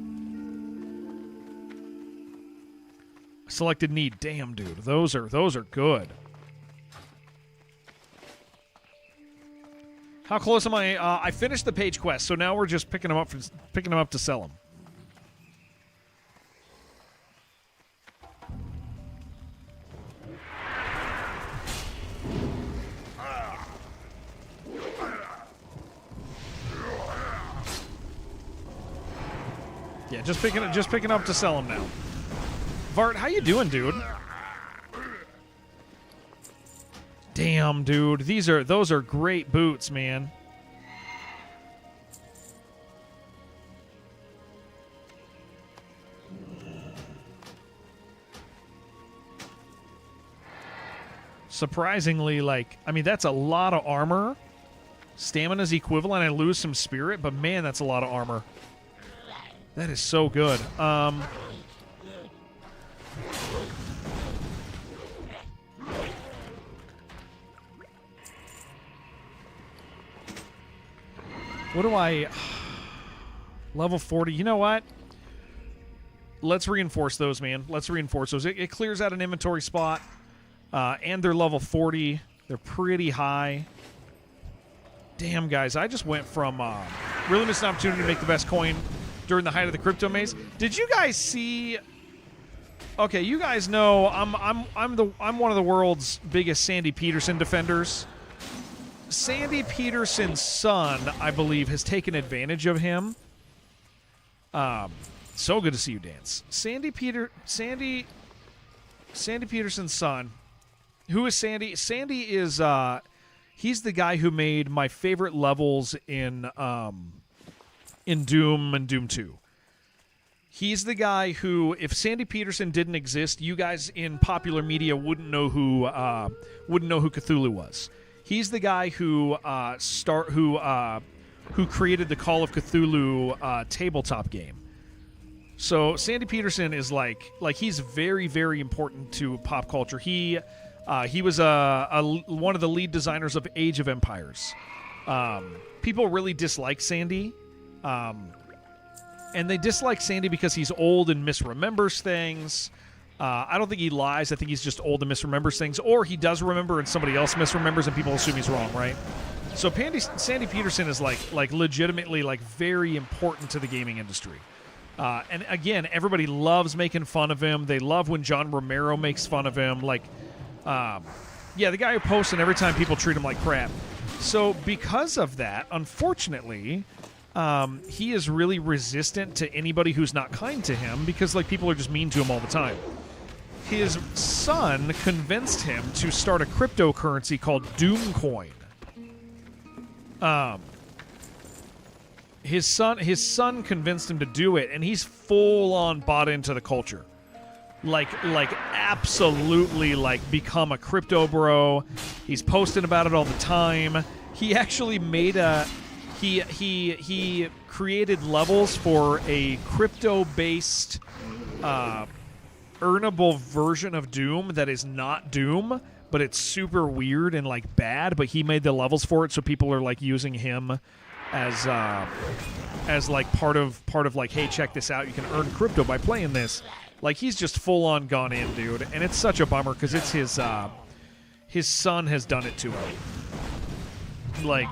Selected need. Damn, dude, those are good. How close am I? I finished the page quest, so now we're just picking them up to sell them. Yeah, just picking up to sell them now. Vart, how you doing, dude? Damn, dude. Those are great boots, man. Surprisingly, that's a lot of armor. Stamina's equivalent. I lose some spirit, but man, that's a lot of armor. That is so good. What do I... Level 40. You know what? Let's reinforce those, man. Let's reinforce those. It clears out an inventory spot. And they're level 40. They're pretty high. Damn, guys. I just went from... really missed an opportunity to make the best coin during the height of the crypto maze. Did you guys see... Okay, you guys know I'm one of the world's biggest Sandy Peterson defenders. Sandy Peterson's son, I believe, has taken advantage of him. So good to see you dance. Sandy Peterson's son. Who is Sandy? Sandy is he's the guy who made my favorite levels in Doom and Doom 2. He's the guy who, if Sandy Peterson didn't exist, you guys in popular media wouldn't know who Cthulhu was. He's the guy who created the Call of Cthulhu tabletop game. So Sandy Peterson is like he's very, very important to pop culture. He was one of the lead designers of Age of Empires. People really dislike Sandy, and they dislike Sandy because he's old and misremembers things. I don't think he lies. I think he's just old and misremembers things. Or he does remember and somebody else misremembers and people assume he's wrong, right? So Sandy Peterson is like legitimately very important to the gaming industry. And again, everybody loves making fun of him. They love when John Romero makes fun of him. The guy who posts and every time people treat him like crap. So because of that, unfortunately, he is really resistant to anybody who's not kind to him because, like, people are just mean to him all the time. His son convinced him to start a cryptocurrency called Doomcoin. His son convinced him to do it, and he's full on bought into the culture. Like absolutely, like, become a crypto bro. He's posting about it all the time. He actually made he created levels for a crypto-based earnable version of Doom that is not Doom, but it's super weird and, like, bad. But he made the levels for it, so people are, like, using him as like part of like, hey, check this out, you can earn crypto by playing this. Like, he's just full on gone in, dude, and it's such a bummer because it's his son has done it to him. Like,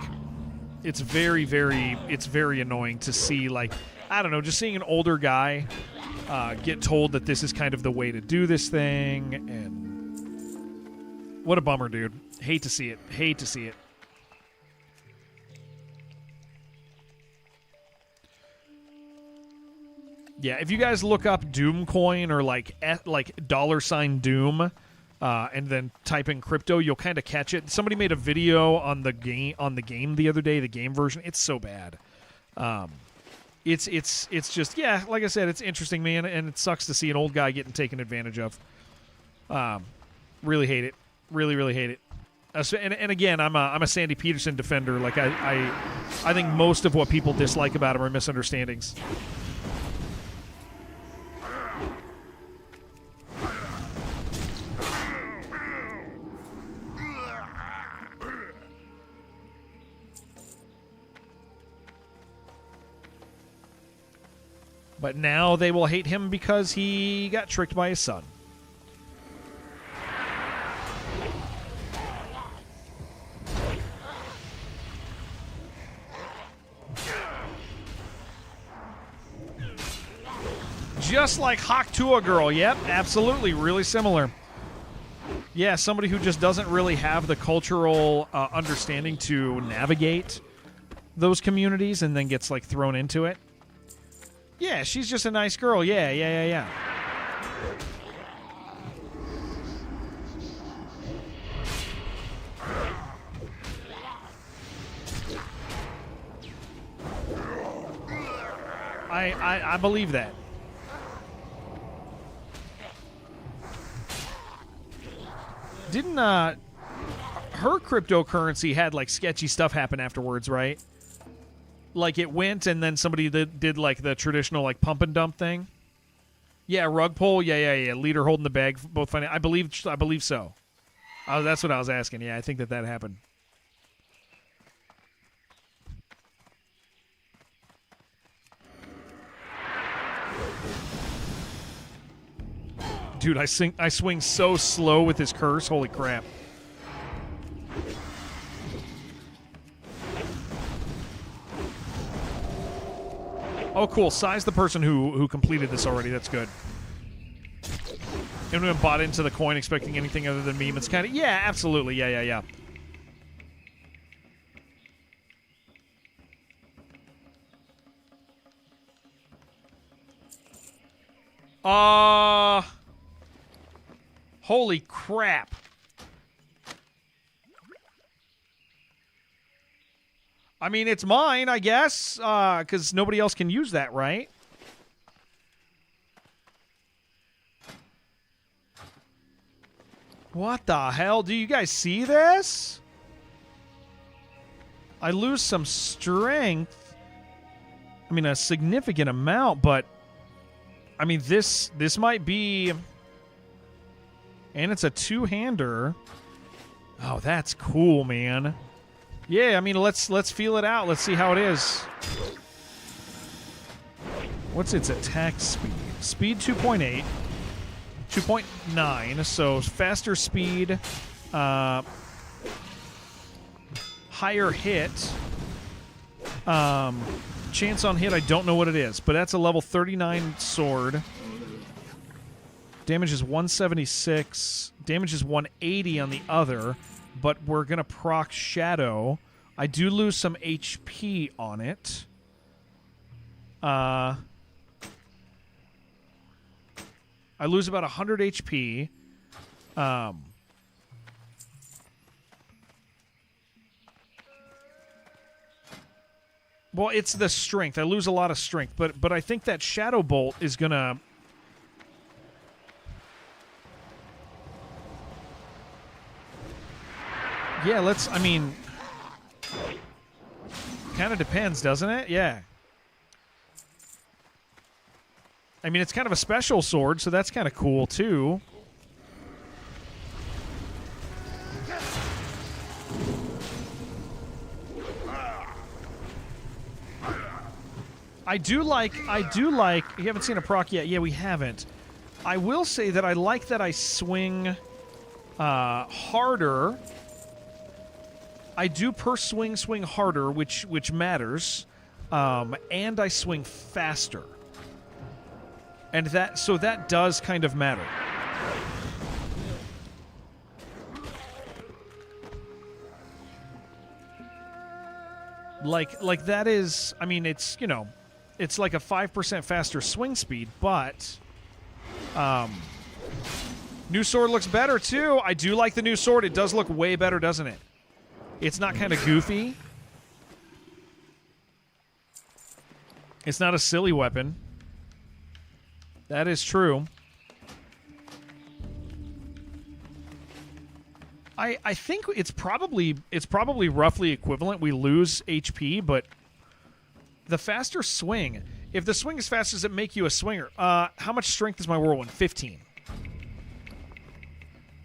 it's very, very annoying to see, like, I don't know, just seeing an older guy get told that this is kind of the way to do this thing, and what a bummer, dude. Hate to see it. Hate to see it. Yeah, if you guys look up Doomcoin or like $ Doom, and then type in crypto, you'll kind of catch it. Somebody made a video on the game the other day, the game version. It's so bad. It's just, yeah, like I said, it's interesting, man, and it sucks to see an old guy getting taken advantage of. Really hate it. Really hate it. And again, I'm a Sandy Peterson defender. Like, I think most of what people dislike about him are misunderstandings. But now they will hate him because he got tricked by his son. Just like Hawk to a girl. Yep, absolutely. Really similar. Yeah, somebody who just doesn't really have the cultural understanding to navigate those communities and then gets, like, thrown into it. Yeah, she's just a nice girl. Yeah. I believe that. Didn't her cryptocurrency had, like, sketchy stuff happen afterwards, right? Like, it went and then somebody did like the traditional, like, pump and dump thing. Yeah, rug pull. Yeah. Leader holding the bag. Both funny. I believe so. Oh, that's what I was asking. Yeah, I think that happened. Dude, I swing so slow with this curse. Holy crap. Oh, cool. Size the person who completed this already. That's good. Anyone bought into the coin expecting anything other than meme? It's kind of... Yeah, absolutely. Yeah. Holy crap. I mean, it's mine, I guess, because nobody else can use that, right? What the hell? Do you guys see this? I lose some strength. I mean, a significant amount, but... I mean, this might be... And it's a two-hander. Oh, that's cool, man. Yeah, I mean, let's feel it out. Let's see how it is. What's its attack speed? Speed 2.8. 2.9, so faster speed. Higher hit. Chance on hit, I don't know what it is, but that's a level 39 sword. Damage is 176. Damage is 180 on the other, but we're going to proc Shadow, I do lose some HP on it. I lose about 100 HP. Well, it's the strength. I lose a lot of strength, but I think that Shadow Bolt is gonna. Yeah, let's. I mean, kind of depends, doesn't it? Yeah. I mean, it's kind of a special sword, so that's kind of cool too. I do like, you haven't seen a proc yet. Yeah, we haven't. I will say that I like that I swing harder. I do per swing harder, which matters. And I swing faster. And that does kind of matter. Like that is, I mean, it's, you know, it's like a 5% faster swing speed, but new sword looks better too. I do like the new sword. It does look way better, doesn't it? It's not kind of goofy. It's not a silly weapon. That is true. I think it's probably roughly equivalent. We lose HP, but the faster swing. If the swing is fast, does it make you a swinger? How much strength is my whirlwind? 15.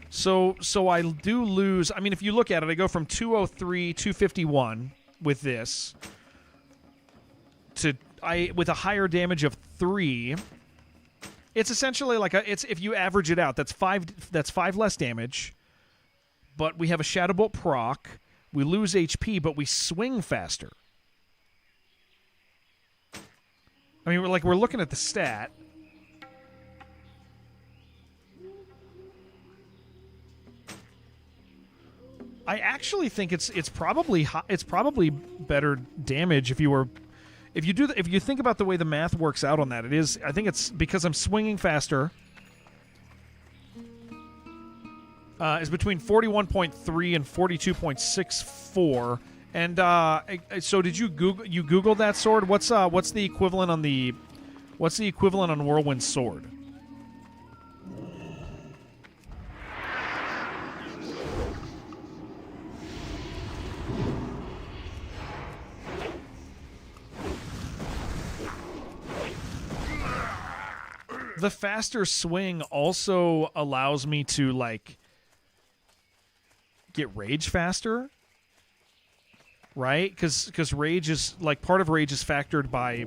So I do lose. I mean, if you look at it, I go from 203, 251 with this to with a higher damage of 3. It's essentially like if you average it out, that's 5 less damage. But we have a Shadow Bolt proc. We lose HP, but we swing faster. I mean, we're looking at the stat. I actually think it's probably better damage if you think about the way the math works out on that. It is, I think it's because I'm swinging faster. Is between 41.3 and 42.64. And so did you Google that sword? What's the equivalent on Whirlwind sword? The faster swing also allows me to like get rage faster, right? Because rage is like part of rage is factored by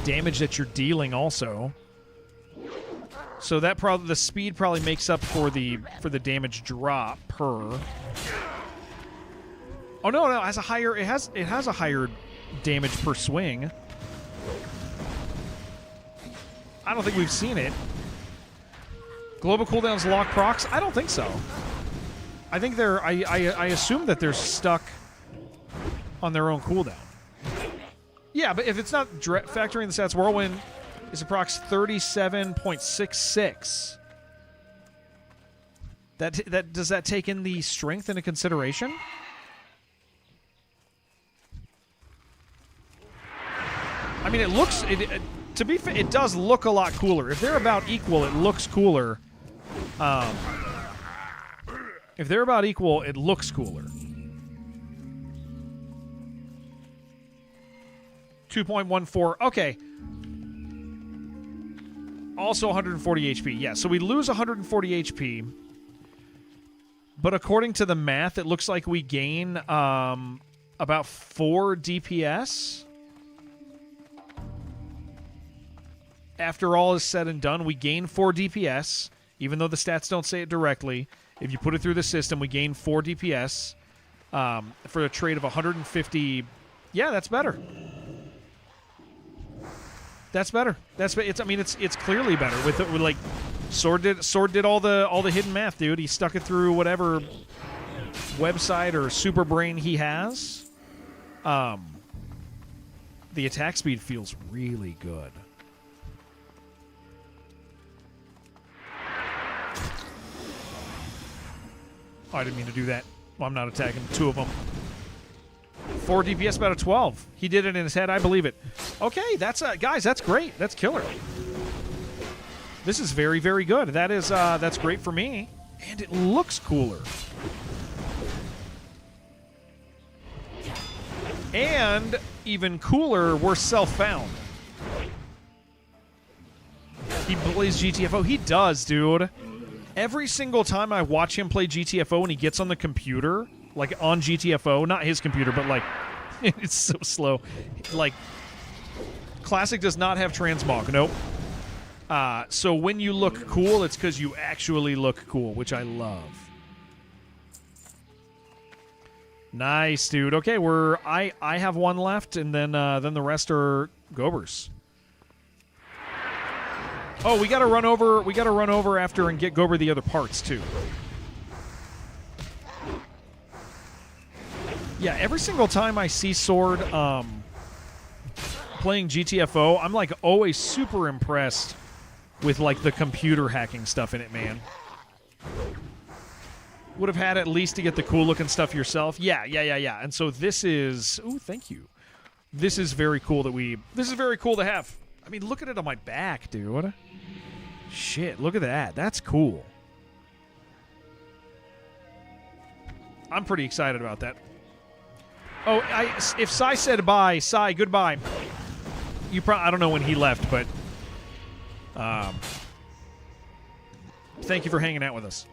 damage that you're dealing also. So that the speed probably makes up for the damage drop per. Oh no, it has a higher damage per swing. I don't think we've seen it. Global cooldowns lock procs? I don't think so. I think they're. I assume that they're stuck on their own cooldown. Yeah, but if it's not factoring the stats, Whirlwind is approx 37.66. That does that take in the strength into consideration? I mean, it looks. To be fair, it does look a lot cooler. If they're about equal, it looks cooler. If they're about equal, it looks cooler. 2.14. Okay. Also 140 HP. Yeah, so we lose 140 HP. But according to the math, it looks like we gain about 4 DPS. After all is said and done, we gain 4 DPS, even though the stats don't say it directly. If you put it through the system, we gain 4 DPS for a trade of 150. Yeah, that's better. That's better. I mean, it's clearly better with like Sword did all the hidden math, dude. He stuck it through whatever website or super brain he has, the attack speed feels really good. Oh, I didn't mean to do that. Well, I'm not attacking two of them. 4 DPS about a 12. He did it in his head. I believe it. Okay, that's guys. That's great. That's killer. This is very, very good. That is that's great for me, and it looks cooler. And even cooler, we're self-found. He plays GTFO. He does, dude. Every single time I watch him play GTFO and he gets on the computer, like on GTFO, not his computer, but like, it's so slow. Like, Classic does not have transmog. Nope. So when you look cool, it's because you actually look cool, which I love. Nice, dude. Okay, I have one left, and then the rest are Gobers. Oh, we gotta run over. We gotta run over after and get Gober the other parts too. Yeah, every single time I see Sword playing GTFO, I'm like always super impressed with like the computer hacking stuff in it, man. Would have had at least to get the cool looking stuff yourself. Yeah. And so this is, ooh, thank you. This is very cool this is very cool to have. I mean, look at it on my back, dude. Shit, look at that. That's cool. I'm pretty excited about that. Oh, if Sai said bye, Sai, goodbye. I don't know when he left, but thank you for hanging out with us.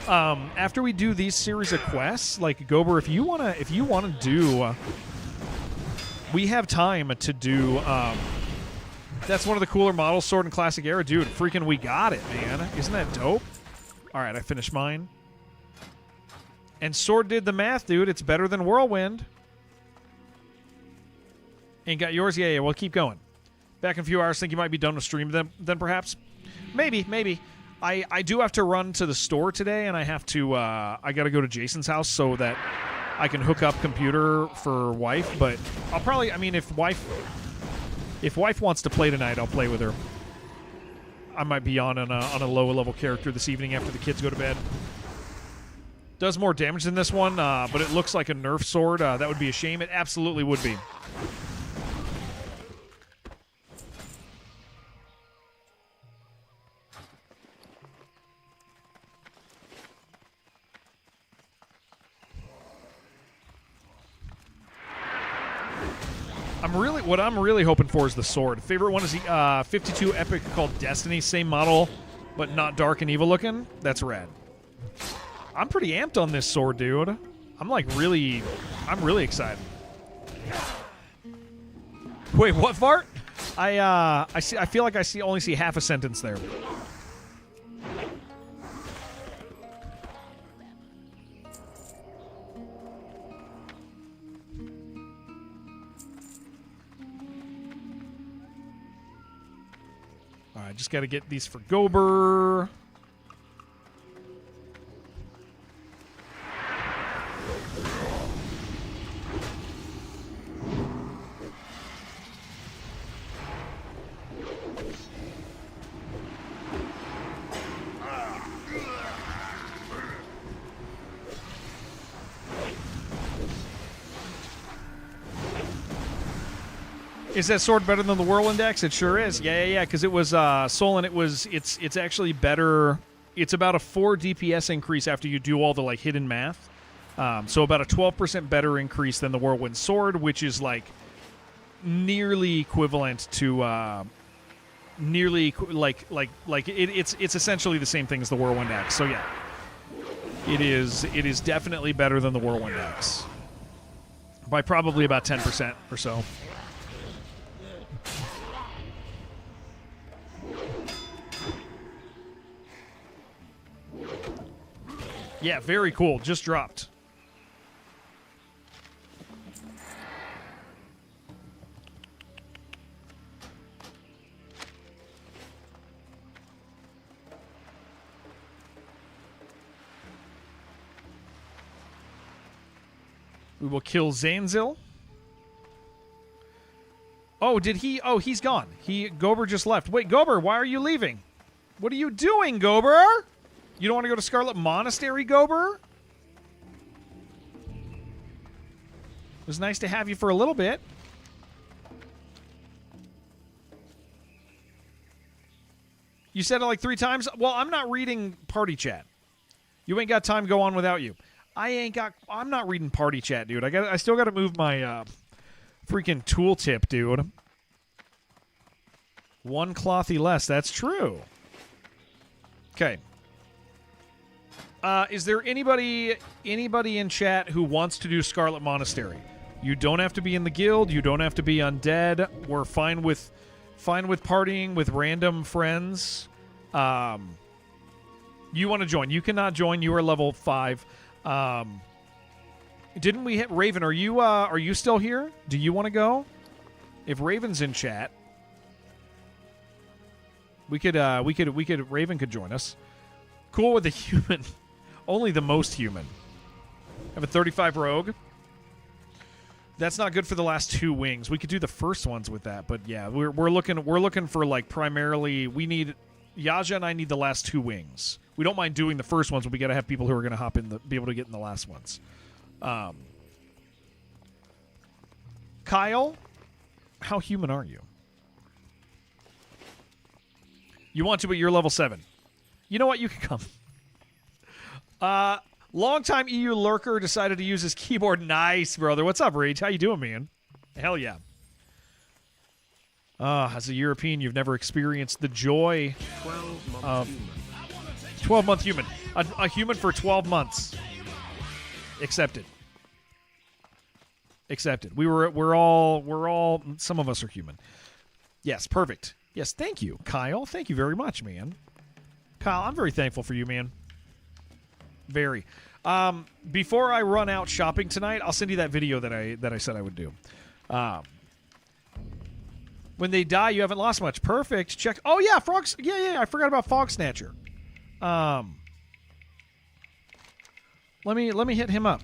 After we do these series of quests, like Gober, if you wanna do, we have time to do. That's one of the cooler models, Sword and Classic Era, dude. Freaking, we got it, man! Isn't that dope? All right, I finished mine. And Sword did the math, dude. It's better than Whirlwind. Ain't got yours? Yeah. Well, keep going. Back in a few hours. Think you might be done with stream then perhaps? Maybe. I do have to run to the store today, and I have to. I got to go to Jason's house so that I can hook up computer for wife. But I'll probably. I mean, if wife wants to play tonight, I'll play with her. I might be on a lower level character this evening after the kids go to bed. Does more damage than this one, but it looks like a Nerf sword. That would be a shame. It absolutely would be. What I'm really hoping for is the sword. Favorite one is the 52 Epic called Destiny. Same model, but not dark and evil looking. That's rad. I'm pretty amped on this sword, dude. I'm really excited. Wait, what fart? I feel like I only see half a sentence there. All right, just got to get these for Gober. Is that sword better than the Whirlwind X? It sure is. Yeah. Because it was Solon. It's actually better. It's about a 4 DPS increase after you do all the like hidden math. So about a 12% better increase than the Whirlwind Sword, which is like nearly equivalent to it's essentially the same thing as the Whirlwind X. So yeah, it is definitely better than the Whirlwind X by probably about 10% or so. Yeah, very cool. Just dropped. We will kill Zainzil. Oh, did he? Oh, he's gone. Gober just left. Wait, Gober, why are you leaving? What are you doing, Gober? You don't want to go to Scarlet Monastery, Gober? It was nice to have you for a little bit. You said it like 3 times? Well, I'm not reading party chat. You ain't got time to go on without you. I'm not reading party chat, dude. I still got to move my freaking tooltip, dude. 1 clothy less. That's true. Okay. Is there anybody in chat who wants to do Scarlet Monastery? You don't have to be in the guild. You don't have to be undead. We're fine with partying with random friends. You want to join? You cannot join. You are level 5. Didn't we hit Raven? Are you still here? Do you want to go? If Raven's in chat, we could Raven could join us. Cool with the human. Only the most human. Have a 35 rogue. That's not good for the last 2 wings. We could do the first ones with that, but yeah, we're looking for like primarily we need Yaja and I need the last 2 wings. We don't mind doing the first ones, but we got to have people who are going to hop in be able to get in the last ones. Kyle, how human are you? You want to, but you're level 7. You know what? You can come. Longtime EU lurker decided to use his keyboard. Nice, brother. What's up, Rage? How you doing, man? Hell yeah. As a European, you've never experienced the joy of 12-month human. A human for 12 months. Accepted. We're all some of us are human. Yes, perfect. Yes, thank you, Kyle. Thank you very much, man. Kyle, I'm very thankful for you, man. Very. Before I run out shopping tonight, I'll send you that video that I said I would do. When they die, you haven't lost much. Perfect. Check. Oh yeah, frogs. Yeah. I forgot about Fog Snatcher. Let me hit him up.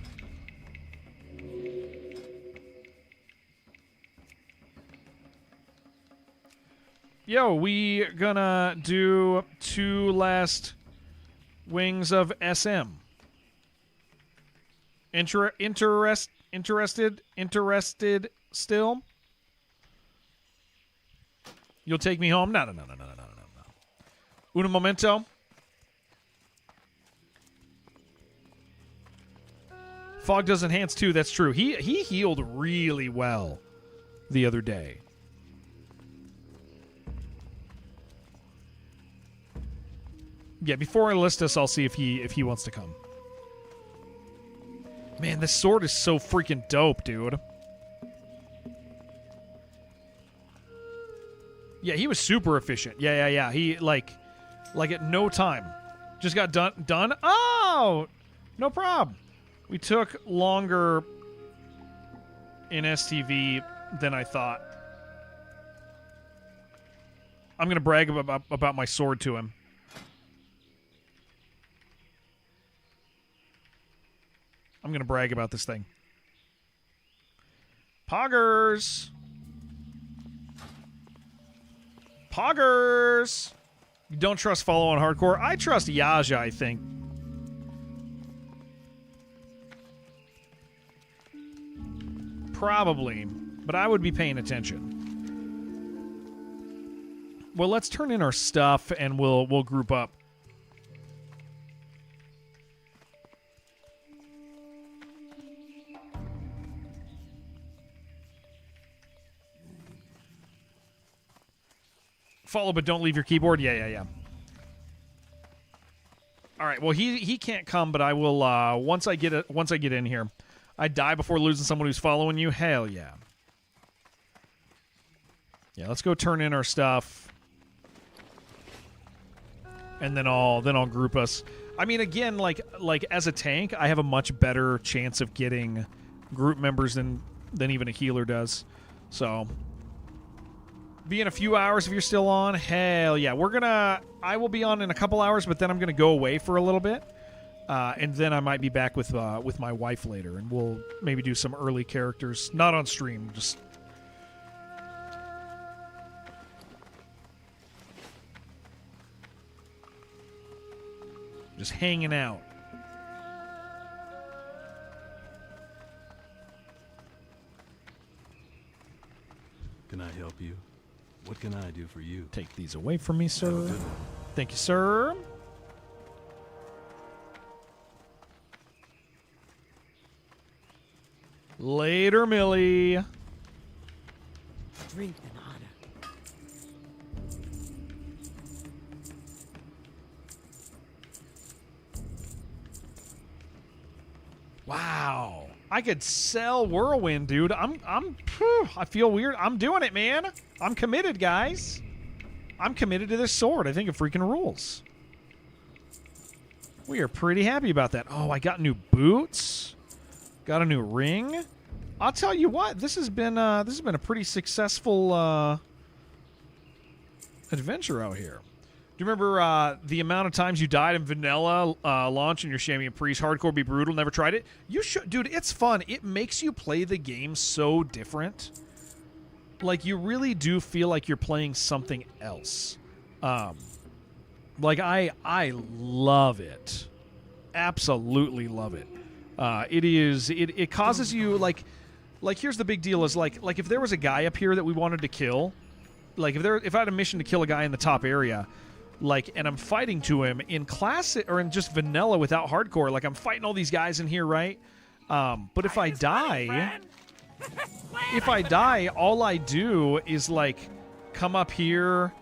Yo, we gonna do 2 last wings of SM. Interested still? You'll take me home? No. Un momento. Fog does enhance too. That's true. He healed really well the other day. Yeah, before I list us, I'll see if he wants to come. Man, this sword is so freaking dope, dude. Yeah, he was super efficient. Yeah. He like at no time. Just got done. Oh, no problem. We took longer in STV than I thought. I'm gonna brag about my sword to him. I'm going to brag about this thing. Poggers! You don't trust follow on hardcore? I trust Yaja, I think. Probably, but I would be paying attention. Well, let's turn in our stuff and we'll group up. Follow, but don't leave your keyboard. Yeah. All right. Well, he can't come, but I will. Once I get in here, I die before losing someone who's following you. Hell yeah. Yeah. Let's go turn in our stuff, and then I'll group us. I mean, again, like as a tank, I have a much better chance of getting group members than even a healer does. So. Be in a few hours if you're still on. Hell yeah. I will be on in a couple hours, but then I'm going to go away for a little bit. and then I might be back with my wife later, and we'll maybe do some early characters, not on stream, just hanging out. Can I help you? What can I do for you? Take these away from me, Have a sir. good one. Thank you, sir. Later, Millie. Drink an honor. Wow. I could sell Whirlwind, dude. I feel weird. I'm doing it, man. I'm committed, guys. I'm committed to this sword. I think it freaking rules. We are pretty happy about that. Oh, I got new boots. Got a new ring. I'll tell you what. This has been a pretty successful adventure out here. Do you remember the amount of times you died in vanilla launch in your Champion Priest? Hardcore be brutal. Never tried it. You should, dude. It's fun. It makes you play the game so different. Like, you really do feel like you're playing something else. Like, I love it. Absolutely love it. It causes you, like here's the big deal is, like if there was a guy up here that we wanted to kill, like if I had a mission to kill a guy in the top area, like, and I'm fighting to him in classic or in just vanilla without hardcore, like I'm fighting all these guys in here, right? But if I die... If I die, all I do is, like, come up here,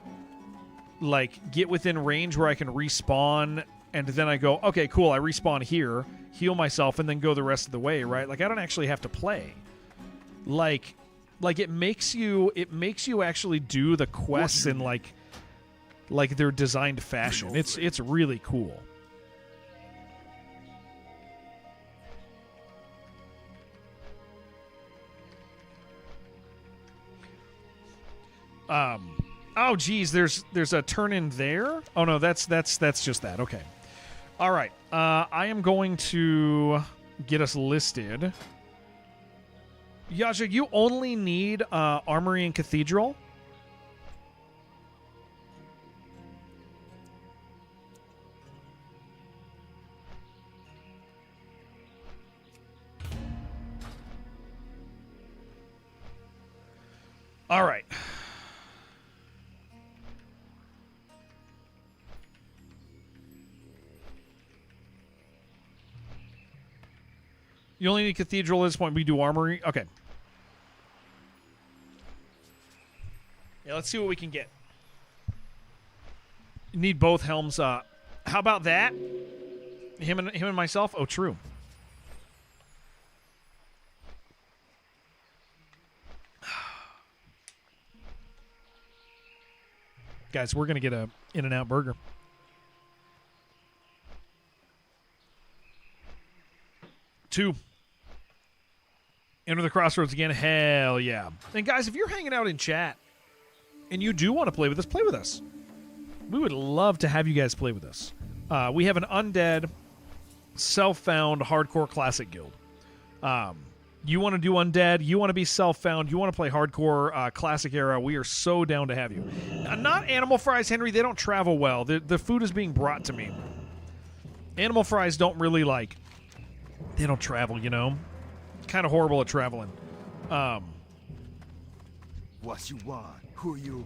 like, get within range where I can respawn, and then I go, okay, cool, I respawn here, heal myself, and then go the rest of the way, right? Like, I don't actually have to play. Like it makes you actually do the quests in, like their designed fashion. It's really cool. Oh geez, there's a turn in there. Oh no, that's just that. Okay, all right. I am going to get us listed. Yaja, you only need Armory and Cathedral. All right. You only need Cathedral at this point. We do Armory. Okay. Yeah, let's see what we can get. You need both helms. How about that? Him and myself? Oh, true. Guys, we're going to get a In-N-Out burger. Two. Enter the Crossroads again. Hell yeah. And guys, if you're hanging out in chat and you do want to play with us. We would love to have you guys play with us. We have an undead, self-found hardcore classic guild. You want to do undead, you want to be self-found, you want to play hardcore classic era, we are so down to have you. Not Animal Fries, Henry. They don't travel well. The food is being brought to me. Animal Fries don't really, like... They don't travel, you know? Kind of horrible at traveling. What you want? Who you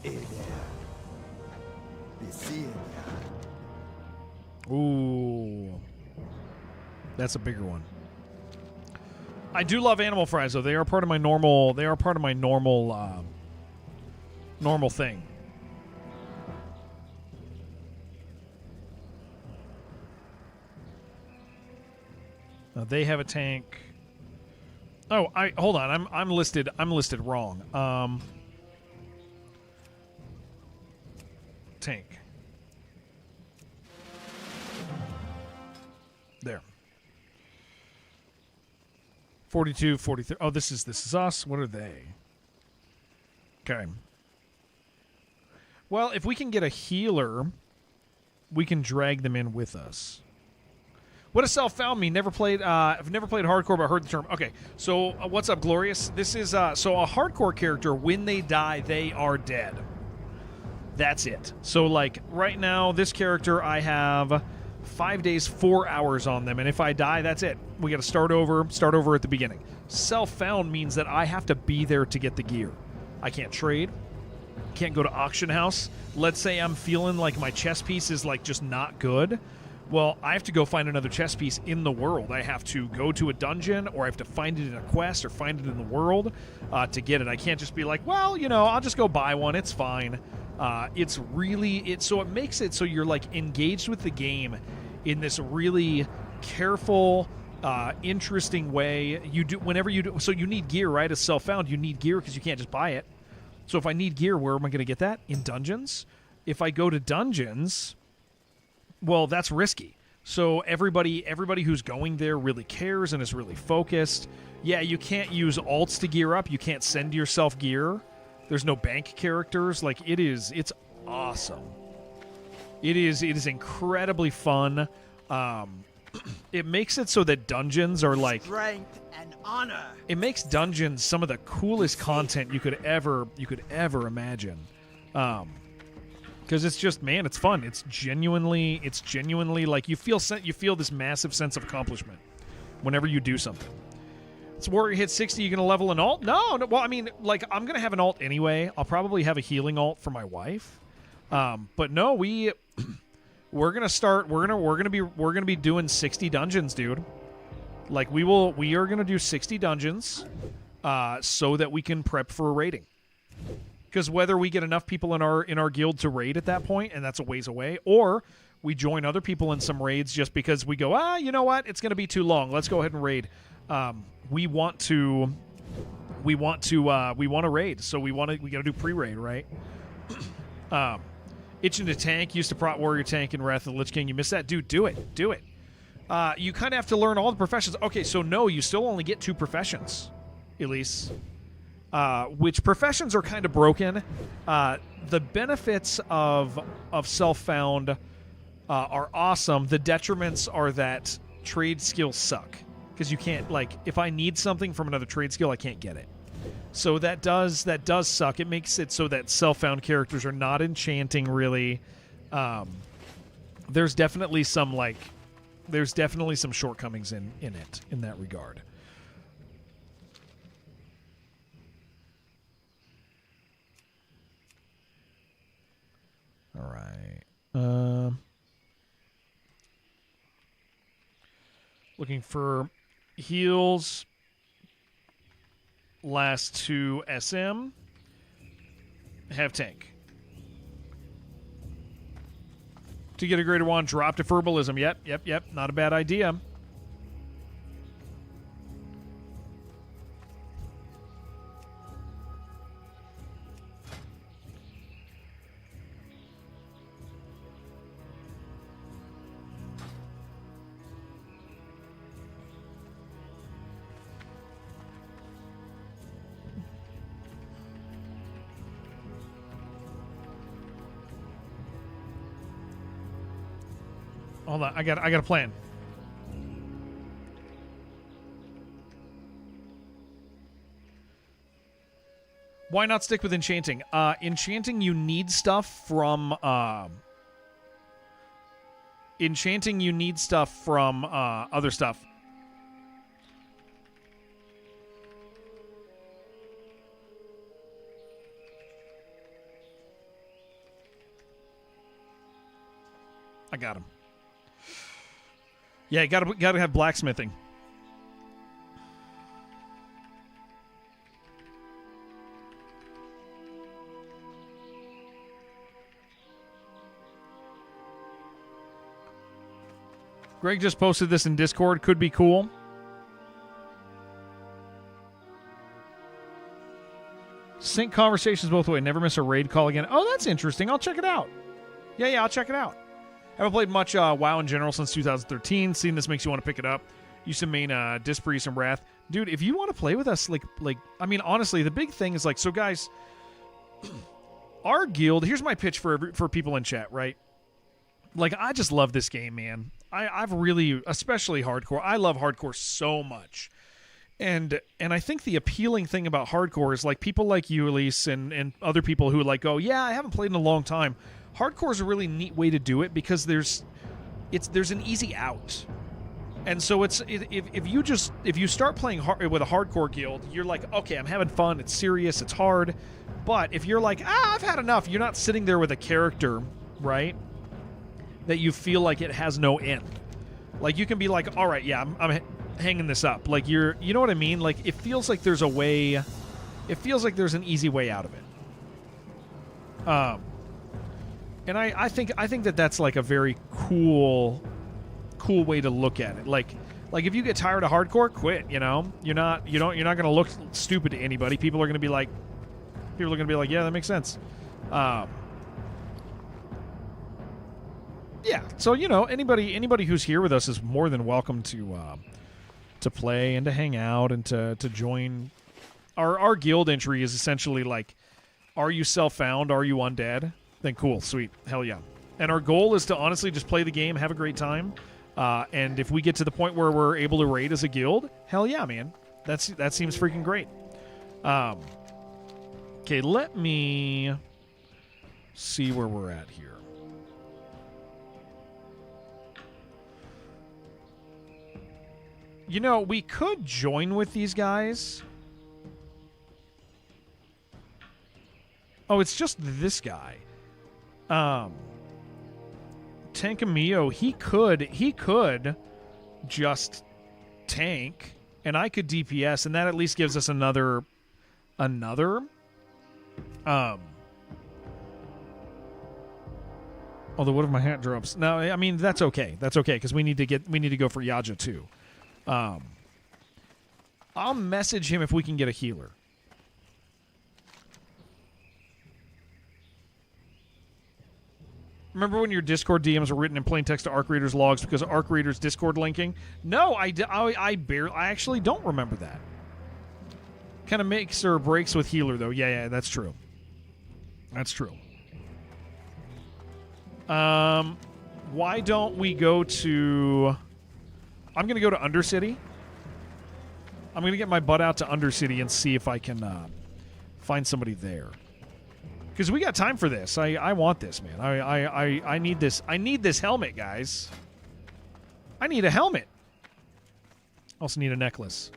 be? Hey there. Be seeing ya. Ooh. That's a bigger one. I do love Animal Fries, though. They are part of my normal... normal thing. They have a tank. Oh, hold on. I'm listed wrong. Tank. There. 42, 43. Oh, this is us. What are they? Okay. Well, if we can get a healer, we can drag them in with us. What does self-found mean? Never played. I've never played hardcore, but heard the term. Okay, so what's up, Glorious? This is so a hardcore character. When they die, they are dead. That's it. So like right now, this character, I have 5 days, 4 hours on them, and if I die, that's it. We got to start over. Start over at the beginning. Self-found means that I have to be there to get the gear. I can't trade. Can't go to auction house. Let's say I'm feeling like my chess piece is like just not good. Well, I have to go find another chess piece in the world. I have to go to a dungeon, or I have to find it in a quest, or find it in the world to get it. I can't just be like, well, you know, I'll just go buy one. It's fine. It's really so it makes it so you're like engaged with the game in this really careful, interesting way. You do whenever you do. So you need gear, right? As self-found, you need gear because you can't just buy it. So if I need gear, where am I going to get that? In dungeons. If I go to dungeons, well, that's risky. So everybody who's going there really cares and is really focused. Yeah, you can't use alts to gear up. You can't send yourself gear. There's no bank characters. Like it's awesome. It is incredibly fun. It makes it so that dungeons are like Strength and honor. it makes dungeons some of the coolest content you could ever imagine. Because it's just, man, it's fun. It's genuinely like you feel this massive sense of accomplishment whenever you do something. It's Warrior hit 60. You gonna level an alt? No. Well, I mean, like I'm gonna have an alt anyway. I'll probably have a healing alt for my wife. But no, we're gonna start. We're gonna be doing 60 dungeons, dude. Like we are gonna do 60 dungeons, so that we can prep for a raiding. Because whether we get enough people in our guild to raid at that point, and that's a ways away, or we join other people in some raids just because we go, you know what, it's going to be too long. Let's go ahead and raid. We want to raid, so we got to do pre-raid, right? Itching to tank, used to prot warrior tank in Wrath of the Lich King. You missed that, dude. Do it. You kind of have to learn all the professions. Okay, so no, you still only get 2 professions, Elise. Which professions are kind of broken. The benefits of self-found are awesome. The detriments are that trade skills suck. Because you can't, like, if I need something from another trade skill, I can't get it. So that does suck. It makes it so that self-found characters are not enchanting, really. There's definitely some shortcomings in it, in that regard. All right. Looking for heals. Last 2 SM. Have tank. To get a greater wand, drop to Furbalism. Yep. Not a bad idea. Hold on, I got a plan. Why not stick with enchanting? Enchanting, you need stuff from other stuff. I got him. Yeah, you gotta have blacksmithing. Greg just posted this in Discord. Could be cool. Sync conversations both ways. Never miss a raid call again. Oh, that's interesting. I'll check it out. Yeah, I'll check it out. Haven't played much WoW in general since 2013. Seeing this makes you want to pick it up. Used to main Dispriest and Wrath. Dude, if you want to play with us, like, I mean, honestly, the big thing is, like, so guys, our guild, here's my pitch for people in chat, right? Like, I just love this game, man. I've really, especially hardcore. I love hardcore so much. And I think the appealing thing about hardcore is like people like you, Elise, and other people who like go, yeah, I haven't played in a long time. Hardcore is a really neat way to do it because there's an easy out. And so if you start playing with a hardcore guild, you're like, okay, I'm having fun. It's serious. It's hard. But if you're like, I've had enough, you're not sitting there with a character, right, that you feel like it has no end. Like you can be like, all right, yeah, I'm hanging this up. Like you know what I mean? Like it feels like there's a way. It feels like there's an easy way out of it. And I think that that's like a very cool way to look at it. Like if you get tired of hardcore, quit. You know, you're not going to look stupid to anybody. People are going to be like, yeah, that makes sense. Yeah. So you know, anybody who's here with us is more than welcome to play and to hang out and to join. Our guild entry is essentially like, are you self-found? Are you undead? Then cool, sweet, hell yeah. And our goal is to honestly just play the game, have a great time. And if we get to the point where we're able to raid as a guild, hell yeah, man. That seems freaking great. Okay, let me see where we're at here. You know, we could join with these guys. Oh, it's just this guy. Tankamio, he could just tank, and I could DPS, and that at least gives us another. Although, what if my hat drops? No, I mean that's okay. That's okay because we need to go for Yaja too. I'll message him if we can get a healer. Remember when your Discord DMs were written in plain text to Arc Reader's logs because of Arc Reader's Discord linking? No, I actually don't remember that. Kind of makes or breaks with healer, though. Yeah, that's true. That's true. Why don't we go to... I'm going to go to Undercity. I'm going to get my butt out to Undercity and see if I can find somebody there. Because we got time for this. I want this, man. I need this. I need this helmet, guys. I need a helmet. Also need a necklace.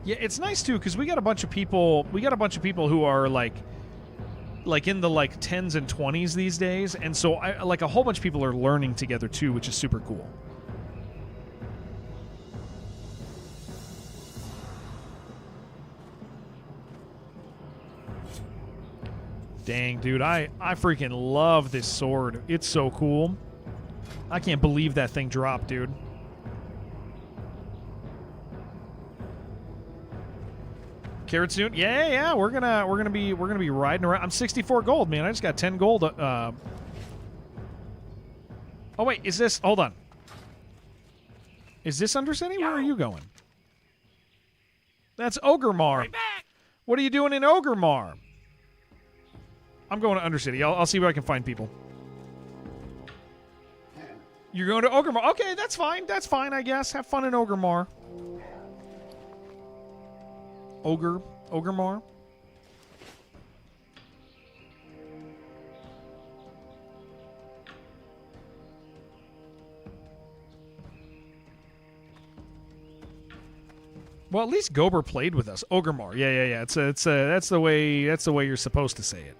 Yeah, it's nice too because we got a bunch of people. We got a bunch of people who are like in the like 10s and 20s these days, and so like a whole bunch of people are learning together too, which is super cool. Dang, dude, I freaking love this sword. It's so cool. I can't believe that thing dropped, dude. Carrot soon? Yeah. We're gonna be riding around. I'm 64 gold, man. I just got 10 gold. Oh wait, is this? Hold on. Is this Undercity? Where are you going? That's Ogremar. Right back. What are you doing in Ogremar? I'm going to Undercity. I'll see where I can find people. You're going to Ogremar. Okay, that's fine. That's fine, I guess. Have fun in Ogremar. Ogremar. Well, at least Gober played with us. Ogremar. Yeah. It's that's the way you're supposed to say it.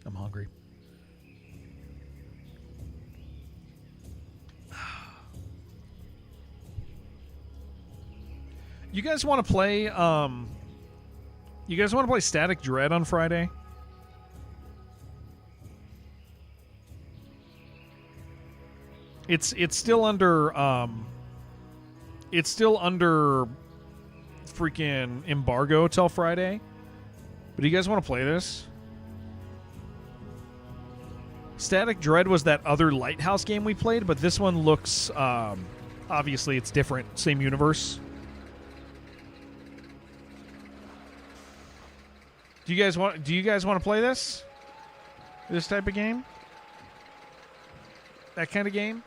I'm hungry. You guys want to play? You guys want to play Static Dread on Friday? It's still under freaking embargo till Friday. But do you guys want to play this? Static Dread was that other Lighthouse game we played, but this one looks obviously it's different, same universe. Do you guys want to play this? This type of game? That kind of game?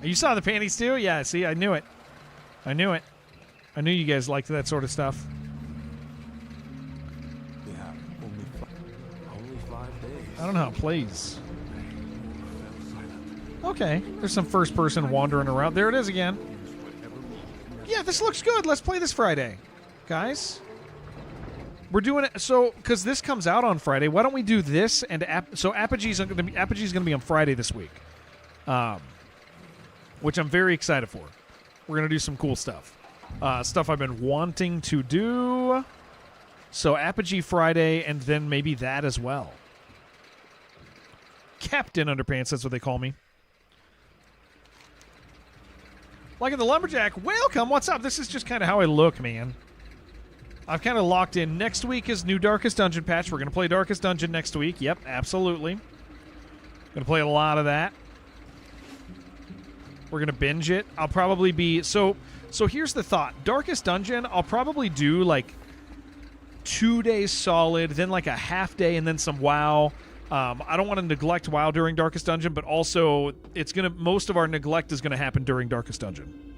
You saw the panties too? Yeah, see, I knew it. I knew you guys liked that sort of stuff. Yeah, only 5 days. I don't know how it plays. Okay, there's some first person wandering around. There it is again. Yeah, this looks good. Let's play this Friday. Guys. We're doing it so because this comes out on Friday. Why don't we do this and Apogee's going to be on Friday this week, which I'm very excited for. We're going to do some cool stuff, stuff I've been wanting to do. So Apogee Friday, and then maybe that as well. Captain Underpants, that's what they call me. Like in the Lumberjack, welcome. What's up? This is just kind of how I look, man. I've kind of locked in. Next week is new Darkest Dungeon patch. We're going to play Darkest Dungeon next week. Yep, absolutely. Going to play a lot of that. We're going to binge it. I'll probably be... So here's the thought. Darkest Dungeon, I'll probably do like 2 days solid, then like a half day, and then some WoW. I don't want to neglect WoW during Darkest Dungeon, but also most of our neglect is going to happen during Darkest Dungeon.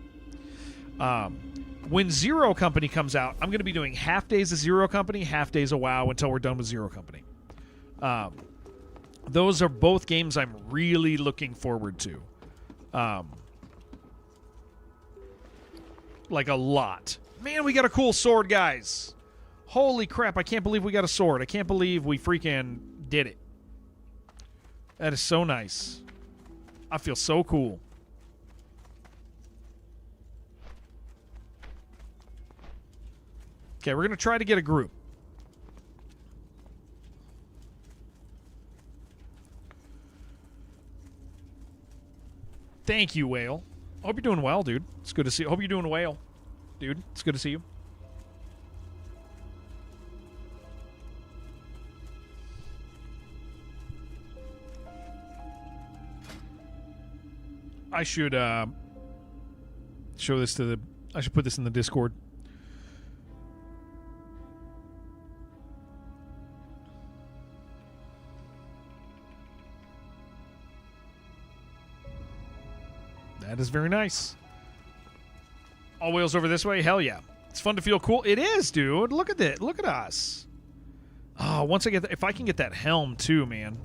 When Zero Company comes out, I'm going to be doing half days of Zero Company, half days of WoW until we're done with Zero Company. Those are both games I'm really looking forward to. Like a lot. Man, we got a cool sword, guys. Holy crap, I can't believe we got a sword. I can't believe we freaking did it. That is so nice. I feel so cool. Okay, we're going to try to get a group. Thank you, Whale. I hope you're doing well, dude. It's good to see you. Hope you're doing well, dude. It's good to see you. I should show this to the... I should put this in the Discord. That is very nice. All wheels over this way? Hell yeah. It's fun to feel cool. It is, dude. Look at it. Look at us. Oh, once I get... if I can get that helm, too, man.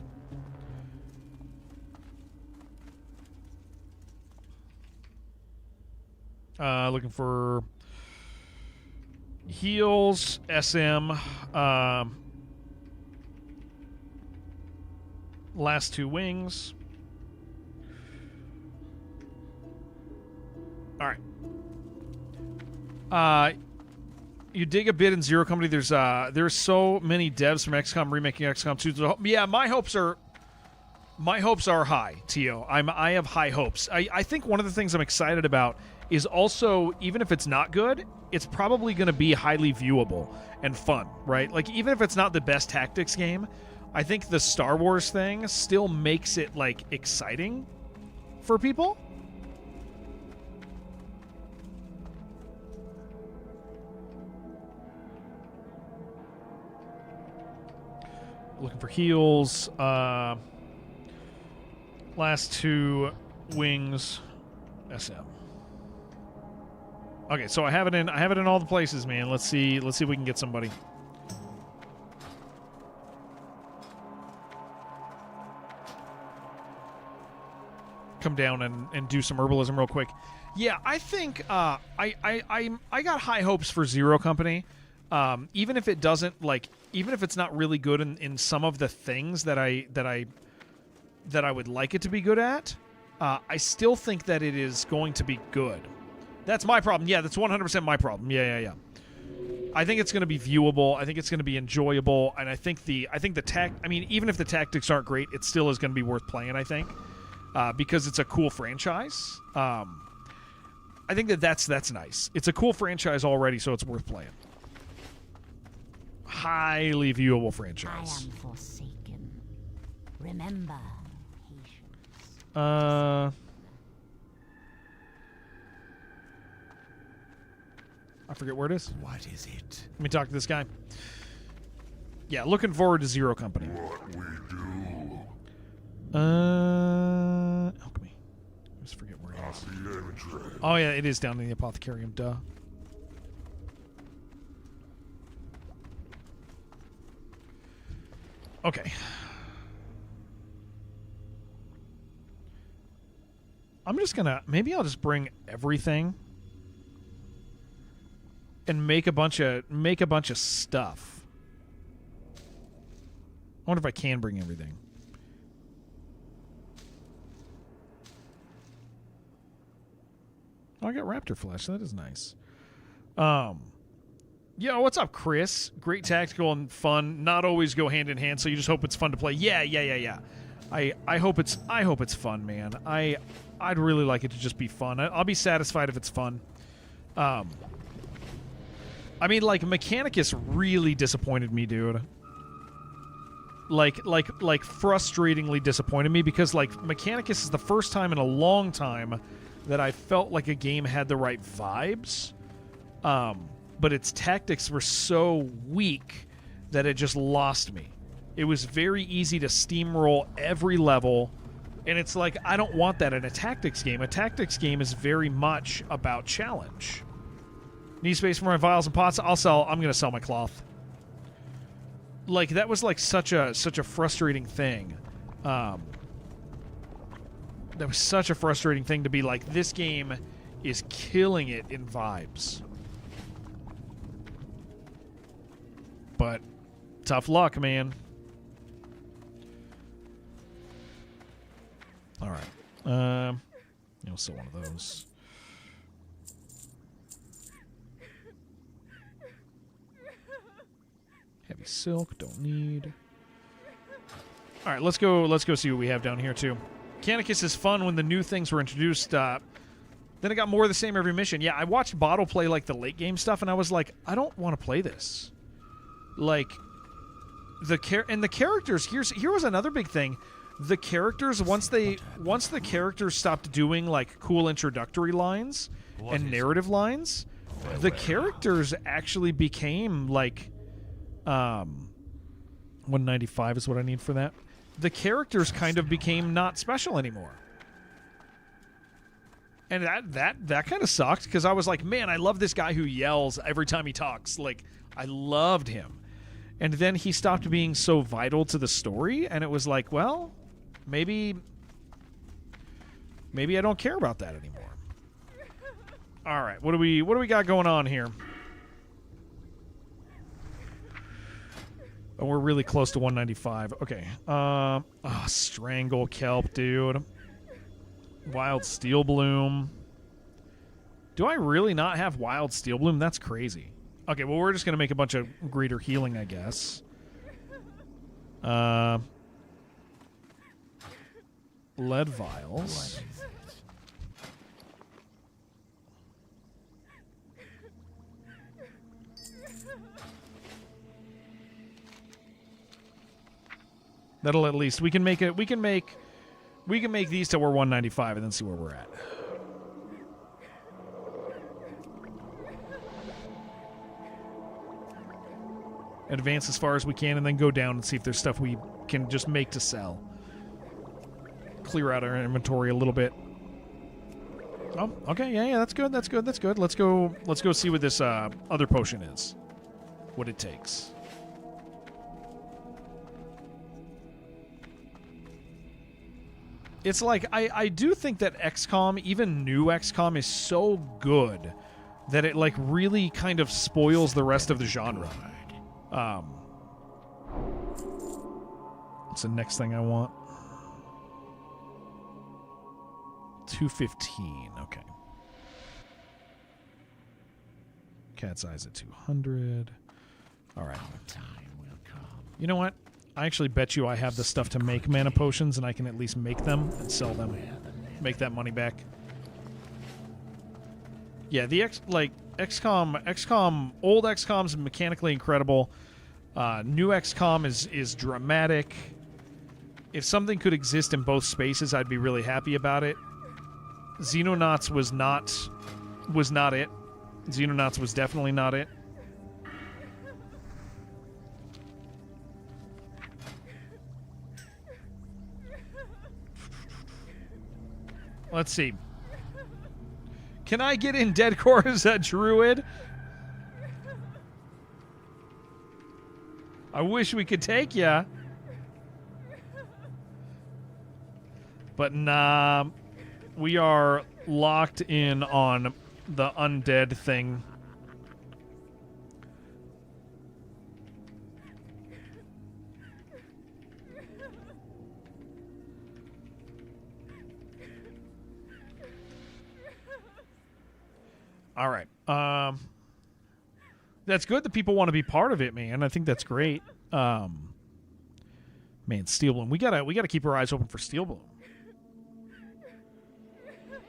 Looking for... heals, SM. Last two wings. All right. You dig a bit in Zero Company. There's so many devs from XCOM remaking XCOM 2. Yeah, my hopes are high, Tio. I have high hopes. I think one of the things I'm excited about is also, even if it's not good, it's probably going to be highly viewable and fun, right? Like, even if it's not the best tactics game, I think the Star Wars thing still makes it, like, exciting for people. Looking for heals. Last two wings. SM. Okay, so I have it in all the places, man. Let's see if we can get somebody. Come down and do some herbalism real quick. Yeah, I think I got high hopes for Zero Company. Even if it doesn't, like, even if it's not really good in some of the things that I would like it to be good at, I still think that it is going to be good. That's my problem. Yeah, that's 100% my problem. Yeah. I think it's going to be viewable. I think it's going to be enjoyable, and I think the I mean, even if the tactics aren't great, it still is going to be worth playing. I think because it's a cool franchise. I think that's nice. It's a cool franchise already, so it's worth playing. Highly viewable franchise. I am forsaken. Remember patience. I forget where it is. What is it? Let me talk to this guy. Yeah, looking forward to Zero Company. What we do? Alchemy. I just forget where it is. The entrance. Oh yeah, it is down in the Apothecarium. Duh. Okay. I'm just gonna maybe I'll just bring everything and make a bunch of stuff. I wonder if I can bring everything. Oh, I got Raptor Flesh. That is nice. Yo, what's up, Chris? Great tactical and fun. Not always go hand in hand, so you just hope it's fun to play. Yeah. I hope it's fun, man. I'd really like it to just be fun. I'll be satisfied if it's fun. I mean, like, Mechanicus really disappointed me, dude. Like frustratingly disappointed me because, like, Mechanicus is the first time in a long time that I felt like a game had the right vibes. But its tactics were so weak that it just lost me. It was very easy to steamroll every level, and it's like, I don't want that in a tactics game. A tactics game is very much about challenge. Need space for my vials and pots? I'm going to sell my cloth. Like, that was like such a frustrating thing. That was such a frustrating thing to be like, this game is killing it in vibes. But tough luck, man. All right. You'll sell one of those. Heavy silk, don't need. All right, let's go see what we have down here too. Mechanicus is fun when the new things were introduced. Then it got more of the same every mission. Yeah, I watched Bottle play like the late game stuff, and I was like, I don't want to play this. Like, the characters. Here was another big thing. The characters, once the characters stopped doing like cool introductory lines and narrative lines, the characters actually became like 195 is what I need for that. The characters kind of became not special anymore. And that kind of sucked because I was like, man, I love this guy who yells every time he talks. Like, I loved him. And then he stopped being so vital to the story, and it was like, well, maybe I don't care about that anymore. All right, what do we got going on here? Oh, we're really close to 195. Okay. Strangle Kelp, dude. Wild Steel Bloom. Do I really not have Wild Steel Bloom? That's crazy. Okay, well, we're just going to make a bunch of greater healing, I guess. Lead vials. That'll at least we can make these till we're 195 and then see where we're at. Advance as far as we can and then go down and see if there's stuff we can just make to sell. Clear out our inventory a little bit. Oh, okay, yeah, that's good. Let's go see what this other potion is. What it takes. It's like, I do think that XCOM, even new XCOM, is so good that it, like, really kind of spoils the rest of the genre. What's the next thing I want? 215, okay. Cat's eyes at 200. All right. Time will come. You know what? I actually bet you I have the stuff to make mana potions, and I can at least make them and sell them. Make that money back. Yeah, the XCOM, old XCOM's mechanically incredible. New XCOM is dramatic. If something could exist in both spaces, I'd be really happy about it. Xenonauts was not it. Xenonauts was definitely not it. Let's see. Can I get in Deadcore as a druid? I wish we could take ya. But nah, we are locked in on the undead thing. All right. That's good that people want to be part of it, man. I think that's great. Man, Steelbloom. We gotta keep our eyes open for Steelbloom.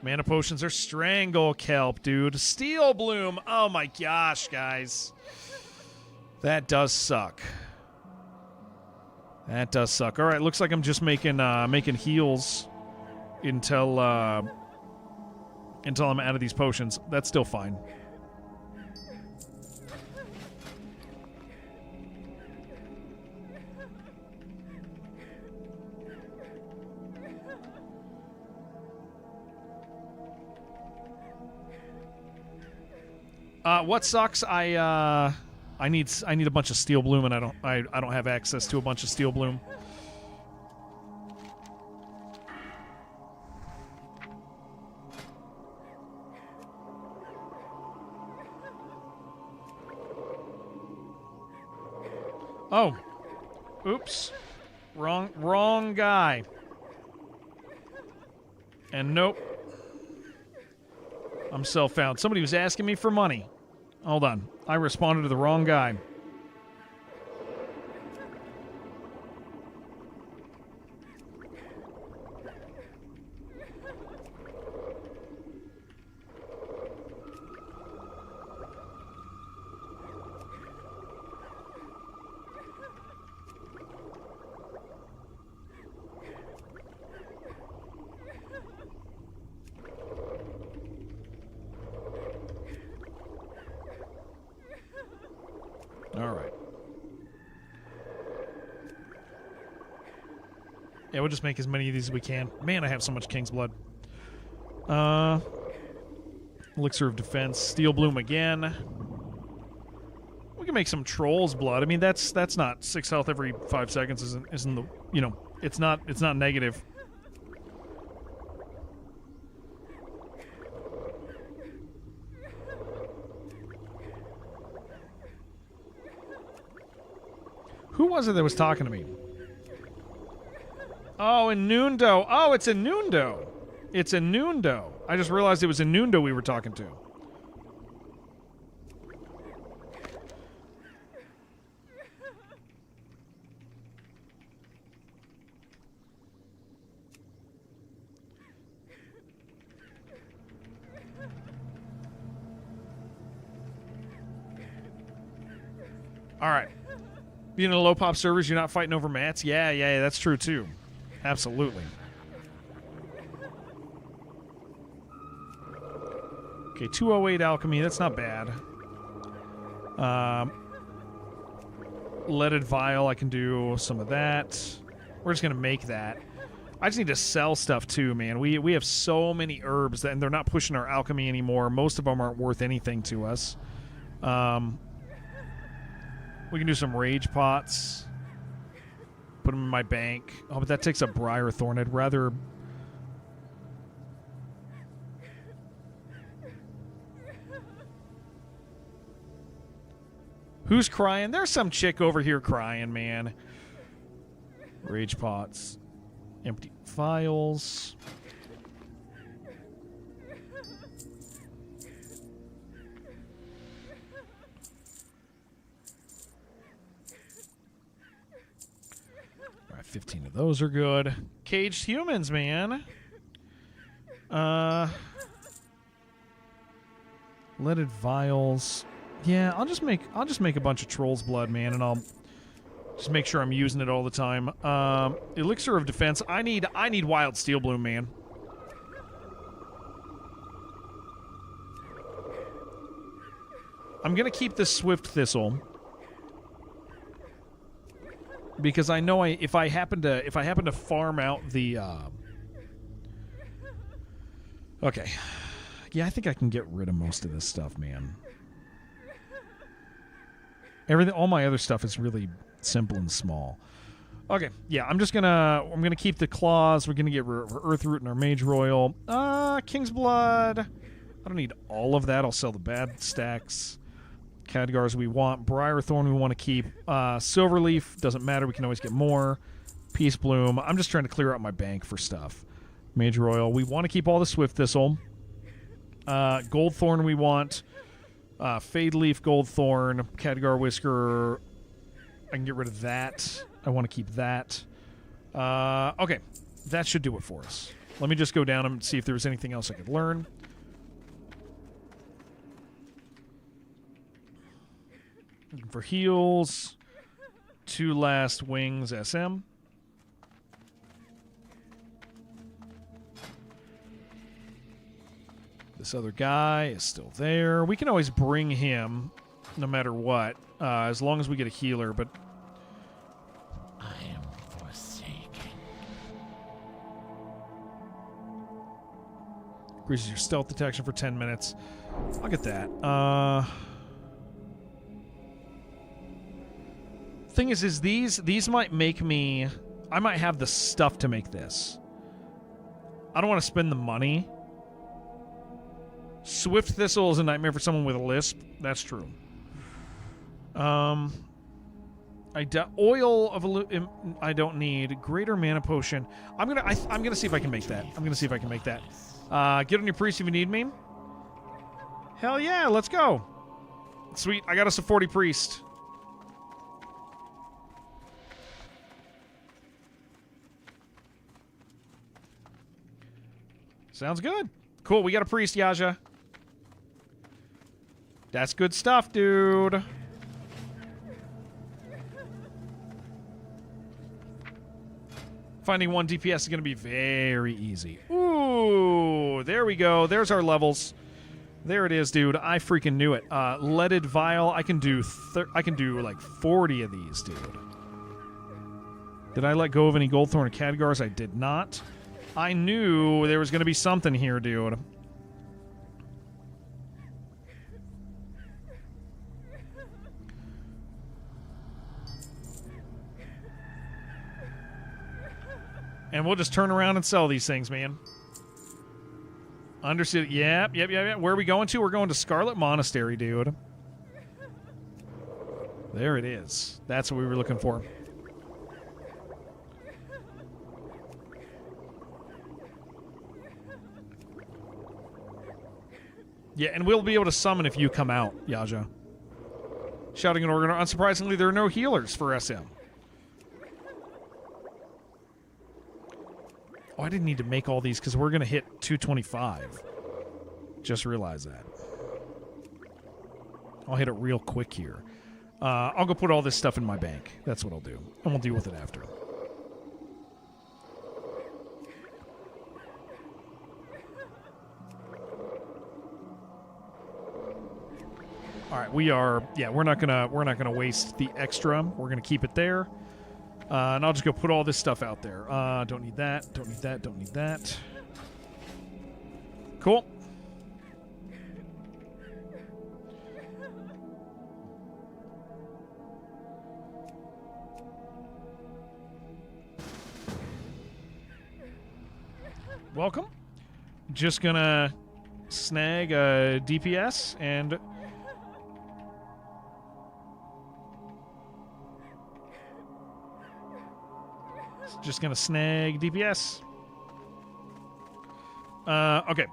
Mana potions are Strangle Kelp, dude. Steelbloom. Oh my gosh, guys. That does suck. That does suck. All right, looks like I'm just making heals until I'm out of these potions. That's still fine. What sucks? I need a bunch of Steel Bloom, and I don't have access to a bunch of Steel Bloom. Oh, oops, wrong guy. And nope, I'm self-found. Somebody was asking me for money. Hold on, I responded to the wrong guy. All right. Yeah, we'll just make as many of these as we can. Man, I have so much King's Blood. Elixir of Defense, Steel Bloom again. We can make some Troll's Blood. I mean, that's not 6 health every 5 seconds. Isn't the, you know? It's not negative. Who was it that was talking to me? Oh, Inundo. Oh, it's Inundo. It's Inundo. I just realized it was Inundo we were talking to. All right. Being in a low pop servers, you're not fighting over mats? Yeah, that's true too. Absolutely. Okay, 208 alchemy, that's not bad. Leaded vial, I can do some of that. We're just gonna make that. I just need to sell stuff too, man. We have so many herbs and they're not pushing our alchemy anymore. Most of them aren't worth anything to us. We can do some rage pots. Put them in my bank. Oh, but that takes a briar thorn. I'd rather... Who's crying? There's some chick over here crying, man. Rage pots. Empty files. 15 of those are good. Caged humans, man. Leaded vials. Yeah, I'll just make a bunch of troll's blood, man, and I'll just make sure I'm using it all the time. Elixir of defense. I need wild steel bloom, man. I'm gonna keep this swift thistle because I know if I happen to farm out the okay. Yeah, I think I can get rid of most of this stuff, man. All my other stuff is really simple and small. Okay, yeah, I'm gonna keep the claws. We're gonna get Earth Root and our Mage Royal. King's Blood. I don't need all of that. I'll sell the bad stacks. Khadgars we want. Briarthorn we want to keep. Silverleaf doesn't matter. We can always get more. Peace Bloom. I'm just trying to clear out my bank for stuff. Mage Royal. We want to keep all the Swift Thistle. Goldthorn we want. Fade Leaf, Goldthorn, Khadgar Whisker. I can get rid of that. I want to keep that. Okay. That should do it for us. Let me just go down and see if there was anything else I could learn. Looking for heals. 2 last wings SM. This other guy is still there. We can always bring him no matter what, as long as we get a healer, but I am forsaken. increases your stealth detection for 10 minutes. I'll get that. Thing is these might make me... I might have the stuff to make this. I don't want to spend the money. Swift Thistle is a nightmare for someone with a lisp. That's true. Oil of I don't need. Greater Mana Potion. I'm gonna see if I can make that. Get on your priest if you need me. Hell yeah, let's go. Sweet, I got us a 40 priest. Sounds good. Cool, we got a priest, Yaja. That's good stuff, dude. Finding 1 DPS is going to be very easy. Ooh, there we go. There's our levels. There it is, dude. I freaking knew it. Leaded vial. I can do like 40 of these, dude. Did I let go of any Goldthorn or Khadgars? I did not. I knew there was going to be something here, dude. And we'll just turn around and sell these things, man. Understood. Yep. Where are we going to? We're going to Scarlet Monastery, dude. There it is. That's what we were looking for. Yeah, and we'll be able to summon if you come out, Yaja. Shouting an organ. Unsurprisingly, there are no healers for SM. Oh, I didn't need to make all these because we're going to hit 225. Just realized that. I'll hit it real quick here. I'll go put all this stuff in my bank. That's what I'll do. And we'll deal with it after. All right, we're not gonna waste the extra. We're gonna keep it there. And I'll just go put all this stuff out there. Don't need that, don't need that, don't need that. Cool. Welcome. Just gonna snag a DPS and... Just gonna snag DPS. Okay.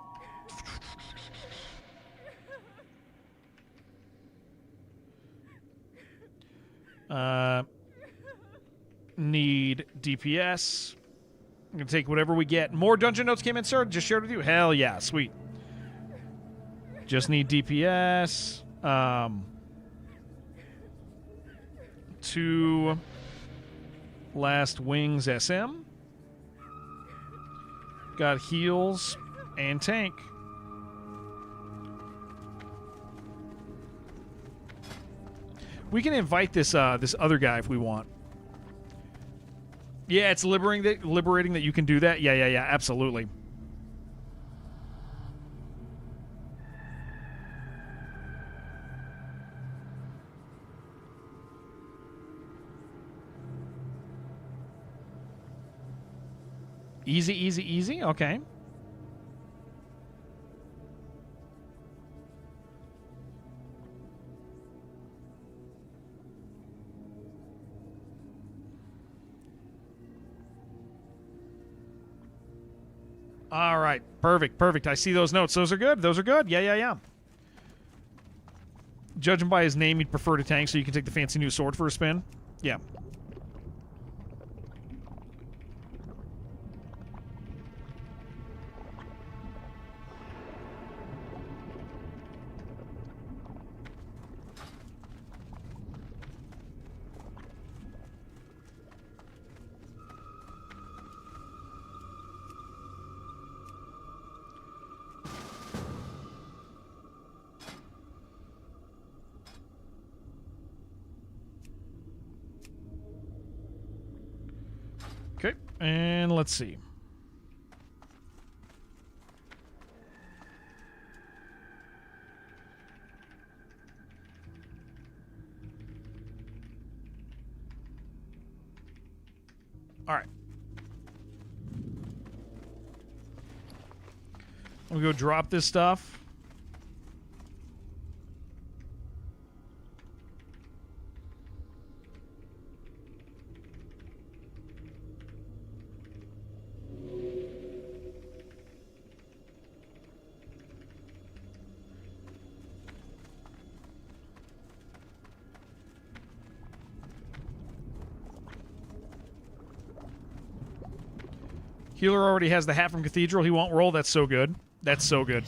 need DPS. I'm going to take whatever we get. More dungeon notes came in, sir. Just shared with you. Hell yeah. Sweet. Just need DPS. 2 last wings SM. Got heals and tank. We can invite this this other guy if we want. Yeah, it's liberating that you can do that. Yeah, absolutely. Easy. Okay. All right. Perfect. I see those notes. Those are good. Yeah. Judging by his name, he'd prefer to tank, so you can take the fancy new sword for a spin. Yeah. Okay, and let's see. All right. We'll go drop this stuff. Healer already has the hat from Cathedral. He won't roll. That's so good. That's so good.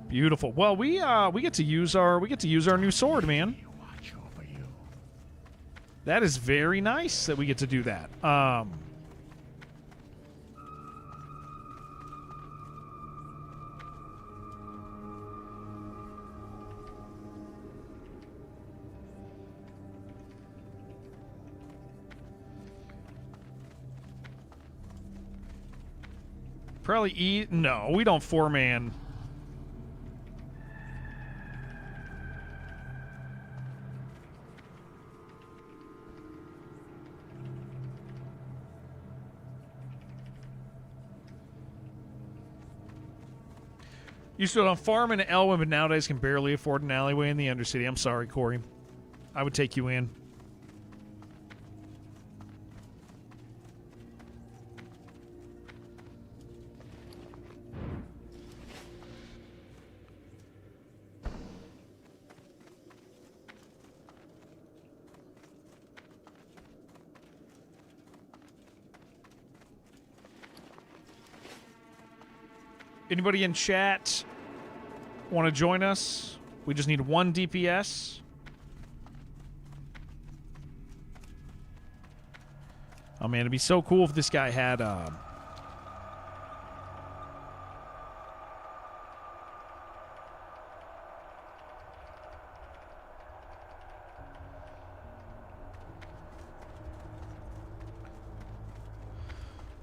Beautiful. Well, we get to use our new sword, man. That is very nice that we get to do that. Probably eat. No, we don't 4-man. Used to farm in Elwyn, but nowadays can barely afford an alleyway in the Undercity. I'm sorry, Corey. I would take you in. Anybody in chat want to join us? We just need 1 DPS. Oh man, it'd be so cool if this guy had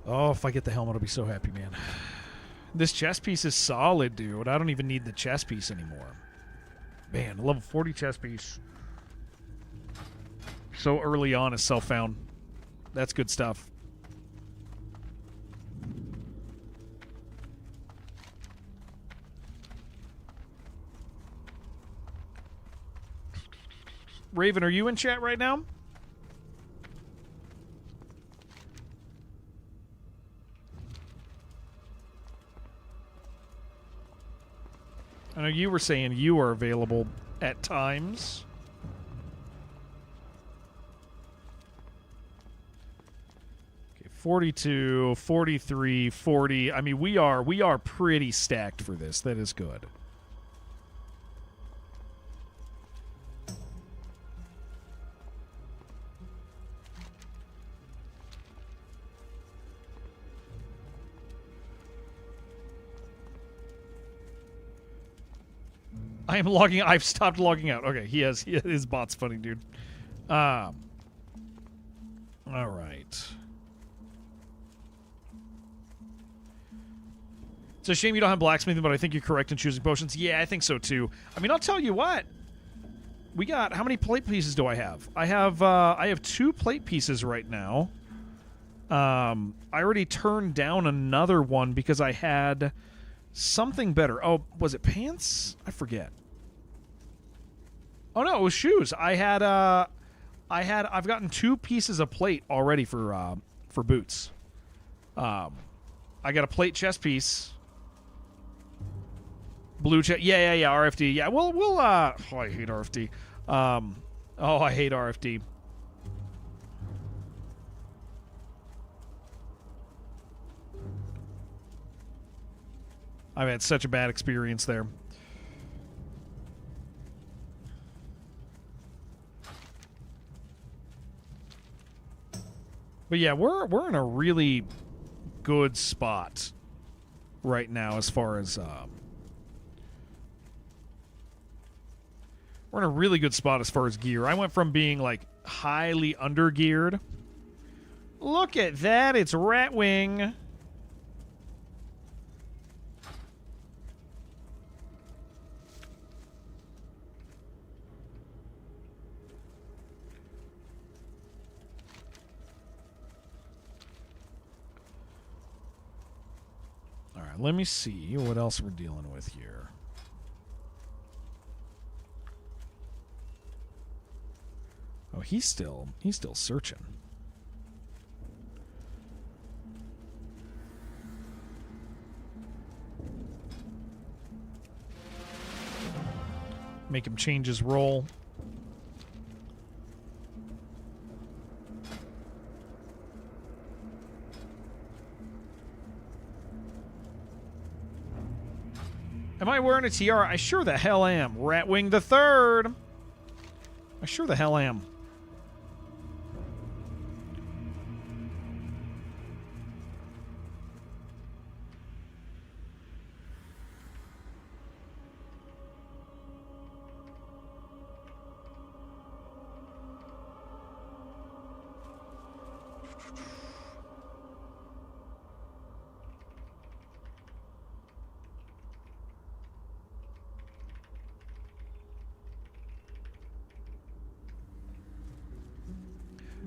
Oh, if I get the helmet, I'll be so happy, man. This chest piece is solid, dude. I don't even need the chest piece anymore. Man, a level 40 chest piece. So early on is self-found. That's good stuff. Raven, are you in chat right now? I know you were saying you are available at times. Okay, 42, 43, 40. I mean, we are pretty stacked for this. That is good. I am logging. I've stopped logging out. Okay, his bot's funny, dude. All right. It's a shame you don't have blacksmithing, but I think you're correct in choosing potions. Yeah, I think so too. I mean, I'll tell you what. We got how many plate pieces do I have? I have 2 plate pieces right now. I already turned down another one because I had something better. Oh, was it pants? I forget. Oh no, it was shoes. I've gotten 2 pieces of plate already for boots. I got a plate chest piece. Blue chest. Yeah, RFD. Yeah, we'll oh, I hate RFD. I hate RFD. I've had such a bad experience there. But yeah, we're in a really good spot right now as far as we're in a really good spot as far as gear. I went from being like highly under-geared. Look at that, it's Ratwing. Let me see what else we're dealing with here. Oh, he's still searching. Make him change his role. Am I wearing a tiara? I sure the hell am. Ratwing the Third. I sure the hell am.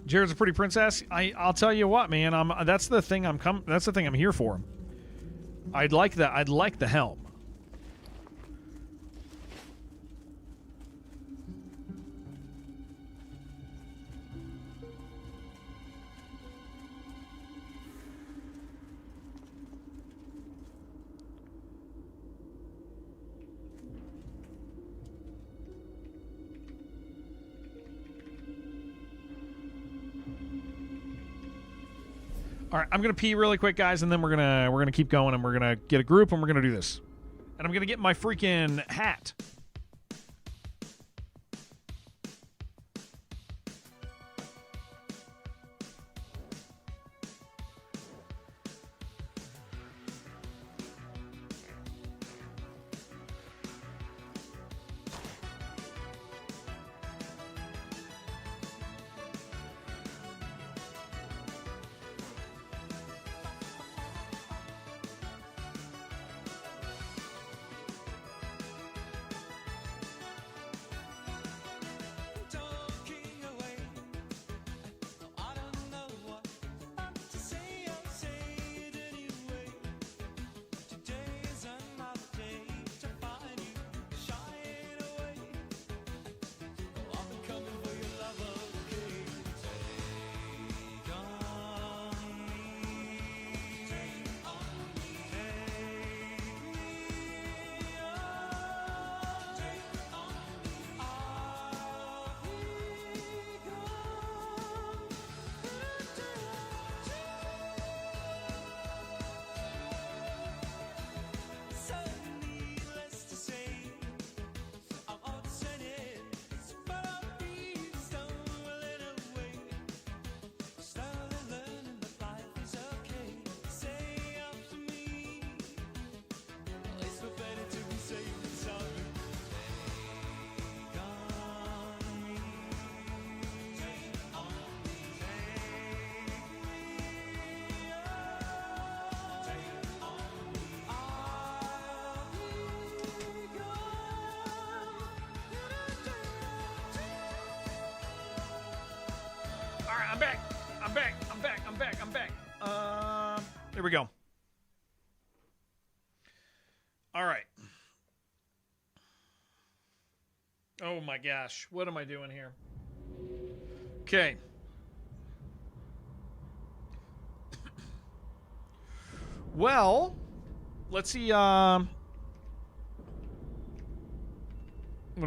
Jared's a pretty princess. I'll tell you what, man. That's the thing I'm here for. I'd like the helm. All right, I'm gonna pee really quick, guys, and then we're gonna keep going, and we're gonna get a group, and we're gonna do this. And I'm gonna get my freaking hat. I'm back. Here we go. All right. Oh my gosh. What am I doing here? Okay. Well, let's see. What am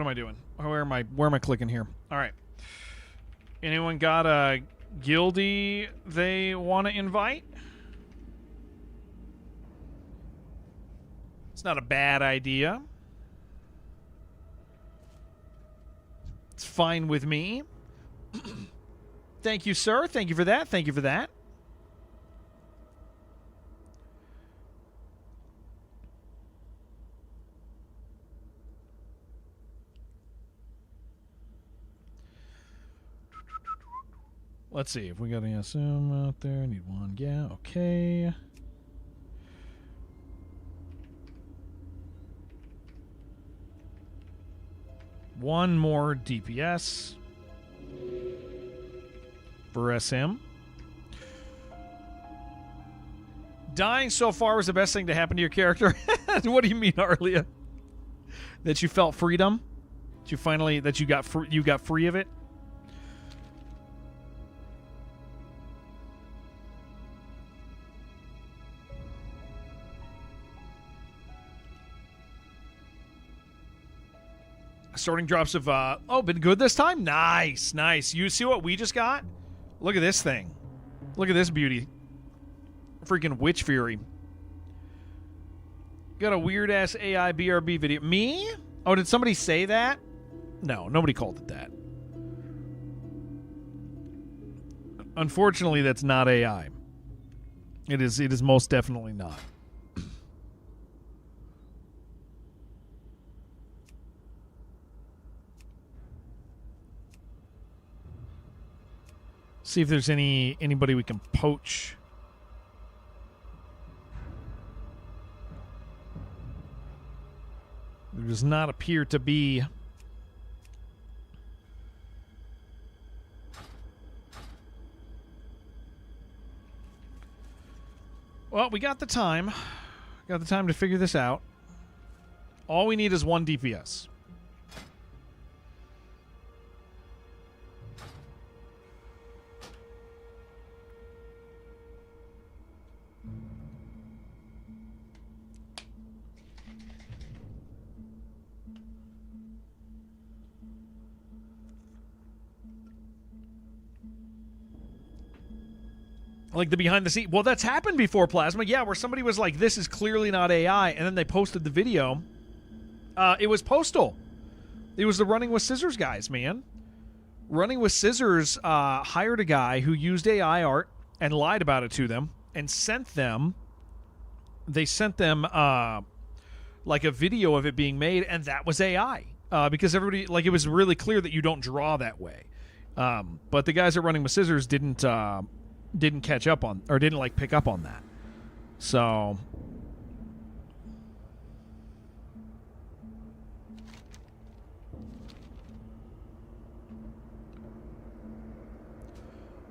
I doing? Where am I clicking here? All right. Anyone got a guildie they want to invite? It's not a bad idea. It's fine with me. Thank you, sir. Thank you for that. Thank you for that. Let's see if we got any SM out there. Need one. Yeah, okay. One more DPS for SM. Dying so far was the best thing to happen to your character. What do you mean, Arlia? That you felt freedom? That you finally got free of it? Starting drops of, been good this time? Nice, nice. You see what we just got? Look at this thing. Look at this beauty. Freaking Witch Fury. Got a weird-ass AI BRB video. Me? Oh, did somebody say that? No, nobody called it that. Unfortunately, that's not AI. It is most definitely not. See if there's anybody we can poach. There does not appear to be. Well, we got the time. Got the time to figure this out. All we need is one DPS. Like the behind the scene. Well, that's happened before, Plasma. Yeah, where somebody was like, this is clearly not AI, and then they posted the video. It was Postal. It was the Running with Scissors guys, man. Running with Scissors hired a guy who used AI art and lied about it to them and sent them. They sent them like a video of it being made, and that was AI. Because everybody, like, it was really clear that you don't draw that way. But the guys at Running with Scissors didn't catch up on, or didn't like pick up on that. So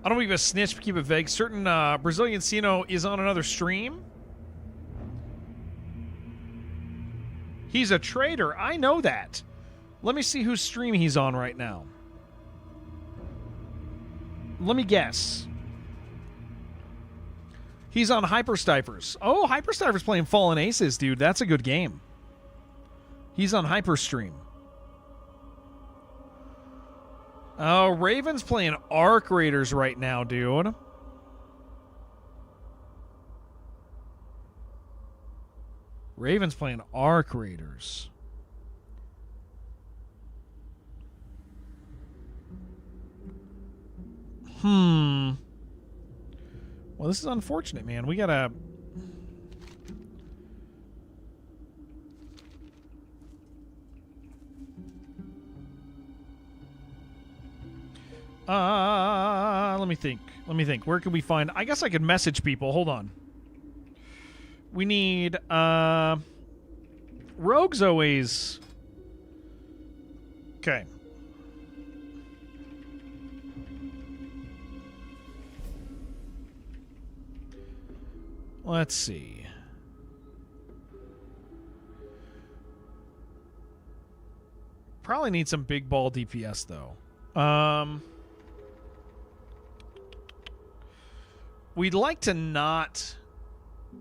I don't even snitch, keep it vague. Certain Brazilian Sino is on another stream. He's a traitor. I know that. Let me see whose stream he's on right now. Let me guess. He's on Hyperstifers. Oh, Hyperstifers playing Fallen Aces, dude. That's a good game. He's on Hyperstream. Oh, Raven's playing Arc Raiders right now, dude. Raven's playing Arc Raiders. Well, this is unfortunate, man. We gotta... Let me think. Where can we find... I guess I could message people. Hold on. We need... Rogue's always... Okay. Let's see. Probably need some big ball DPS though. We'd like to not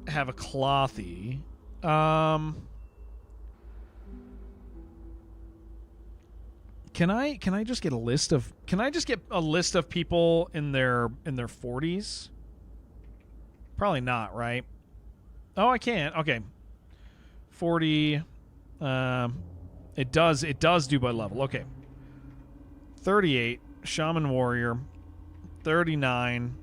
have a clothy. Can I just get a list of people in their 40s? Probably not, right? Oh, I can't. Okay. 40 it does do by level. Okay. 38 Shaman Warrior, 39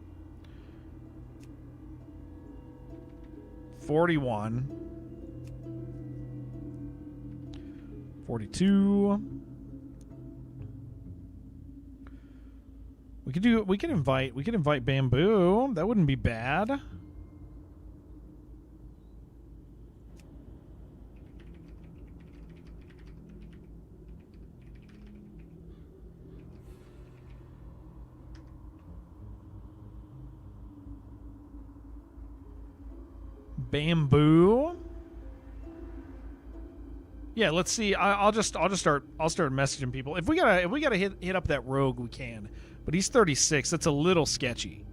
41 42. We could invite Bamboo. That wouldn't be bad. Bamboo. Yeah, let's see. I'll start messaging people. If we gotta hit up that rogue, we can. But he's 36. That's a little sketchy.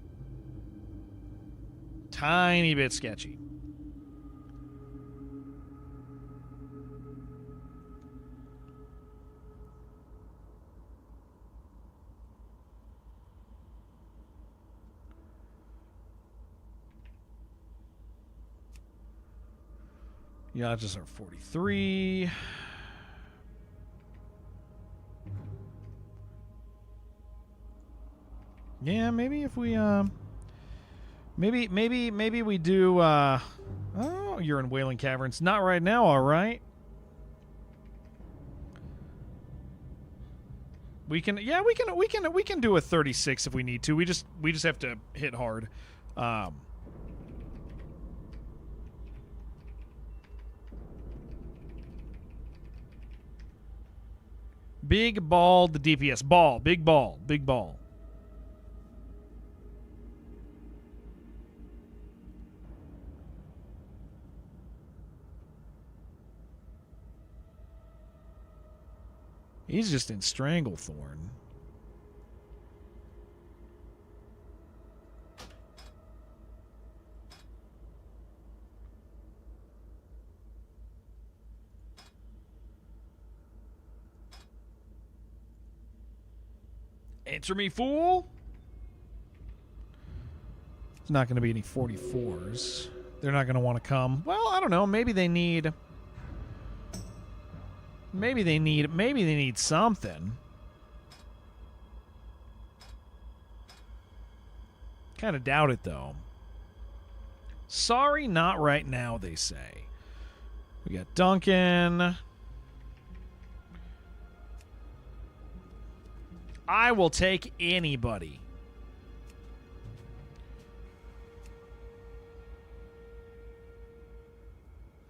Tiny bit sketchy. Yeah, just our 43. Yeah, maybe if we maybe we do oh, you're in Wailing Caverns. Not right now, all right. We can do a 36 if we need to. We just have to hit hard. Big ball, the DPS. Ball, big ball, big ball. He's just in Stranglethorn. Answer me, fool. There's not going to be any 44s. They're not going to want to come. Well, I don't know. Maybe they need something. Kind of doubt it though. Sorry, not right now, they say. We got Duncan. I will take anybody.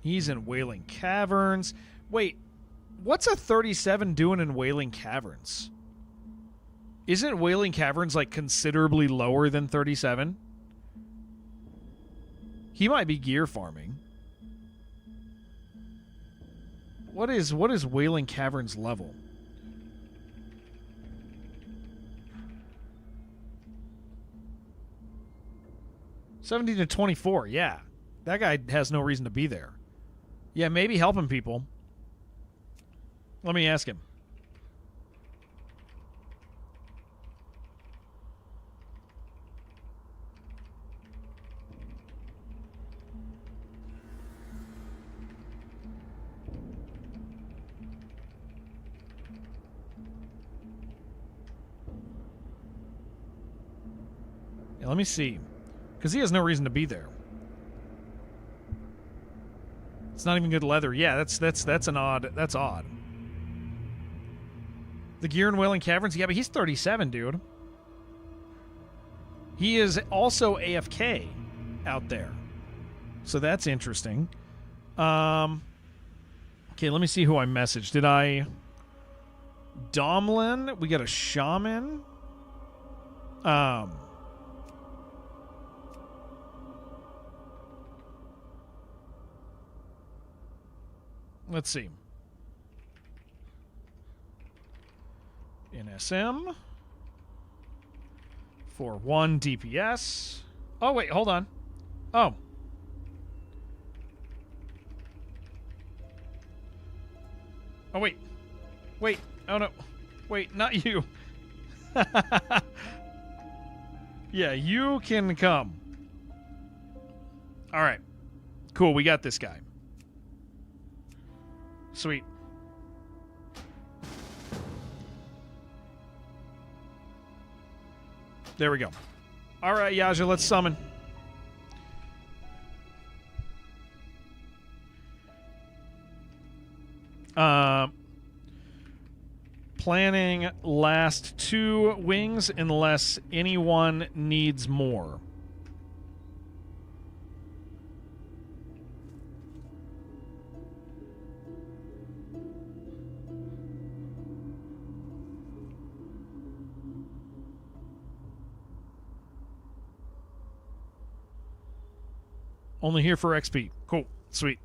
He's in Wailing Caverns. Wait, what's a 37 doing in Wailing Caverns? Isn't Wailing Caverns like considerably lower than 37? He might be gear farming. What is Wailing Caverns level? $17 to $24. Yeah, that guy has no reason to be there. Yeah, maybe helping people. Let me ask him. Yeah, let me see. Because he has no reason to be there. It's not even good leather. Yeah, that's odd. The gear in Wailing Caverns? Yeah, but he's 37, dude. He is also AFK out there. So that's interesting. Okay, let me see who I messaged. Did I... Domlin? We got a Shaman. Let's see. NSM. For 1 DPS. Oh, wait, hold on. Oh. Oh, wait. Wait. Oh, no. Wait, not you. Yeah, you can come. All right. Cool, we got this guy. Sweet. There we go. All right, Yaja, let's summon. Planning last 2 wings unless anyone needs more. Only here for XP. Cool. Sweet.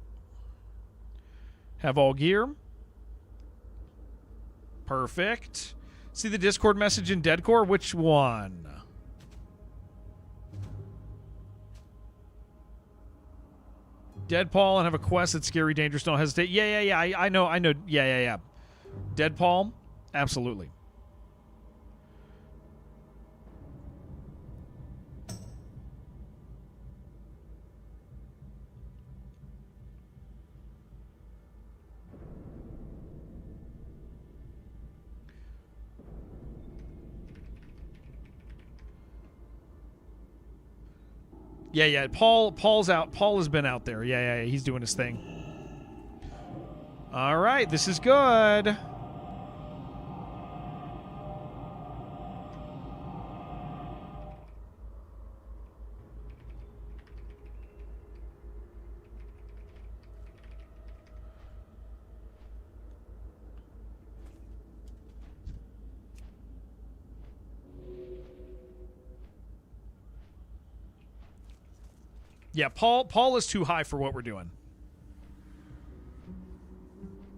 Have all gear. Perfect. See the Discord message in Deadcore? Which one? Deadpaul and have a quest that's scary, dangerous, don't hesitate. Yeah. I know. Yeah. Deadpaul? Absolutely. Yeah. Paul's out. Paul has been out there. Yeah. He's doing his thing. All right. This is good. Yeah, Paul is too high for what we're doing.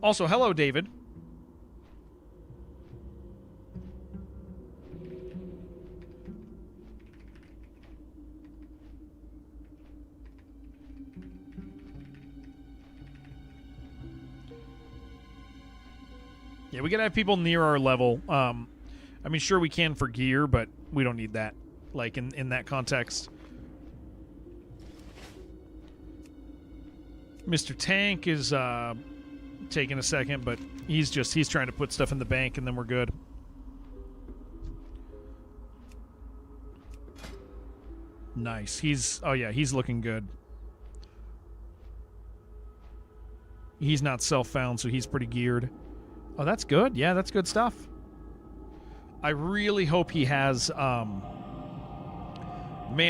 Also, hello, David. Yeah, we gotta have people near our level. I mean, sure we can for gear, but we don't need that. Like in that context. Mr. Tank is taking a second, but he's trying to put stuff in the bank, and then we're good. Nice. He's looking good. He's not self-found, so he's pretty geared. Oh, that's good. Yeah, that's good stuff. I really hope he has man,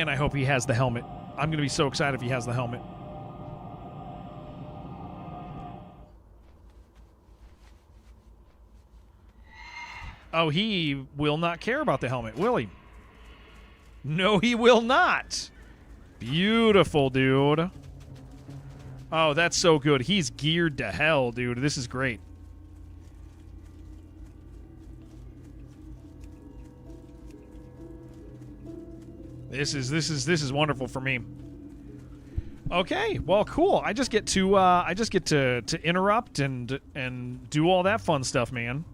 I hope he has the helmet. I'm going to be so excited if he has the helmet. Oh, he will not care about the helmet, will he? No, he will not. Beautiful, dude. Oh, that's so good. He's geared to hell, dude. This is great. This is wonderful for me. Okay, well, cool. I just get to interrupt and do all that fun stuff, man.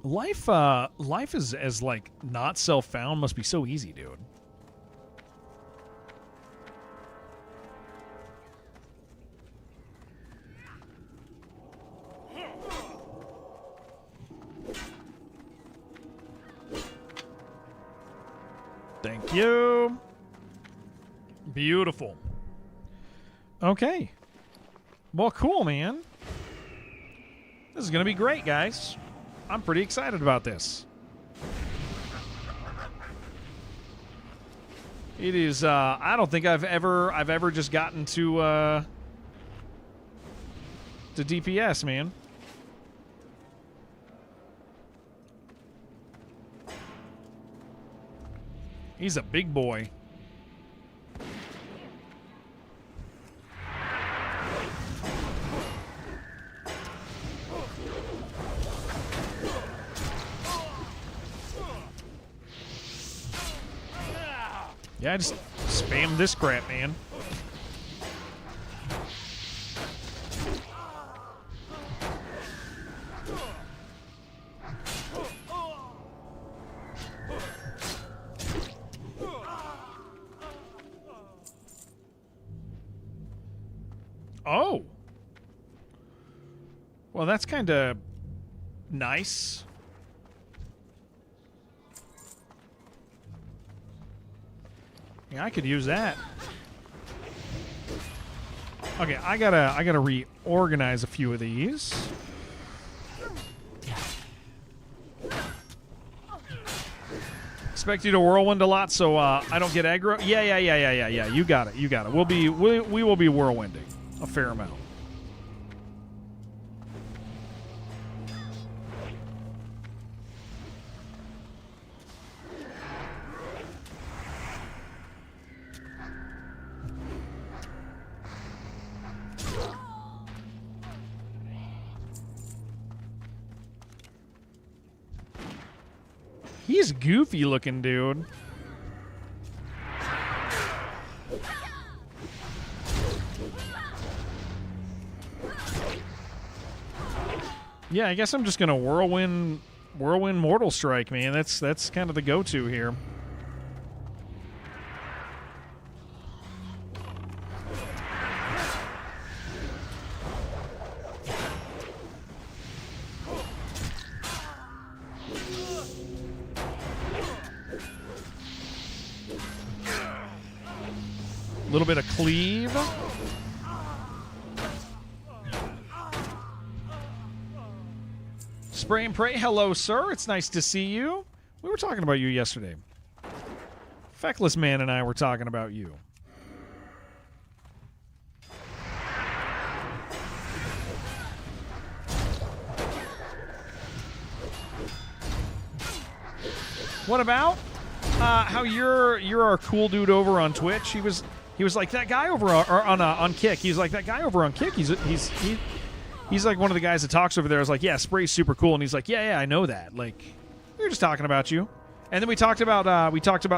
Life is as like not self-found must be so easy, dude. Thank you. Beautiful. Okay. Well, cool, man. This is going to be great, guys. I'm pretty excited about this. It is I don't think I've ever just gotten to DPS, man. He's a big boy. Yeah, just spam this crap, man. Oh. Well, that's kind of nice. Yeah, I could use that. Okay, I gotta reorganize a few of these. Expect you to whirlwind a lot, so I don't get aggro. Yeah. You got it. We will be whirlwinding a fair amount. He's goofy looking, dude. Yeah, I guess I'm just gonna whirlwind Mortal Strike, man. That's kind of the go-to here. A little bit of cleave. Spray and pray. Hello, sir. It's nice to see you. We were talking about you yesterday. Feckless Man and I were talking about you. What about how you're our cool dude over on Twitch? He was like that guy over on Kick. He's like that guy over on Kick. He's like one of the guys that talks over there. I was like, yeah, Spray's super cool, and he's like, yeah, I know that. Like, we were just talking about you, and then we talked about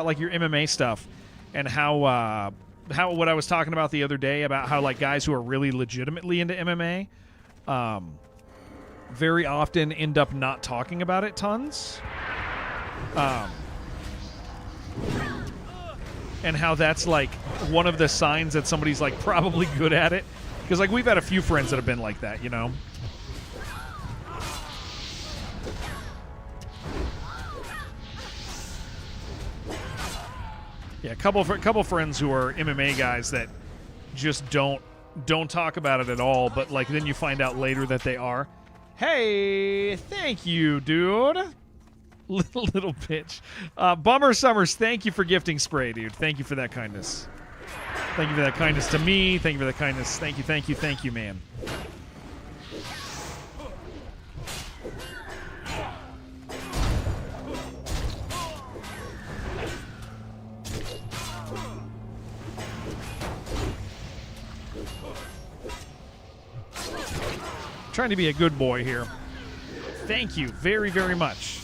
like your MMA stuff and how what I was talking about the other day about how like guys who are really legitimately into MMA, very often end up not talking about it tons. And how that's like one of the signs that somebody's like probably good at it, because like we've had a few friends that have been like that, you know. Yeah, a couple friends who are MMA guys that just don't talk about it at all, but like then you find out later that they are. Hey, thank you, dude. Little bitch. Bummer Summers, thank you for gifting Spray, dude. Thank you for that kindness. Thank you for that kindness to me. Thank you for that kindness. Thank you, man. Trying to be a good boy here. Thank you very, very much.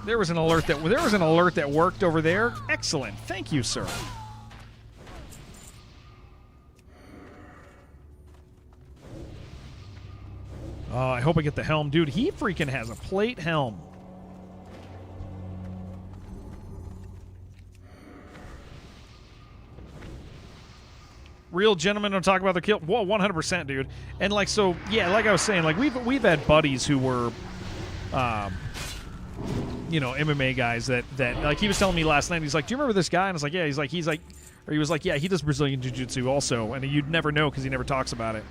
There was an alert that worked over there. Excellent. Thank you, sir. Oh, I hope I get the helm. Dude, he freaking has a plate helm. Real gentlemen don't talk about their kill. Whoa, 100%, dude. And like, so, yeah, like I was saying, like we've had buddies who were, you know, MMA guys that like he was telling me last night. He's like, "Do you remember this guy?" And I was like, "Yeah." He was like, "Yeah, he does Brazilian Jiu-Jitsu also," and you'd never know because he never talks about it.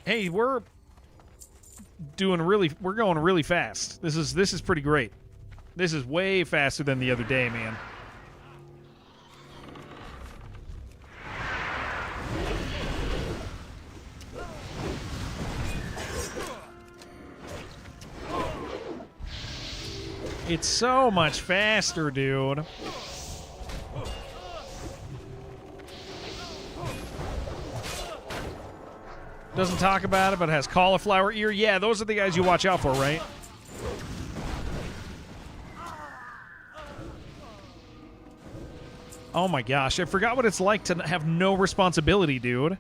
Hey, we're going really fast. This is pretty great. This is way faster than the other day, man. It's so much faster, dude. Doesn't talk about it, but has cauliflower ear. Yeah, those are the guys you watch out for, right? Oh my gosh, I forgot what it's like to have no responsibility, dude.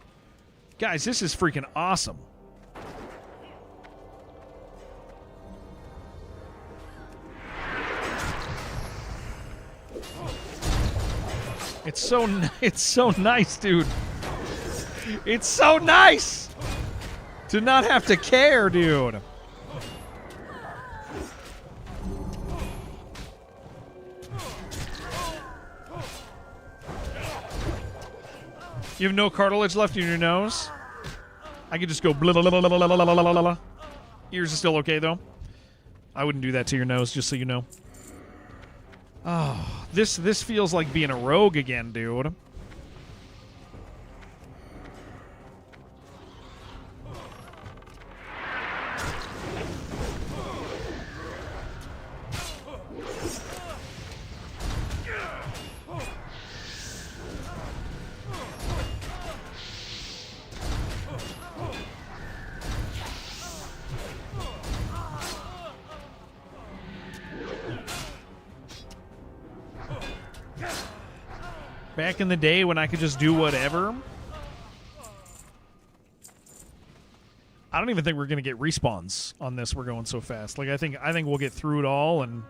Guys, this is freaking awesome. It's so nice, dude. It's so nice to not have to care, dude. You have no cartilage left in your nose? I could just go blah, blah, blah, blah, blah, blah, blah, blah, blah. Ears are still okay, though. I wouldn't do that to your nose, just so you know. Oh, this feels like being a rogue again, dude. Back in the day when I could just do whatever. I don't even think we're gonna get respawns on this. We're going so fast. Like I think we'll get through it all and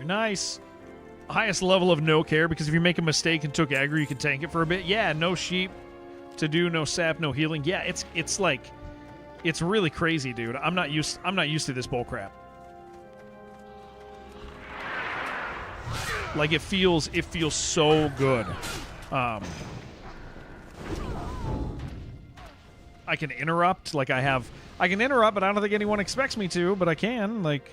nice. Highest level of no care, because if you make a mistake and took aggro, you can tank it for a bit. Yeah, no sheep to do, no sap, no healing. Yeah, it's like it's really crazy, dude. I'm not used to this bullcrap. Like it feels so good. I can interrupt, like I can interrupt, but I don't think anyone expects me to, but I can, like.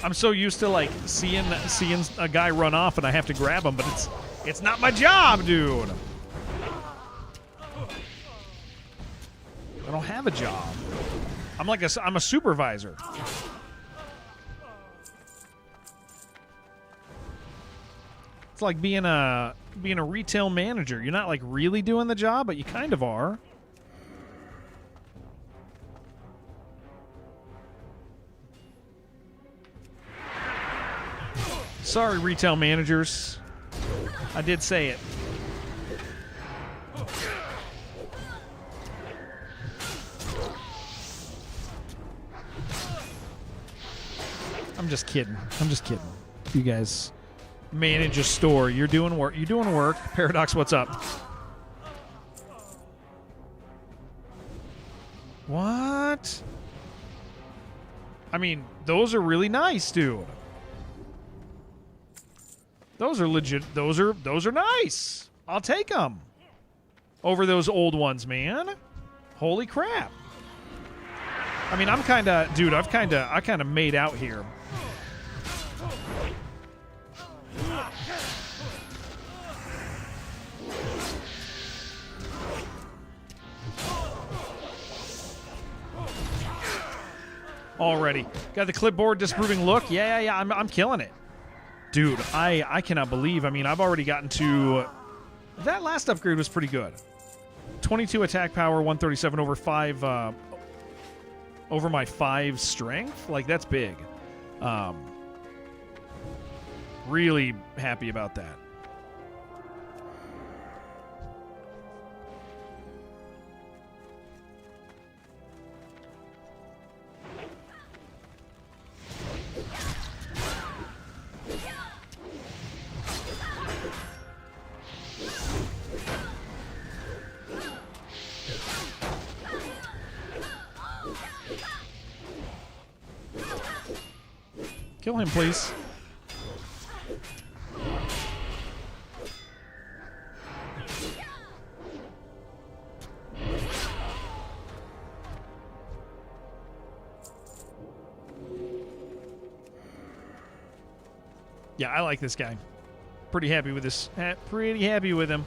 I'm so used to like seeing a guy run off and I have to grab him, but it's not my job, dude. I don't have a job. I'm a supervisor. It's like being a retail manager. You're not like really doing the job, but you kind of are. Sorry, retail managers. I did say it. I'm just kidding. You guys manage a store. You're doing work. Paradox, what's up? What? I mean, those are really nice, dude. Those are legit. Those are nice. I'll take them over those old ones, man. Holy crap. I mean, I kind of made out here. Already got the clipboard disproving look. Yeah. I'm killing it. Dude, I cannot believe. I mean, I've already gotten to... That last upgrade was pretty good. 22 attack power, 137 over 5... over my 5 strength? Like, that's big. Really happy about that. Kill him, please. Yeah, I like this guy. Pretty happy with this. Pretty happy with him.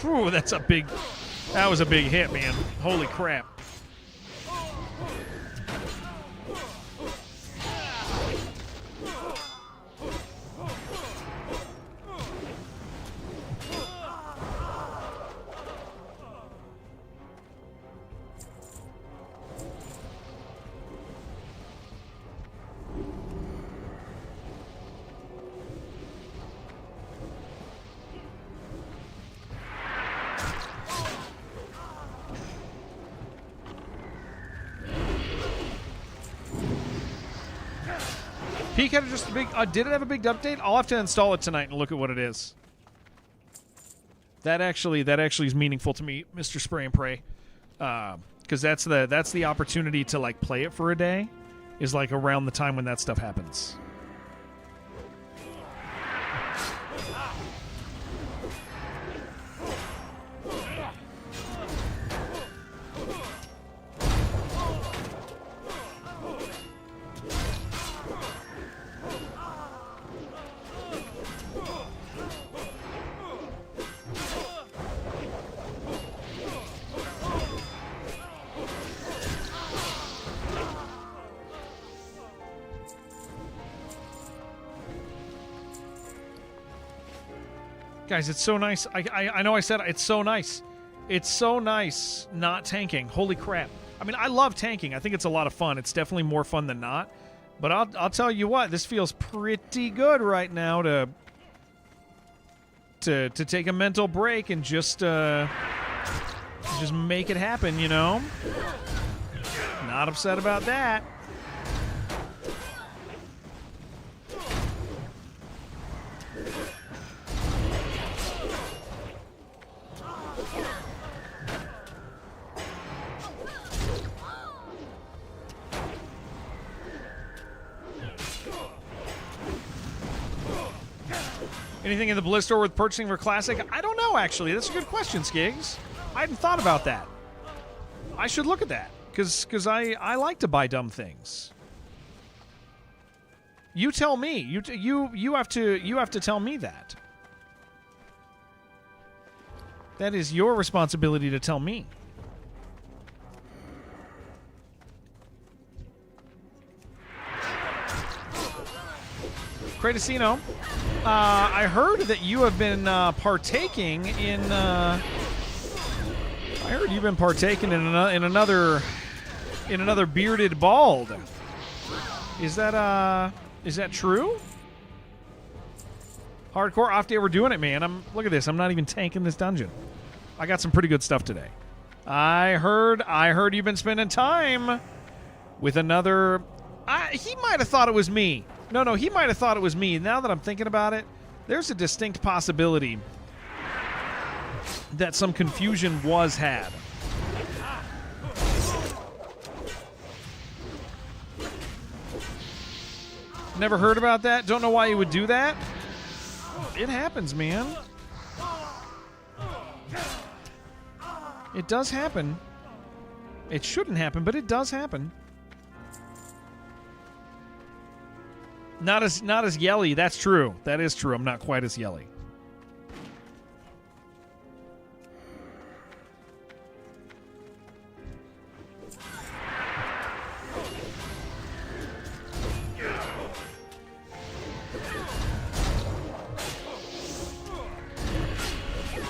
Ooh, that's a big... That was a big hit, man. Holy crap. Peak had just a big... did it have a big update? I'll have to install it tonight and look at what it is. That actually is meaningful to me, Mr. Spray and Pray, because that's the opportunity to like play it for a day, is like around the time when that stuff happens. Guys, it's so nice. I know I said it's so nice. It's so nice not tanking. Holy crap. I mean, I love tanking. I think it's a lot of fun. It's definitely more fun than not. But I'll tell you what, this feels pretty good right now to take a mental break and just make it happen, you know? Not upset about that. Anything in the Ballista worth purchasing for Classic? I don't know, actually. That's a good question, Skiggs. I hadn't thought about that. I should look at that, because I like to buy dumb things. You tell me. You have to tell me that. That is your responsibility to tell me. Cratosino, I heard that you have been partaking in. I heard you've been partaking in another bearded bald. Is that true? Hardcore off day, we're doing it, man. Look at this. I'm not even tanking this dungeon. I got some pretty good stuff today. I heard you've been spending time with another. He might have thought it was me. No, he might have thought it was me. Now that I'm thinking about it, there's a distinct possibility that some confusion was had. Never heard about that? Don't know why you would do that? It happens, man. It does happen. It shouldn't happen, but it does happen. Not as yelly. That's true. That is true. I'm not quite as yelly.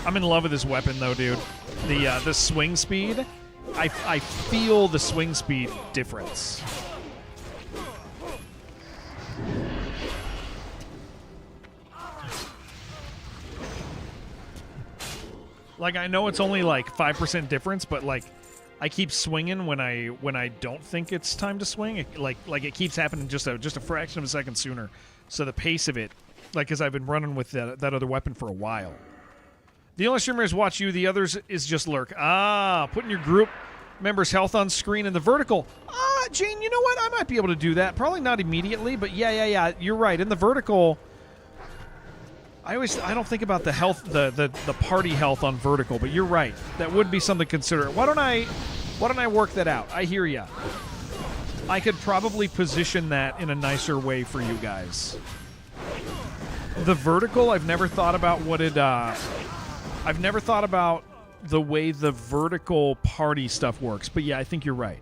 I'm in love with this weapon, though, dude. The swing speed. I feel the swing speed difference. Like, I know it's only like 5% difference, but like I keep swinging when I don't think it's time to swing. It keeps happening just a fraction of a second sooner. So the pace of it, like, because I've been running with that other weapon for a while. The only streamers watch you, the others is just lurk. Ah, putting your group members' health on screen in the vertical. Ah, Jane, you know what? I might be able to do that. Probably not immediately, but yeah. You're right. In the vertical, I don't think about the health, the party health on vertical, but you're right. That would be something to consider. Why don't I work that out? I hear ya. I could probably position that in a nicer way for you guys. The vertical, I've never thought about what it. I've never thought about the way the vertical party stuff works, but yeah, I think you're right.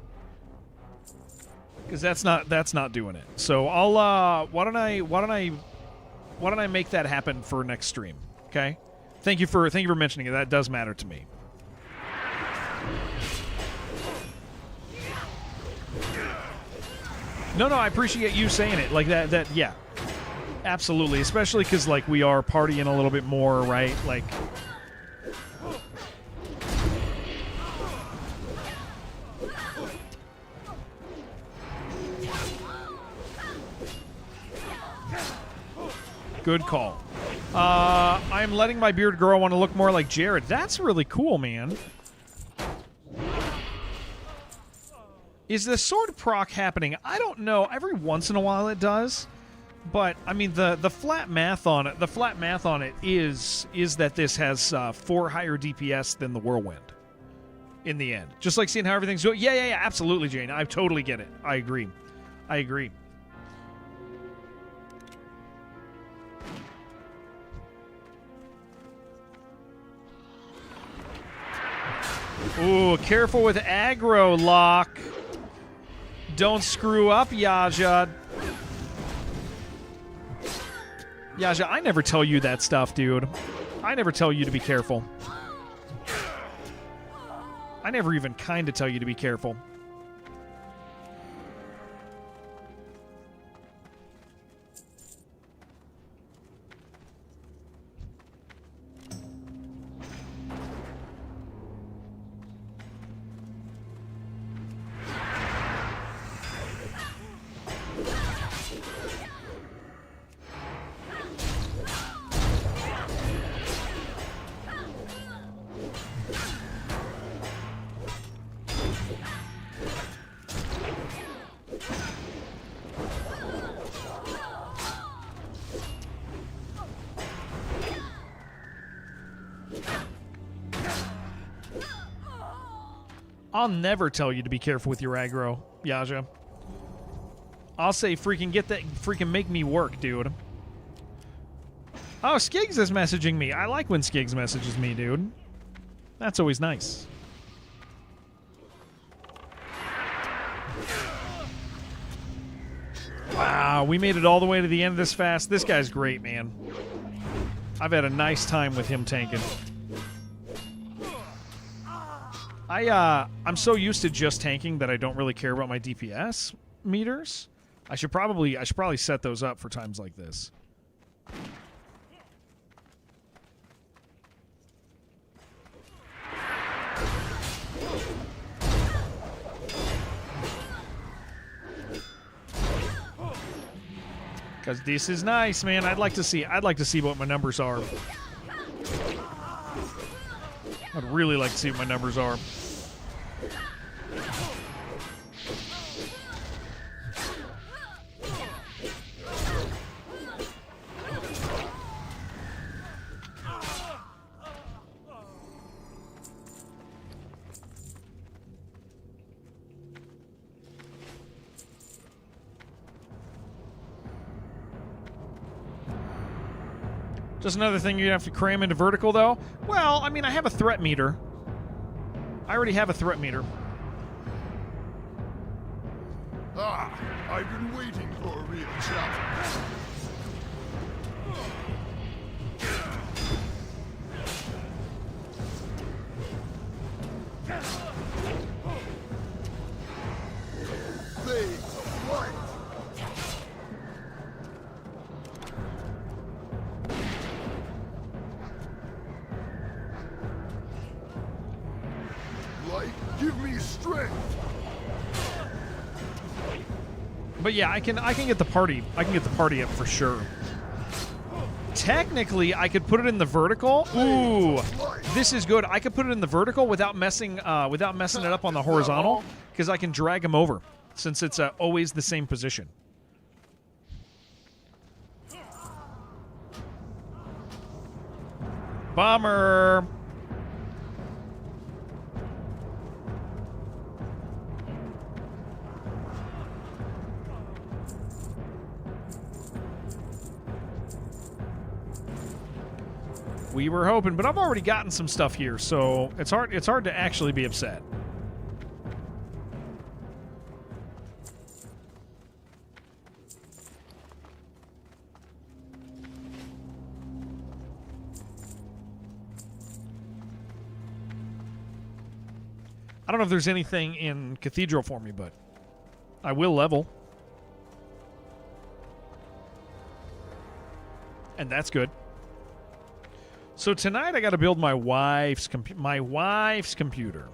Because that's not doing it. So I'll why don't I make that happen for next stream? Okay. Thank you for mentioning it. That does matter to me. No, I appreciate you saying it like that. Yeah, absolutely. Especially because like we are partying a little bit more, right? Like. Good call. I'm letting my beard grow. I want to look more like Jared. That's really cool, man. Is the sword proc happening? I don't know. Every once in a while it does. But, I mean, the flat math on it, is that this has 4 higher DPS than the Whirlwind in the end. Just like seeing how everything's going. Yeah, absolutely, Jane. I totally get it. I agree. Ooh, careful with aggro, Lock. Don't screw up, Yaja. Yaja, I never tell you that stuff, dude. I never tell you to be careful. I never even kind of tell you to be careful. I'll never tell you to be careful with your aggro, Yaja. I'll say freaking make me work, dude. Oh, Skiggs is messaging me. I like when Skiggs messages me, dude. That's always nice. Wow, we made it all the way to the end of this fast. This guy's great, man. I've had a nice time with him tanking. I'm so used to just tanking that I don't really care about my DPS meters. I should probably set those up for times like this. Because this is nice, man. I'd like to see what my numbers are. I'd really like to see what my numbers are. Just another thing you have to cram into vertical, though. Well, I mean, I have a threat meter. I already have a threat meter. Ah, I've been waiting for a real challenge. Phase of light. Light, give me strength. But yeah, I can get the party. I can get the party up for sure. Technically, I could put it in the vertical. Ooh, this is good. I could put it in the vertical without messing it up on the horizontal, because I can drag him over since it's always the same position. Bummer. We were hoping, but I've already gotten some stuff here, so it's hard to actually be upset. I don't know if there's anything in Cathedral for me, but I will level. And that's good. So tonight I got to build my wife's computer.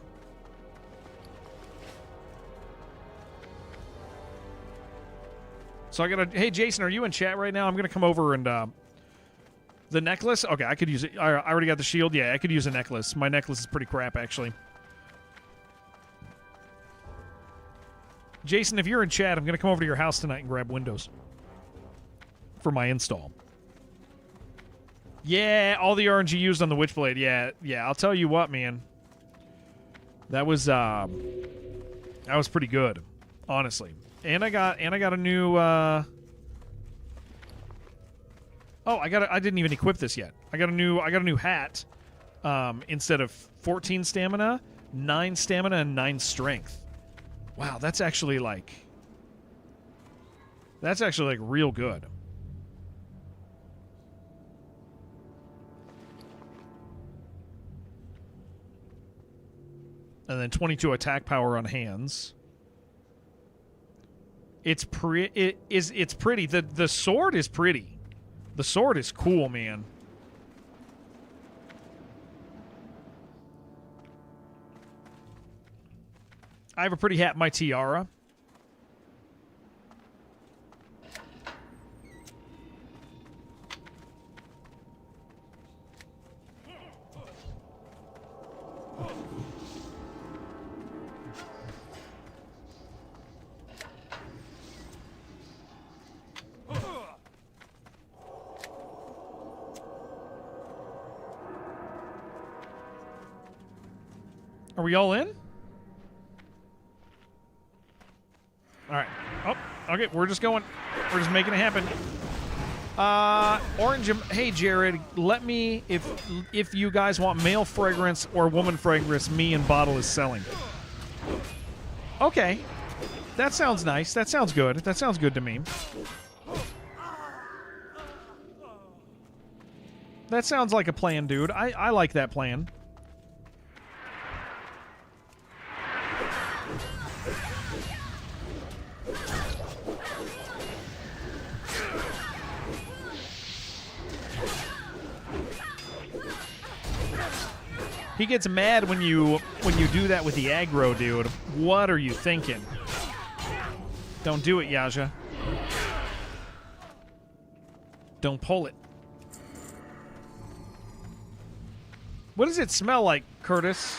So I got to. Hey Jason, are you in chat right now? I'm gonna come over and the necklace. Okay, I could use it. I already got the shield. Yeah, I could use a necklace. My necklace is pretty crap actually. Jason, if you're in chat, I'm gonna come over to your house tonight and grab Windows for my install. Yeah, all the RNG used on the Witchblade. Yeah. I'll tell you what, man. That was pretty good, honestly. And I got a new. I didn't even equip this yet. I got a new hat. Instead of 14 stamina, 9 stamina and 9 strength. Wow, that's actually like real good. And then 22 attack power on hands. It's pretty. The sword is pretty. The sword is cool, man. I have a pretty hat in my tiara. Are we all in? All right. Oh, okay. We're just going. We're just making it happen. Orange. Hey, Jared. Let me. If you guys want male fragrance or woman fragrance, me and Bottle is selling. Okay. That sounds nice. That sounds good. That sounds good to me. That sounds like a plan, dude. I like that plan. He gets mad when you do that with the aggro, dude. What are you thinking? Don't do it, Yaja. Don't pull it. What does it smell like, Curtis?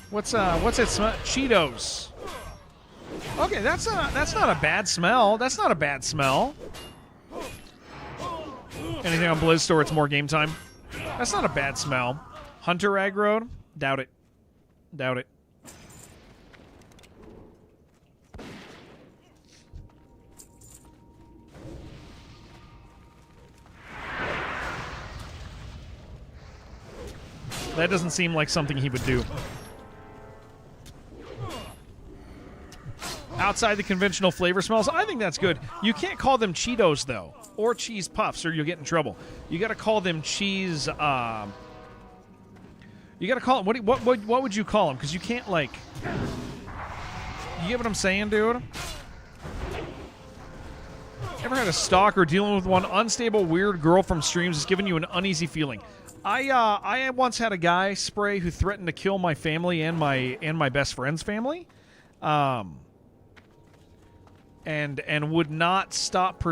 What's it smell? Cheetos. Okay, that's not a bad smell. That's not a bad smell. Anything on Blizz Store, it's more game time. That's not a bad smell. Hunter aggro? Doubt it. Doubt it. That doesn't seem like something he would do. Outside the conventional flavor smells, I think that's good. You can't call them Cheetos, though, or cheese puffs, or you'll get in trouble. You got to call them cheese, you got to call them, what would you call them? Because you can't, like, you get what I'm saying, dude? Ever had a stalker dealing with one unstable, weird girl from streams is giving you an uneasy feeling? I once had a guy spray who threatened to kill my family and my best friend's family. And would not stop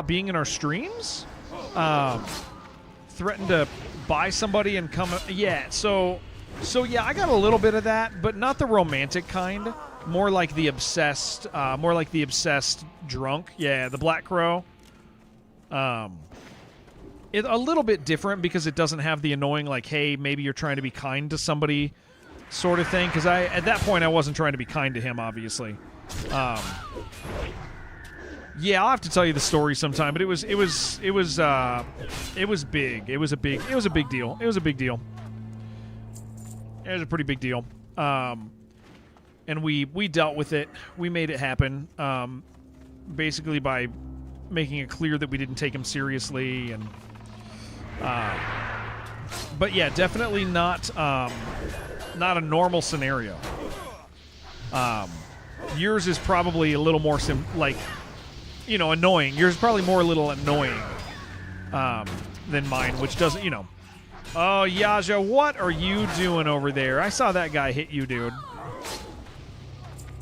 being in our streams. Threatened to buy somebody and come. Yeah, so yeah, I got a little bit of that, but not the romantic kind. More like the obsessed drunk. Yeah, the Black Crow. A little bit different because it doesn't have the annoying, like, hey, maybe you're trying to be kind to somebody sort of thing. Because at that point I wasn't trying to be kind to him, obviously. Yeah, I'll have to tell you the story sometime, but it was big. It was a big deal. It was a big deal. It was a pretty big deal. And we dealt with it. We made it happen. Basically by making it clear that we didn't take him seriously, and but yeah, definitely not a normal scenario. Yours is probably a little more annoying. Yours is probably more a little annoying than mine, which doesn't, Oh, Yaja, what are you doing over there? I saw that guy hit you, dude.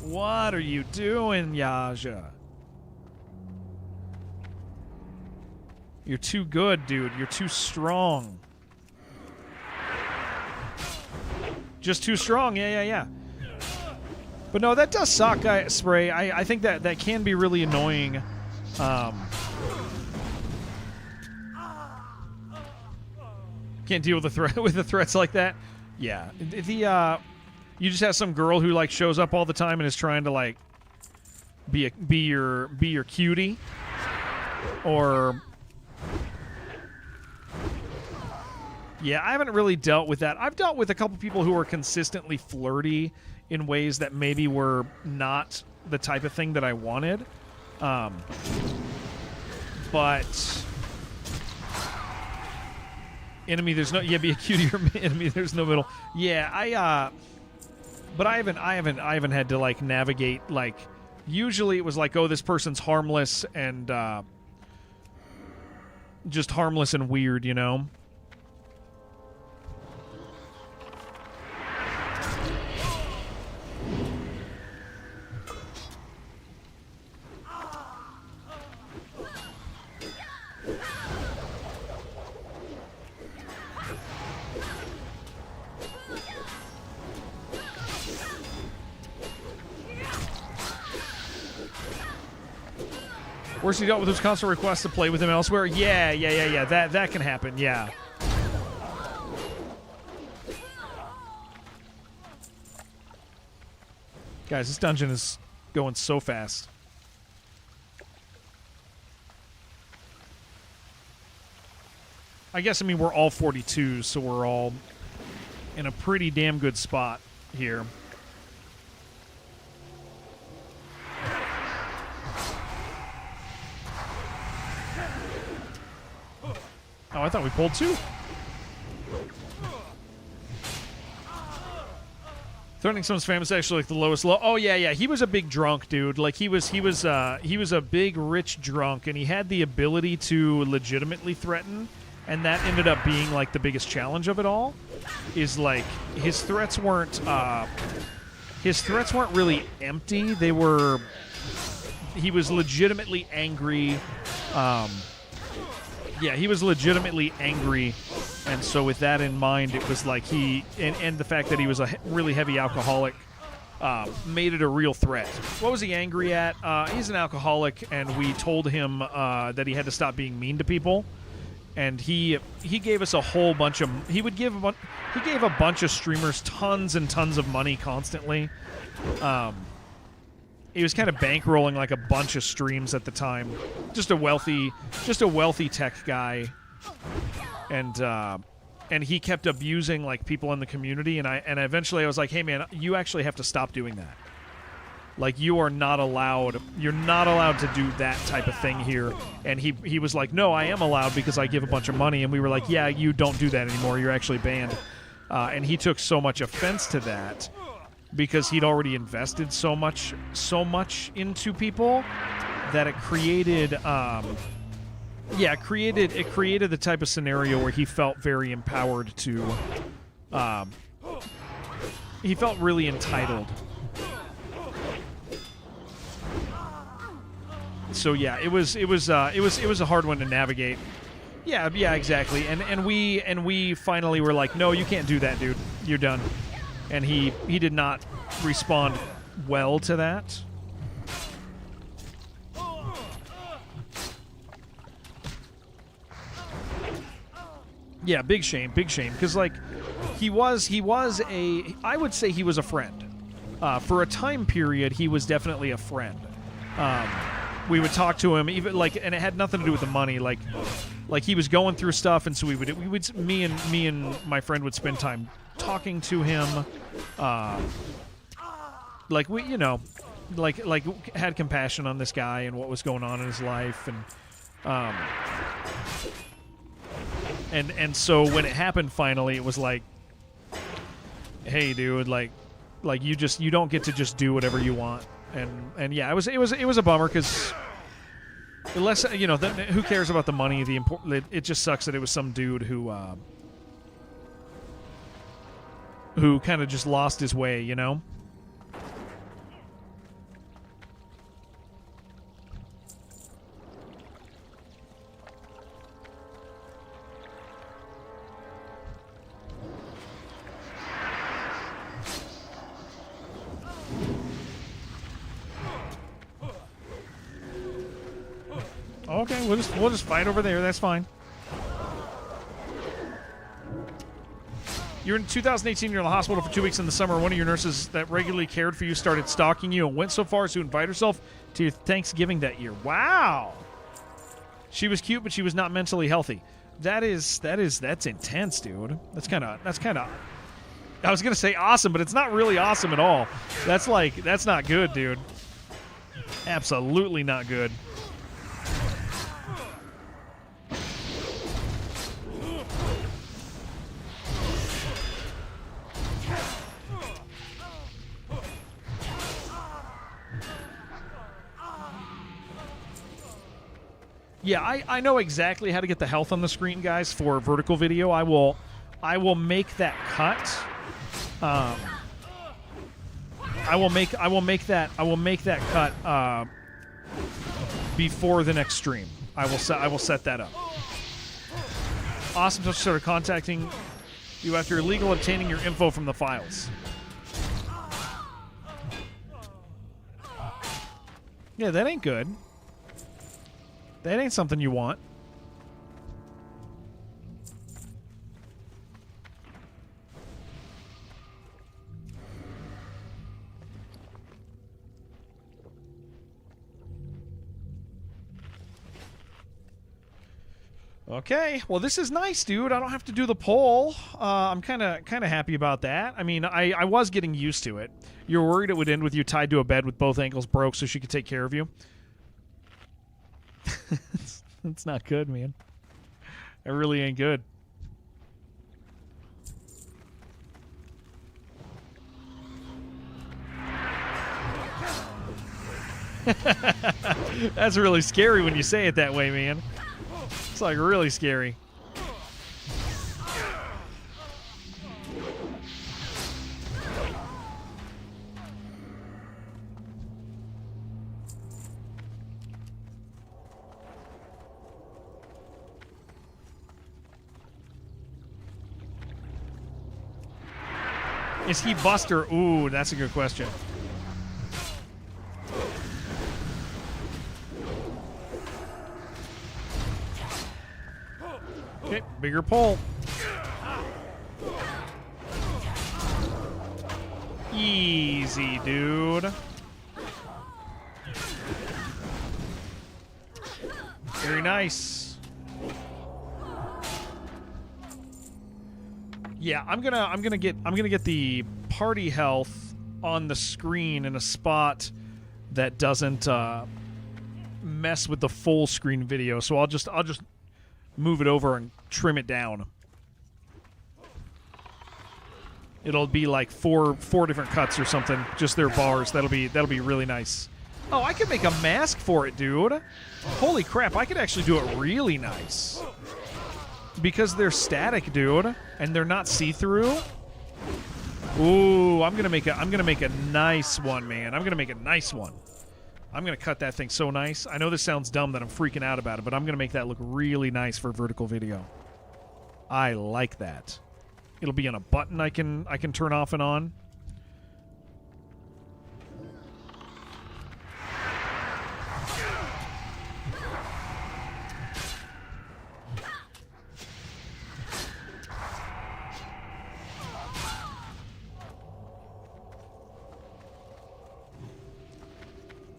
What are you doing, Yaja? You're too good, dude. You're too strong. Just too strong. Yeah. But no, that does suck, Spray. I think that can be really annoying. Can't deal with the threats like that. Yeah, you just have some girl who like shows up all the time and is trying to like be your cutie, or yeah, I haven't really dealt with that. I've dealt with a couple people who are consistently flirty in ways that maybe were not the type of thing that I wanted. But enemy, there's no, yeah, be a cutie or enemy, there's no middle. Yeah, but I haven't had to like navigate, like, usually it was like, oh, this person's harmless and just harmless and weird, you know? Worse, he dealt with his constant requests to play with him elsewhere. Yeah. That can happen. Yeah. Guys, this dungeon is going so fast. I guess, I mean, we're all 42, so we're all in a pretty damn good spot here. Oh, I thought we pulled two. Threatening someone's family is actually like the lowest low. Oh yeah. He was a big drunk, dude. Like he was a big rich drunk, and he had the ability to legitimately threaten, and that ended up being like the biggest challenge of it all. Is like his threats weren't really empty. They were. He was legitimately angry. Yeah, he was legitimately angry, and so with that in mind, it was like and the fact that he was a really heavy alcoholic made it a real threat. What was he angry at? He's an alcoholic, and we told him that he had to stop being mean to people, and he gave us a whole bunch of he gave a bunch of streamers tons and tons of money constantly. He was kind of bankrolling like a bunch of streams at the time. Just a wealthy tech guy. And and he kept abusing like people in the community, and eventually I was like, hey man, you actually have to stop doing that. Like, you are not allowed. You're not allowed to do that type of thing here. And he was like, no, I am allowed because I give a bunch of money. And we were like, yeah, you don't do that anymore. You're actually banned. And he took so much offense to that because he'd already invested so much into people that it created, it created the type of scenario where he felt very empowered to, he felt really entitled. So yeah, it was a hard one to navigate. Yeah, exactly. And we finally were like, no, you can't do that, dude. You're done. And he did not respond well to that. Yeah, big shame, because like he was I would say he was a friend. For a time period, he was definitely a friend. We would talk to him, even like, and it had nothing to do with the money. Like he was going through stuff, and so me and my friend would spend time talking to him. Like we, had compassion on this guy and what was going on in his life, and so when it happened finally, it was like, hey, dude, like you don't get to just do whatever you want. And yeah, it was a bummer because unless who cares about the money? It just sucks that it was some dude who kind of just lost his way, you know. Okay, we'll just fight over there. That's fine. You're in 2018. You're in the hospital for 2 weeks in the summer. One of your nurses that regularly cared for you started stalking you and went so far as to invite herself to your Thanksgiving that year. Wow. She was cute, but she was not mentally healthy. That's intense, dude. That's kind of. I was gonna say awesome, but it's not really awesome at all. That's not good, dude. Absolutely not good. Yeah, I know exactly how to get the health on the screen, guys, for vertical video. I will make that cut. I will make that cut before the next stream. I will set that up. Awesome to start contacting you after illegal obtaining your info from the files. Yeah, that ain't good. That ain't something you want. Okay, well, this is nice, dude. I don't have to do the poll. I'm kind of happy about that. I mean, I was getting used to it. You were worried it would end with you tied to a bed with both ankles broke so she could take care of you. It's not good, man. It really ain't good. That's really scary when you say it that way, man. It's like really scary. Is he Buster? Ooh, that's a good question. Okay, bigger pole. Easy, dude. Very nice. Yeah, I'm gonna get the party health on the screen in a spot that doesn't mess with the full screen video. So I'll just move it over and trim it down. It'll be like four different cuts or something, just their bars. That'll be really nice. Oh, I could make a mask for it, dude. Holy crap, I could actually do it really nice. Because they're static, dude, and they're not see-through. Ooh, I'm gonna make a nice one, man. I'm gonna make a nice one. I'm gonna cut that thing so nice. I know this sounds dumb that I'm freaking out about it, but I'm gonna make that look really nice for vertical video. I like that. It'll be on a button I can turn off and on.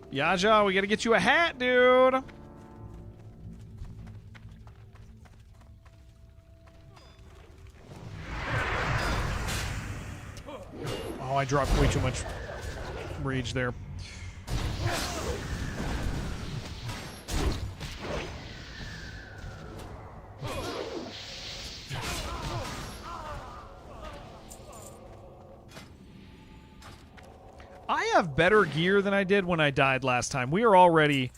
Yaja, we gotta get you a hat, dude. Oh, I dropped way too much rage there. I have better gear than I did when I died last time. We are already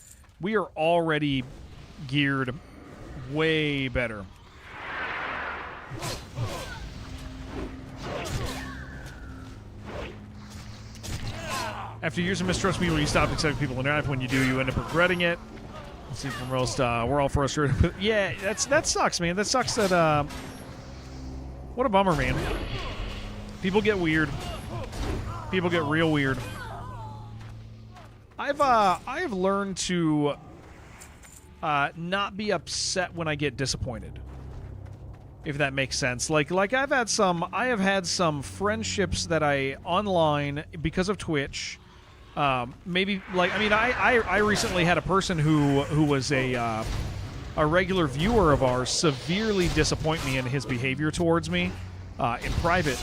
geared way better. After years of mistrust, will you stop accepting people in life? When you do, you end up regretting it. Let's see from roast. We're all frustrated. Yeah, that sucks, man. That sucks. That what a bummer, man. People get weird. People get real weird. I've learned to not be upset when I get disappointed, if that makes sense. Like I have had some friendships that I online because of Twitch. Maybe like I recently had a person who was a regular viewer of ours severely disappoint me in his behavior towards me in private.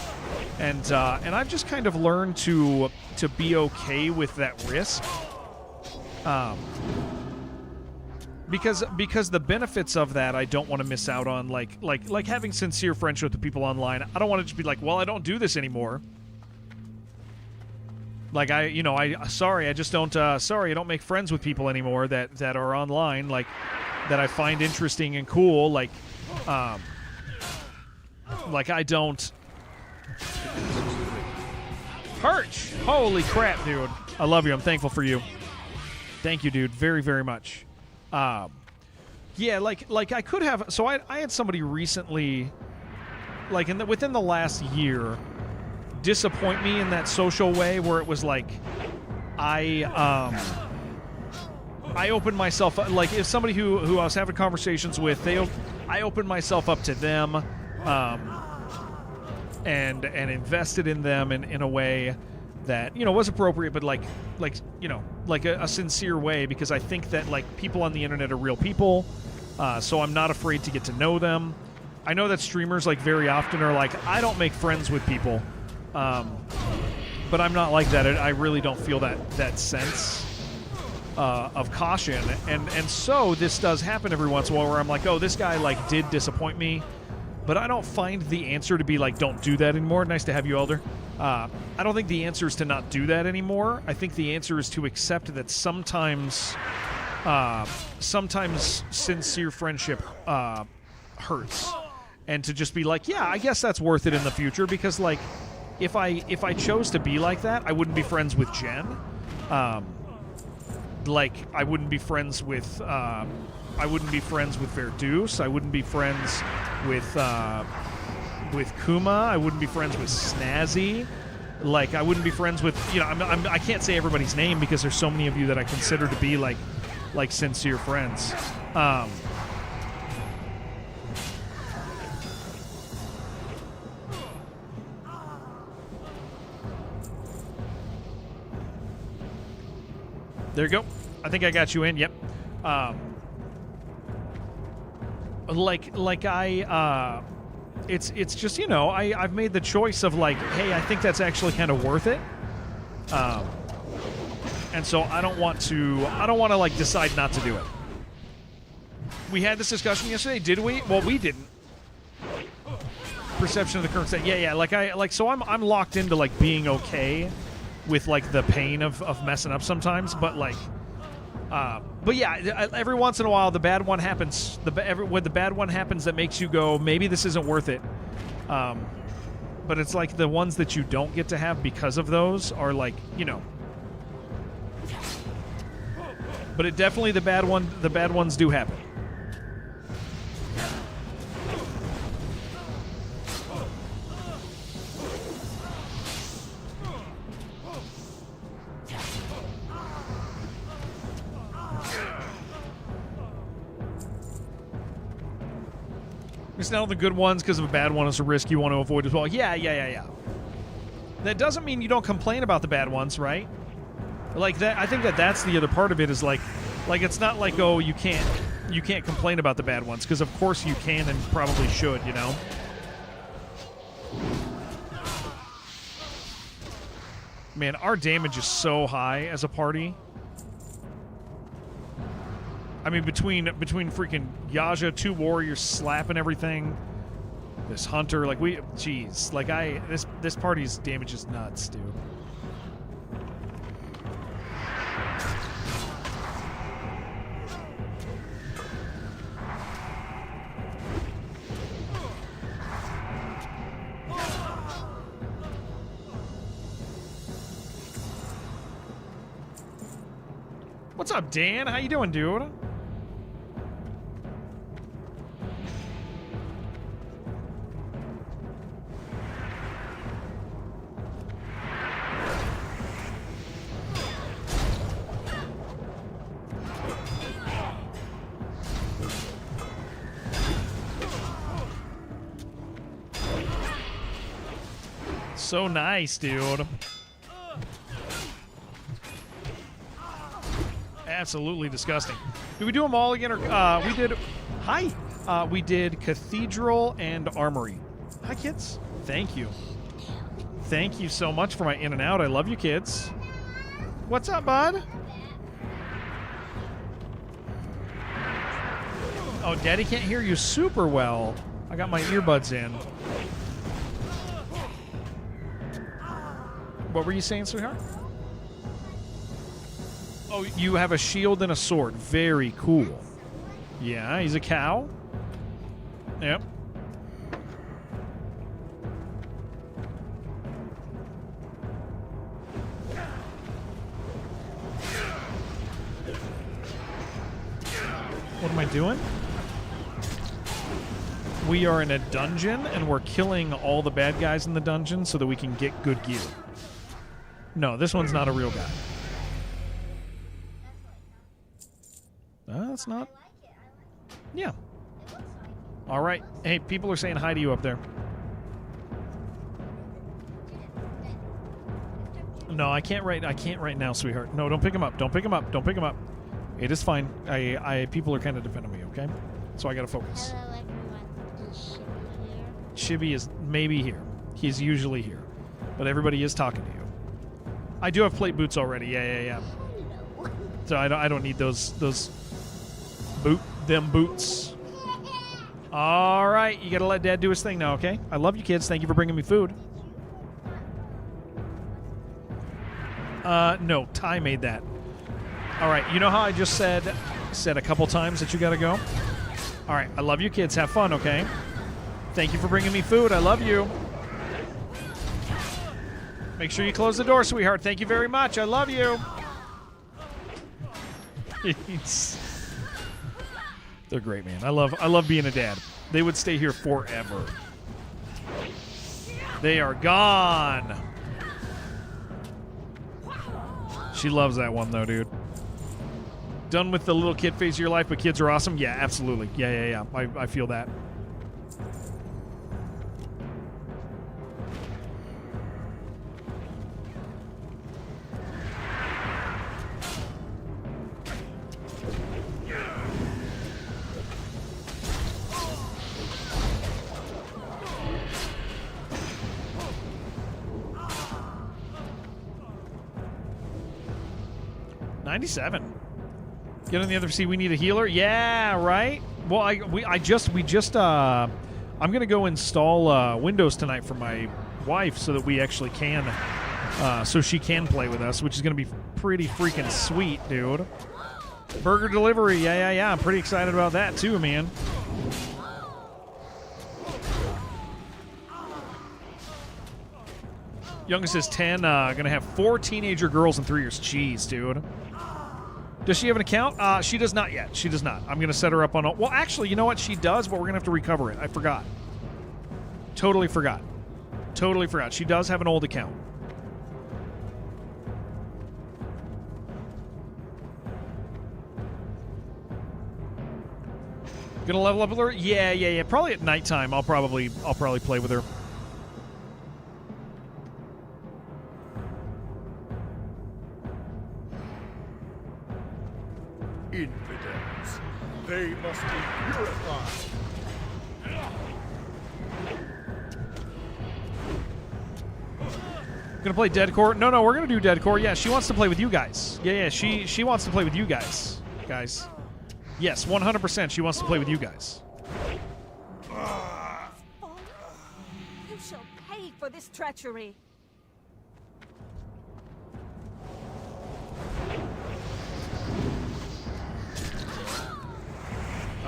And I've just kind of learned to be okay with that risk, because the benefits of that I don't want to miss out on, like having sincere friendship with the people online. I don't want to just be like, well, I don't do this anymore. Like I don't make friends with people anymore that are online, like that I find interesting and cool, like I don't. Perch! Holy crap, dude. I love you. I'm thankful for you. Thank you, dude. Very, very much. Yeah, like I could have... So I had somebody recently, like within the last year, disappoint me in that social way where it was like I opened myself up. Like if somebody who I was having conversations with, I opened myself up to them, and invested in them in a way that, you know, was appropriate, but like a sincere way, because I think that like people on the internet are real people, so I'm not afraid to get to know them. I know that streamers like very often are like, I don't make friends with people, but I'm not like that. I really don't feel that sense of caution, and so this does happen every once in a while where I'm like, oh, this guy like did disappoint me. But I don't find the answer to be like, don't do that anymore. Nice to have you, Elder. I don't think the answer is to not do that anymore. I think the answer is to accept that sometimes sincere friendship hurts, and to just be like, yeah, I guess that's worth it in the future, because like if I chose to be like that, I wouldn't be friends with Jen. Like I wouldn't be friends with Verduce. I wouldn't be friends with Kuma. I wouldn't be friends with Snazzy. Like I wouldn't be friends with, you know, I can't say everybody's name because there's so many of you that I consider to be like sincere friends. There you go. I think I got you in. Yep. it's just, you know, I've made the choice of like, hey, I think that's actually kind of worth it. And so I don't want to like decide not to do it. We had this discussion yesterday, did we? Well, we didn't. Perception of the current state. Yeah, like so I'm locked into like being okay with like the pain of messing up sometimes, but like but yeah, every once in a while the bad one happens. When the bad one happens, that makes you go, maybe this isn't worth it. But it's like the ones that you don't get to have because of those are like, you know. But it definitely the bad ones do happen. It's not all the good ones because of a bad one is a risk you want to avoid as well. Yeah. That doesn't mean you don't complain about the bad ones, right? Like that, I think that's the other part of it is like it's not like, oh, you can't complain about the bad ones, because of course you can and probably should, you know. Man, our damage is so high as a party. I mean, between freaking Yaja, 2 warriors slapping everything, this hunter, like jeez, like this party's damage is nuts, dude. What's up, Dan? How you doing, dude? So nice, dude. Absolutely disgusting. Did we do them all again? Or we did. Hi. We did Cathedral and Armory. Hi, kids. Thank you. Thank you so much for my in and out. I love you, kids. What's up, bud? Oh, Daddy can't hear you super well. I got my earbuds in. What were you saying, sweetheart? Oh, you have a shield and a sword. Very cool. Yeah, he's a cow. Yep. What am I doing? We are in a dungeon, and we're killing all the bad guys in the dungeon so that we can get good gear. No, this one's not a real guy. That's not. Yeah. All right. Hey, people are saying hi to you up there. No, I can't right now, sweetheart. No, don't pick him up. Don't pick him up. Don't pick him up. It is fine. People are kind of defending me, okay? So I got to focus. Hello, everyone. Is Shibby here? Shibby is maybe here. He's usually here. But everybody is talking to you. I do have plate boots already. Yeah. So I don't need those boots. All right, you got to let Dad do his thing now, okay? I love you, kids. Thank you for bringing me food. No, Ty made that. All right, you know how I just said a couple times that you got to go? All right, I love you, kids. Have fun, okay? Thank you for bringing me food. I love you. Make sure you close the door, sweetheart. Thank you very much. I love you. They're great, man. I love being a dad. They would stay here forever. They are gone. She loves that one, though, dude. Done with the little kid phase of your life, but kids are awesome? Yeah, absolutely. Yeah. I feel that. 97. Get on the other seat. We need a healer. Yeah, right. Well, I'm gonna go install Windows tonight for my wife so that we actually can, so she can play with us, which is gonna be pretty freaking sweet, dude. Burger delivery. Yeah. I'm pretty excited about that too, man. Youngest is 10. Gonna have 4 teenager girls in 3 years. Jeez, dude. Does she have an account? She does not yet. She does not. I'm gonna set her up on a... Well, actually, you know what? She does, but we're gonna have to recover it. I forgot. Totally forgot. She does have an old account. Gonna level up with her? Yeah. Probably at nighttime. I'll probably play with her. Infidels. They must be purified. Gonna play Deadcore? No, we're gonna do Deadcore. Yeah, she wants to play with you guys. Yeah, she wants to play with you guys. Yes, 100% she wants to play with you guys. You shall pay for this treachery.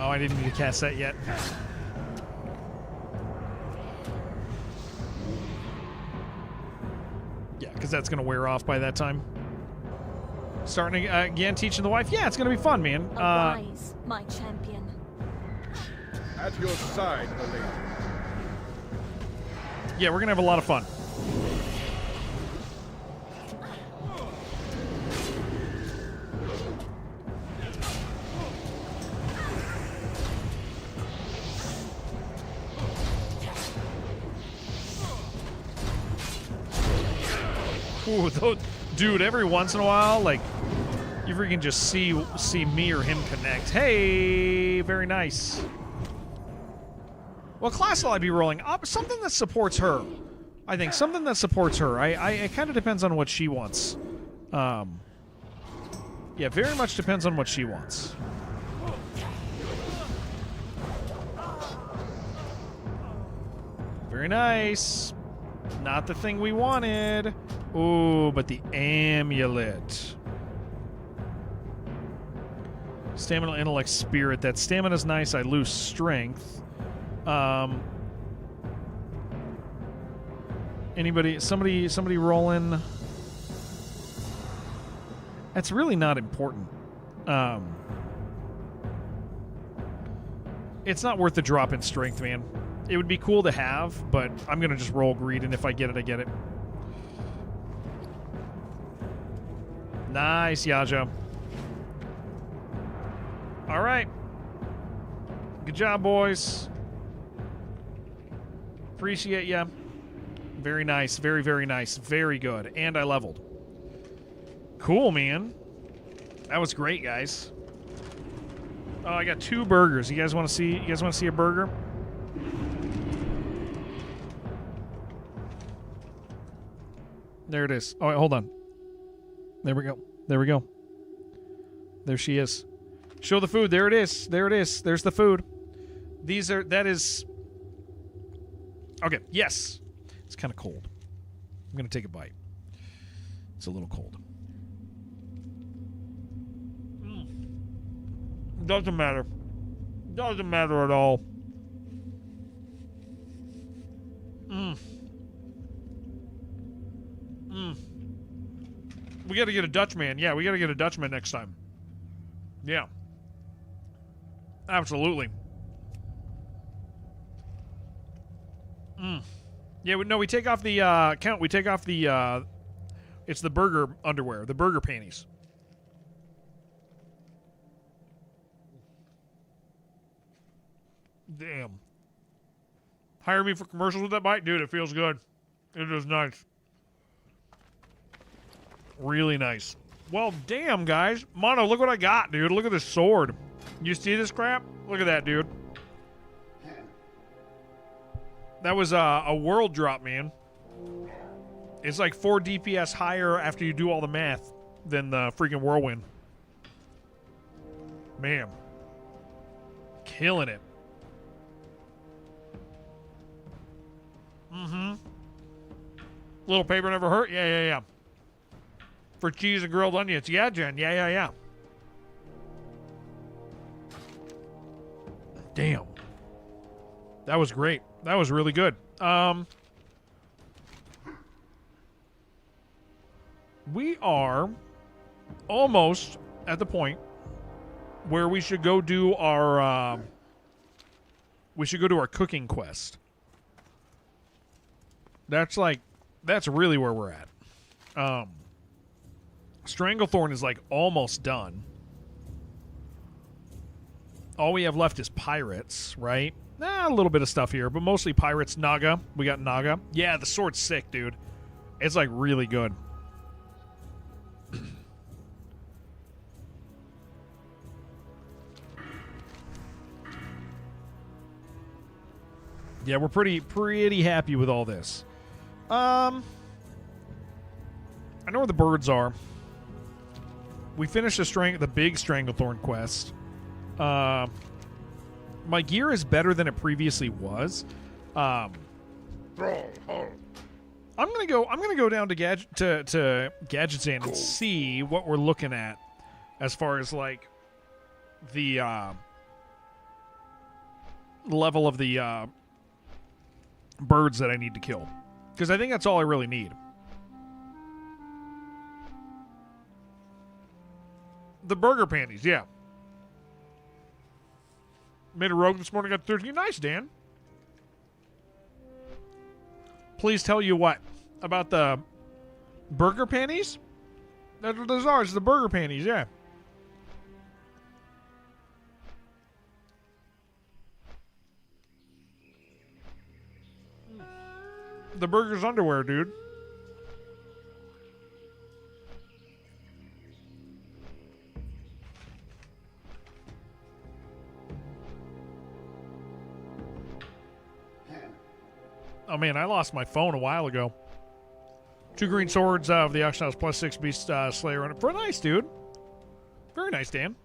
Oh, I didn't need to cast that yet. Yeah, because that's going to wear off by that time. Starting again, teaching the wife. Yeah, it's going to be fun, man. Arise, my champion. At your side, my lady. Yeah, we're going to have a lot of fun. Ooh, dude, every once in a while, like, you freaking just see me or him connect. Hey, very nice. What class will I be rolling? Something that supports her. I think something that supports her. It kind of depends on what she wants. Yeah, very much depends on what she wants. Very nice. Not the thing we wanted. Ooh, but the amulet. Stamina, intellect, spirit. That stamina's nice. I lose strength. Somebody rolling. That's really not important. It's not worth the drop in strength, man. It would be cool to have, but I'm gonna just roll greed, and if I get it, I get it. Nice, Yaja. All right. Good job, boys. Appreciate ya. Very nice. Very, very nice. Very good. And I leveled. Cool, man. That was great, guys. Oh, I got 2 burgers. You guys want to see? You guys want to see a burger? There it is. Oh, wait, hold on. There we go. There we go. There she is. Show the food. There it is. There it is. There's the food. That is... Okay, yes. It's kind of cold. I'm going to take a bite. It's a little cold. Doesn't matter. Doesn't matter at all. We got to get a Dutchman. Yeah, we got to get a Dutchman next time. Yeah. Absolutely. Yeah, no, we take off the count. We take off the it's the burger underwear, the burger panties. Damn. Hire me for commercials with that bite? Dude, it feels good. It is nice. Really nice. Well, damn, guys. Mono, look what I got, dude. Look at this sword. You see this crap? Look at that, dude. That was a world drop, man. It's like 4 DPS higher after you do all the math than the freaking whirlwind. Man. Killing it. Mm-hmm. Little paper never hurt? Yeah. For cheese and grilled onions. Yeah, Jen. Yeah. Damn. That was great. That was really good. We are almost at the point where we should go do our cooking quest. That's really where we're at. Stranglethorn is like almost done. All we have left is pirates, right? A little bit of stuff here, but mostly pirates. Naga. We got Naga. Yeah, the sword's sick, dude. It's like really good. Yeah, we're pretty happy with all this. I know where the birds are. We finished the big Stranglethorn quest. My gear is better than it previously was. I'm gonna go down to Gadget Stand and see what we're looking at as far as like the level of the birds that I need to kill, because I think that's all I really need. The burger panties, yeah. Made a rogue this morning, got 13. Nice, Dan. Please tell you what about the burger panties? That's what those are. It's the burger panties, yeah. The burger's underwear, dude. Oh man, I lost my phone a while ago. 2 green swords of the auction house plus 6 beast slayer on it. Very nice, dude. Very nice, Dan.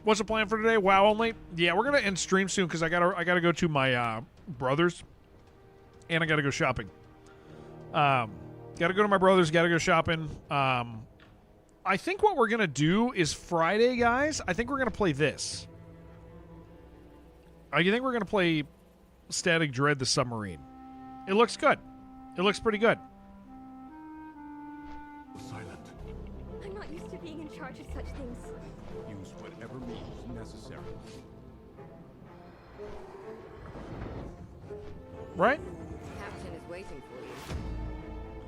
What's the plan for today? WoW only? Yeah, we're gonna end stream soon because I gotta go to my brother's, and I gotta go shopping. Gotta go to my brother's. Gotta go shopping. I think what we're gonna do is Friday, guys. I think we're gonna play this. I think we're gonna play Static Dread: The Submarine. It looks good. It looks pretty good. Silent. I'm not used to being in charge of such things. Use whatever means necessary. Right? Captain is waiting for you.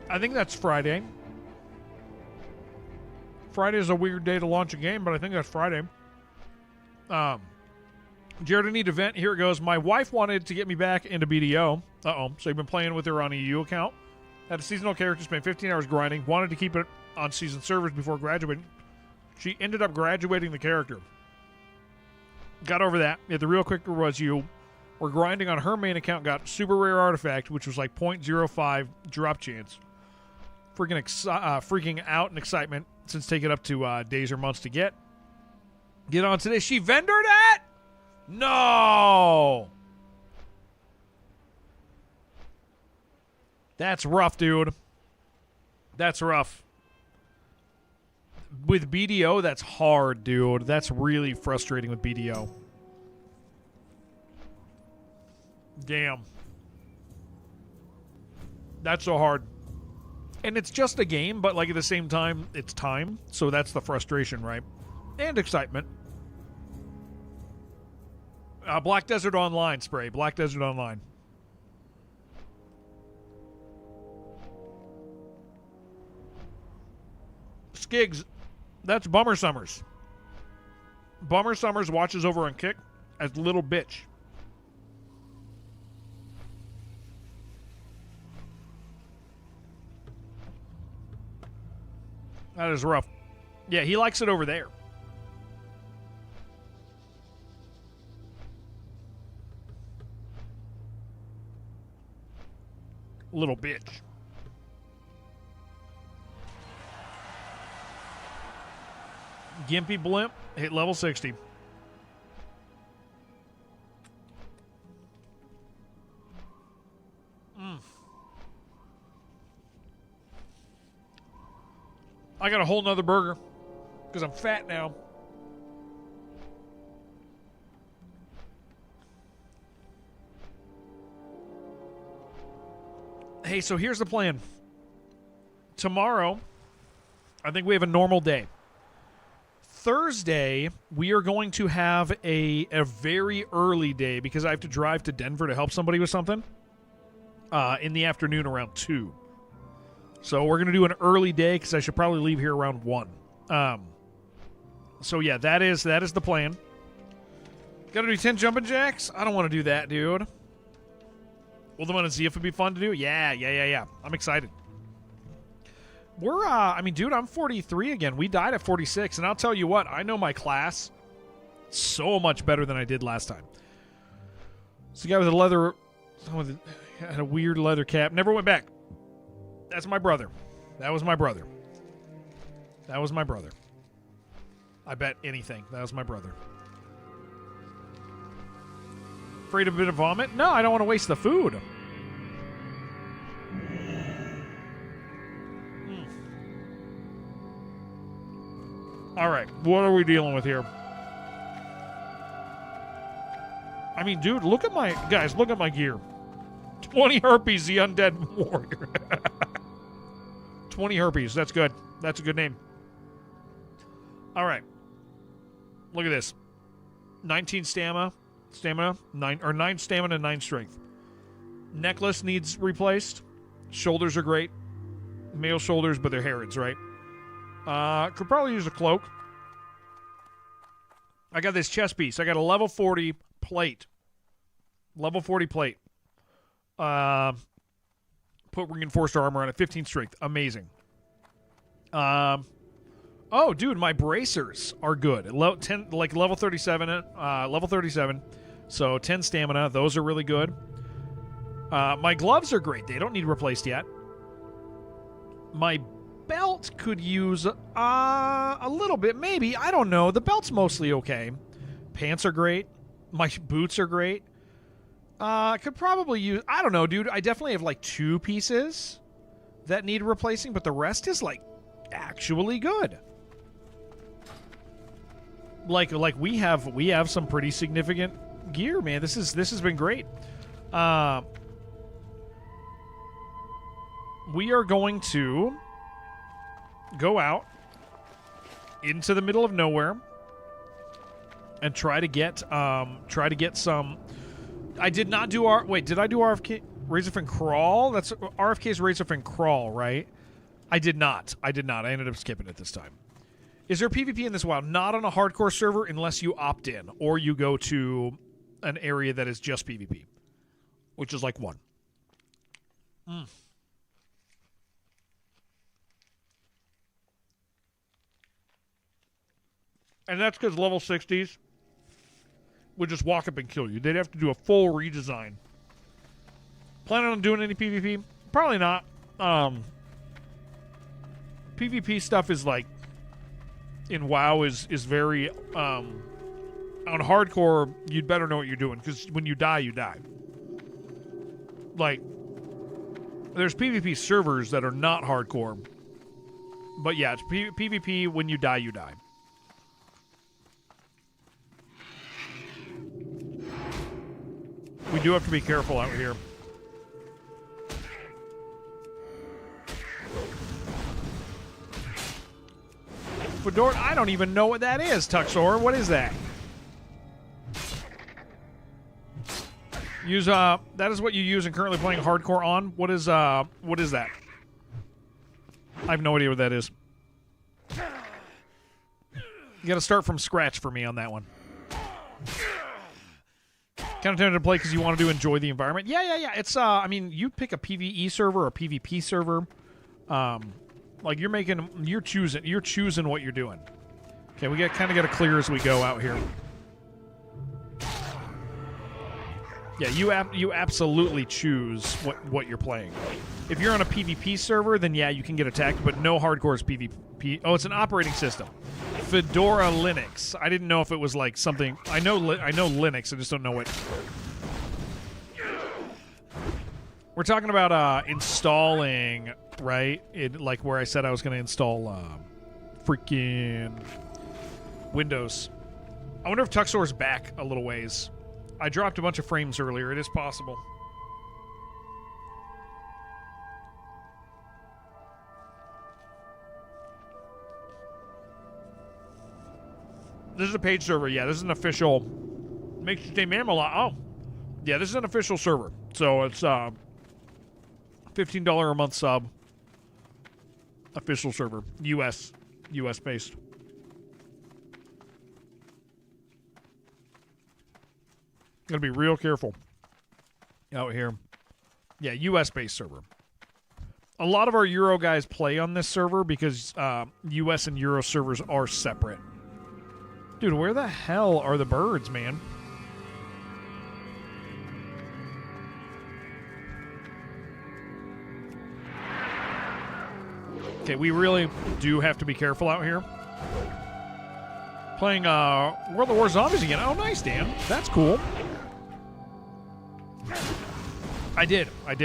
I think that's Friday. Friday is a weird day to launch a game, but I think that's Friday. Jared, I need to vent. Here it goes. My wife wanted to get me back into BDO. So I've been playing with her on a EU account. Had a seasonal character, spent 15 hours grinding. Wanted to keep it on season servers before graduating. She ended up graduating the character. Got over that. Yeah, the real kicker was you were grinding on her main account, got super rare artifact, which was like 0.05 drop chance. Freaking out in excitement since taking up to days or months to get. Get on today. She vendored it? No! That's rough, dude. That's rough. With BDO, that's hard, dude. That's really frustrating with BDO. Damn. That's so hard. And it's just a game, but like at the same time, it's time. So that's the frustration, right? And excitement. Black Desert Online, Spray. Black Desert Online. Skigs, that's Bummer Summers. Bummer Summers watches over on Kick as little bitch. That is rough. Yeah, he likes it over there. little bitch. Gimpy Blimp hit level 60. I got a whole nother burger because I'm fat now. Hey, so here's the plan. Tomorrow, I think we have a normal day. Thursday, we are going to have a very early day because I have to drive to Denver to help somebody with something in the afternoon around 2. So we're going to do an early day because I should probably leave here around 1. So yeah, that is the plan. Got to do 10 jumping jacks? I don't want to do that, dude. Well, the one to see if it'd be fun to do? Yeah. I'm excited. We're, dude, I'm 43 again. We died at 46, and I'll tell you what, I know my class so much better than I did last time. It's the guy with the leather, had a weird leather cap. Never went back. That's my brother. That was my brother. I bet anything. That was my brother. Afraid of a bit of vomit? No, I don't want to waste the food. All right, what are we dealing with here? I mean, dude, look at my gear. 20 herpes, the undead warrior. 20 herpes, that's good. That's a good name. All right. Look at this. 19 stamina, 9 stamina, 9 strength. Necklace needs replaced. Shoulders are great. Male shoulders, but they're Harrods, right? Could probably use a cloak. I got this chest piece. I got a level 40 plate. Level 40 plate. Put reinforced armor on it. 15 strength. Amazing. Oh, dude, my bracers are good. Level 37. Level 37. So 10 stamina. Those are really good. My gloves are great. They don't need replaced yet. My belt could use a little bit, maybe. I don't know. The belt's mostly okay. Pants are great. My boots are great. Could probably use, I don't know, dude. I definitely have like 2 pieces that need replacing, but the rest is like actually good. Like we have some pretty significant gear, man. This has been great. We are going to go out into the middle of nowhere and try to get some. I did not do did I do RFK Razorfin Crawl? That's RFK's Razorfin Crawl, right? I did not. I ended up skipping it this time. Is there PvP in this WoW? Not on a hardcore server unless you opt in or you go to an area that is just PvP, which is like 1. And that's because level 60s would just walk up and kill you. They'd have to do a full redesign. Planning on doing any PvP? Probably not. PvP stuff is like, in WoW is very, on hardcore, you'd better know what you're doing, because when you die, you die. Like, there's PvP servers that are not hardcore. But yeah, it's PvP, when you die, you die. We do have to be careful out here. Fedora, I don't even know what that is, Tuxor. What is that? Use that is what you use and currently playing hardcore on. What is that? I have no idea what that is. You got to start from scratch for me on that one. Kind of tempted to play because you want to enjoy the environment. Yeah. It's I mean, you pick a PvE server or a PvP server. Like you're choosing what you're doing. Okay, we kind of got to clear as we go out here. Yeah, you absolutely choose what you're playing. If you're on a PvP server, then yeah, you can get attacked, but no hardcore is PvP. Oh, it's an operating system. Fedora Linux. I didn't know if it was like something. I know Linux. I just don't know what. We're talking about installing, right? Like where I said I was going to install freaking Windows. I wonder if Tuxor's back a little ways. I dropped a bunch of frames earlier. It is possible. This is a paid server. Yeah, this is an official. Makes you stay mammal. Oh, yeah, this is an official server. So it's $15 a month sub. Official server. US based. Gotta be real careful out here. Yeah, US based server. A lot of our Euro guys play on this server because US and Euro servers are separate. Dude, where the hell are the birds, man? Okay, we really do have to be careful out here. Playing World of War Zombies again. Oh, nice, Dan. That's cool. I did. You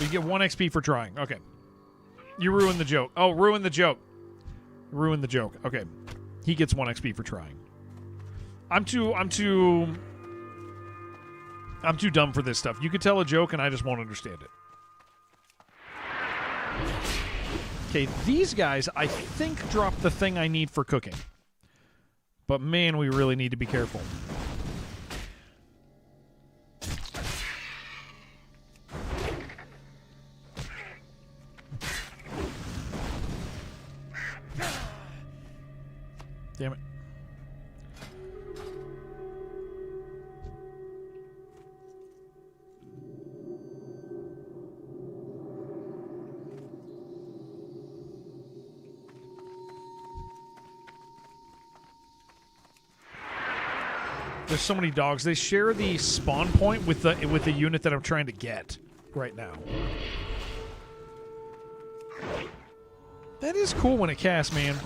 get 1 XP for trying. Okay. You ruined the joke. Oh, ruined the joke. Ruined the joke. Okay. He gets 1 XP for trying. I'm too dumb for this stuff. You could tell a joke and I just won't understand it. Okay, these guys, I think, drop the thing I need for cooking. But man, we really need to be careful. Damn it. There's so many dogs. They share the spawn point with the unit that I'm trying to get right now. That is cool when it casts, man.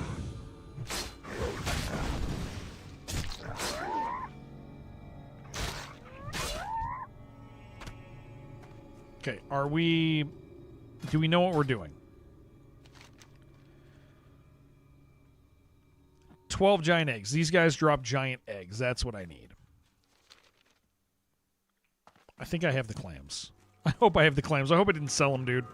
Okay, do we know what we're doing? 12 giant eggs. These guys drop giant eggs. That's what I need. I think I have the clams. I hope I have the clams. I hope I didn't sell them, dude.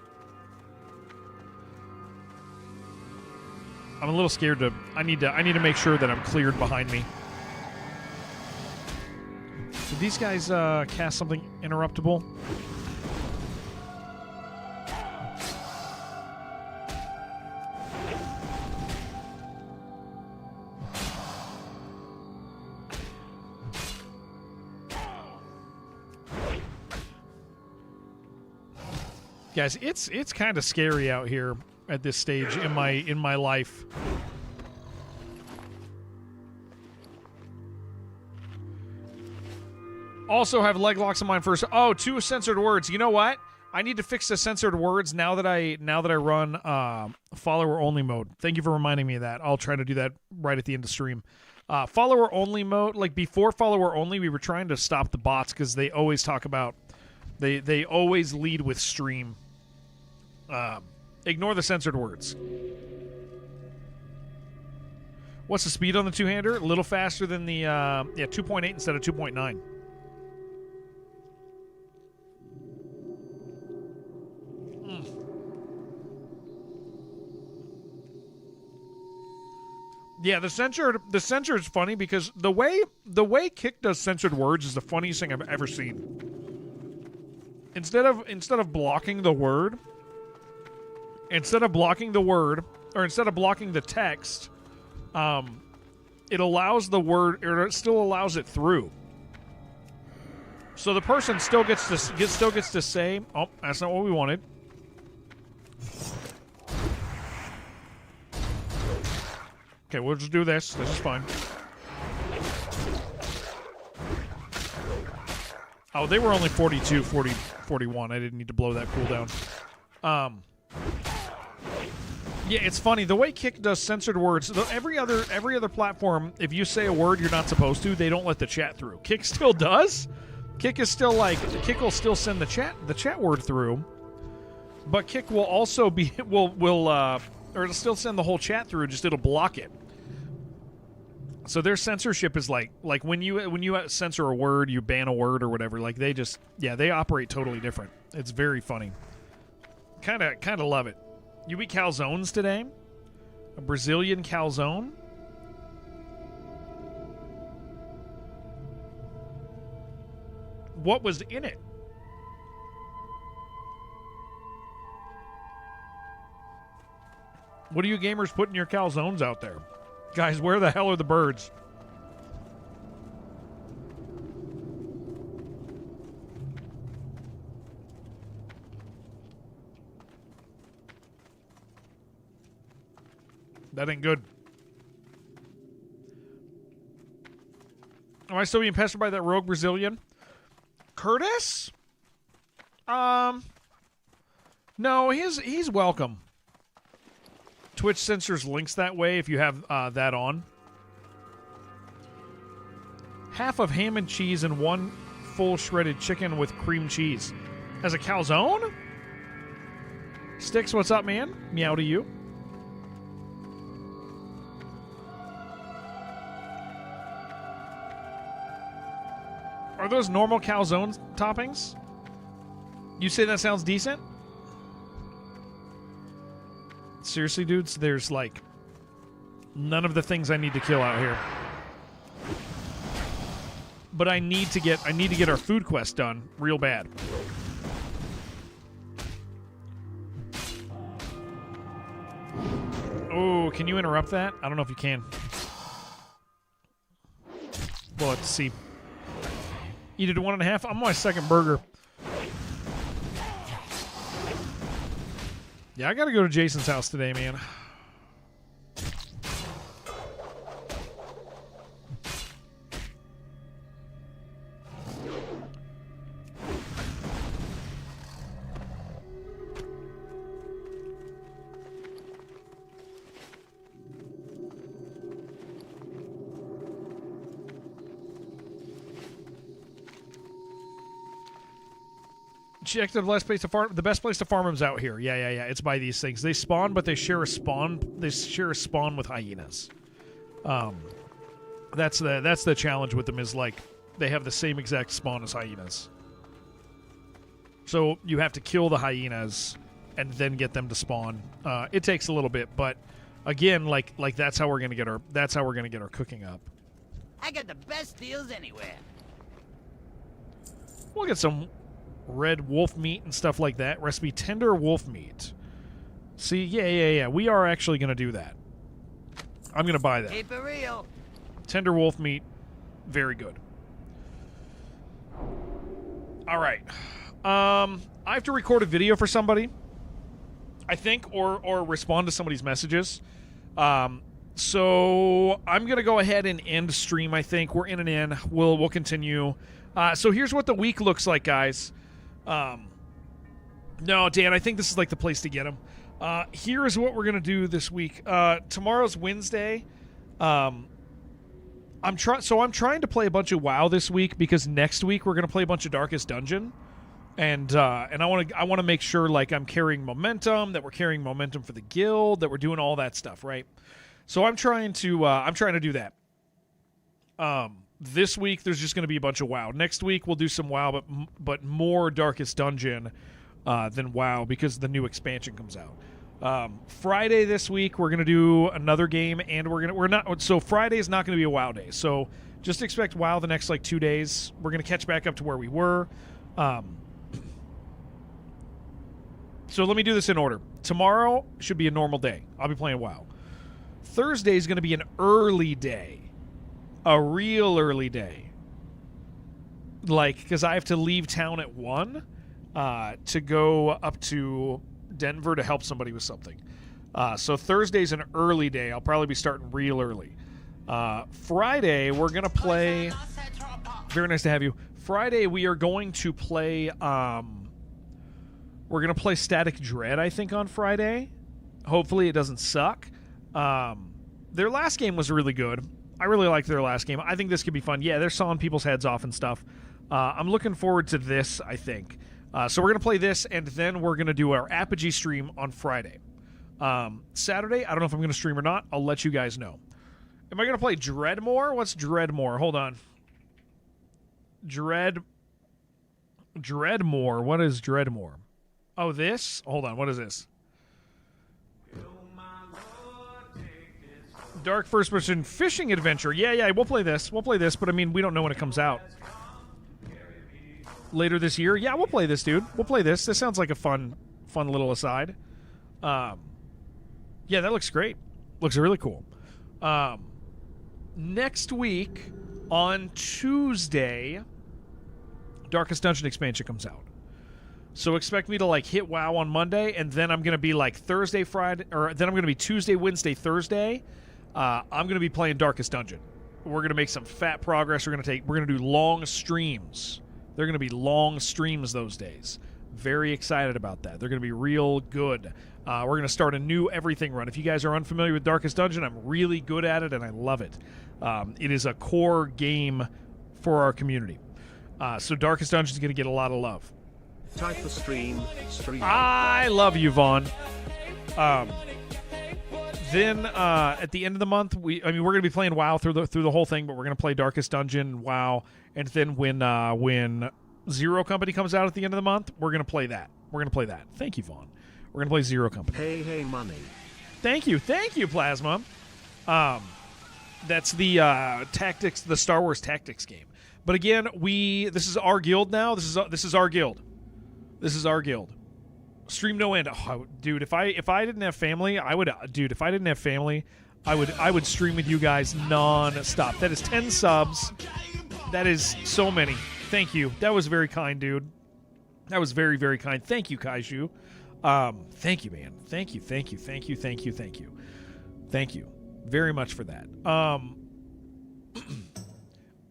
I'm a little scared to... I need to make sure that I'm cleared behind me. Did these guys cast something interruptible? Guys, it's kind of scary out here at this stage in my life. Also have leg locks on mine first. Oh, 2 censored words. You know what? I need to fix the censored words now that I run follower only mode. Thank you for reminding me of that. I'll try to do that right at the end of stream. Follower only mode, like before follower only, we were trying to stop the bots because they always talk about they always lead with stream. Ignore the censored words. What's the speed on the two-hander? A little faster than the 2.8 instead of 2.9. Yeah, the censor is funny because the way Kick does censored words is the funniest thing I've ever seen. Instead of blocking the word, instead of blocking the text, it allows the word, or it still allows it through. So the person still gets to say, "Oh, that's not what we wanted." Okay, we'll just do this. This is fine. Oh, they were only 42, 40, 41. I didn't need to blow that cooldown. Yeah, it's funny. The way Kick does censored words, every other platform, if you say a word you're not supposed to, they don't let the chat through. Kick still does. Kick is still like, Kick will still send the chat word through, but Kick will also be or it'll still send the whole chat through. Just it'll block it. So their censorship is like when you censor a word, you ban a word or whatever. Like they operate totally different. It's very funny. Kind of love it. You eat calzones today? A Brazilian calzone? What was in it? What are you gamers putting your calzones out there? Guys, where the hell are the birds? That ain't good. Am I still being pestered by that rogue Brazilian? Curtis? No, he's welcome. Twitch censors links that way if you have that on. Half of ham and cheese and 1 full shredded chicken with cream cheese. As a calzone? Sticks, what's up, man? Meow to you. Are those normal calzone toppings? You say that sounds decent? Seriously, dudes, there's like none of the things I need to kill out here. But I need to get our food quest done real bad. Oh, can you interrupt that? I don't know if you can. Well, let's see. You did 1.5? I'm on my second burger. Yeah, I gotta go to Jason's house today, man. Check the best place to farm. The best place to farm them's out here. Yeah. It's by these things. They spawn, but they share a spawn. They share a spawn with hyenas. That's the challenge with them. Is like they have the same exact spawn as hyenas. So you have to kill the hyenas and then get them to spawn. It takes a little bit, but again, like that's how we're gonna get our cooking up. I got the best deals anywhere. We'll get some red wolf meat and stuff like that. Recipe tender wolf meat. See, yeah. We are actually going to do that. I'm going to buy that. Keep it real. Tender wolf meat. Very good. All right. I have to record a video for somebody, I think, or respond to somebody's messages. So I'm going to go ahead and end stream, I think. We're in and in. We'll continue. So here's what the week looks like, guys. No, Dan, I think this is like the place to get them. Here is what we're gonna do this week. Tomorrow's Wednesday. I'm trying to play a bunch of WoW this week because next week we're gonna play a bunch of Darkest Dungeon, and I want to make sure like I'm carrying momentum, that we're carrying momentum for the guild, that we're doing all that stuff, right? So I'm trying to do that. This week, there's just going to be a bunch of WoW. Next week, we'll do some WoW, but more Darkest Dungeon than WoW because the new expansion comes out. Friday this week, we're going to do another game, and so Friday is not going to be a WoW day. So just expect WoW the next like 2 days. We're going to catch back up to where we were. So let me do this in order. Tomorrow should be a normal day. I'll be playing WoW. Thursday is going to be an early day. A real early day. Like, because I have to leave town at 1 to go up to Denver to help somebody with something. So Thursday's an early day. I'll probably be starting real early. Friday, we're going to play... Very nice to have you. Friday, we are going to play... we're going to play Static Dread, I think, on Friday. Hopefully it doesn't suck. Their last game was really good. I really liked their last game. I think this could be fun. Yeah, they're sawing people's heads off and stuff. I'm looking forward to this, I think. So we're going to play this, and then we're going to do our Apogee stream on Friday. Saturday, I don't know if I'm going to stream or not. I'll let you guys know. Am I going to play Dreadmore? What's Dreadmore? Hold on. Dreadmore. What is Dreadmore? Oh, this? Hold on. What is this? Dark first-person fishing adventure. Yeah, we'll play this. But I mean, we don't know when it comes out. Later this year? Yeah, we'll play this, dude. We'll play this. This sounds like a fun little aside. Yeah, that looks great. Looks really cool. Next week, on Tuesday, Darkest Dungeon expansion comes out. So expect me to, like, hit WoW on Monday, and then I'm going to be, like, Thursday, Friday, or then I'm going to be Tuesday, Wednesday, Thursday. I'm going to be playing Darkest Dungeon. We're going to make some fat progress. We're going to do long streams. They're going to be long streams those days. Very excited about that. They're going to be real good. We're going to start a new everything run. If you guys are unfamiliar with Darkest Dungeon, I'm really good at it, and I love it. It is a core game for our community. So Darkest Dungeon is going to get a lot of love. Type the stream. I love you, Vaughn. Then at the end of the month, we're going to be playing WoW through the whole thing, but we're going to play Darkest Dungeon, WoW, and then when Zero Company comes out at the end of the month, we're going to play that. Thank you, Vaughn. We're going to play Zero Company. Hey, money. Thank you, Plasma. That's the tactics, the Star Wars Tactics game. But again, this is our guild now. This is our guild. Stream no end. Oh, dude, if I didn't have family, I would. Dude, if I didn't have family, I would stream with you guys non-stop. That is 10 subs. That is so many. Thank you. That was very kind, dude. That was very, very kind. Thank you, Kaiju. Thank you, man. Thank you very much for that.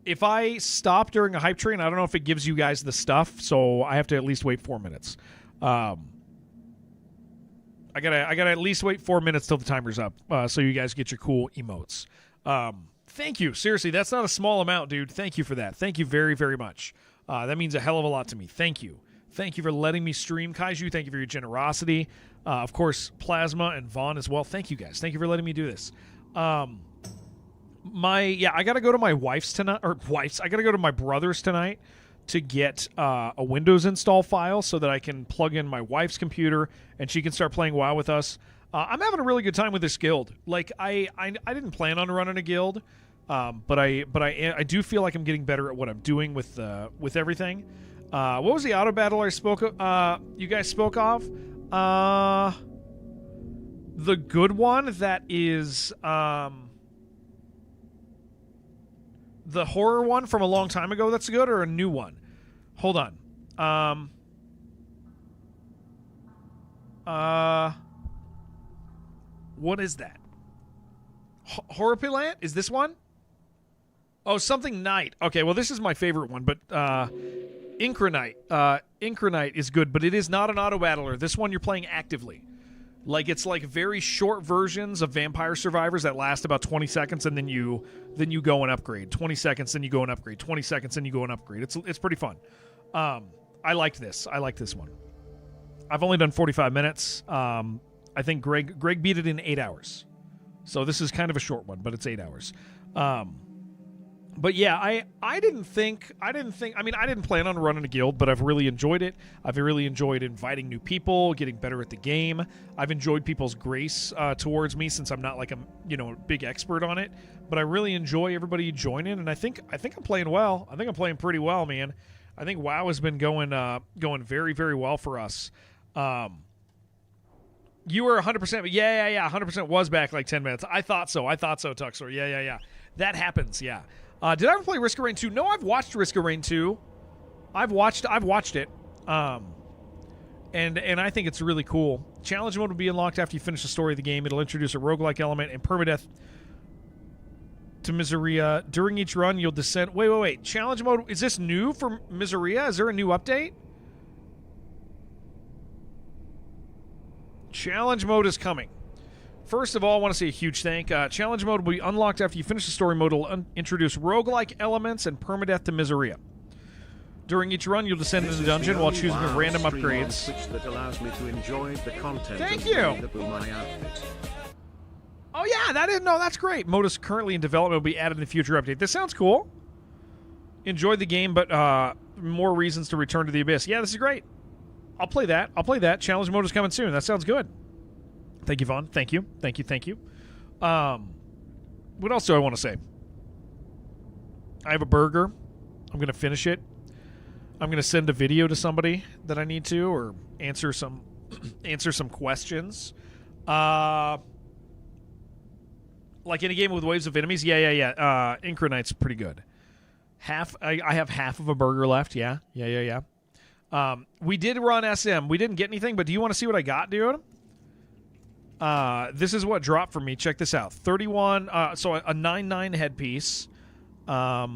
If I stop during a hype train, I don't know if it gives you guys the stuff, so I have to at least wait 4 minutes. I gotta at least wait 4 minutes till the timer's up, so you guys get your cool emotes. Thank you. Seriously, that's not a small amount, dude. Thank you for that. Thank you very, very much. That means a hell of a lot to me. Thank you. Thank you for letting me stream, Kaiju. Thank you for your generosity. Of course, Plasma and Vaughn as well. Thank you, guys. Thank you for letting me do this. I gotta go to my wife's tonight, I gotta go to my brother's tonight to get a Windows install file so that I can plug in my wife's computer and she can start playing WoW with us. I'm having a really good time with this guild. Like, I didn't plan on running a guild, but I do feel like I'm getting better at what I'm doing with everything. What was the auto battle you guys spoke of? The good one that is the horror one from a long time ago that's good, or a new one? Hold on. What is that? Horripilant? Is this one? Oh, something Night. Okay, well, this is my favorite one, but Incronite. Incronite is good, but it is not an auto-battler. This one you're playing actively. Like, it's like very short versions of Vampire Survivors that last about 20 seconds, and then you go and upgrade. 20 seconds, then you go and upgrade. 20 seconds, then you go and upgrade. It's pretty fun. I liked this. I like this one. I've only done 45 minutes. I think Greg beat it in 8 hours. So this is kind of a short one, but it's 8 hours. But yeah, I didn't plan on running a guild, but I've really enjoyed it. I've really enjoyed inviting new people, getting better at the game. I've enjoyed people's grace towards me, since I'm not like a big expert on it. But I really enjoy everybody joining, and I think I'm playing well. I think I'm playing pretty well, man. I think WoW has been going very, very well for us. You were 100%, yeah, 100% was back like 10 minutes. I thought so, Tuxor. Yeah. That happens, yeah. Did I ever play Risk of Rain 2? No, I've watched Risk of Rain 2. I've watched it. And I think it's really cool. Challenge mode will be unlocked after you finish the story of the game. It'll introduce a roguelike element and permadeath to Miseria. During each run, you'll descend... Wait. Challenge mode... Is this new for Miseria? Is there a new update? Challenge mode is coming. First of all, I want to say a huge thank. Challenge mode will be unlocked after you finish the story mode. It'll introduce roguelike elements and permadeath to Miseria. During each run, you'll descend into the dungeon while choosing random upgrades. That allows me to enjoy the content. Thank you. Oh yeah, that's great. Mode is currently in development. Will be added in the future update. This sounds cool. Enjoyed the game, but more reasons to return to the abyss. Yeah, this is great. I'll play that. Challenge mode is coming soon. That sounds good. Thank you, Vaughn. Thank you. What else do I want to say? I have a burger. I'm going to finish it. I'm going to send a video to somebody that I need to, or answer some questions. Like in a game with waves of enemies. Yeah. Incronite's pretty good. I have half of a burger left. Yeah. We did run SM. We didn't get anything, but do you want to see what I got, dude? This is what dropped for me. Check this out. 31, so a 9.9 headpiece. I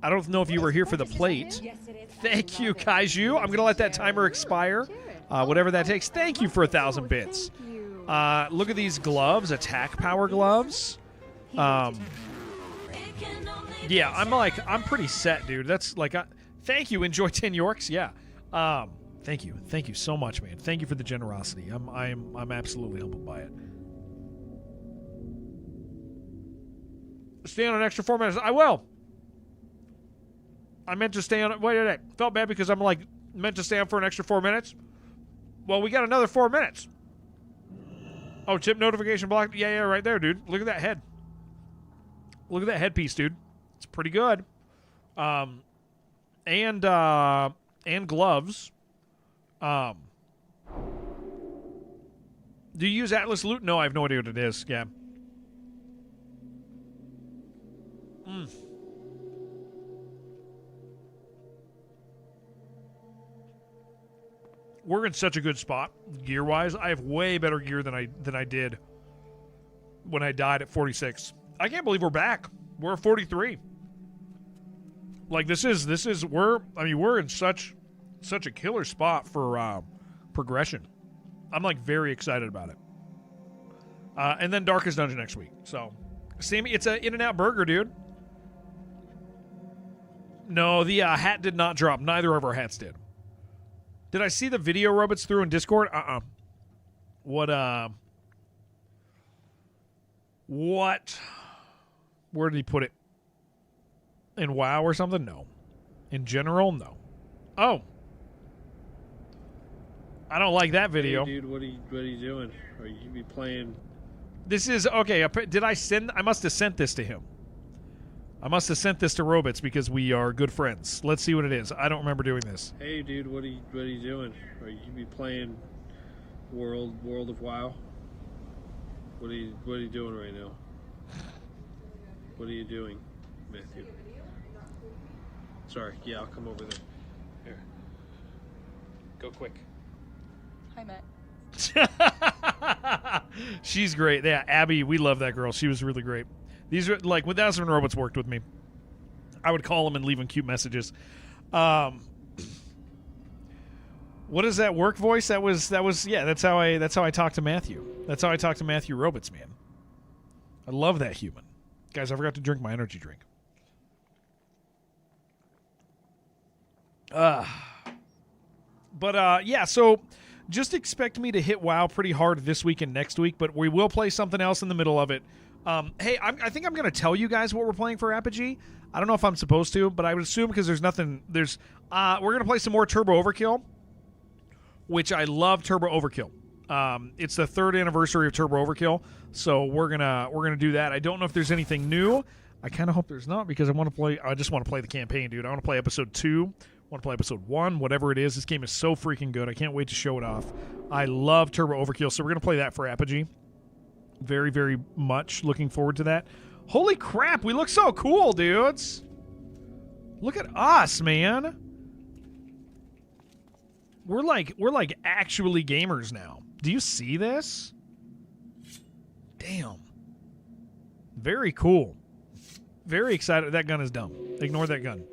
don't know if you were here for the plate. Thank you, Kaiju. I'm going to let that timer expire. Whatever that takes. Thank you for 1,000 bits. Look at these gloves. Attack power gloves. Yeah, I'm pretty set, dude. That's like, thank you. Enjoy 10 Yorks. Yeah. Thank you so much, man. Thank you for the generosity. I'm absolutely humbled by it. Stay on an extra 4 minutes. I will. I meant to stay on it. Wait. Felt bad because I'm meant to stay on for an extra 4 minutes. Well, we got another 4 minutes. Oh, tip notification blocked. Yeah, right there, dude. Look at that head. Look at that headpiece, dude. It's pretty good. And gloves. Do you use Atlas Loot? No, I have no idea what it is. Yeah. We're in such a good spot gear-wise. I have way better gear than I did when I died at 46. I can't believe we're back. We're at 43. Like we're in such a killer spot for progression. I'm very excited about it. And then Darkest Dungeon next week. So, Sammy, it's a In-N-Out burger, dude. No, the hat did not drop. Neither of our hats did. Did I see the video robots through in Discord? What? Where did he put it? In WoW or something? No. In general? No. Oh. I don't like that video. Hey, dude, what are you doing? Are you be playing? This is okay. Did I send? I must have sent this to him. I must have sent this to Robots because we are good friends. Let's see what it is. I don't remember doing this. Hey, dude, what are you doing? Are you be playing World of WoW? What are you doing right now? What are you doing, Matthew? Sorry. Yeah, I'll come over there. Here. Go quick. Hi, Matt. She's great. Yeah, Abby, we love that girl. She was really great. These are when Thousand Robots worked with me, I would call them and leave them cute messages. What is that work voice? That was yeah. That's how I talk to Matthew. That's how I talk to Matthew Robots, man. I love that human. Guys, I forgot to drink my energy drink. Yeah. So just expect me to hit WoW pretty hard this week and next week, but we will play something else in the middle of it. Hey, I think I'm going to tell you guys what we're playing for Apogee. I don't know if I'm supposed to, but I would assume because there's nothing. We're going to play some more Turbo Overkill, which I love Turbo Overkill. It's the 3rd anniversary of Turbo Overkill, so we're gonna do that. I don't know if there's anything new. I kind of hope there's not because I just want to play the campaign, dude. I want to play episode 2. I want to play episode 1, whatever it is. This game is so freaking good. I can't wait to show it off. I love Turbo Overkill, so we're going to play that for Apogee. Very, very much looking forward to that. Holy crap, we look so cool, dudes. Look at us, man. We're like actually gamers now. Do you see this? Damn. Very cool. Very excited. That gun is dumb. Ignore that gun.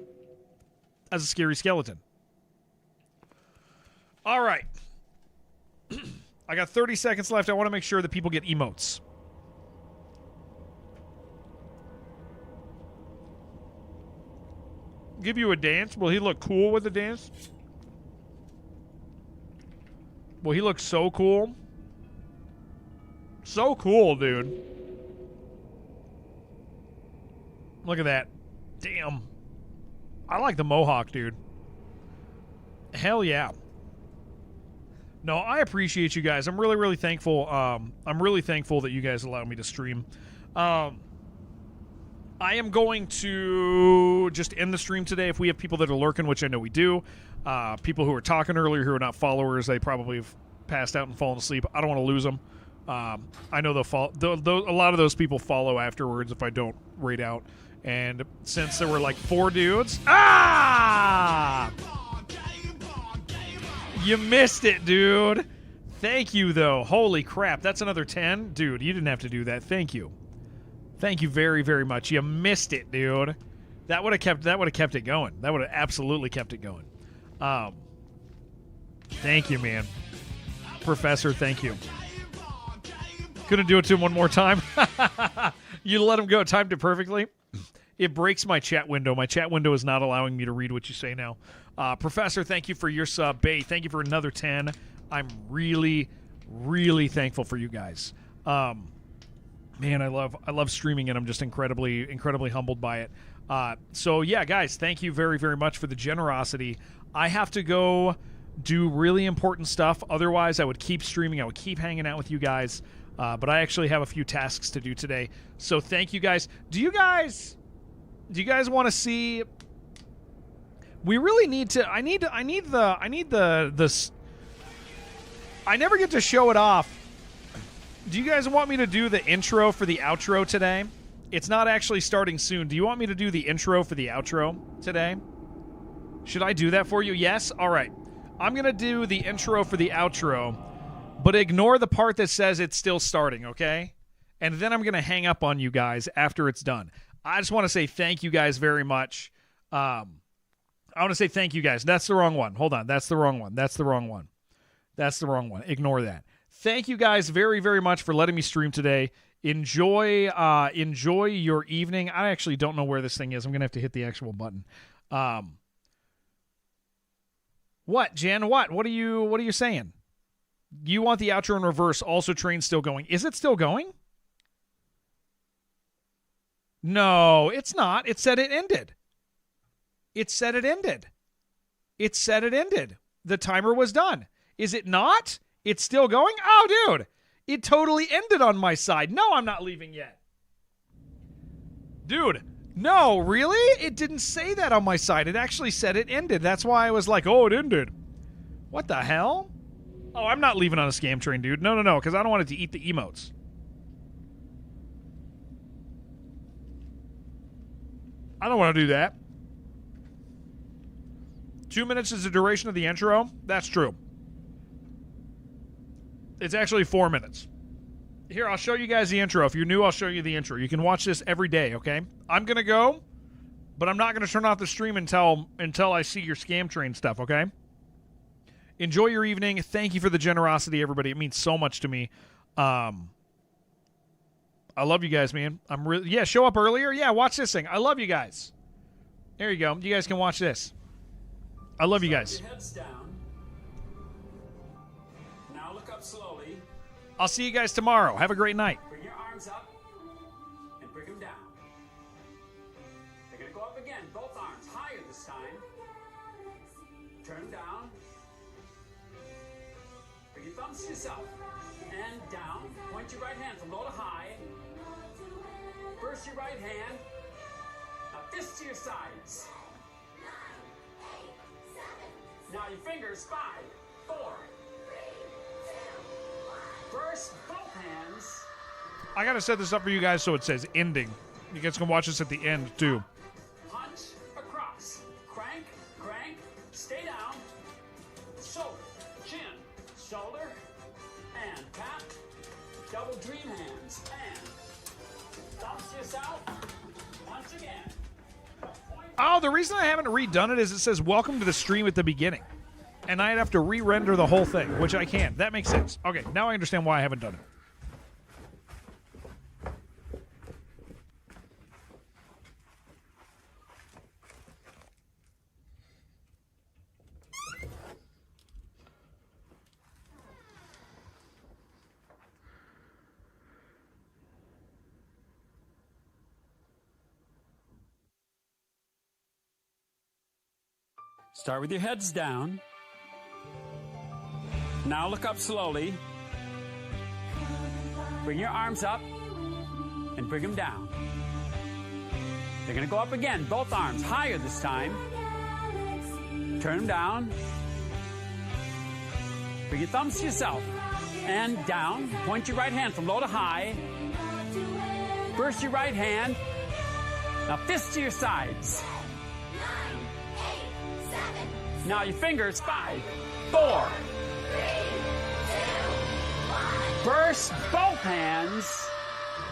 That's a scary skeleton. All right. I got 30 seconds left. I want to make sure that people get emotes. Give you a dance. Will he look cool with the dance? Will he look so cool? So cool, dude. Look at that. Damn. I like the mohawk, dude. Hell yeah. No, I appreciate you guys. I'm really, really thankful. I'm really thankful that you guys allowed me to stream. I am going to just end the stream today. If we have people that are lurking, which I know we do, people who were talking earlier who are not followers, they probably have passed out and fallen asleep. I don't want to lose them. I know they'll a lot of those people follow afterwards if I don't raid out. And since there were like 4 dudes, you missed it, dude. Thank you, though. Holy crap, that's another 10, dude. You didn't have to do that. Thank you. Thank you very, very much. You missed it, dude. That would have kept it going. That would have absolutely kept it going. Thank you, man. Professor, thank you. Couldn't do it to him one more time. You let him go. Timed it perfectly. It breaks my chat window. My chat window is not allowing me to read what you say now. Professor, thank you for your sub. Bay, thank you for another 10. I'm really, really thankful for you guys. Man, I love streaming, and I'm just incredibly humbled by it. So yeah, guys, thank you very, very much for the generosity. I have to go do really important stuff. Otherwise, I would keep streaming. I would keep hanging out with you guys. But I actually have a few tasks to do today. So thank you guys. Do you guys want to see? We really need to. I never get to show it off. Do you guys want me to do the intro for the outro today? It's not actually starting soon. Do you want me to do the intro for the outro today? Should I do that for you? Yes? All right. I'm going to do the intro for the outro, but ignore the part that says it's still starting, okay? And then I'm going to hang up on you guys after it's done. I just want to say thank you guys very much. I want to say thank you guys. That's the wrong one. Hold on. That's the wrong one. Ignore that. Thank you guys very, very much for letting me stream today. Enjoy your evening. I actually don't know where this thing is. I'm going to have to hit the actual button. What, Jen? What are you saying? You want the outro in reverse. Also, train's still going. Is it still going? No, it's not. It said it ended. The timer was done. Is it not? It's still going? Oh, dude. It totally ended on my side. No, I'm not leaving yet. Dude, no, really? It didn't say that on my side. It actually said it ended. That's why I was like, oh, it ended. What the hell? Oh, I'm not leaving on a scam train, dude. No, because I don't want it to eat the emotes. I don't want to do that. 2 minutes is the duration of the intro? That's true. It's actually 4 minutes. Here, I'll show you guys the intro. If you're new, I'll show you the intro. You can watch this every day, okay? I'm going to go, but I'm not going to turn off the stream until I see your scam train stuff, okay? Enjoy your evening. Thank you for the generosity, everybody. It means so much to me. I love you guys, man. Show up earlier. Yeah, watch this thing. I love you guys. There you go. You guys can watch this. I love you guys. Your heads down. Now look up slowly. I'll see you guys tomorrow. Have a great night. Bring your arms up and bring them down. They're going to go up again. Both arms higher this time. Turn them down. Bring your thumbs to yourself. And down. Point your right hand from low to high. First your right hand. Now fists to your sides. Now your fingers, 5, 4, 3, 2, 1. First, both hands. I got to set this up for you guys so it says ending. You guys can watch this at the end, too. Punch across. Crank, stay down. shoulder, chin, shoulder, and tap. Double dream hands, and bounce yourself once again. Oh, the reason I haven't redone it is it says welcome to the stream at the beginning. And I'd have to re-render the whole thing, which I can't. That makes sense. Okay, now I understand why I haven't done it. Start with your heads down. Now look up slowly. Bring your arms up and bring them down. They're going to go up again, both arms, higher this time. Turn them down. Bring your thumbs to yourself and down. Point your right hand from low to high. Burst your right hand. Now fist to your sides. Now your fingers, 5, 4. Burst both hands.